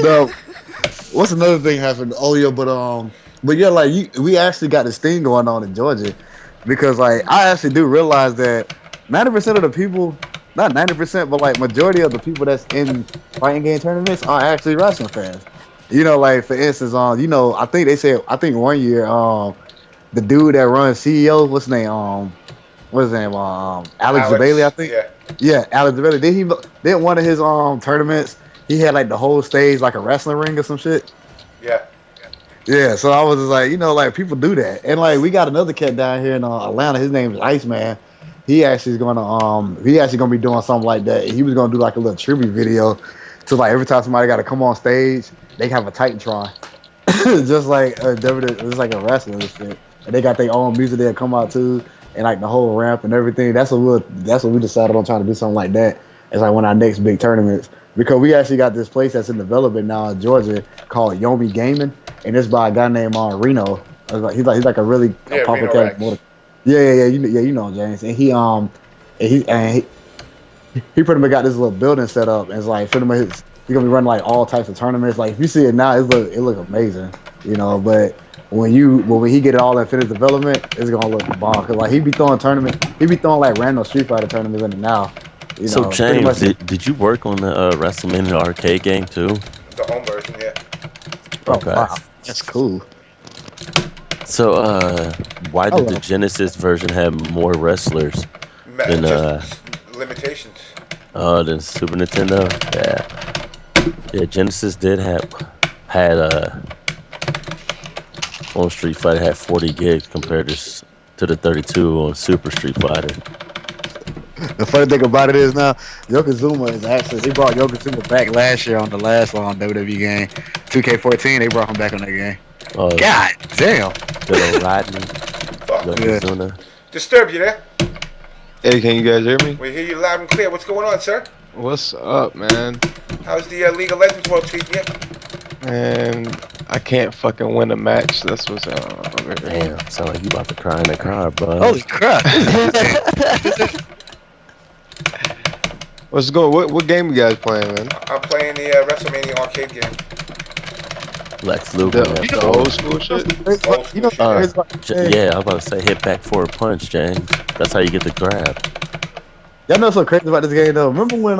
no, what's another thing happened? Oh yeah, but yeah, like we actually got this thing going on in Georgia because like I actually do realize that 90% of the people, not 90%, but like majority of the people that's in fighting game tournaments are actually wrestling fans. You know, like for instance, I think one year, the dude that runs CEO, what's his name? Alex Bailey, I think. Yeah, Alex Bailey. Did one of his tournaments. He had like the whole stage like a wrestling ring or some shit. Yeah. Yeah, so I was just like, like people do that, and like we got another cat down here in Atlanta. His name is Iceman. He actually is gonna be doing something like that. He was gonna do like a little tribute video to like every time somebody got to come on stage, they have a Titantron, just like it's like a wrestling and shit. And they got their own music that come out too, and like the whole ramp and everything. That's what we decided on trying to do something like that. It's like one of our next big tournaments. Because we actually got this place that's in development now in Georgia called Yomi Gaming, and it's by a guy named Reno. He's like a really popular character. Yeah, you know James, and he pretty much got this little building set up, and it's like pretty much he's gonna be running like all types of tournaments. Like if you see it now, it look amazing, but when he get it all in finished development, it's gonna look bomb. Cause like he be throwing like random Street Fighter tournaments in it now. So James, did you work on the WrestleMania Arcade game too? The home version, yeah. Okay, wow. That's cool. So why did the Genesis version have more wrestlers than limitations? Than Super Nintendo? Yeah. Genesis did had on Street Fighter had 40 gigs compared to the 32 on Super Street Fighter. The funny thing about it is now, Yokozuna they brought Yokozuna back last year on the last WWE game, 2K14. They brought him back on that game. Oh, God damn! Good old Rodney, Yokozuna. Disturbed you there? Hey, can you guys hear me? We hear you loud and clear. What's going on, sir? What's up, man? How's the League of Legends world treating you? And I can't fucking win a match. That's what's Damn, sound like you about to cry in the car, bud. Holy crap! What's going? What game you guys playing, man? I'm playing the Wrestlemania Arcade game. Lex Luger. The, man. the old school shit. You know, it's like, Yeah, I was about to say hit back for a punch, James. That's how you get the grab. y'all know what's so crazy about this game though? Remember when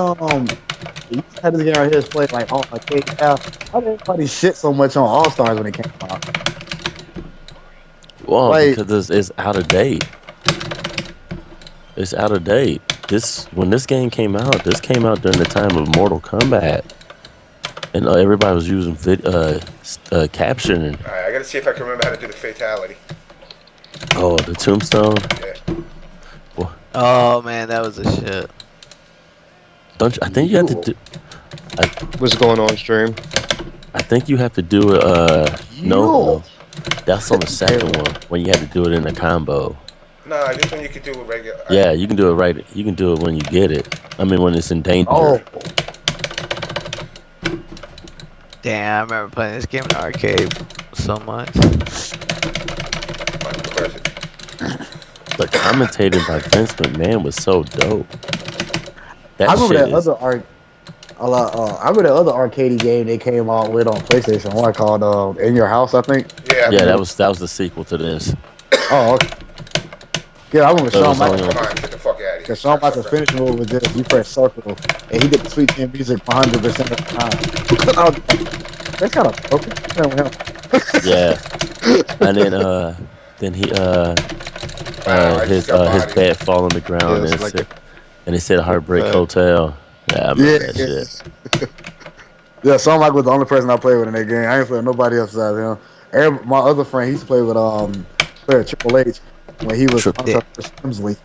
you had this game right here played like on arcade now? Why did everybody shit so much on All Stars when it came out? Well, Like- because it's out of date. It's out of date. When this game came out, this came out during the time of Mortal Kombat, and everybody was using captioning. All right, I gotta see if I can remember how to do the fatality. Oh, the tombstone. Yeah. Oh man, that was a shit. Don't you, I think you have to do. What's going on, stream? I think you have to do it. No, that's on the second one when you had to do it in a combo. No, this one you can do with regular. Yeah, you can do it right. You can do it when you get it. I mean, when it's in danger. Oh, Damn, I remember playing this game in the arcade so much. The commentating by Vince McMahon was so dope. That I remember shit that is- other I remember that other arcade game they came out with on PlayStation 1 called In Your House, I think. Yeah. Yeah, that was the sequel to this. Oh, okay. Yeah, I remember That Shawn was only Michaels. Come on, get the fuck out of here. Because Shawn Michaels' finish move was just you press circle, and he did the sweet chin music 100% of the time. I was like, that's kind of broken. Yeah, and then he his bed fall on the ground Yeah, and, it's like and it said Heartbreak Yeah. Hotel. Yeah, I remember that shit. Yeah, Shawn Michaels was the only person I played with in that game. I ain't played with nobody else besides him. My other friend, he used to play with Triple H when he was Triple- Slimsley.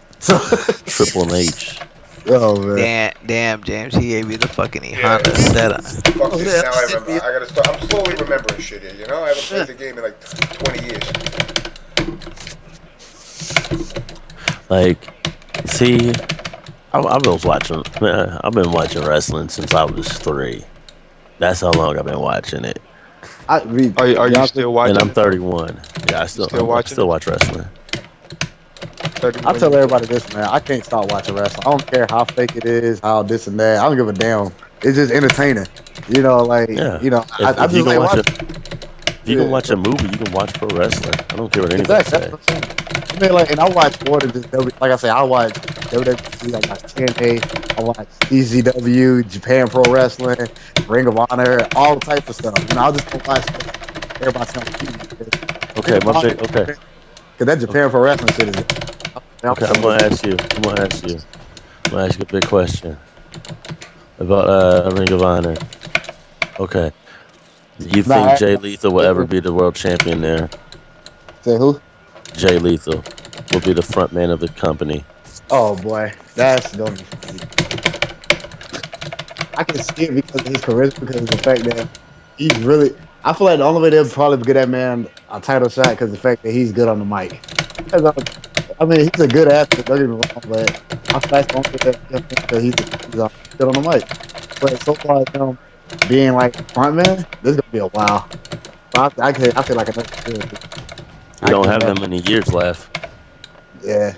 Triple H. Oh man. Damn, James, he gave you the fucking Yeah. Honda setup. Fuck this, now I remember. I gotta start. I'm slowly remembering shit here, you know? I haven't played the game in like 20 years. Like, see, I've been watching wrestling since I was 3. That's how long I've been watching it. Are you still watching? And I'm 31. Yeah, I still watch wrestling. I tell everybody this, man. I can't stop watching wrestling. I don't care how fake it is, how this and that. I don't give a damn. It's just entertaining. You know, like Yeah. you know, If I you just can like watch watching. If you can watch a movie, you can watch pro wrestling. I don't care what anybody Exactly. says. That's what I'm saying. I mean, like, and I watch more than just like I say, I watch WWE, I watch TNA, I watch ECW, Japan Pro Wrestling, Ring of Honor, all types of stuff. You know, I'll just go watch everybody's on TV. Okay, okay. Because that Japan Pro Wrestling shit is. Okay, I'm gonna ask you a big question about Ring of Honor. Okay. Do you think Jay Lethal will ever be the world champion there? Say who? Jay Lethal will be the front man of the company. Oh boy, that's gonna be funny. I can see it because of his charisma, because of the fact that he's really. I feel like the only way they'll probably get that man a title shot because of the fact that he's good on the mic. I mean, he's a good athlete, don't get me wrong, but I feel like the only way that he's good on the mic. But so far as him being like front man, this is gonna be a while. But I feel like another good. We don't have that many years left. Yeah.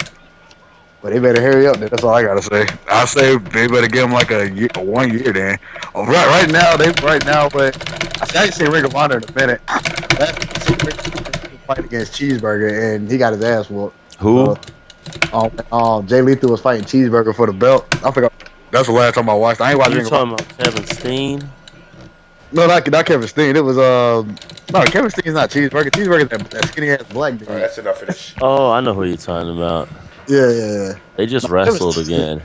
But they better hurry up. That's all I gotta say. I say they better give him like a 1 year then. Oh, right now, but I ain't seen Ring of Honor in a minute. Last week, fight against Cheeseburger and he got his ass whooped. Who? Jay Lethal was fighting Cheeseburger for the belt. I forgot. That's the last time I watched. I ain't watching. You talking about Kevin Steen? No, not Kevin Steen. It was no, Kevin Steen's not Cheeseburger. Cheeseburger's that skinny ass black dude. All right, that's enough of this. Oh, I know who you're talking about. Yeah. They just wrestled again.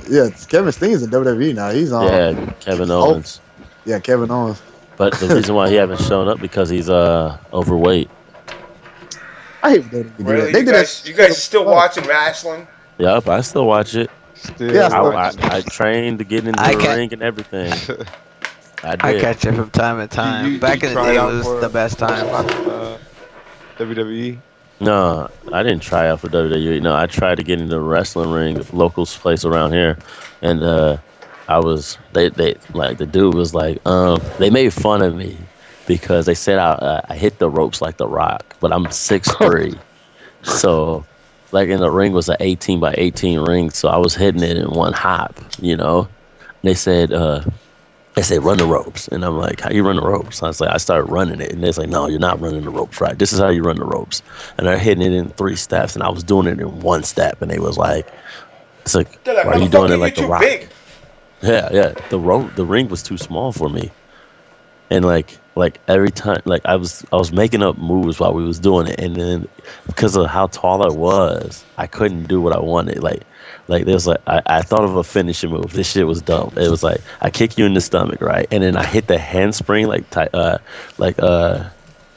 Yeah, Kevin Steen's in WWE now. He's on. Yeah, Kevin Owens. Yeah, Kevin Owens. But the reason why he haven't shown up because he's overweight. I hate when they do Really? that. You guys still watching wrestling? Yep, I still watch it. Still Yeah, I trained to get into the ring and everything. I did. I catch it from time to time. Back in the day, it was the best time. WWE. No, I didn't try out for WWE. No, I tried to get into the wrestling ring, locals place around here, and I was they like the dude was like they made fun of me because they said I hit the ropes like The Rock, but I'm 6'3", so like in the ring was an 18 by 18 ring, so I was hitting it in one hop, you know. And they said run the ropes, and I'm like, how you run the ropes? I was like, I started running it, and they're like, no, you're not running the ropes right. This is how you run the ropes. And they're hitting it in 3 steps, and I was doing it in 1 step, and they was like, it's like, They're like, why are you doing it "Motherfucker, like The you're too Rock? big." Yeah. The ring was too small for me, and like every time, like I was making up moves while we was doing it, and then because of how tall I was, I couldn't do what I wanted. Like there's like I thought of a finishing move. This shit was dumb. It was like I kick you in the stomach, right, and then I hit the handspring like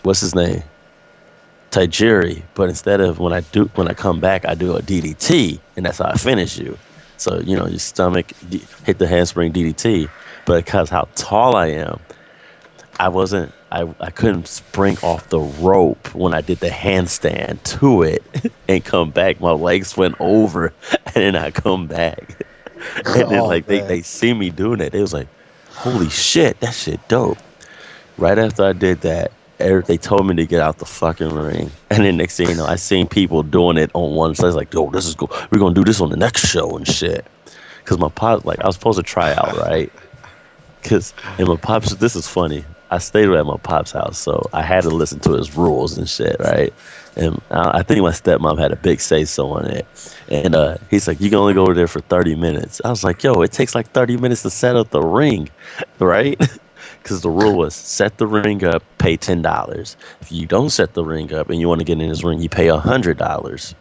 what's his name, Tajiri, but instead of when I come back, I do a DDT, and that's how I finish you. So you know your stomach hit the handspring DDT, but because how tall I am, I couldn't spring off the rope when I did the handstand to it and come back. My legs went over, and then I come back, and then like they see me doing it. They was like, "Holy shit, that shit dope!" Right after I did that, they told me to get out the fucking ring, and then next thing you know, I seen people doing it on one side. Like, "Yo, this is cool. We're gonna do this on the next show and shit." Cause my pop, like, I was supposed to try out, right? Cause and my pops, this is funny. I stayed at my pop's house, so I had to listen to his rules and shit, right? And I think my stepmom had a big say-so on it. And he's like, you can only go over there for 30 minutes. I was like, yo, it takes like 30 minutes to set up the ring, right? Because the rule was set the ring up, pay $10. If you don't set the ring up and you want to get in his ring, you pay $100.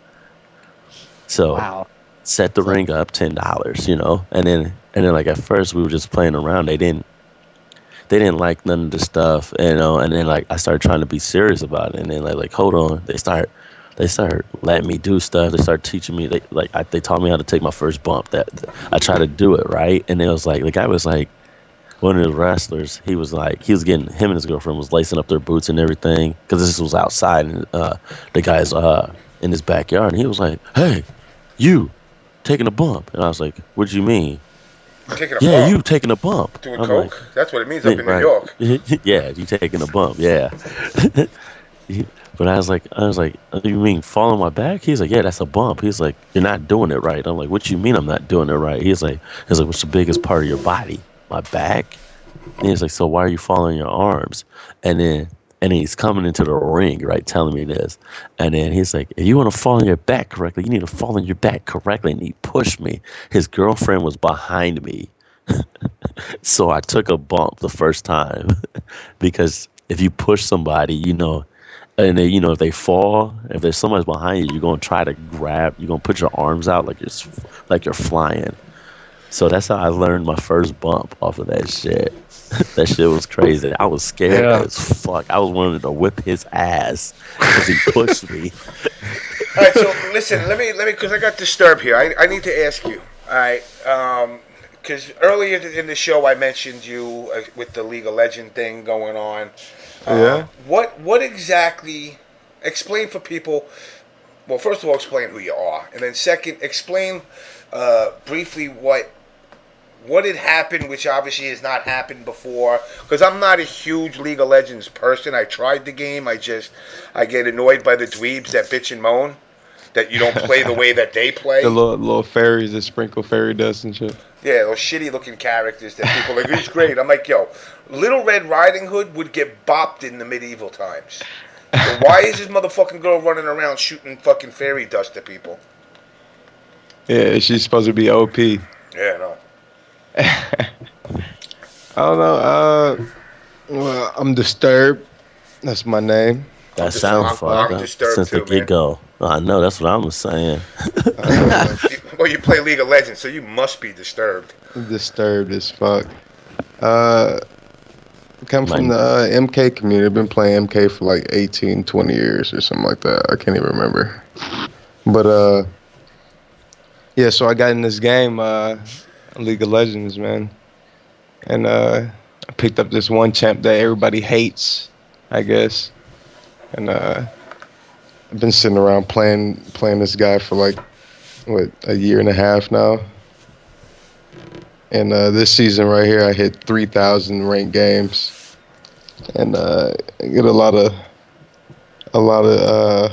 So set the ring up, $10, you know? And then like at first we were just playing around. They didn't like none of the stuff, you know, and then like I started trying to be serious about it, and then like hold on, they start letting me do stuff. They start teaching me. They taught me how to take my first bump. That I tried to do it right, and it was like the guy was like one of the wrestlers. He was getting him and his girlfriend was lacing up their boots and everything because this was outside, and the guy's in his backyard, and he was like, "Hey, you taking a bump?" And I was like, "What do you mean?" Taking a yeah, bump. you taking a bump. Doing I'm coke? like, That's what it means up in right. New York. Yeah, you taking a bump. Yeah. But I was like, you mean fall on my back? He's like, yeah, that's a bump. He's like, you're not doing it right. I'm like, what you mean I'm not doing it right? He's like, what's the biggest part of your body? My back. And he's like, so why are you following your arms? And then he's coming into the ring, right, telling me this. And then he's like, if you want to fall on your back correctly, you need to fall on your back correctly. And he pushed me. His girlfriend was behind me. So I took a bump the first time because if you push somebody, you know, and they, you know, if they fall, if there's somebody behind you, you're going to try to grab, you're going to put your arms out like you're flying. So that's how I learned my first bump off of that shit. That shit was crazy. I was scared as fuck. I was wanting to whip his ass because he pushed me. All right, so listen, let me, because I got disturbed here. I need to ask you. All right, because earlier in the show I mentioned you with the League of Legends thing going on. Yeah. What exactly? Explain for people. Well, first of all, explain who you are, and then second, explain briefly what had happened, which obviously has not happened before. Because I'm not a huge League of Legends person. I tried the game. I get annoyed by the dweebs that bitch and moan that you don't play the way that they play. The little fairies that sprinkle fairy dust and shit. Yeah, those shitty looking characters that people are like, he's great. I'm like, yo, Little Red Riding Hood would get bopped in the medieval times. So why is this motherfucking girl running around shooting fucking fairy dust at people? Yeah, she's supposed to be OP. Yeah, no. I don't know. Well, I'm Disturbed. That's my name. That sounds fucked up since the get-go. I know, that's what I'm saying. Well, you play League of Legends, so you must be disturbed. Disturbed as fuck. Come from the MK community. I've been playing MK for like 18, 20 years or something like that. I can't even remember. But, yeah, so I got in this game, League of Legends, man. And I picked up this one champ that everybody hates, I guess. And I've been sitting around playing this guy for like, a year and a half now. And this season right here, I hit 3,000 ranked games. and get a lot of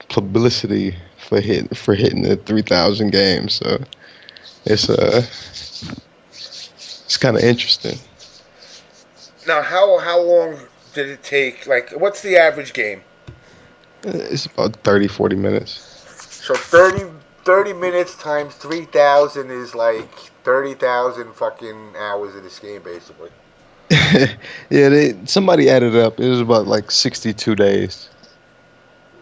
publicity for hitting the 3,000 games. So it's kind of interesting. Now, how long did it take? Like, what's the average game? It's about 30, 40 minutes. So 30 minutes times 3,000 is like 30,000 fucking hours of this game, basically. Yeah, somebody added up. It was about like 62 days.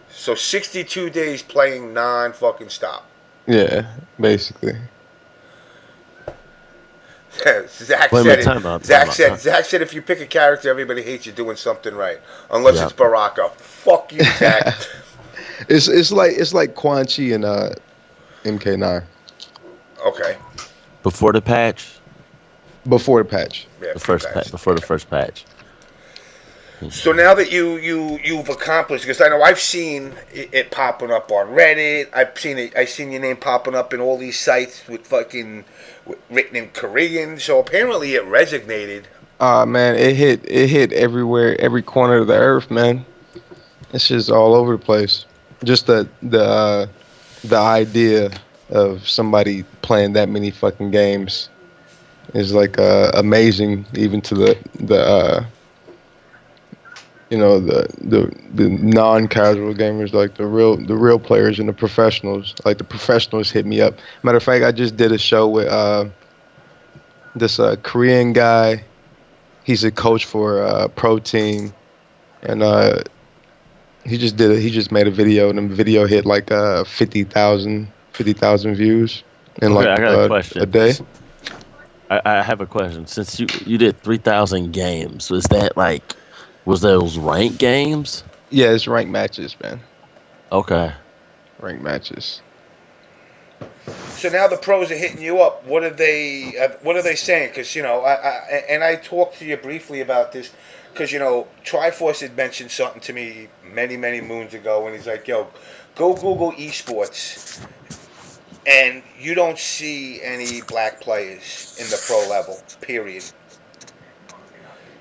So 62 days playing non-fucking stop. Yeah, basically. Zach Wait a said minute, it. time out, Zach time said. out. Zach said, if you pick a character, everybody hates you doing something right, unless Yeah. it's Baraka. Fuck you, Zach. It's like Quan Chi and MK9 Okay. Before the patch, before the patch. Yeah, the first patch. before the first patch. So now that you've accomplished, because I know I've seen it popping up on Reddit. I've seen your name popping up in all these sites with fucking written in Korean. So apparently it resonated. Man, it hit everywhere, every corner of the earth, man. It's just all over the place. Just the idea of somebody playing that many fucking games is like amazing, even to the non-casual gamers, like the real players and the professionals. Like the professionals hit me up. Matter of fact, I just did a show with this Korean guy. He's a coach for a pro team, and he just made a video, and the video hit like 50,000 views in Okay, like I got a question. a day. I have a question. Since you did 3,000 games, was those ranked games? Yeah, it's ranked matches, man. Okay. Ranked matches. So now the pros are hitting you up. What are they saying? Because I talked to you briefly about this. Because Triforce had mentioned something to me many moons ago, and he's like, "Yo, go Google Esports, and you don't see any black players in the pro level. Period."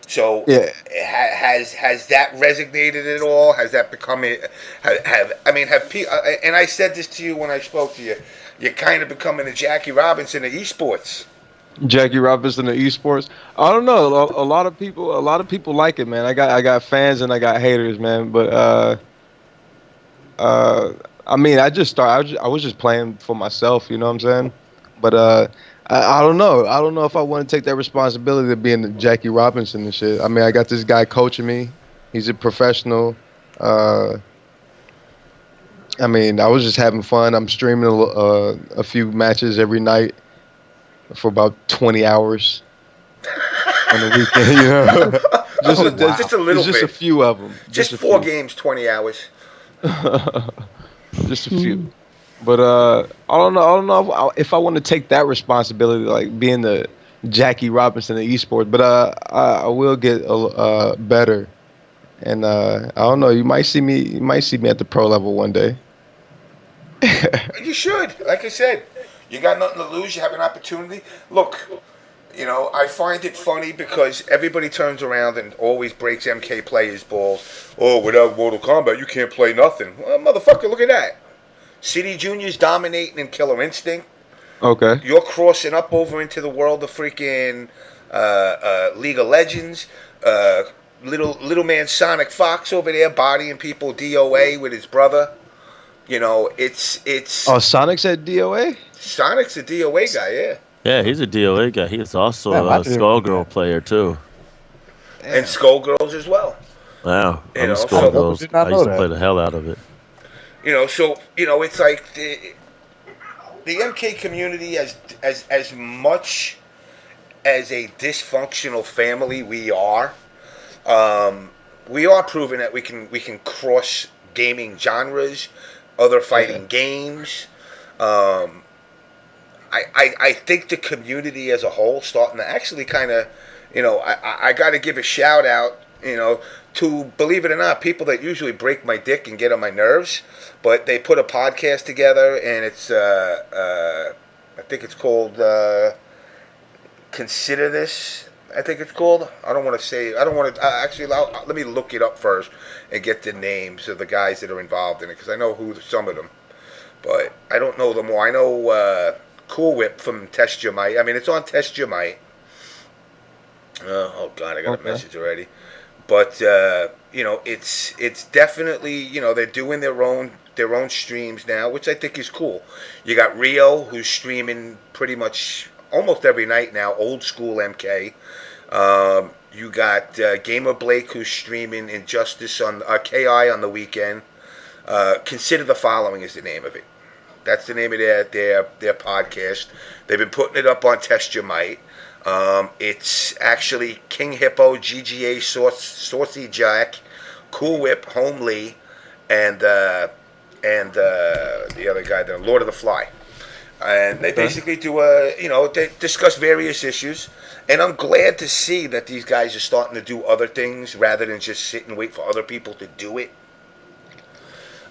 So Yeah. has that resonated at all? Has that become it? Have people? And I said this to you when I spoke to you. You're kind of becoming a Jackie Robinson of esports. Jackie Robinson of esports. I don't know. A lot of people like it, man. I got fans and I got haters, man. But I mean, I was just playing for myself. You know what I'm saying? But I don't know. I don't know if I want to take that responsibility of being the Jackie Robinson and shit. I mean, I got this guy coaching me. He's a professional. I mean, I was just having fun. I'm streaming a few matches every night for about 20 hours on the weekend. You know, Just a little just bit. a few of them. Just a 4 few. games, 20 hours. Just a few. But I don't know if I want to take that responsibility, like being the Jackie Robinson of esports. But I will get better, and I don't know. You might see me at the pro level one day. You should. Like I said, you got nothing to lose. You have an opportunity. Look, I find it funny because everybody turns around and always breaks MK players' balls. Oh, without Mortal Kombat, you can't play nothing. Well, motherfucker, look at that. City Junior's dominating in Killer Instinct. Okay. You're crossing up over into the world of freaking League of Legends. Little man Sonic Fox over there bodying people DOA with his brother. It's. Oh, Sonic's at DOA? Sonic's a DOA guy, yeah. Yeah, he's a DOA guy. He's also a Skullgirl player too. And Skullgirls as well. Wow, I'm a so- Skullgirls. Did not I used know to play that. the hell out of it. It's like the MK community, as much as a dysfunctional family we are proving that we can cross gaming genres, other fighting games. I think the community as a whole starting to actually kind of, I got to give a shout out, to, believe it or not, people that usually break my dick and get on my nerves, but they put a podcast together, and it's I think it's called Consider This. I think it's called. I don't want to say. I don't want to. Actually, let me look it up first and get the names of the guys that are involved in it because I know who some of them, but I don't know them all. I know Cool Whip from Test Your Might. I mean, it's on Test Your Might. Oh God, I got a message already. But it's definitely they're doing their own streams now, which I think is cool. You got Rio who's streaming pretty much almost every night now, old school MK. You got Gamer Blake who's streaming Injustice on KI on the weekend. Consider the Following is the name of it. That's the name of their podcast. They've been putting it up on Test Your Might. It's actually King Hippo, GGA, Saucy Jack, Cool Whip, Home Lee, and the other guy, the Lord of the Fly. And they basically do they discuss various issues. And I'm glad to see that these guys are starting to do other things rather than just sit and wait for other people to do it.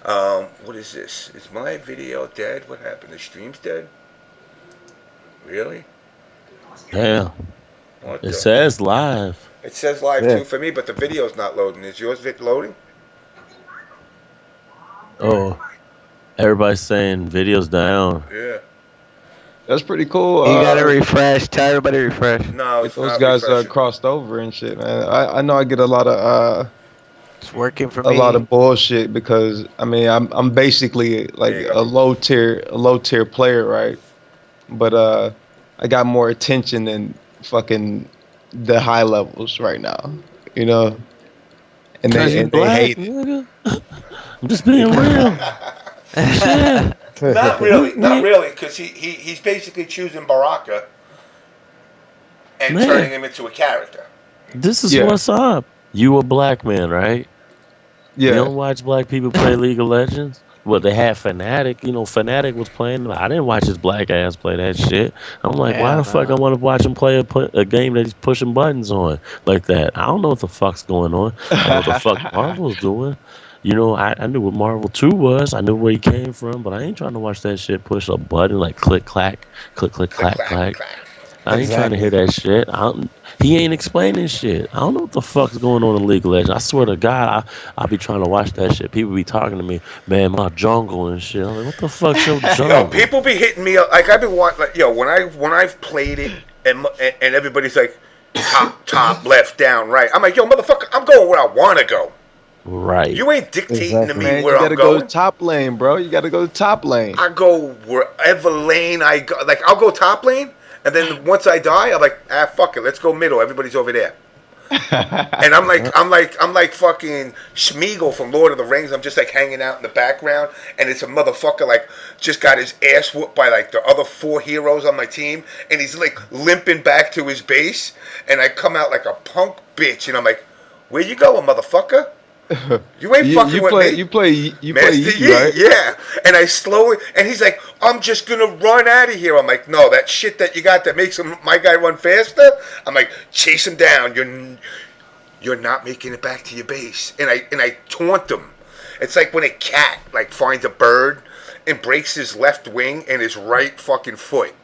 What is this? Is my video dead? What happened? The stream's dead? Really? Yeah. It says live. It says live too for me, but the video's not loading. Is yours loading? Oh, everybody's saying video's down. Yeah. That's pretty cool. You gotta refresh. Tell everybody to refresh. No, if those guys crossed over and shit, man. I know I get a lot of it's working for me. A lot of bullshit because I mean I'm basically like a low tier player, right? But I got more attention than fucking the high levels right now, you know. And they hate it. I'm just being real. Not really, because he's basically choosing Baraka and turning him into a character. This is what's up. You a black man, right? Yeah. You don't watch black people play League of Legends? Well, they had Fnatic. Fnatic was playing. I didn't watch his black ass play that shit. I'm like, why the fuck I want to watch him play a game that he's pushing buttons on like that? I don't know what the fuck's going on. I don't know what the fuck Marvel's doing. I knew what Marvel 2 was. I knew where he came from, but I ain't trying to watch that shit push a button like click, clack, click, click, clack, clack. I ain't trying to hear that shit. He ain't explaining shit. I don't know what the fuck's going on in League of Legends. I swear to God, I be trying to watch that shit. People be talking to me, man, my jungle and shit. I'm like, what the fuck's your jungle? People be hitting me up. Like, I've been watching, when I've played it and everybody's like, top, left, down, right. I'm like, yo, motherfucker, I'm going where I want to go. Right. You ain't dictating to me man, where I'm going. You gotta go top lane, bro. You gotta go top lane. I go wherever lane I go. Like, I'll go top lane, and then once I die, I'm like, fuck it, let's go middle. Everybody's over there. And I'm like fucking Smeagol from Lord of the Rings. I'm just like hanging out in the background, and it's a motherfucker like just got his ass whooped by like the other 4 heroes on my team, and he's like limping back to his base, and I come out like a punk bitch, and I'm like, where you going, motherfucker? You ain't fucking with me. You play Yi, right? Yeah. And I slowly, and he's like, I'm just gonna run out of here. I'm like, no, that shit that you got that makes my guy run faster. I'm like, chase him down. You're not making it back to your base. And I taunt him. It's like when a cat like finds a bird and breaks his left wing and his right fucking foot.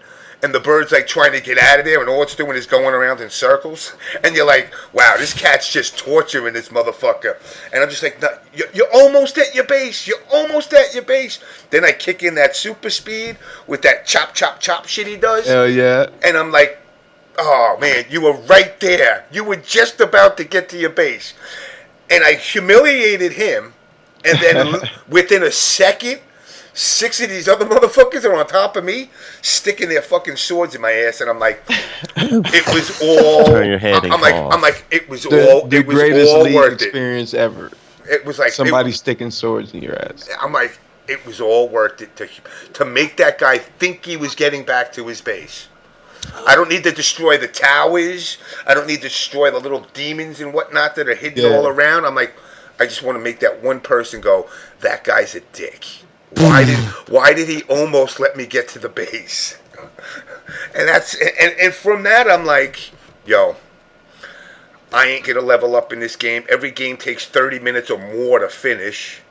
And the bird's like trying to get out of there, and all it's doing is going around in circles. And you're like, wow, this cat's just torturing this motherfucker. And I'm just like, no, you're almost at your base. You're almost at your base. Then I kick in that super speed with that chop, chop, chop shit he does. Hell yeah. And I'm like, oh, man, you were right there. You were just about to get to your base. And I humiliated him. And then within a second, 6 of these other motherfuckers are on top of me, sticking their fucking swords in my ass, and I'm like, it was all. Turn your head I'm like, it was all. The it was greatest all league worth experience ever. It was like somebody sticking swords in your ass. I'm like, it was all worth it to make that guy think he was getting back to his base. I don't need to destroy the towers. I don't need to destroy the little demons and whatnot that are hidden all around. I'm like, I just want to make that one person go, that guy's a dick. Why did he almost let me get to the base? And from that I'm like, yo, I ain't gonna level up in this game. Every game takes 30 minutes or more to finish.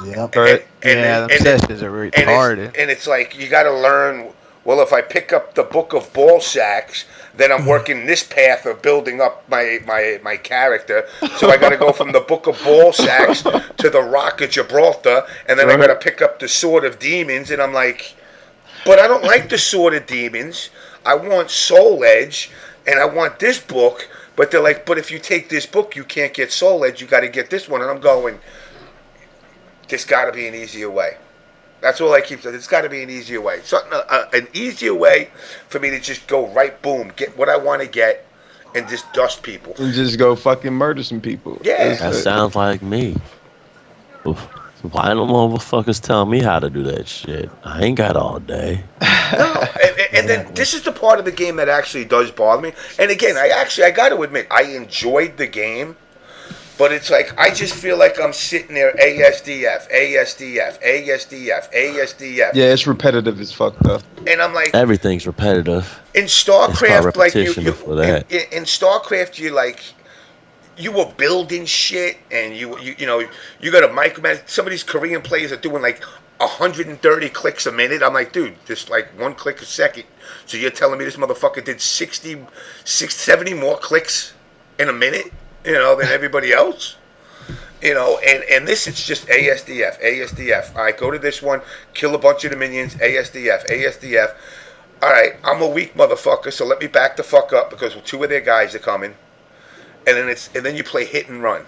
Yep. The sessions are retarded. And it's like you gotta learn Well, if I pick up the Book of Ball Sacks, then I'm working this path of building up my character. So I got to go from the Book of Ball Sacks to the Rock of Gibraltar, and then I got to pick up the Sword of Demons, and I'm like, but I don't like the Sword of Demons. I want Soul Edge, and I want this book. But they're like, but if you take this book, you can't get Soul Edge. You got to get this one. And I'm going, there's got to be an easier way. That's all I keep saying. There's got to be an easier way. Something, an easier way for me to just go right, boom, get what I want to get, and just dust people. And just go fucking murder some people. Yeah. That sounds like me. Oof. Why don't motherfuckers tell me how to do that shit? I ain't got all day. No, and then this is the part of the game that actually does bother me. And again, I got to admit, I enjoyed the game. But it's like, I just feel like I'm sitting there, ASDF. Yeah, it's repetitive as fuck, though. And I'm like... Everything's repetitive. In StarCraft, like, in StarCraft, you were building shit, and you got to micromanage. Some of these Korean players are doing, 130 clicks a minute. I'm like, dude, just, one click a second. So you're telling me this motherfucker did 70 more clicks in a minute? Than everybody else. And this is just ASDF. All right, go to this one, kill a bunch of the minions, ASDF. All right, I'm a weak motherfucker, so let me back the fuck up because 2 of their guys are coming. And then you play hit and run.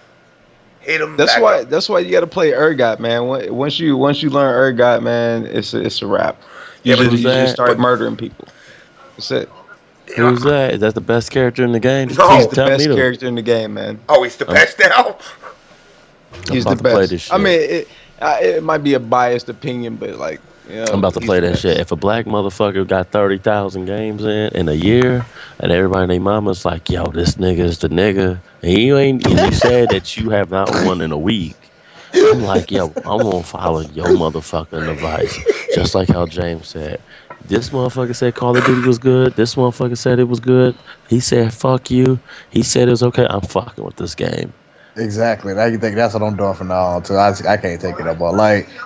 Hit them. That's why you got to play Urgot, man. Once you learn Urgot, man, it's a wrap. You just start murdering people. That's it. Who's that? Is that the best character in the game? No, he's the best character in the game, man. Oh, he's the best now? He's the best. I mean, it might be a biased opinion, but I'm about to play that shit. If a black motherfucker got 30,000 games in a year, and everybody and their mama's like, yo, this nigga is the nigga, and you said that you have not won in a week, I'm like, yo, I'm gonna follow your motherfucking advice. Just like how James said. This motherfucker said Call of Duty was good. This motherfucker said it was good. He said fuck you. He said it was okay. I'm fucking with this game. Exactly. I think that's what I'm doing from now on too. I can't take it up. But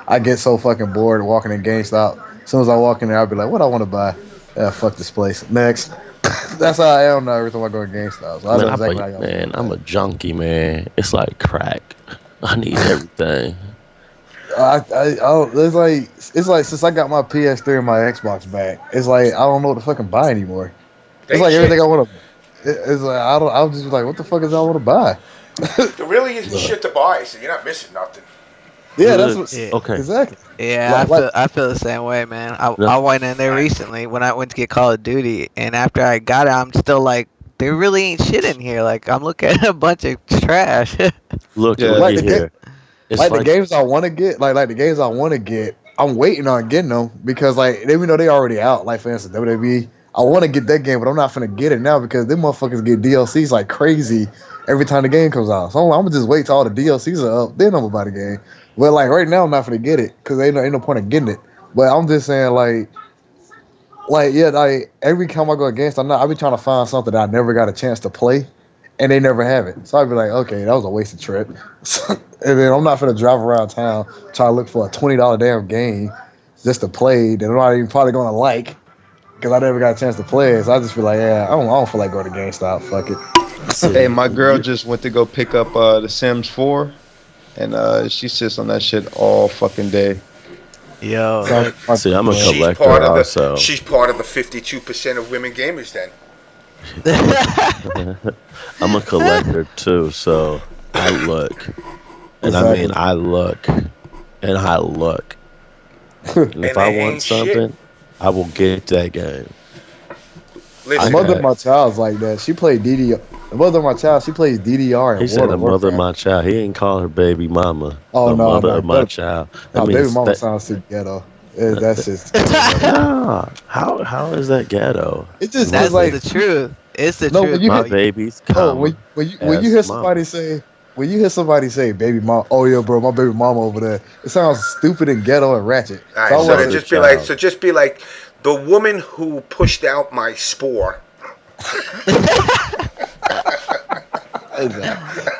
I get so fucking bored walking in GameStop. As soon as I walk in there, I'll be like, what I want to buy? Yeah, fuck this place. Next. That's how I am now every time I go to GameStop. So I'm a junkie, man. It's like crack. I need everything. It's like since I got my PS3 and my Xbox back, it's like I don't know what to fucking buy anymore. It's like everything I want to. It's like I'll just be like, what the fuck is I want to buy? There really isn't shit to buy, so you're not missing nothing. Yeah, that's what. Okay. Exactly. Yeah, I feel the same way, man. I went in there recently when I went to get Call of Duty, and after I got it, I'm still like, there really ain't shit in here. Like I'm looking at a bunch of trash. Look here. The games I want to get, like the games I want to get, I'm waiting on getting them because even though they already out, like for instance WWE, I want to get that game, but I'm not finna get it now because them motherfuckers get DLCs like crazy every time the game comes out. So I'm gonna just wait till all the DLCs are up, then I'm gonna buy the game. But right now I'm not finna get it because ain't no point in getting it. But I'm just saying every time I go against, I be trying to find something that I never got a chance to play. And they never have it. So I'd be like, okay, that was a wasted trip. And then I'm not going to drive around town trying to look for a $20 damn game just to play that I'm not even probably going to like because I never got a chance to play it. So I just feel like, I don't feel like going to GameStop. Fuck it. Hey, my girl just went to go pick up The Sims 4, and she sits on that shit all fucking day. Yo. See, I'm a collector also. She's part of the 52% of women gamers then. I'm a collector too, so I look, and I mean I look, and I look. And if I want something, I will get that game. Listen, the mother of my child's like that. She played DDR. The mother of my child, she plays DDR. He said the mother of my child. He ain't call her baby mama. Oh the no, mother of my child. No, baby mama sounds too ghetto. That's just. How is that ghetto? It just That's like the truth. It's the truth. My babies. When you hear somebody say. When you hear somebody say "baby mom," oh yeah, bro, my baby mama over there, it sounds stupid and ghetto and ratchet. All right, so just be like, the woman who pushed out my spore.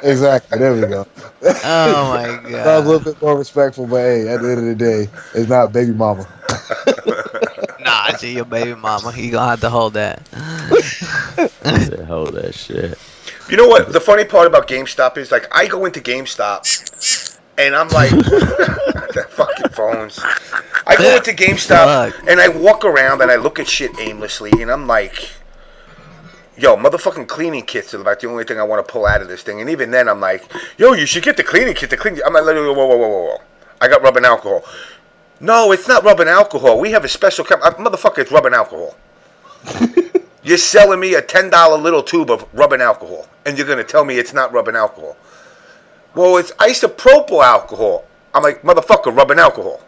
Exactly. There we go. Oh my god. Sounds a little bit more respectful, but hey, at the end of the day, it's not baby mama. Nah, she your baby mama. You gonna have to hold that. I said, hold that shit. You know what? The funny part about GameStop is, like, I go into GameStop and I'm like, the fucking phones. I go into GameStop and I walk around and I look at shit aimlessly and I'm like, yo, motherfucking cleaning kits are about the only thing I want to pull out of this thing. And even then I'm like, yo, you should get the cleaning kit. I'm like, whoa. I got rubbing alcohol. No, it's not rubbing alcohol. We have a special motherfucker, it's rubbing alcohol. You're selling me a $10 little tube of rubbing alcohol, and you're going to tell me it's not rubbing alcohol. Well, it's isopropyl alcohol. I'm like, motherfucker, rubbing alcohol.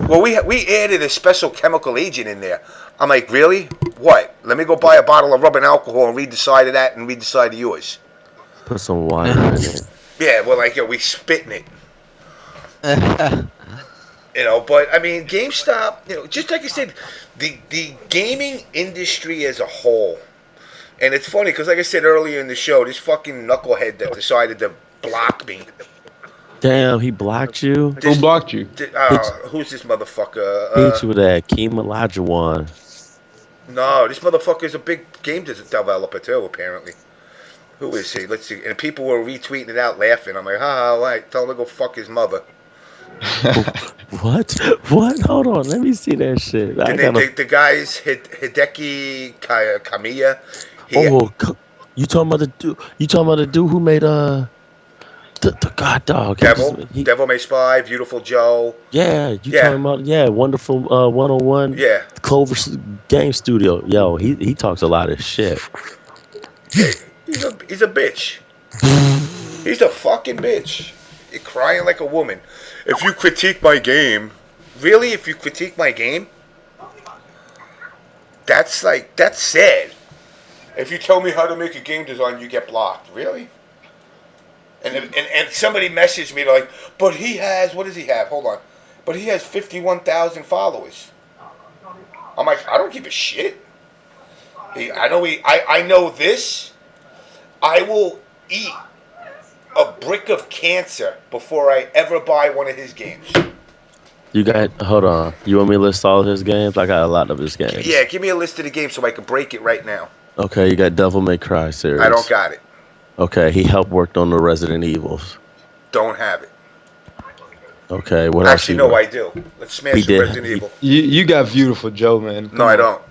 Well, we added a special chemical agent in there. I'm like, really? What? Let me go buy a bottle of rubbing alcohol and read the side of that and read the side of yours. Put some water in it. Yeah, well, like, yo, we spitting it. You know, but I mean, GameStop, you know, just like I said, the gaming industry as a whole, and it's funny because, like I said earlier in the show, this fucking knucklehead that decided to block me. Damn, he blocked you? Who blocked you? Who's this motherfucker? He hit you with that Keem Olajuwon. No, this motherfucker's a big game developer too, apparently. Who is he? Let's see. And people were retweeting it out laughing. I'm like, right, tell him to go fuck his mother. What? Hold on, let me see that shit. The guy's Hideki Kamiya. You talking about the dude? You talking about the dude who made the God Dog? Devil May Spy, Beautiful Joe. Yeah, talking about Wonderful 101. Yeah, Clover Game Studio. Yo, he talks a lot of shit. He's a bitch. He's a fucking bitch. You're crying like a woman. If you critique my game, really? If you critique my game, that's sad. If you tell me how to make a game design, you get blocked. Really? And somebody messaged me like, but he has, what does he have? Hold on. But he has 51,000 followers. I'm like, I don't give a shit. I know this. I will eat a brick of cancer before I ever buy one of his games. Hold on. You want me to list all of his games? I got a lot of his games. Yeah, give me a list of the games so I can break it right now. Okay, you got Devil May Cry series. I don't got it. Okay, he helped work on the Resident Evils. Don't have it. Okay, what else? Actually, no, I do. Let's smash the Resident Evil. You got Beautiful Joe, man. No, I don't.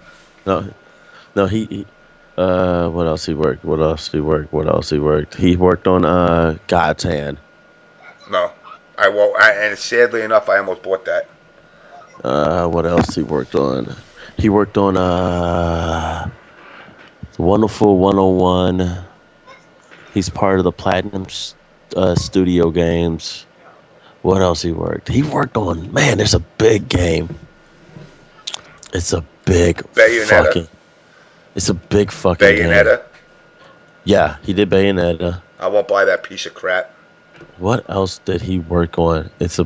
No, he what else he worked? He worked on God's Hand. No. I won't. And sadly enough, I almost bought that. What else he worked on? He worked on Wonderful 101. He's part of the Platinum Studio Games. What else he worked? He worked on, man, it's a big game. It's a big Bayonetta. It's a big fucking Bayonetta. Game. Yeah, he did Bayonetta. I won't buy that piece of crap. What else did he work on? It's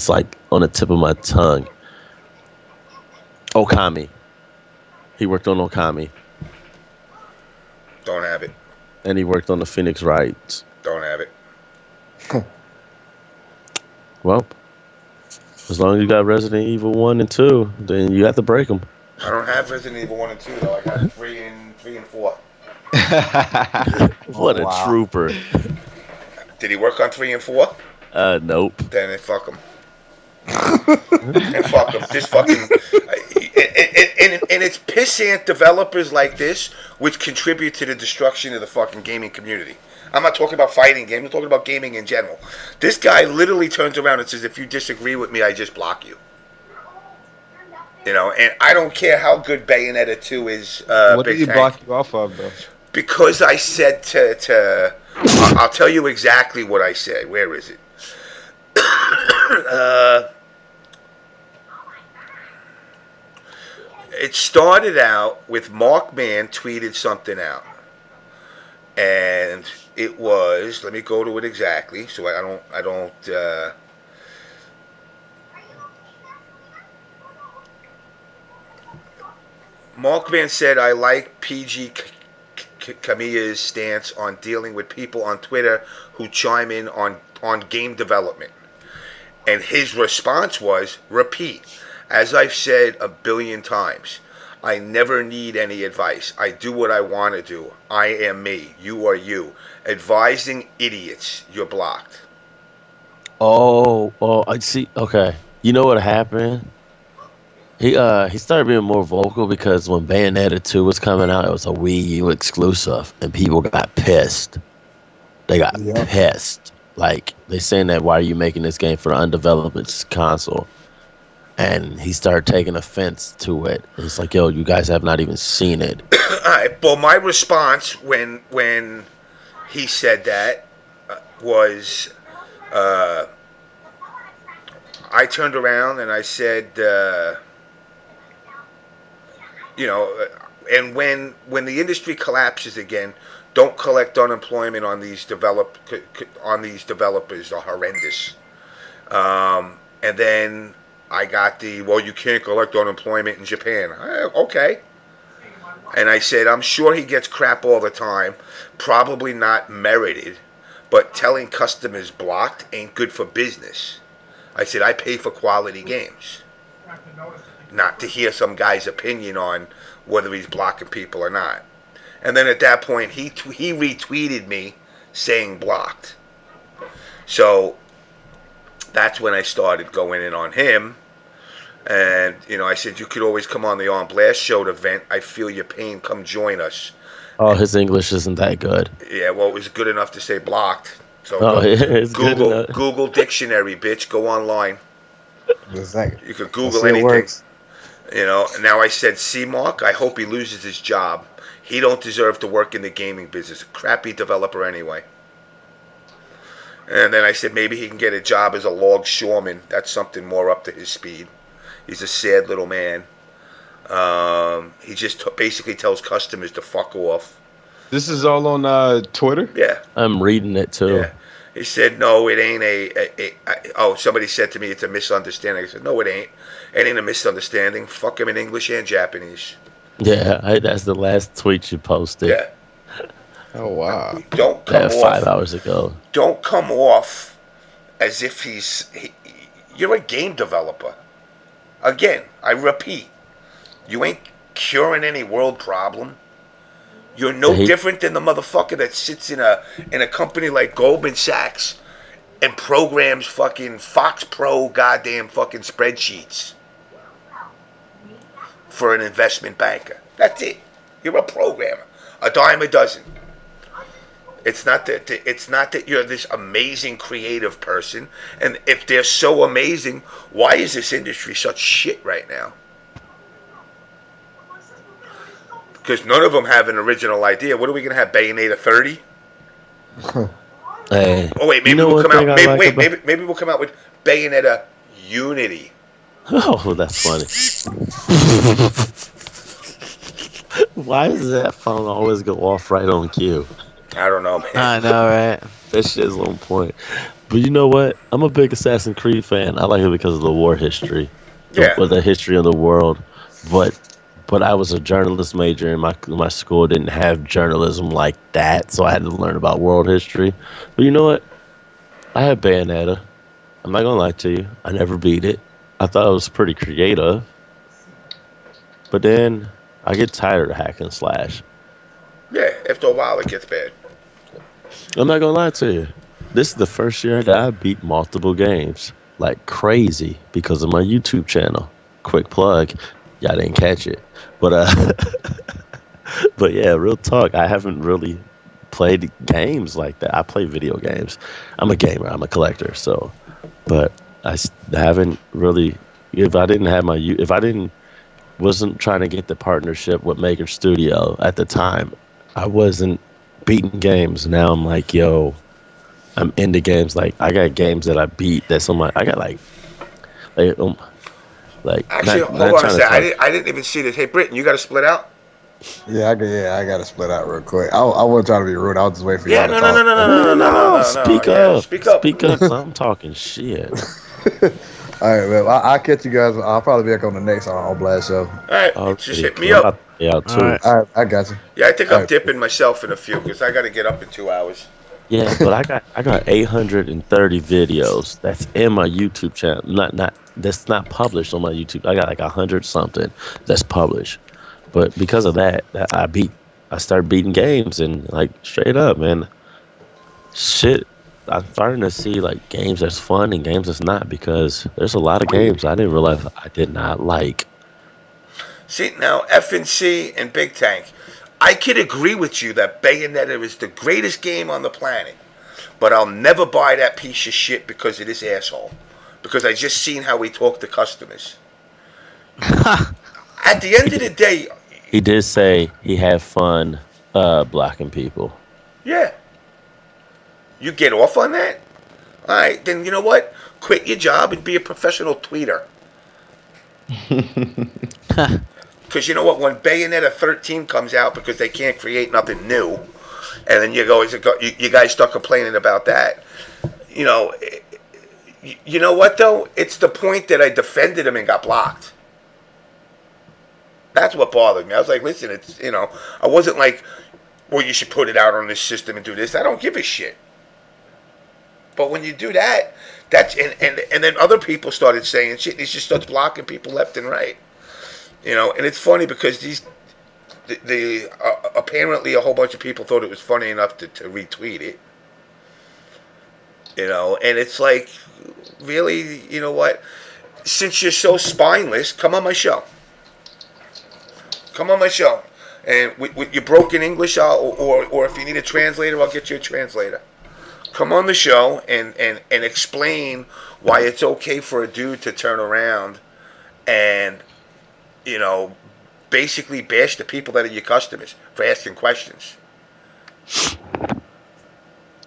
like on the tip of my tongue. Okami. He worked on Okami. Don't have it. And he worked on the Phoenix Wright. Don't have it. Well, as long as you got Resident Evil 1 and 2, then you have to break them. I don't have Resident Evil 1 and 2 though. I got 3 and 4. What a trooper. Did he work on 3 and 4? Nope. Then fuck him. And fuck him. This fucking and it's pissant developers like this which contribute to the destruction of the fucking gaming community. I'm not talking about fighting games. I'm talking about gaming in general. This guy literally turns around and says, if you disagree with me, I just block you. You know, and I don't care how good Bayonetta 2 is. What did he block you off of, though? Because I said I'll tell you exactly what I said. Where is it? It started out with Mark Mann tweeted something out. And it was, let me go to it exactly so I don't Mark Mann said, I like PG Kamiya's stance on dealing with people on Twitter who chime in on game development. And his response was, repeat, As I've said a billion times, I never need any advice. I do what I want to do. I am me. You are you. Advising idiots, you're blocked. Oh, I see. Okay, you know what happened? He started being more vocal because when Bayonetta 2 was coming out, it was a Wii U exclusive, and people got pissed. They got pissed. Like, they saying that, why are you making this game for the undeveloped console? And he started taking offense to it. It's like, yo, you guys have not even seen it. All right. Well, my response when he said that was, I turned around and I said, and when the industry collapses again, don't collect unemployment on these developers. They're horrendous. And then I got you can't collect unemployment in Japan. Okay. And I said, I'm sure he gets crap all the time, probably not merited, but telling customers blocked ain't good for business. I said, I pay for quality games, not to hear some guy's opinion on whether he's blocking people or not. And then at that point, he retweeted me saying blocked. So that's when I started going in on him. And, I said, you could always come on the On Blast Show event. I feel your pain. Come join us. Oh, his English isn't that good. Yeah, well, it was good enough to say blocked. So it's Google Dictionary, bitch. Go online. Exactly. You could Google anything. Works. Now I said, see, Mark, I hope he loses his job. He don't deserve to work in the gaming business. A crappy developer anyway. And then I said maybe he can get a job as a longshoreman. That's something more up to his speed. He's a sad little man. He just basically tells customers to fuck off. This is all on Twitter? Yeah. I'm reading it too. Yeah. He said, no, it ain't somebody said to me it's a misunderstanding. I said, no, it ain't. It ain't a misunderstanding. Fuck him in English and Japanese. Yeah, that's the last tweet you posted. Yeah. Oh, wow. Don't come off 5 hours ago. Don't come off as if you're a game developer. Again, I repeat, you ain't curing any world problem. You're no different than the motherfucker that sits in a company like Goldman Sachs and programs fucking Fox Pro goddamn fucking spreadsheets for an investment banker. That's it. You're a programmer. A dime a dozen. It's not that you're this amazing creative person. And if they're so amazing, why is this industry such shit right now? Because none of them have an original idea. What are we gonna have? Bayonetta 30? Hey, oh wait, maybe we'll come out. Maybe we'll come out with Bayonetta Unity. Oh, that's funny. Why does that phone always go off right on cue? I don't know, man. I know, right? That shit's on point. But you know what? I'm a big Assassin's Creed fan. I like it because of the war history. Yeah. The history of the world. But I was a journalist major, and my school didn't have journalism like that, so I had to learn about world history. But you know what? I had Bayonetta. I'm not gonna lie to you. I never beat it. I thought it was pretty creative. But then I get tired of hack and slash. Yeah, after a while it gets bad. I'm not gonna lie to you. This is the first year that I beat multiple games like crazy because of my YouTube channel. Quick plug. Y'all didn't catch it. But yeah, real talk. I haven't really played games like that. I play video games. I'm a gamer. I'm a collector. So, but I haven't really. If I wasn't trying to get the partnership with Maker Studio at the time, I wasn't beating games. Now I'm like, yo, I'm into games. Like I got games that I beat. That's on my. I got like. Actually, hold on a second. I didn't even see this. Hey, Britton, you got to split out? Yeah, I got to split out real quick. I wasn't trying to be rude. I was just waiting for you to talk. No. Speak up. Speak up. Speak up. I'm talking shit. All right, well, I'll catch you guys. I'll probably be back on the next On Blast Show. All right, just hit me up. Yeah, too. All right, I got you. Yeah, I think I'm dipping myself in a few because I got to get up in 2 hours. Yeah, but I got 830 videos. That's in my YouTube channel. Not that's not published on my YouTube. I got like 100 something that's published. But because of that, I started beating games and like straight up, man. Shit, I'm starting to see like games that's fun and games that's not because there's a lot of games I didn't realize I did not like. See, now, FNC and Big Tank, I could agree with you that Bayonetta is the greatest game on the planet, but I'll never buy that piece of shit because of this asshole. Because I just seen how he talked to customers. At the end of the day, He did say he had fun blocking people. yeah, you get off on that? All right, then you know what? Quit your job and be a professional tweeter. Because you know what? When Bayonetta 13 comes out because they can't create nothing new, and then you guys start complaining about that, you know what though? It's the point that I defended him and got blocked. That's what bothered me. I was like, listen, I wasn't like, well, you should put it out on this system and do this. I don't give a shit. But when you do that, and then other people started saying shit, and he just starts blocking people left and right. And it's funny because apparently a whole bunch of people thought it was funny enough to retweet it. And it's like, really, you know what? Since you're so spineless, come on my show. Come on my show. And with your broken English, or if you need a translator, I'll get you a translator. Come on the show and explain why it's okay for a dude to turn around and, basically bash the people that are your customers for asking questions.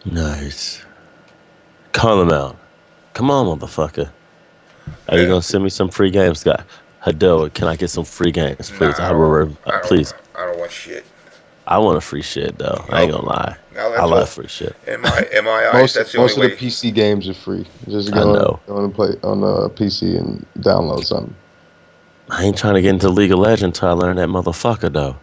Nice. Call him out. Come on, motherfucker. Are you gonna send me some free games, guy? Hadou, can I get some free games, please? Please. I don't want shit. I want a free shit though. I ain't gonna lie. I love free shit. In my eyes, that's the most only of the PC games are free. Just I know. go and play on the PC and download something. I ain't trying to get into League of Legends until I learn that motherfucker though.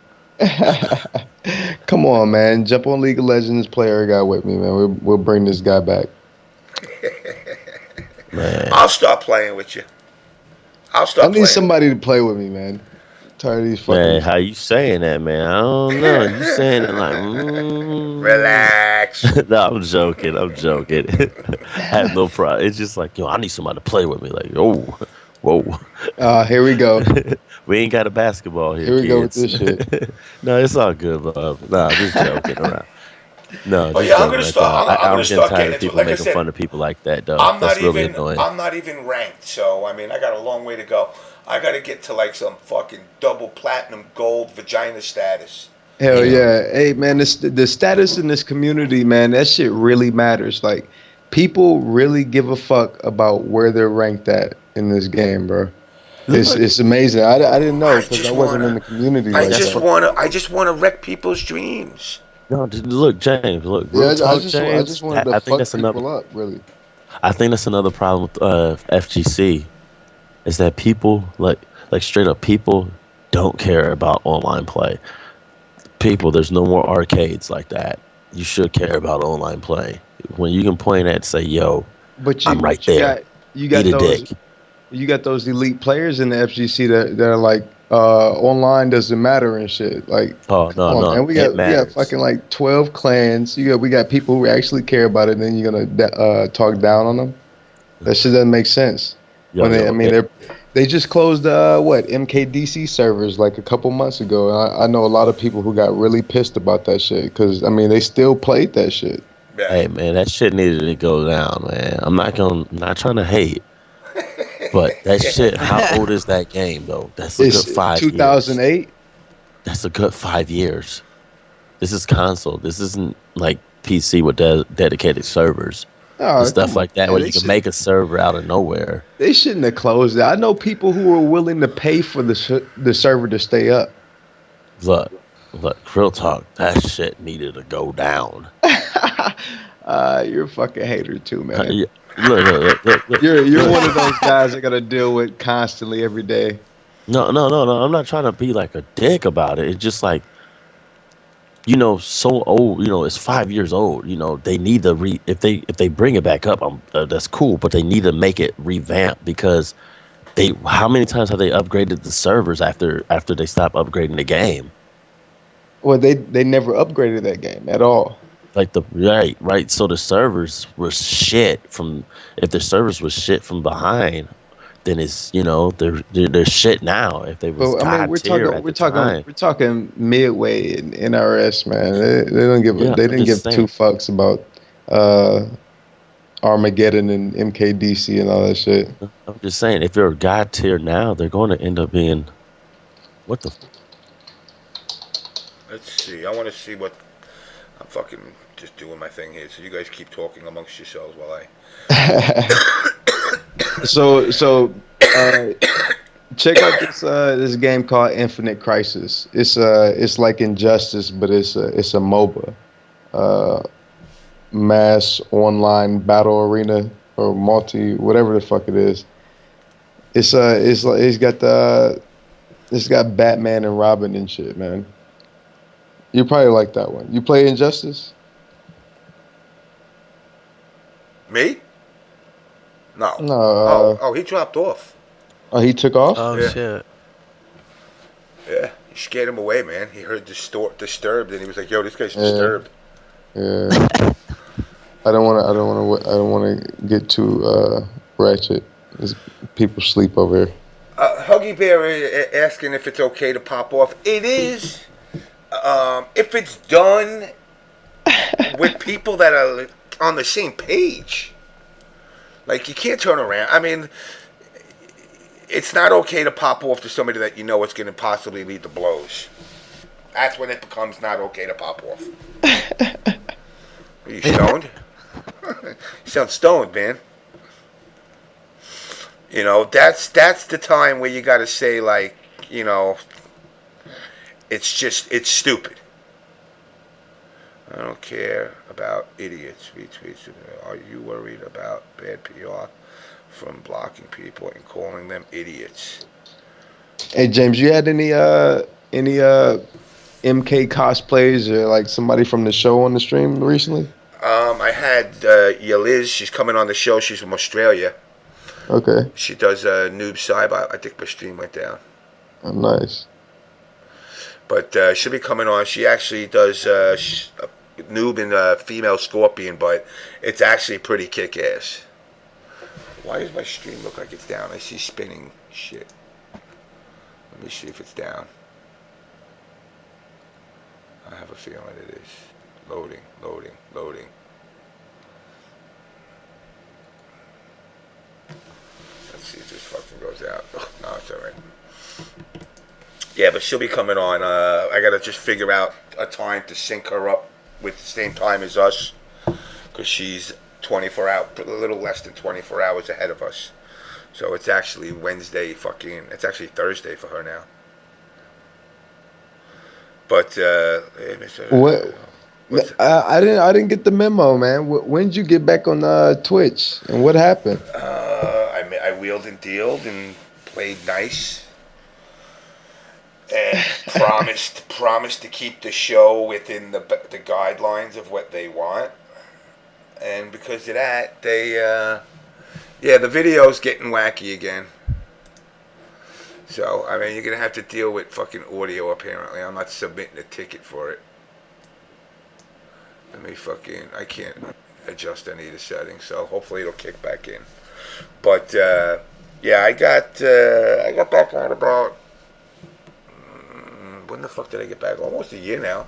Come on, man. Jump on League of Legends, play our guy with me, man. We'll bring this guy back. Man. I'll start playing with you. I need somebody to play with me, man. Tired of these fucking. Man, how you saying that, man? I don't know. You saying it like, relax. No, I'm joking. I have no problem. It's just like, I need somebody to play with me. Like, whoa. Here we go. We ain't got a basketball here. Here we kids. go with this shit. No, it's all good, love. Nah, I'm just joking around. No, I'm gonna start. I'm gonna start tired of people like making fun of people like that, though. That's really annoying. I'm not even ranked, so I mean, I got a long way to go. I got to get to like some fucking double platinum gold vagina status. Hell yeah. Hey, man, the status in this community, man, that shit really matters. Like, people really give a fuck about where they're ranked at in this game, bro. It's amazing. I didn't know because I wasn't in the community. I just want to wreck people's dreams. No, look, James. Look, yeah, I just wanted to fuck people up, really. I think that's another problem with FGC. Is that people like straight up people don't care about online play. There's no more arcades like that. You should care about online play. When you can point at and say, "Yo, I'm right there." You got those elite players in the FGC that are like online doesn't matter and shit. Like, no, man. We got fucking like 12 clans. We got people who actually care about it. And then you're gonna talk down on them. That shit doesn't make sense. They just closed MKDC servers like a couple months ago. And I know a lot of people who got really pissed about that shit because they still played that shit. Hey man, that shit needed to go down, man. I'm not trying to hate, but that shit. How old is that game though? That's a good 5 years. 2008. That's a good 5 years. This is console. This isn't like PC with dedicated servers. And stuff like that, where you can make a server out of nowhere. They shouldn't have closed it. I know people who were willing to pay for the server to stay up. Look, real talk. That shit needed to go down. You're a fucking hater too, man. Look. You're one of those guys that got to deal with constantly every day. No. I'm not trying to be like a dick about it. It's just like so old. It's 5 years old. They need to if they bring it back up, that's cool. But they need to make it revamped because how many times have they upgraded the servers after they stopped upgrading the game? Well, they never upgraded that game at all. Like right. So the servers were shit from if the servers was shit from behind, then it's they're shit now. If they was But I mean, god tier at we're the talking, time, we're talking midway in NRS, man. They don't give, yeah, they I'm didn't just give two saying. fucks about uh, Armageddon and MKDC and all that shit. I'm just saying if they're god tier now, they're going to end up being what the. Let's see. I want to see what I'm fucking just doing my thing here. So you guys keep talking amongst yourselves while I. So check out this game called Infinite Crisis. It's like Injustice, but it's a MOBA, mass online battle arena or multi whatever the fuck it is. It's got Batman and Robin and shit, man. You probably like that one. You play Injustice? Me? No. No. Oh, he dropped off. Oh, he took off? Oh Yeah. shit. Yeah, you scared him away, man. He heard disturbed, and he was like, "Yo, this guy's disturbed." Yeah. I don't want to get too ratchet. There's people sleep over here. Huggy Bear asking if it's okay to pop off. It is, if it's done with people that are on the same page. Like, you can't turn around. I mean, it's not okay to pop off to somebody that you know it's going to possibly lead to blows. That's when it becomes not okay to pop off. Are you stoned? You sound stoned, man. That's the time where you got to say, like, it's stupid. I don't care about idiots. Retweets. Are you worried about bad PR from blocking people and calling them idiots? Hey James, you had any MK cosplays or like somebody from the show on the stream recently? I had Liz. She's coming on the show. She's from Australia. Okay. She does Noob Cyber. I think my stream went down. Oh, nice. But she'll be coming on. She actually does Noob and Female Scorpion, but it's actually pretty kick-ass. Why does my stream look like it's down? I see spinning shit. Let me see if it's down. I have a feeling it is. Loading. Let's see if this fucking goes out. Oh, no, it's alright. Yeah, but she'll be coming on. I gotta just figure out a time to sync her up with the same time as us, because she's 24 hours, a little less than 24 hours ahead of us. So it's actually it's actually Thursday for her now. But What? I didn't get the memo, man. When did you get back on Twitch, and what happened? I wheeled and dealed and played nice, and promised to keep the show within the guidelines of what they want. And because of that, the video's getting wacky again. So, I mean, you're going to have to deal with fucking audio, apparently. I'm not submitting a ticket for it. I can't adjust any of the settings, so hopefully it'll kick back in. But, I got back on about, when the fuck did I get back? Almost a year now.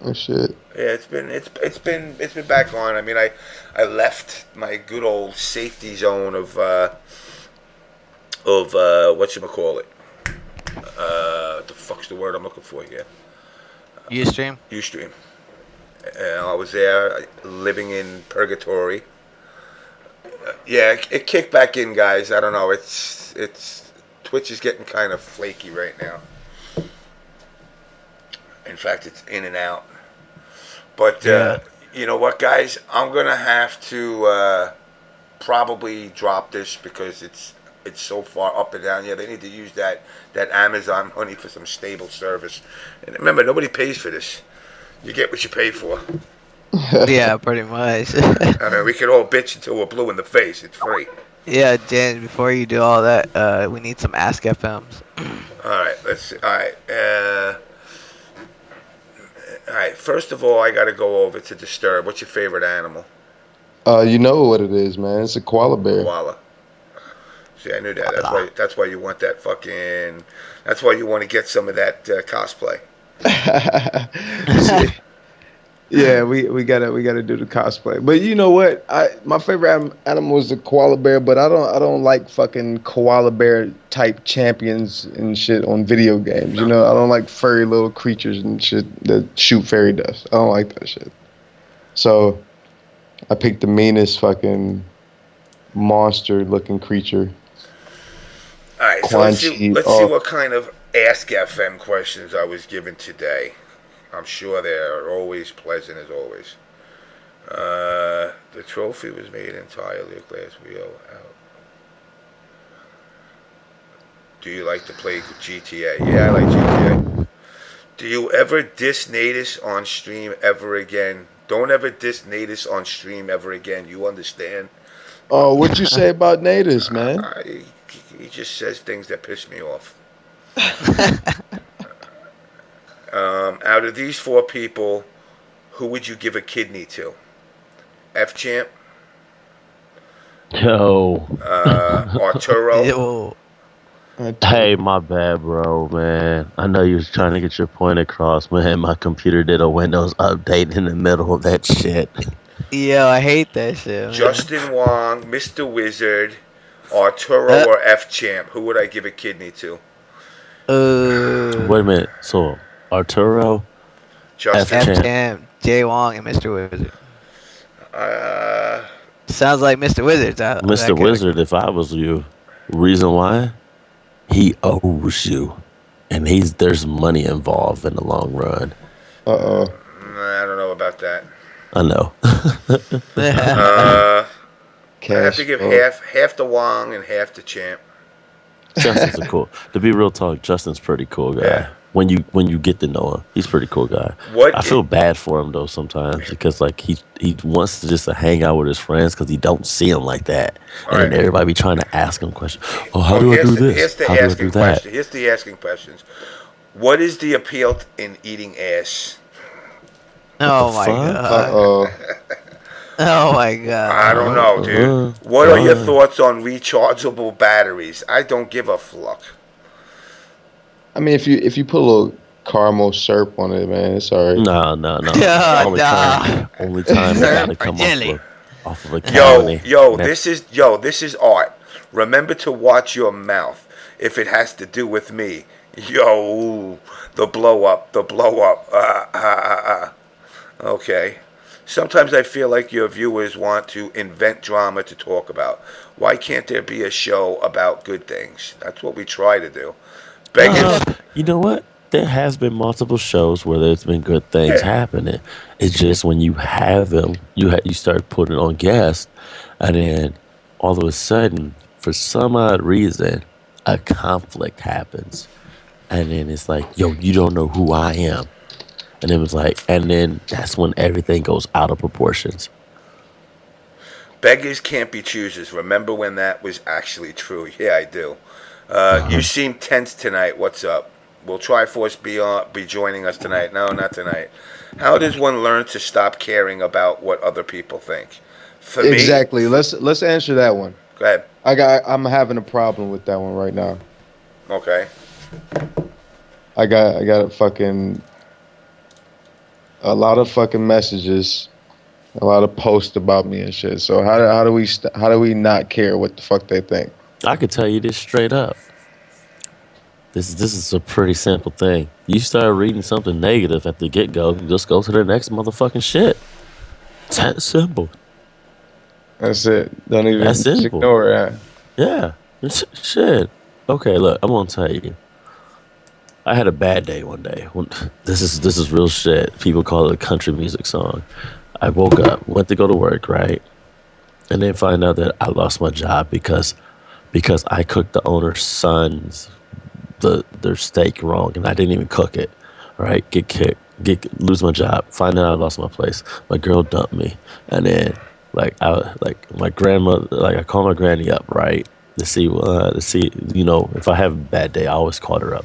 Oh shit. Yeah, it's been back on. I mean, I left my good old safety zone of whatchamacallit. The fuck's the word I'm looking for here? Ustream. And I was there living in purgatory. It kicked back in, guys. I don't know. It's Twitch is getting kind of flaky right now. In fact, it's in and out. But you know what, guys? I'm gonna have to probably drop this because it's it's so far up and down. Yeah, they need to use that Amazon money for some stable service. And remember, nobody pays for this. You get what you pay for. Yeah, pretty much. I mean, we can all bitch until we're blue in the face. It's free. Yeah, Jan, before you do all that, we need some Ask FMs. All right, let's see. All right. First of all, I got to go over to Disturb. What's your favorite animal? You know what it is, man. It's a koala bear. Koala. See, I knew that. That's why you want that fucking. That's why you want to get some of that cosplay. See, yeah, we gotta do the cosplay. But you know what? My favorite animal is the koala bear, but I don't like fucking koala bear type champions and shit on video games. You know, I don't like furry little creatures and shit that shoot fairy dust. I don't like that shit. So I picked the meanest fucking monster looking creature. All right, so let's see what kind of Ask FM questions I was given today. I'm sure they're always pleasant as always. The trophy was made entirely of glass wheel out. Do you like to play GTA? Yeah, I like GTA. Do you ever diss NATAS on stream ever again? Don't ever diss NATAS on stream ever again. You understand? Oh, what'd you say about NATAS, man? He just says things that piss me off. Out of these 4 people, who would you give a kidney to? F-Champ? Yo. Arturo? Yo. Hey, my bad, bro, man. I know you was trying to get your point across, man. My computer did a Windows update in the middle of that shit. Yo, I hate that shit, man. Justin Wong, Mr. Wizard, Arturo, or F-Champ? Who would I give a kidney to? Wait a minute. So, Arturo, F-Champ, Jay Wong, and Mr. Wizard. Sounds like Mr. Wizard. Mr. Wizard, if I was you, reason why? He owes you. And there's money involved in the long run. I don't know about that. I know. I have to give half to Wong and half to Champ. Justin's cool. To be real talk, Justin's pretty cool guy. Yeah. When you get to know him, he's a pretty cool guy. I feel bad for him though sometimes because like he wants to just hang out with his friends because he don't see him like that, and then everybody be trying to ask him questions. Oh, how do I do this? How do I do that? Here's the asking questions. What is the appeal in eating ass? Oh my god. Oh my god. I don't know, dude. What are your thoughts on rechargeable batteries? I don't give a fuck. I mean, if you put a little caramel syrup on it, man, it's alright. No. Only time I gotta come off of a county. Yo, this is art. Remember to watch your mouth if it has to do with me. Yo, the blow up. Okay. Sometimes I feel like your viewers want to invent drama to talk about. Why can't there be a show about good things? That's what we try to do. You know what? There has been multiple shows where there's been good things happening. It's just when you have them, you start putting on guests, and then all of a sudden, for some odd reason, a conflict happens, and then it's like, yo, you don't know who I am, and it was like, and then that's when everything goes out of proportions. Beggars can't be choosers. Remember when that was actually true? Yeah, I do. You seem tense tonight. What's up? Will Triforce be joining us tonight? No, not tonight. How does one learn to stop caring about what other people think? For exactly. Let's answer that one. Go ahead. I'm having a problem with that one right now. Okay. I got a lot of fucking messages, a lot of posts about me and shit. So how do we not care what the fuck they think? I could tell you this straight up. This is a pretty simple thing. You start reading something negative at the get-go, you just go to the next motherfucking shit. It's that simple. That's it. Don't even That's simple. Ignore it. Yeah. Shit. Okay, look, I'm gonna tell you. I had a bad day one day. This is real shit. People call it a country music song. I woke up, went to go to work, right? And then find out that I lost my job because because I cooked the owner's son's their steak wrong, and I didn't even cook it. Right, get kicked, lose my job, find out I lost my place. My girl dumped me, and then my grandmother, I call my granny up, right, to see if I have a bad day. I always called her up.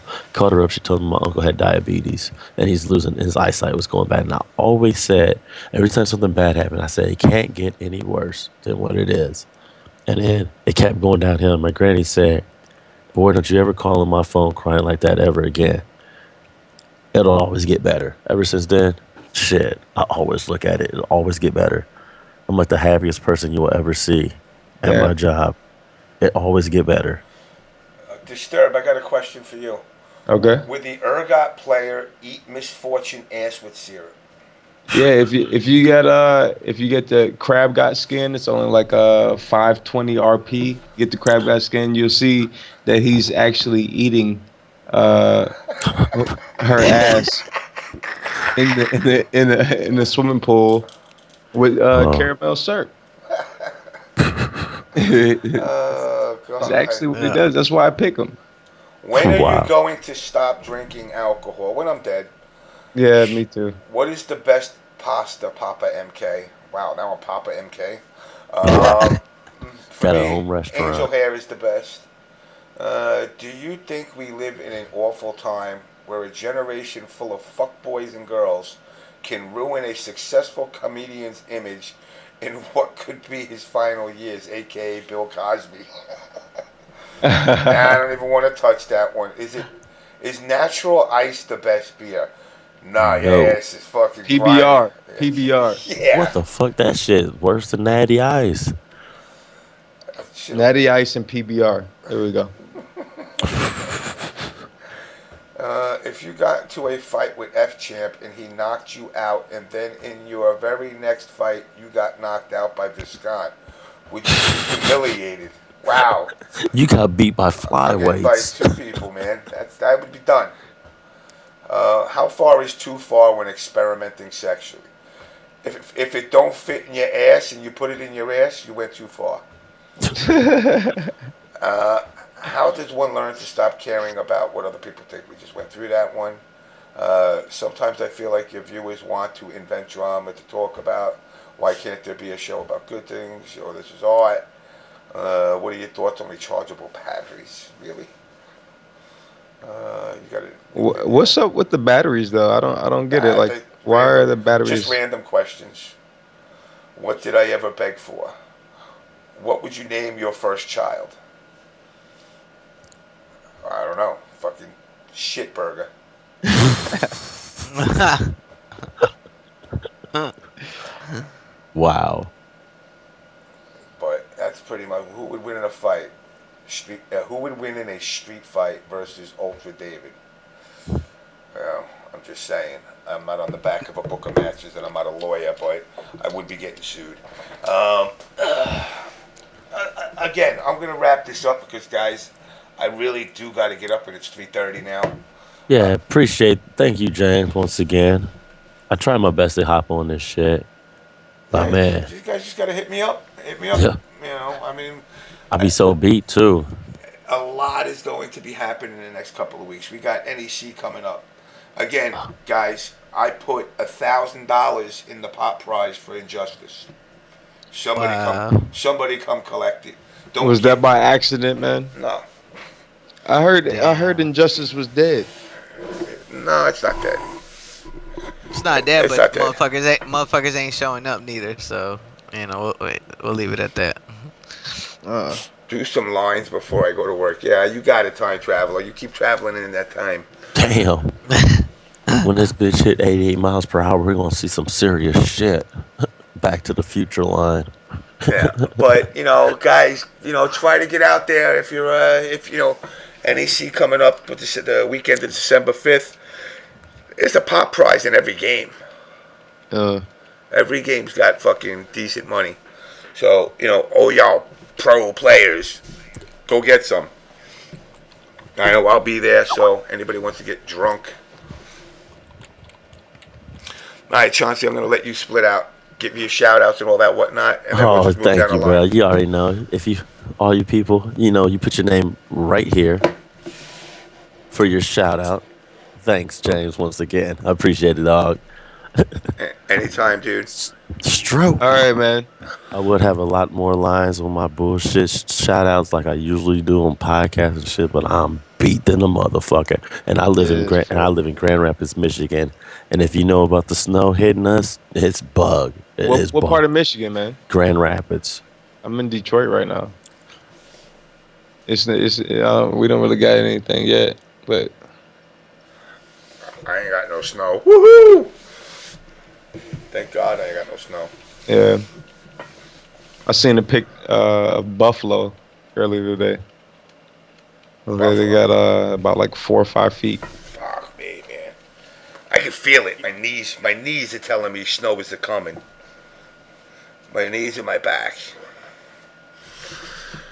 She told me my uncle had diabetes and he's losing his eyesight was going bad. And I always said, every time something bad happened, I said it can't get any worse than what it is. And then it kept going downhill. My granny said, "Boy, don't you ever call on my phone crying like that ever again. It'll always get better." Ever since then, shit, I always look at it. It'll always get better. I'm like the happiest person you will ever see at my job. It always get better. Disturb, I got a question for you. Okay. Would the ergot player eat misfortune ass with syrup? Yeah, if you get the crab got skin, it's only like 520 RP. Get the crab got skin, you'll see that he's actually eating her ass in the swimming pool with caramel syrup. Oh God! That's actually what he does. That's why I pick him. When are you going to stop drinking alcohol? When I'm dead. Yeah, me too. What is the best pasta, Papa MK? Wow, now I'm Papa MK. Got a home restaurant. Angel hair is the best. Do you think we live in an awful time where a generation full of fuckboys and girls can ruin a successful comedian's image in what could be his final years, a.k.a. Bill Cosby? I don't even want to touch that one. Is natural ice the best beer? Nah, No. yes, it's fucking PBR. grimy. PBR. Yeah. What the fuck? That shit is worse than Natty Ice. Natty Ice and PBR. There we go. If you got into a fight with F-Champ and he knocked you out, and then in your very next fight you got knocked out by Viscount, would you be humiliated? Wow. You got beat by By flyweights. two people, man. That would be done. How far is too far when experimenting sexually? If it don't fit in your ass and you put it in your ass, you went too far. How does one learn to stop caring about what other people think? We just went through that one. Sometimes I feel like your viewers want to invent drama to talk about. Why can't there be a show about good things? Or this is art. What are your thoughts on rechargeable batteries? Really? You got it. What's up with the batteries though? I don't get it. Like, why are the batteries? Just random questions. What did I ever beg for? What would you name your first child? I don't know. Fucking shitburger. Wow. But that's pretty much who would win in a fight. Who would win in a street fight versus Ultra David? Well, I'm just saying. I'm not on the back of a book of matches, and I'm not a lawyer, but I would be getting sued. Again, I'm gonna wrap this up because, guys, I really do got to get up, and it's 3:30 now. Yeah, appreciate. Thank you, James, once again. I try my best to hop on this shit. But man, You guys just got to hit me up. Hit me up. Yeah. You know, I mean, I be so beat too. a lot is going to be happening in the next couple of weeks. We got NEC coming up. Again, guys, I put $1,000 in the pot prize for Injustice. Somebody come collect it. Was that by accident, man? No. I heard Injustice was dead. No, it's not dead. It's not dead, It's but not dead. motherfuckers ain't showing up neither. So we'll leave it at that. Do some lines before I go to work. Yeah, you got it, time traveler. You keep traveling in that time. Damn. When this bitch hit 88 miles per hour, we're gonna see some serious shit. Back to the Future line. Yeah, but guys, try to get out there if you're NEC coming up with the weekend of December 5th. There's a pop prize in every game. Every game's got fucking decent money. So, all y'all pro players, go get some. I know I'll be there, so anybody wants to get drunk. All right, Chauncey, I'm going to let you split out. give you shout outs and all that whatnot, and then we'll Oh, just move down thank the you, line. bro. You already know. If you, all you people, you know, you put your name right here for your shout out. Thanks, James, once again. I appreciate it, dog. Anytime, dude. Stroke. All right, man. I would have a lot more lines on my bullshit shout outs like I usually do on podcasts and shit, but I'm beat than a motherfucker. And I live in Grand Rapids, Michigan. And if you know about the snow hitting us, it's bug. What part of Michigan, man? Grand Rapids. I'm in Detroit right now. We don't really got anything yet, but I ain't got no snow. Woohoo! Thank God I ain't got no snow. yeah. I seen a pic of buffalo earlier today. They got about like 4 or 5 feet. Fuck me, man. I can feel it. My knees are telling me snow is coming. My knees and my back.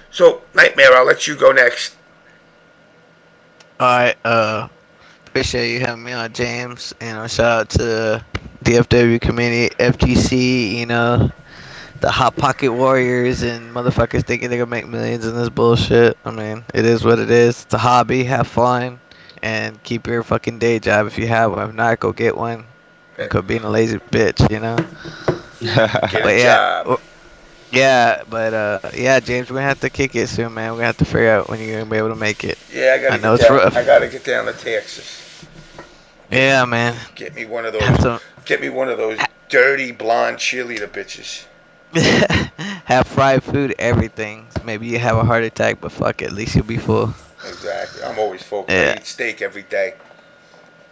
So, Nightmare, I'll let you go next. Alright, appreciate you having me on, James. You know, shout out to DFW community, FGC, you know, the Hot Pocket Warriors and motherfuckers thinking they're gonna make millions in this bullshit. I mean, it is what it is. It's a hobby, have fun, and keep your fucking day job if you have one. If not, go get one. Quit being a lazy bitch, you know? Get a job. Yeah, but James, we're gonna have to kick it soon, man. We're gonna have to figure out when you're gonna be able to make it. Yeah, I gotta get down to Texas. Yeah, man. Get me one of those dirty blonde cheerleader bitches. Have fried food, everything. Maybe you have a heart attack, but fuck it, at least you'll be full. Exactly. I'm always full. Yeah. I eat steak every day.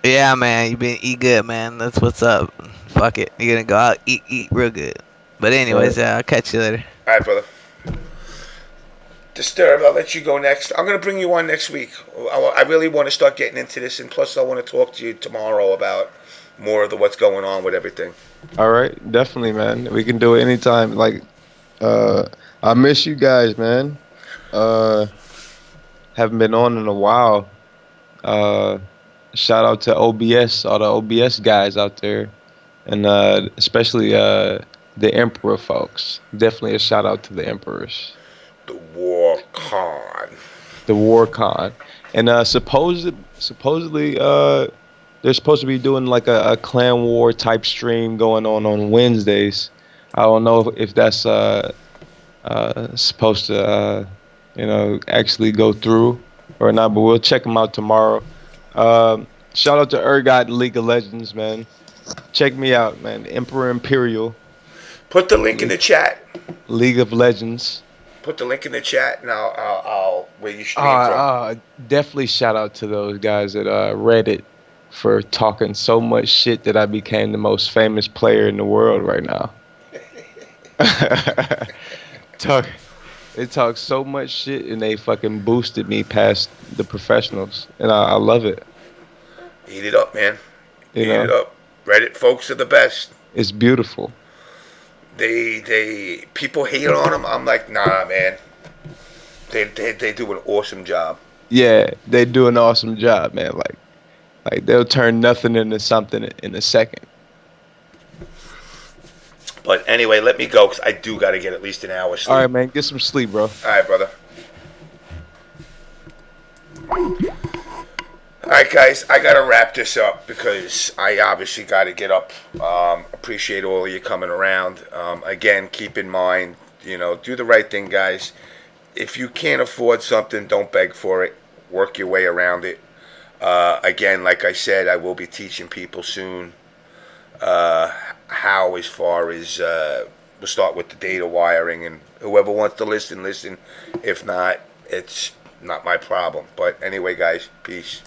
Yeah, man. Eat good, man. That's what's up. Fuck it. You're gonna go out, eat real good. But anyways, I'll catch you later. All right, brother. Disturb, I'll let you go next. I'm going to bring you on next week. I really want to start getting into this, and plus I want to talk to you tomorrow about more of what's going on with everything. All right, definitely, man. We can do it anytime. Like, I miss you guys, man. Haven't been on in a while. Shout out to OBS, all the OBS guys out there, and especially the Emperor folks. Definitely a shout out to the Emperors. The War Con. The War Con. And supposedly they're supposed to be doing like a clan war type stream going on Wednesdays. I don't know if that's supposed to actually go through or not, but we'll check them out tomorrow. Shout out to Urgot and League of Legends, man. Check me out, man. Emperor Imperial. Put the link in the chat. League of Legends. Put the link in the chat, and I'll where you stream from. Definitely shout out to those guys at Reddit for talking so much shit that I became the most famous player in the world right now. They talk so much shit, and they fucking boosted me past the professionals, and I love it. Eat it up, man. Eat it up. Reddit folks are the best. It's beautiful. They people hate on them. I'm like, nah, man. They do an awesome job. Yeah, they do an awesome job, man. Like they'll turn nothing into something in a second. But anyway, let me go because I do got to get at least an hour's sleep. All right, man. Get some sleep, bro. All right, brother. All right, guys. I got to wrap this up because I obviously got to get up. Appreciate all of you coming around. Again, keep in mind, do the right thing, guys. If you can't afford something, don't beg for it. Work your way around it. Again, like I said, I will be teaching people soon how, as far as we'll start with the data wiring, and whoever wants to listen. If not, it's not my problem. But anyway, guys, peace.